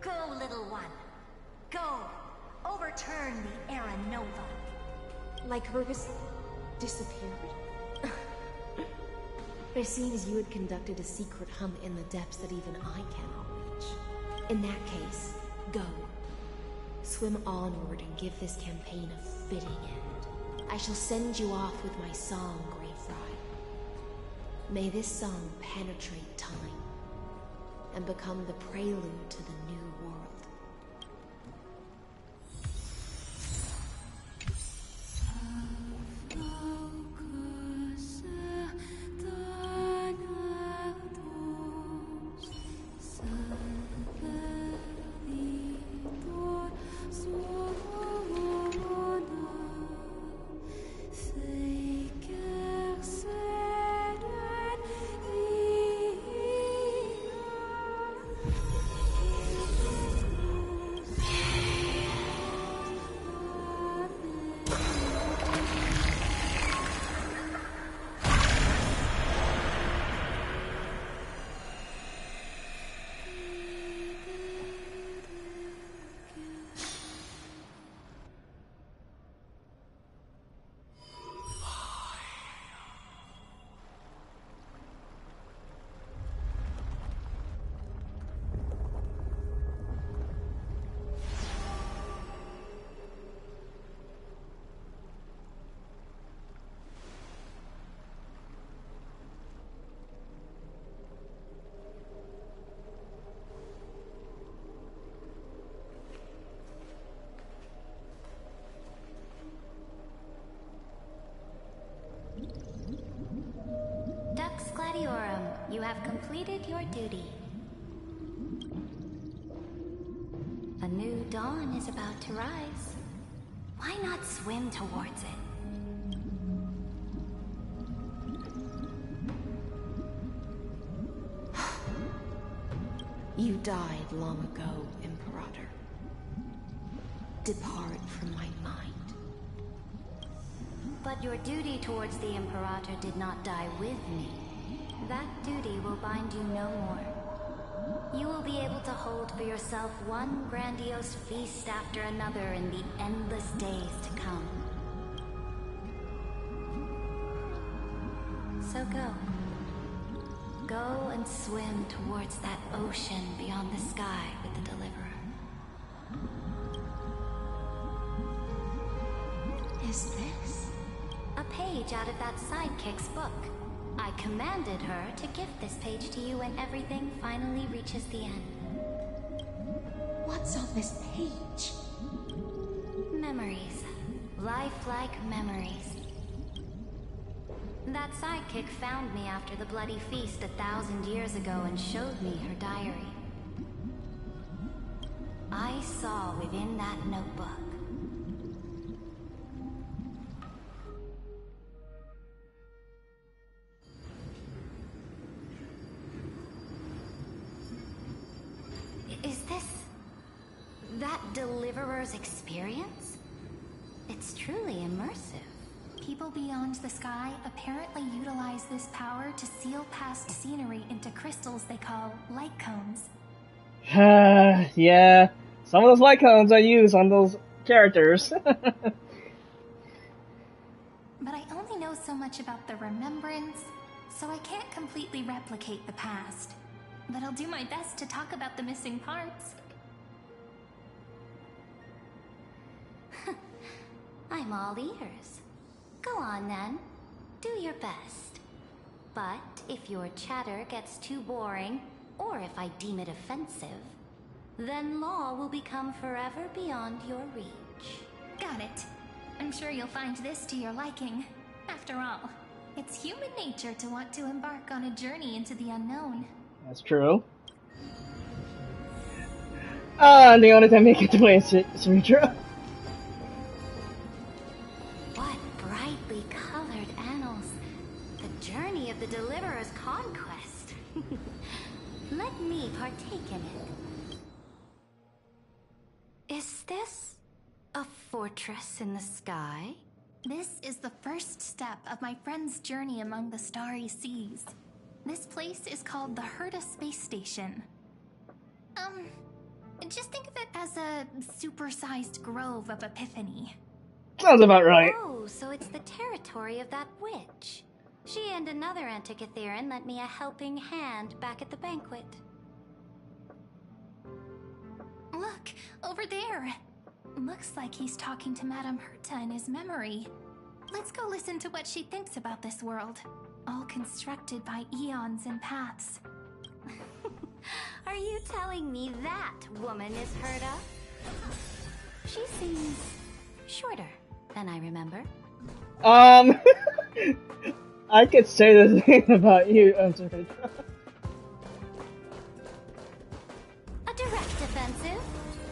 Go, little one. Go. Overturn the Era Nova. Like Lygus disappeared? It seems you had conducted a secret hunt in the depths that even I cannot reach. In that case, go. Swim onward and give this campaign a fitting end. I shall send you off with my song, Grey Fry. May this song penetrate time and become the prelude to the new world. have completed your duty. A new dawn is about to rise. Why not swim towards it? You died long ago, Imperator. Depart from my mind. But your duty towards the Imperator did not die with me. That duty will bind you no more. You will be able to hold for yourself one grandiose feast after another in the endless days to come. So go. Go and swim towards that ocean beyond the sky with the Deliverer. Is this? A page out of that sidekick's book. I commanded her to gift this page to you when everything finally reaches the end. What's on this page? Memories. Lifelike memories. That sidekick found me after the bloody feast 1,000 years ago and showed me her diary. I saw within that notebook. Is this that Deliverer's experience? It's truly immersive. People beyond the sky apparently utilize this power to seal past scenery into crystals they call light cones. Yeah, some of those light cones I use on those characters. But I only know so much about the remembrance, so I can't completely replicate the past. But I'll do my best to talk about the missing parts. I'm all ears. Go on then. Do your best. But if your chatter gets too boring, or if I deem it offensive, then law will become forever beyond your reach. Got it. I'm sure you'll find this to your liking. After all, it's human nature to want to embark on a journey into the unknown. That's true. And the only time I get to play is Sutra. What brightly colored annals. The journey of the Deliverer's conquest. Let me partake in it. Is this a fortress in the sky? This is the first step of my friend's journey among the starry seas. This place is called the Herta Space Station. Just think of it as a supersized grove of Epiphany. Sounds about right. Oh, so it's the territory of that witch. She and another Antikytheran lent me a helping hand back at the banquet. Look, over there. Looks like he's talking to Madame Herta in his memory. Let's go listen to what she thinks about this world. All constructed by eons and paths. Are you telling me that woman is Herta? She seems shorter than I remember. I could say the same about you, Sutra. A direct offensive?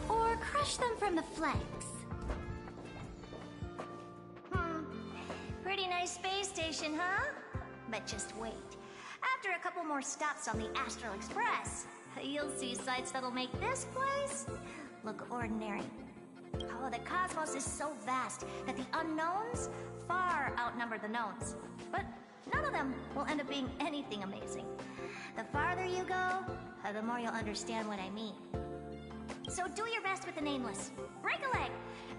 Or crush them from the flanks? Pretty nice space station, huh? But just wait. After a couple more stops on the Astral Express, you'll see sights that'll make this place look ordinary. Oh, the cosmos is so vast that the unknowns far outnumber the knowns. But none of them will end up being anything amazing. The farther you go, the more you'll understand what I mean. So do your best with the nameless. Break a leg!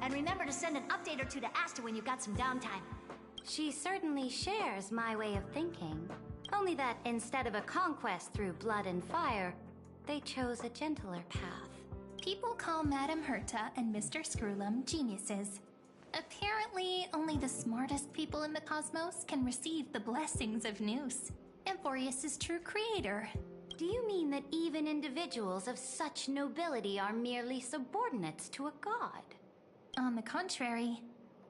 And remember to send an update or two to Asta when you've got some downtime. She certainly shares my way of thinking. Only that instead of a conquest through blood and fire, they chose a gentler path. People call Madame Herta and Mr. Screwlum geniuses. Apparently, only the smartest people in the cosmos can receive the blessings of Nous, Amphoreous' true creator. Do you mean that even individuals of such nobility are merely subordinates to a god? On the contrary,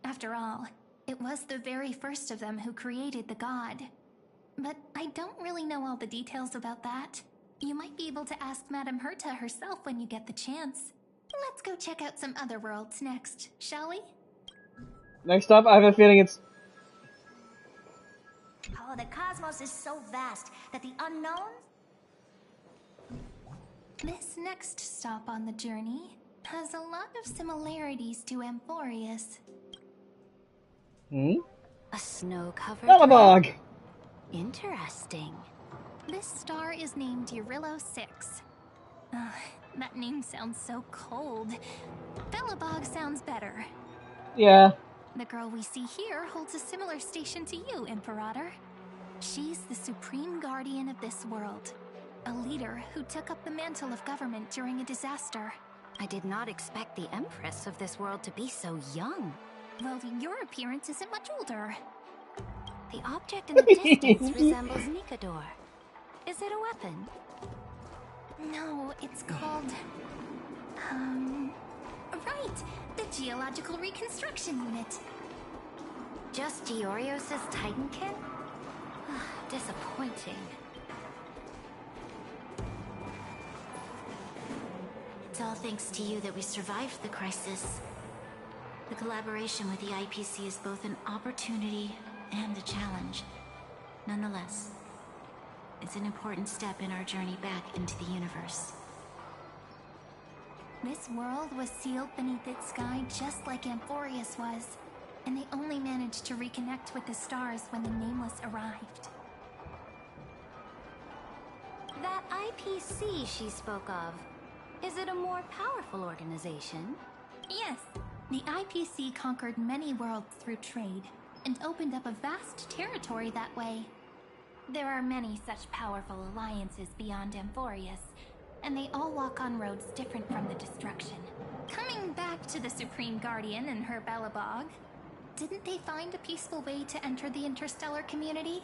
after all, it was the very first of them who created the god. but I don't really know all the details about that. You might be able to ask Madame Herta herself when you get the chance. Let's go check out some other worlds next, shall we? Next up, I have a feeling it's... Oh, the cosmos is so vast that the unknown... This next stop on the journey has a lot of similarities to Amphoreous. A snow-covered Belobog! Interesting. This star is named Eurillo 6. That name sounds so cold. Belobog sounds better. Yeah. The girl we see here holds a similar station to you, Imperator. She's the supreme guardian of this world. A leader who took up the mantle of government during a disaster. I did not expect the Empress of this world to be so young. Well, your appearance isn't much older. The object in the distance resembles Nikador. Is it a weapon? No, it's called... Right! The Geological Reconstruction Unit. Just Georios' Titankin? Disappointing. It's all thanks to you that we survived the crisis. The collaboration with the IPC is both an opportunity and a challenge. Nonetheless, it's an important step in our journey back into the universe. This world was sealed beneath its sky just like Amphoreous was, and they only managed to reconnect with the stars when the Nameless arrived. That IPC she spoke of, is it a more powerful organization? Yes. The IPC conquered many worlds through trade, and opened up a vast territory that way. There are many such powerful alliances beyond Amphoreous, and they all walk on roads different from the destruction. Coming back to the Supreme Guardian and her Belobog, didn't they find a peaceful way to enter the interstellar community?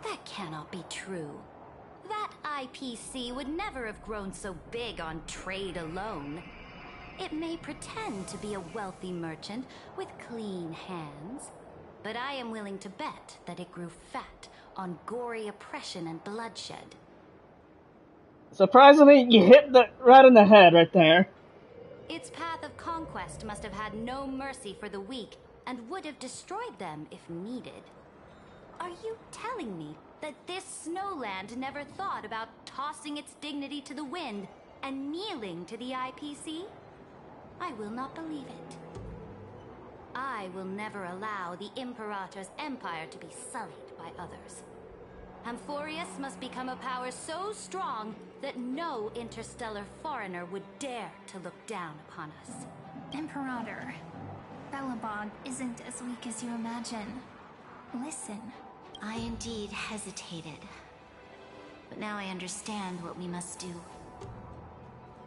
That cannot be true. That IPC would never have grown so big on trade alone. It may pretend to be a wealthy merchant with clean hands, but I am willing to bet that it grew fat on gory oppression and bloodshed. Surprisingly, you hit the right in the head right there. Its path of conquest must have had no mercy for the weak, and would have destroyed them if needed. Are you telling me that this snowland never thought about tossing its dignity to the wind and kneeling to the IPC? I will not believe it. I will never allow the Imperator's empire to be sullied by others. Amphoreous must become a power so strong that no interstellar foreigner would dare to look down upon us. Imperator, Belobog isn't as weak as you imagine. Listen. I indeed hesitated, but now I understand what we must do.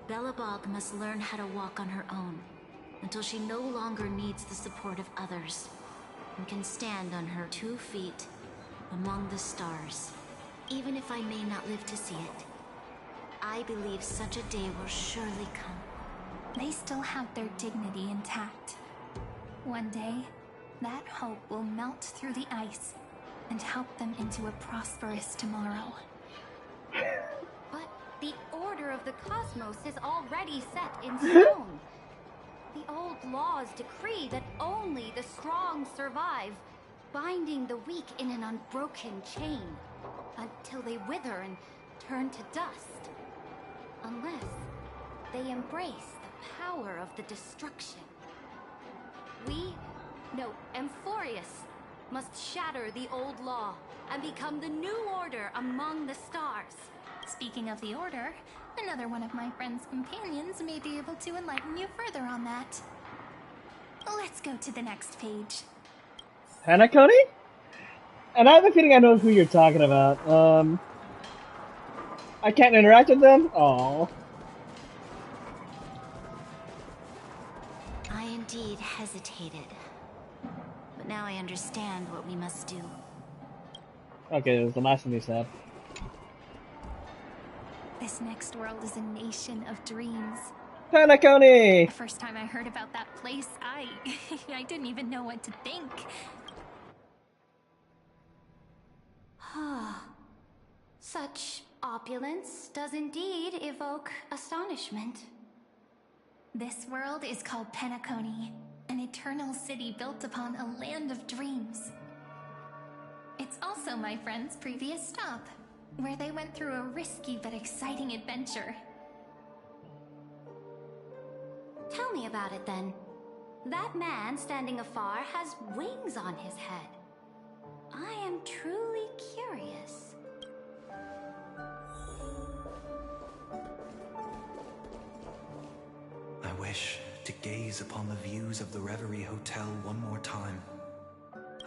Belobog must learn how to walk on her own, until she no longer needs the support of others, and can stand on her 2 feet among the stars. Even if I may not live to see it, I believe such a day will surely come. They still have their dignity intact. One day, that hope will melt through the ice and help them into a prosperous tomorrow. But the order of the cosmos is already set in stone. The old laws decree that only the strong survive, binding the weak in an unbroken chain, until they wither and turn to dust. Unless they embrace the power of the destruction. Amphoreous must shatter the old law and become the new order among the stars. Speaking of the order, another one of my friend's companions may be able to enlighten you further on that. Let's go to the next page. Hanakoni? And I have a feeling I know who you're talking about. I can't interact with them? Aww. I indeed hesitated, but now I understand what we must do. Okay, that was the last one you said. This next world is a nation of dreams. Hanakoni! The first time I heard about that place, I didn't even know what to think. Such opulence does indeed evoke astonishment. This world is called Penacony, an eternal city built upon a land of dreams. It's also my friend's previous stop, where they went through a risky but exciting adventure. Tell me about it then. That man standing afar has wings on his head. I am truly curious. I wish to gaze upon the views of the Reverie Hotel one more time.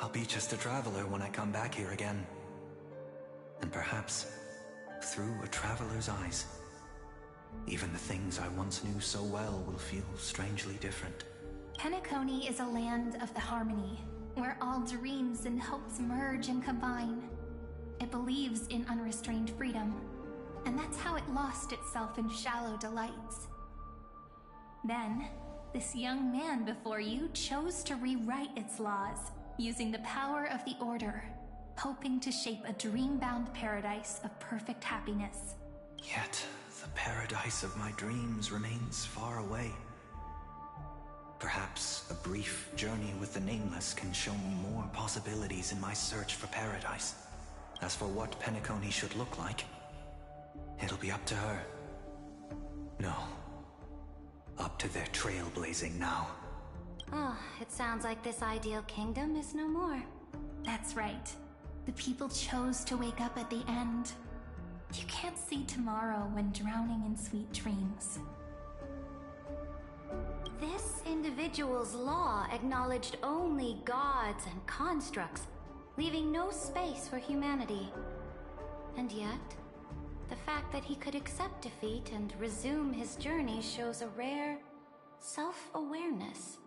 I'll be just a traveler when I come back here again. And perhaps, through a traveler's eyes, even the things I once knew so well will feel strangely different. Penacony is a land of the harmony, where all dreams and hopes merge and combine. It believes in unrestrained freedom, and that's how it lost itself in shallow delights. Then, this young man before you chose to rewrite its laws, using the power of the Order, hoping to shape a dream-bound paradise of perfect happiness. Yet, the paradise of my dreams remains far away. Perhaps a brief journey with the Nameless can show me more possibilities in my search for paradise. As for what Penacony should look like, it'll be up to her. No. Up to their trailblazing now. Oh, it sounds like this ideal kingdom is no more. That's right. The people chose to wake up at the end. You can't see tomorrow when drowning in sweet dreams. This individual's law acknowledged only gods and constructs, leaving no space for humanity. And yet, the fact that he could accept defeat and resume his journey shows a rare self-awareness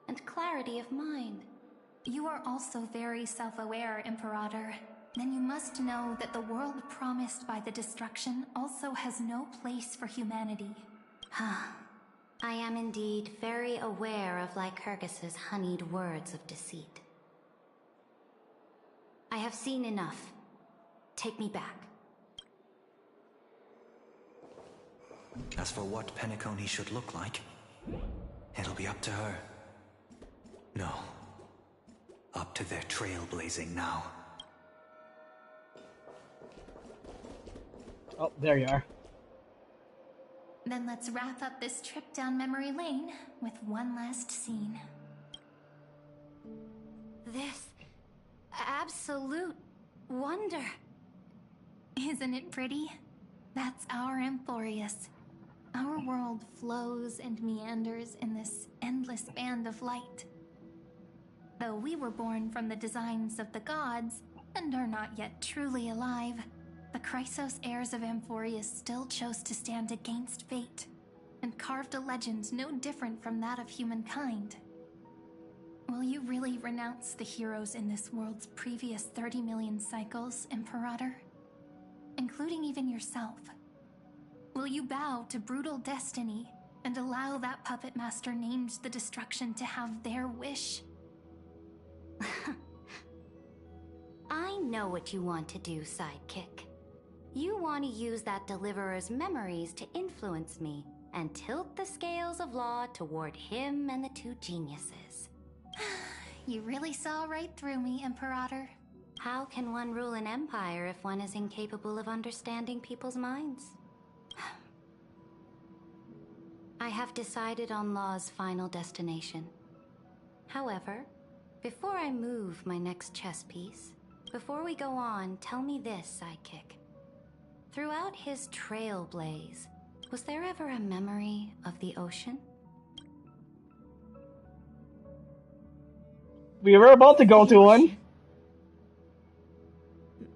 and clarity of mind. You are also very self-aware, Imperator. Then you must know that the world promised by the destruction also has no place for humanity. I am indeed very aware of Lycurgus's honeyed words of deceit. I have seen enough. Take me back. As for what Penacony should look like, it'll be up to her. No. Up to their trailblazing now. Oh, there you are. Then let's wrap up this trip down memory lane with one last scene. This absolute wonder. Isn't it pretty? That's our Amphoreous. Our world flows and meanders in this endless band of light. Though we were born from the designs of the gods and are not yet truly alive, the Chrysos heirs of Amphoreous still chose to stand against fate and carved a legend no different from that of humankind. Will you really renounce the heroes in this world's previous 30 million cycles, Imperator? Including even yourself? Will you bow to brutal destiny and allow that puppet master named the destruction to have their wish? I know what you want to do, sidekick. You want to use that deliverer's memories to influence me and tilt the scales of law toward him and the two geniuses. You really saw right through me, Imperator. How can one rule an empire if one is incapable of understanding people's minds? I have decided on law's final destination. However, before I move my next chess piece, before we go on, tell me this, sidekick. Throughout his Trailblaze, was there ever a memory of the ocean? We were about to go to one.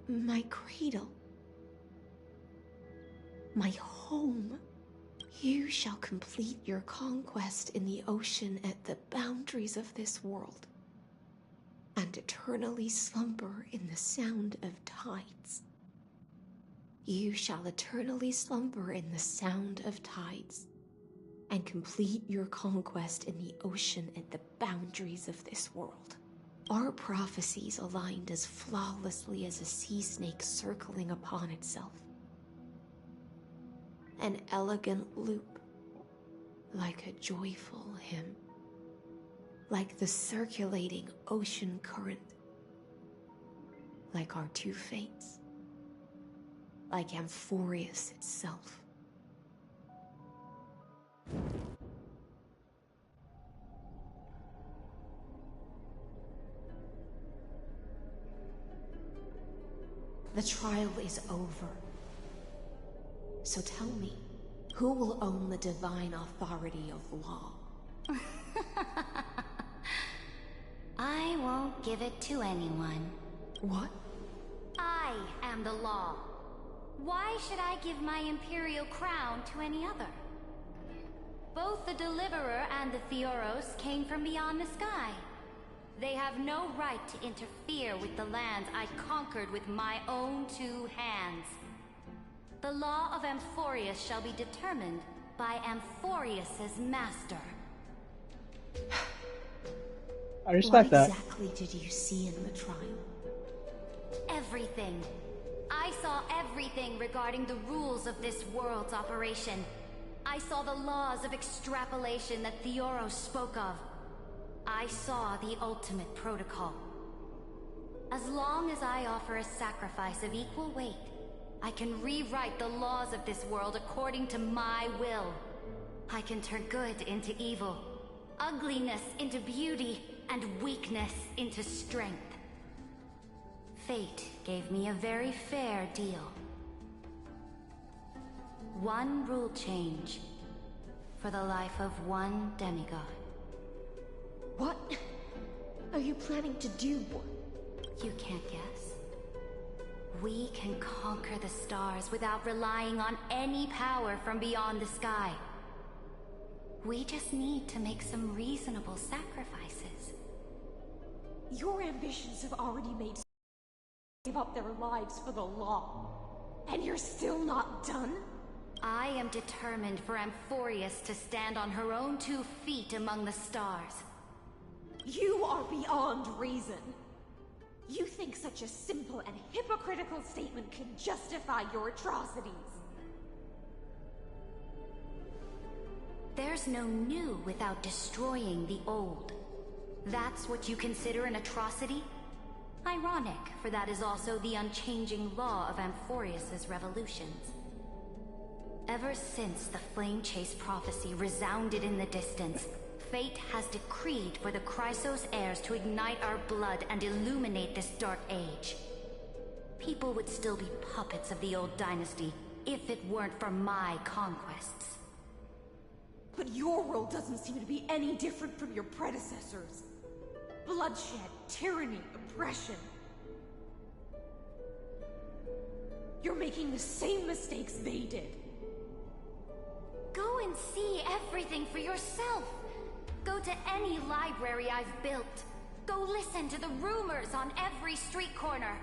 My cradle. My home. You shall complete your conquest in the ocean at the boundaries of this world, and eternally slumber in the sound of tides. You shall eternally slumber in the sound of tides, and complete your conquest in the ocean at the boundaries of this world. Our prophecies aligned as flawlessly as a sea snake circling upon itself. An elegant loop, like a joyful hymn, like the circulating ocean current, like our two fates, like Amphoreous itself. The trial is over. So tell me, who will own the divine authority of law? I won't give it to anyone. What? I am the law. Why should I give my imperial crown to any other? Both the Deliverer and the Theoros came from beyond the sky. They have no right to interfere with the lands I conquered with my own two hands. The law of Amphoreous shall be determined by Amphoreus's master. I respect that. What exactly did you see in the trial? Everything. I saw everything regarding the rules of this world's operation. I saw the laws of extrapolation that Theoros spoke of. I saw the ultimate protocol. As long as I offer a sacrifice of equal weight, I can rewrite the laws of this world according to my will. I can turn good into evil, ugliness into beauty, and weakness into strength. Fate gave me a very fair deal. One rule change for the life of one demigod. What are you planning to do? You can't guess. We can conquer the stars without relying on any power from beyond the sky. We just need to make some reasonable sacrifices. Your ambitions have already made give up their lives for the law. And you're still not done? I am determined for Amphoreous to stand on her own 2 feet among the stars. You are beyond reason. You think such a simple and hypocritical statement can justify your atrocities. There's no new without destroying the old. That's what you consider an atrocity? Ironic, for that is also the unchanging law of Amphoreus's revolutions. Ever since the Flame Chase prophecy resounded in the distance, Fate has decreed for the Chrysos heirs to ignite our blood and illuminate this dark age. People would still be puppets of the old dynasty if it weren't for my conquests. But your world doesn't seem to be any different from your predecessors. Bloodshed, tyranny, oppression. You're making the same mistakes they did. Go and see everything for yourself. Go to any library I've built. Go listen to the rumors on every street corner.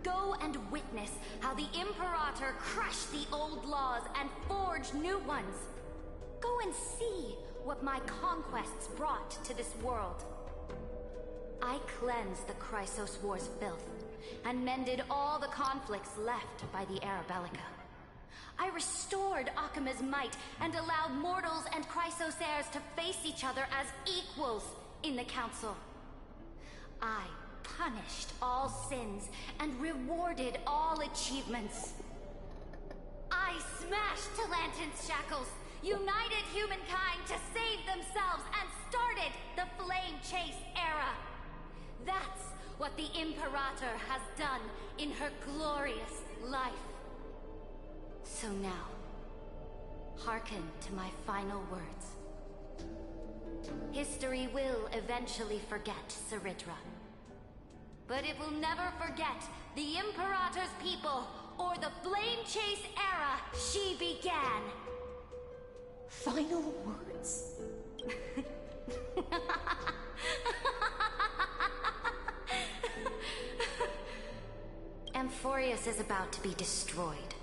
Go and witness how the Imperator crushed the old laws and forged new ones. Go and see what my conquests brought to this world. I cleansed the Chrysos War's filth and mended all the conflicts left by the Arabellica. I restored Akima's might and allowed mortals and Chrysos heirs to face each other as equals in the Council. I punished all sins and rewarded all achievements. I smashed Talantin's shackles, united humankind to save themselves, and started the Flame Chase era. That's what the Imperator has done in her glorious life. So now, hearken to my final words. History will eventually forget Ceridra. But it will never forget the Imperator's people or the Flame Chase era she began. Final words? Amphoreous is about to be destroyed.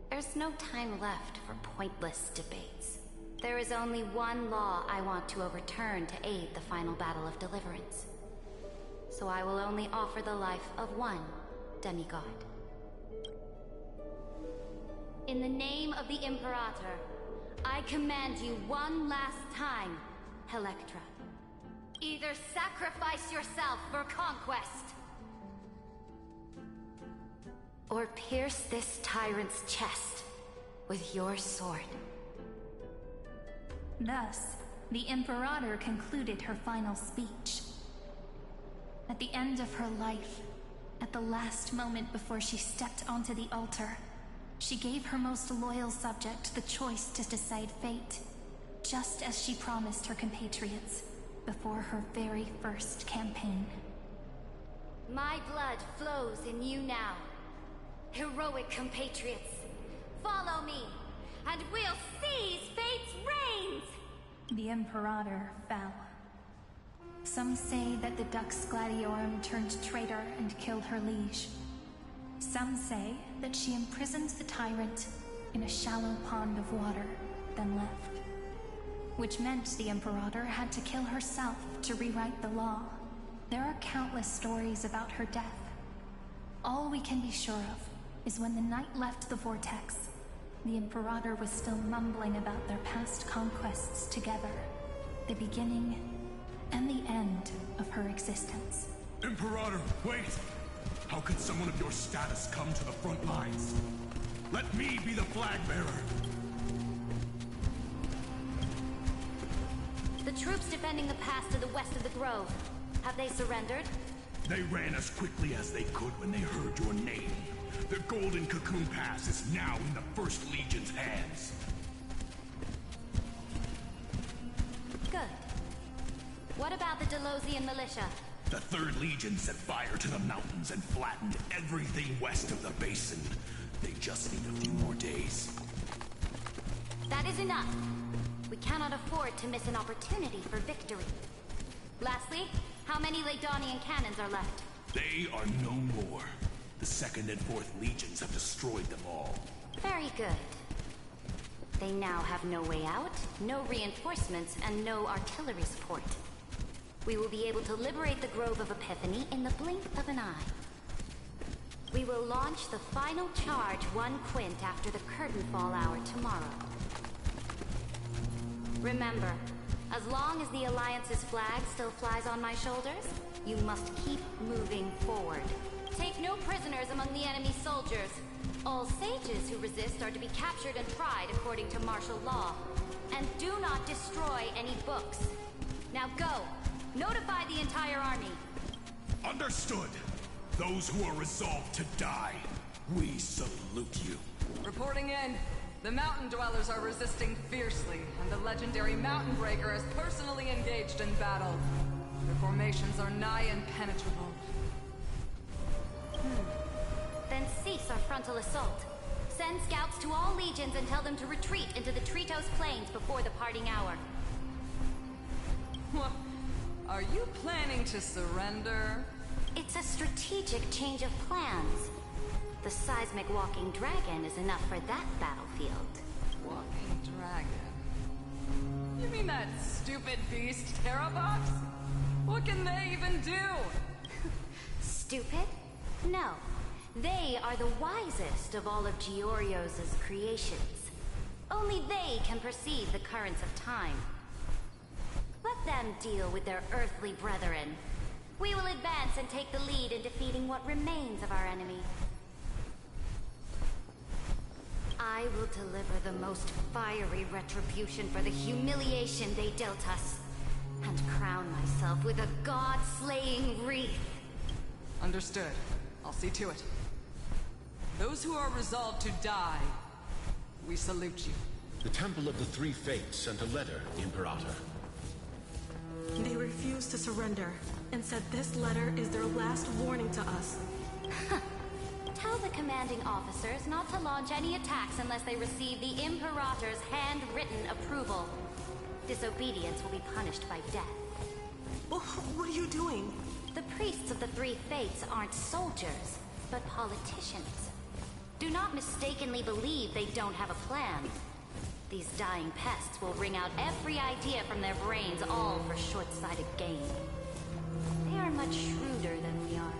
There's no time left for pointless debates. There is only one law I want to overturn to aid the final battle of deliverance. so I will only offer the life of one demigod. In the name of the Imperator, I command you one last time, Electra. Either sacrifice yourself for conquest, or pierce this tyrant's chest with your sword. Thus, the Imperator concluded her final speech. At the end of her life, at the last moment before she stepped onto the altar, she gave her most loyal subject the choice to decide fate, just as she promised her compatriots before her very first campaign. My blood flows in you now. Heroic compatriots, follow me, and we'll seize fate's reins! The Imperator fell. Some say that the Dux Gladiorum turned traitor and killed her liege. Some say that she imprisoned the tyrant in a shallow pond of water, then left. Which meant the Imperator had to kill herself to rewrite the law. There are countless stories about her death. All we can be sure of is when the knight left the vortex, the Imperator was still mumbling about their past conquests together, the beginning and the end of her existence. Imperator, wait! How could someone of your status come to the front lines? Let me be the flag bearer! The troops defending the pass to the west of the grove, have they surrendered? They ran as quickly as they could when they heard your name. The Golden Cocoon Pass is now in the First Legion's hands. Good. What about the Delosian militia? The 3rd Legion set fire to the mountains and flattened everything west of the basin. They just need a few more days. That is enough. We cannot afford to miss an opportunity for victory. Lastly, how many Leydonian cannons are left? They are no more. The 2nd and 4th Legions have destroyed them all. Very good. They now have no way out, no reinforcements, and no artillery support. We will be able to liberate the Grove of Epiphany in the blink of an eye. We will launch the final charge 1 quint after the curtain fall hour tomorrow. Remember, as long as the Alliance's flag still flies on my shoulders, you must keep moving forward. Take no prisoners among the enemy soldiers. All sages who resist are to be captured and tried according to martial law. And do not destroy any books. Now go! Notify the entire army. Understood. Those who are resolved to die, we salute you. Reporting in. The mountain dwellers are resisting fiercely, and the legendary Mountain Breaker is personally engaged in battle. Their formations are nigh impenetrable. Then cease our frontal assault. Send scouts to all legions and tell them to retreat into the Tritos Plains before the parting hour. What? Are you planning to surrender? It's a strategic change of plans. The seismic walking dragon is enough for that battlefield. Walking dragon? You mean that stupid beast, Terrabox? What can they even do? Stupid? No. They are the wisest of all of Giorio's creations. Only they can perceive the currents of time. Let them deal with their earthly brethren. We will advance and take the lead in defeating what remains of our enemy. I will deliver the most fiery retribution for the humiliation they dealt us, and crown myself with a god-slaying wreath. Understood. I'll see to it. Those who are resolved to die, we salute you. The Temple of the Three Fates sent a letter, Imperator. They refused to surrender, and said this letter is their last warning to us. Tell the commanding officers not to launch any attacks unless they receive the Imperator's handwritten approval. Disobedience will be punished by death. What are you doing? The priests of the Three Fates aren't soldiers, but politicians. Do not mistakenly believe they don't have a plan. These dying pests will wring out every idea from their brains, all for short-sighted gain. They are much shrewder than we are.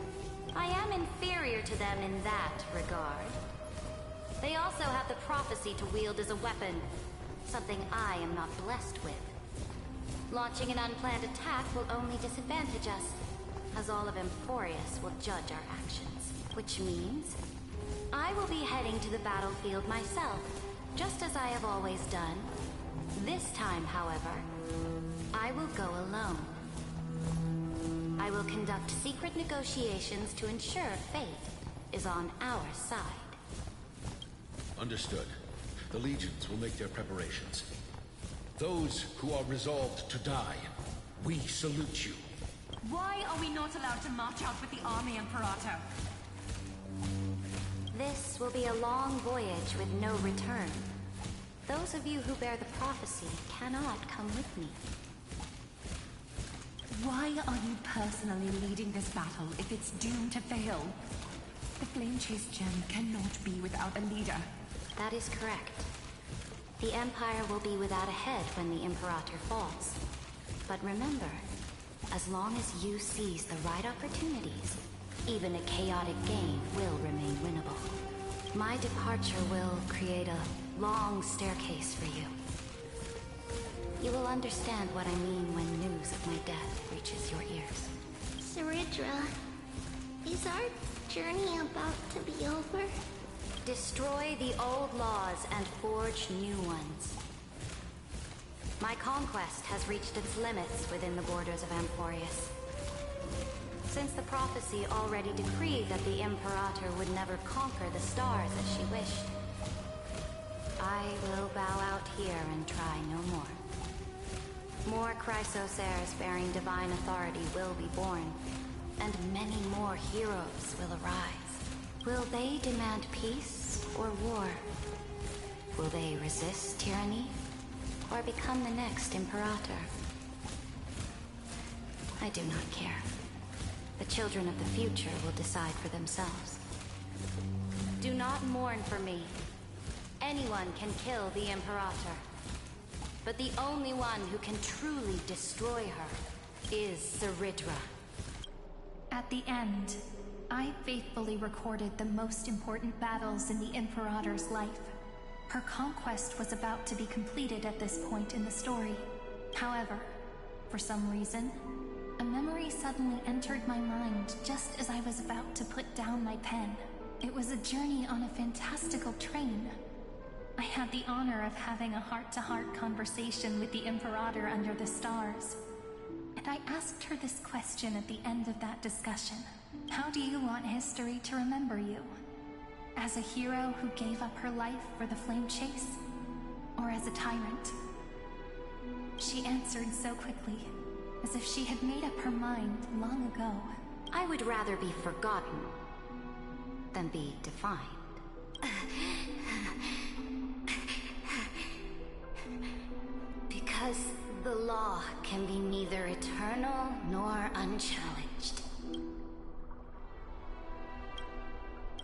I am inferior to them in that regard. They also have the prophecy to wield as a weapon, something I am not blessed with. Launching an unplanned attack will only disadvantage us, as all of Amphoreous will judge our actions. Which means, I will be heading to the battlefield myself, just as I have always done. This time, however, I will go alone. I will conduct secret negotiations to ensure fate is on our side. Understood. The legions will make their preparations. Those who are resolved to die, we salute you. Why are we not allowed to march out with the army, Imperator? This will be a long voyage with no return. Those of you who bear the prophecy cannot come with me. Why are you personally leading this battle if it's doomed to fail? The Flame Chase gem cannot be without a leader. That is correct. The Empire will be without a head when the Imperator falls. But remember, as long as you seize the right opportunities, even a chaotic game will remain winnable. My departure will create a long staircase for you. You will understand what I mean when news of my death reaches your ears. Saridra, is our journey about to be over? Destroy the old laws and forge new ones. My conquest has reached its limits within the borders of Amphoreous. Since the prophecy already decreed that the Imperator would never conquer the stars as she wished, I will bow out here and try no more. More Chrysosairs bearing divine authority will be born, and many more heroes will arise. Will they demand peace or war? Will they resist tyranny or become the next Imperator? I do not care. The children of the future will decide for themselves. Do not mourn for me. Anyone can kill the Imperator. But the only one who can truly destroy her is Saridra. At the end, I faithfully recorded the most important battles in the Imperator's life. Her conquest was about to be completed at this point in the story. However, for some reason, a memory suddenly entered my mind just as I was about to put down my pen. It was a journey on a fantastical train. I had the honor of having a heart-to-heart conversation with the Imperator under the stars. And I asked her this question at the end of that discussion. How do you want history to remember you? As a hero who gave up her life for the Flame Chase? Or as a tyrant? She answered so quickly, as if she had made up her mind long ago. I would rather be forgotten than be defined. Because the law can be neither eternal nor unchallenged.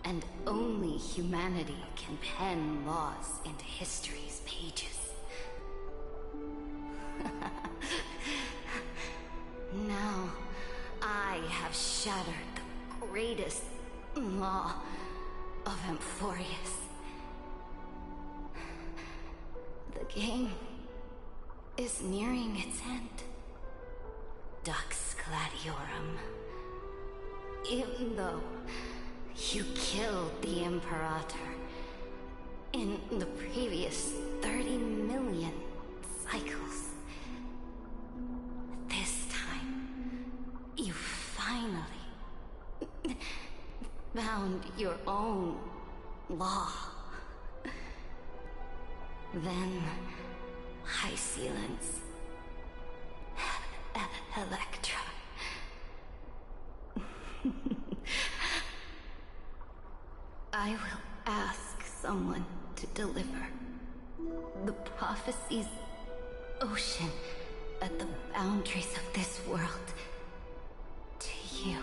And only humanity can pen laws into history's pages. Now, I have shattered the greatest law of Amphoreous. The game is nearing its end. Dux Gladiorum. Even though you killed the Imperator in the previous 30 million cycles, this time, you finally found your own law. Then, High Sealants, Electra. I will ask someone to deliver the prophecy's ocean at the boundaries of this world to you.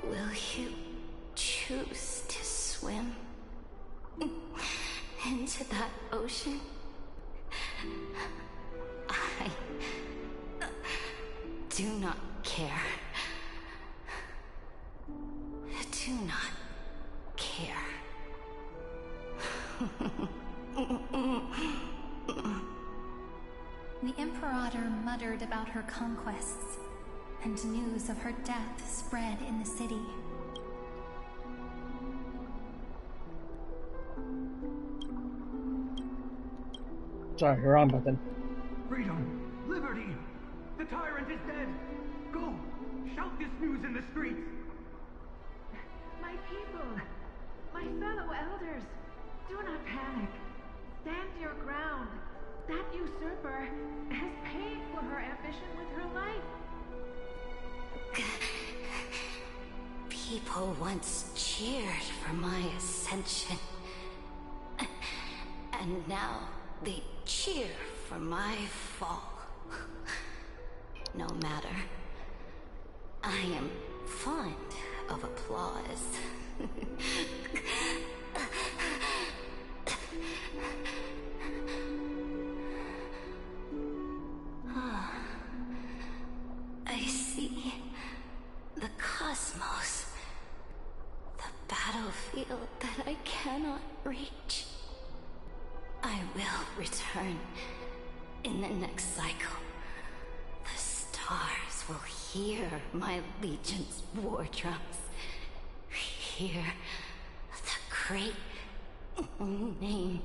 Will you choose to swim into that do not care. Do not care. The Imperator muttered about her conquests, and news of her death spread in the city. Sorry, wrong button. Freedom! Liberty! The tyrant is dead! Go! Shout this news in the streets! My people! My fellow elders! Do not panic. Stand your ground. That usurper has paid for her ambition with her life. People once cheered for my ascension. And now they cheer for my fall. No matter. I am fond of applause. I see the cosmos, the battlefield that I cannot reach. I will return in the next cycle. The stars will hear my legion's war drums. Hear the great name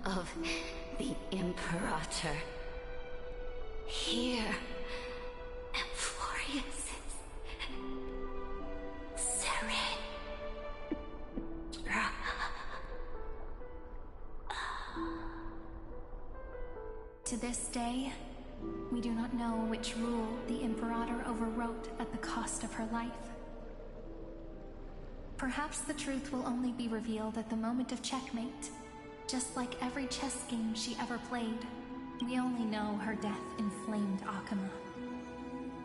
of the Imperator. Hear Amphoreous' serene. To this day, we do not know which rule the Imperator overwrote at the cost of her life. Perhaps the truth will only be revealed at the moment of checkmate. Just like every chess game she ever played, we only know her death inflamed Akuma.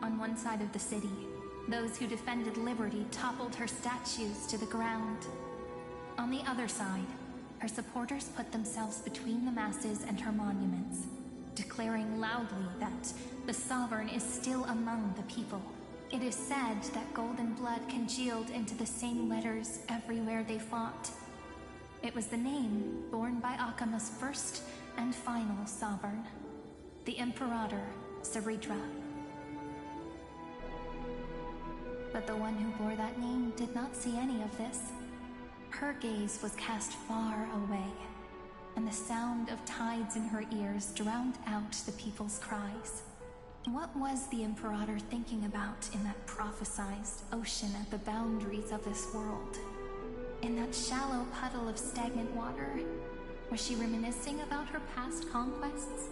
On one side of the city, those who defended liberty toppled her statues to the ground. On the other side, her supporters put themselves between the masses and her monuments, declaring loudly that the Sovereign is still among the people. It is said that golden blood congealed into the same letters everywhere they fought. It was the name borne by Akuma's first and final Sovereign, the Imperator Saritra. But the one who bore that name did not see any of this. Her gaze was cast far away, and the sound of tides in her ears drowned out the people's cries. What was the Imperator thinking about in that prophesized ocean at the boundaries of this world? In that shallow puddle of stagnant water, was she reminiscing about her past conquests?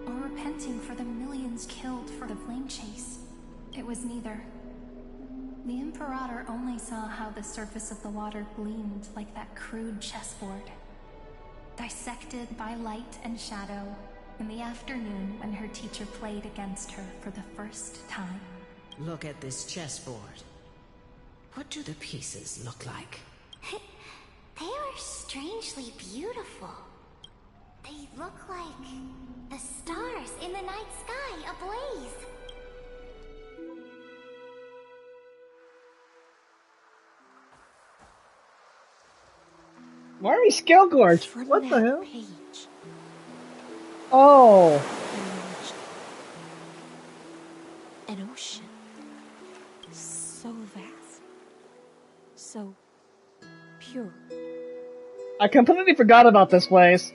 Or repenting for the millions killed for the flame chase? It was neither. The Imperator only saw how the surface of the water gleamed like that crude chessboard, dissected by light and shadow in the afternoon when her teacher played against her for the first time. Look at this chessboard. What do the pieces look like? They are strangely beautiful. They look like the stars in the night sky ablaze. Why are we scale gorged? From What the that hell? page, Oh. an ocean. So vast. So pure. I completely forgot about this place.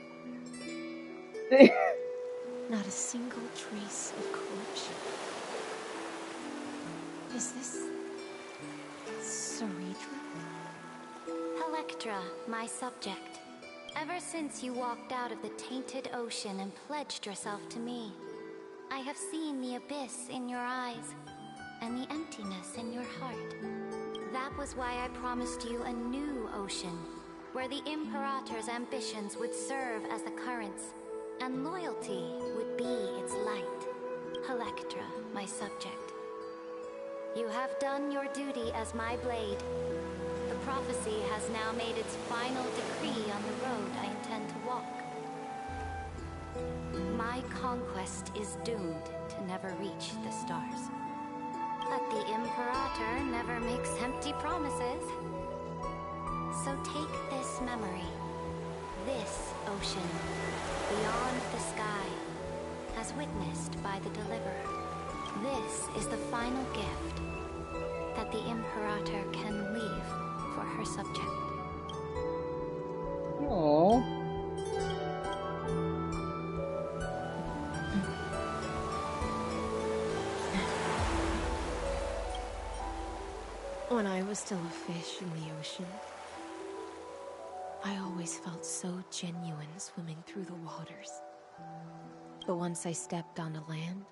Not a single trace of corruption. Is this Saritra? Electra, my subject. Ever since you walked out of the tainted ocean and pledged yourself to me, I have seen the abyss in your eyes and the emptiness in your heart. That was why I promised you a new ocean, where the Imperator's ambitions would serve as the currents, and loyalty would be its light. Electra, my subject. You have done your duty as my blade. The prophecy has now made its final decree on the road I intend to walk. My conquest is doomed to never never reach the stars. But the Imperator never makes empty promises. So take this memory, this ocean, beyond the sky, as witnessed by the Deliverer. This is the final gift that the Imperator can leave for her subject. Aww. When I was still a fish in the ocean, I always felt so genuine swimming through the waters. But once I stepped onto land,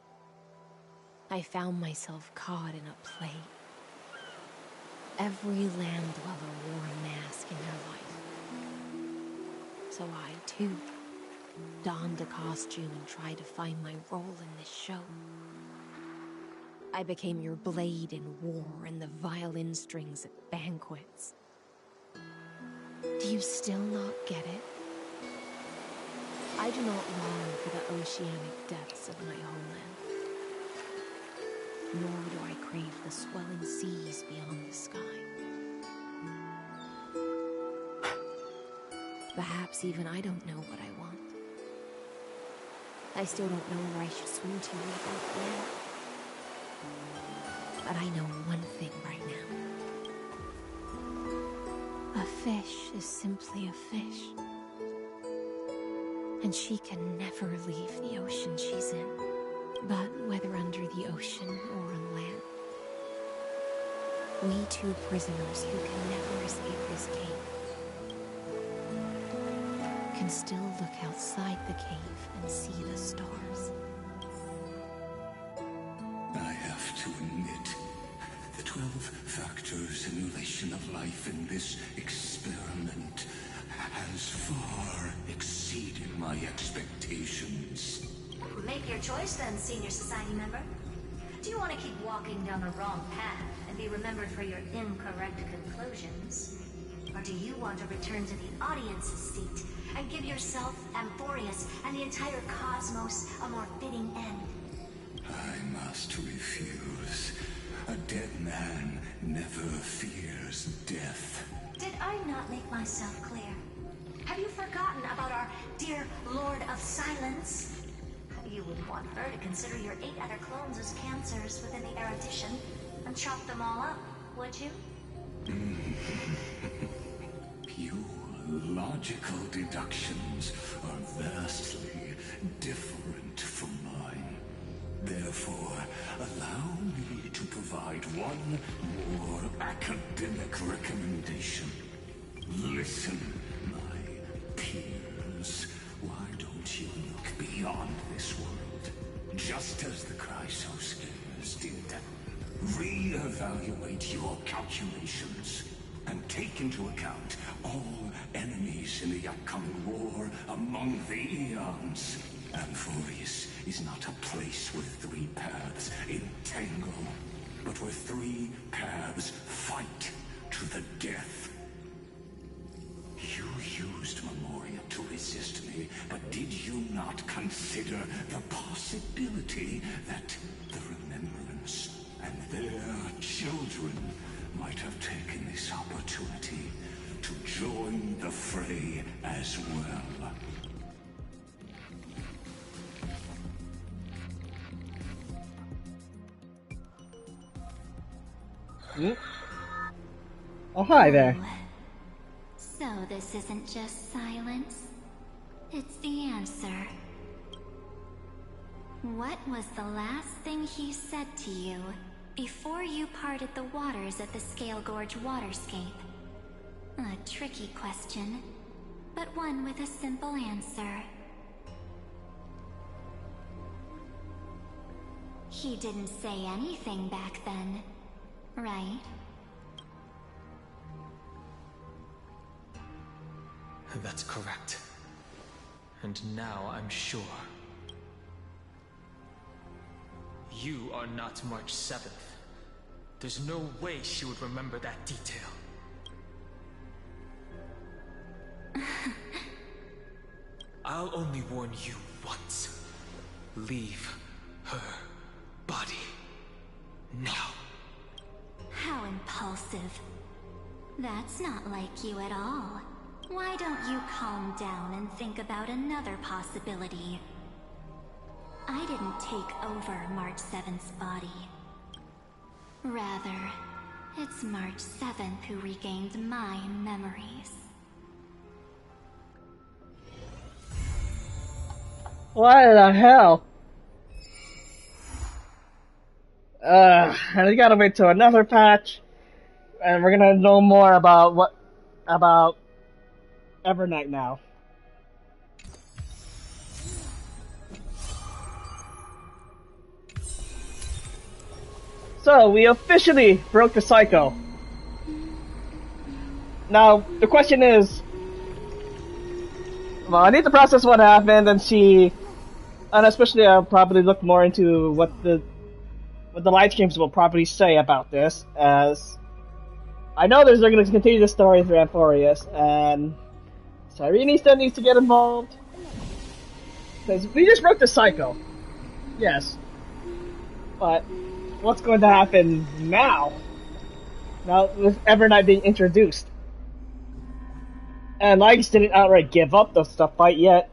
I found myself caught in a play. Every land dweller wore a mask in their life. So I, too, donned a costume and tried to find my role in this show. I became your blade in war and the violin strings at banquets. Do you still not get it? I do not long for the oceanic depths of my homeland. Nor do I crave the swelling seas beyond the sky. Perhaps even I don't know what I want. I still don't know where I should swim to without land. But I know one thing right now. A fish is simply a fish. And she can never leave the ocean she's in. But whether under the ocean or on land, we two prisoners who can never escape this cave can still look outside the cave and see the stars. I have to admit, the 12-factor simulation of life in this experiment has far exceeded my expectations. Make your choice then, senior society member. Do you want to keep walking down the wrong path and be remembered for your incorrect conclusions? Or do you want to return to the audience's seat and give yourself, Amphoreous, and the entire cosmos a more fitting end? I must refuse. A dead man never fears death. Did I not make myself clear? Have you forgotten about our dear Lord of Silence? You wouldn't want her to consider your 8 other clones as cancers within the erudition and chop them all up, would you? Your logical deductions are vastly different from mine. Therefore, allow me to provide one more academic recommendation. Listen, my peers. Why don't you look beyond this world, just as the Chrysoscales did? Reevaluate your calculations and take into account all enemies in the upcoming war among the eons. Amphoreous is not a place where 3 paths entangle, but where 3 paths fight to the death. You used Memoria to resist me, but did you not consider the possibility that the Remembrance and their children might have taken this opportunity to join the fray as well? Oh, hi there. So this isn't just silence. It's the answer. What was the last thing he said to you before you parted the waters at the Scale Gorge waterscape? A tricky question, but one with a simple answer. He didn't say anything back then, right? That's correct. And now I'm sure. You are not March 7th. There's no way she would remember that detail. I'll only warn you once. Leave her passive. That's not like you at all. Why don't you calm down and think about another possibility? I didn't take over March 7th's body. Rather, it's March 7th who regained my memories. What the hell? I gotta wait till another patch, and we're gonna know more about Evernight now. So, we officially broke the cycle. Now, the question is, well, I need to process what happened and see, and especially I'll probably look more into what the live streams will probably say about this, as I know they're going to continue the story through Amphoreous, and Cyrene still needs to get involved, because we just broke the cycle, yes, but what's going to happen now with Evernight being introduced? And Lygus didn't outright give up the stuff fight yet,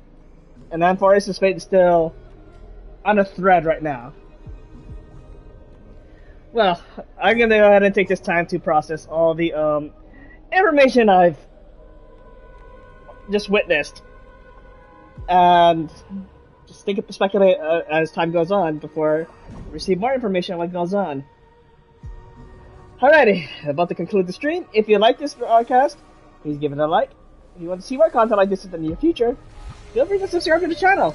and Amphoreous' fate is still on a thread right now. Well, I'm gonna go ahead and take this time to process all the information I've just witnessed, and just think of speculate as time goes on before we receive more information on what goes on. Alrighty, about to conclude the stream. If you like this broadcast, please give it a like. If you want to see more content like this in the near future, feel free to subscribe to the channel.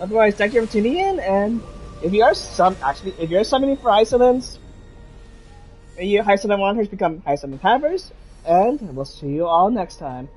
Otherwise, thank you for tuning in, and if you are summoning for Isolans, may you Isolan Wanderers become Isolan Havers, and we'll see you all next time.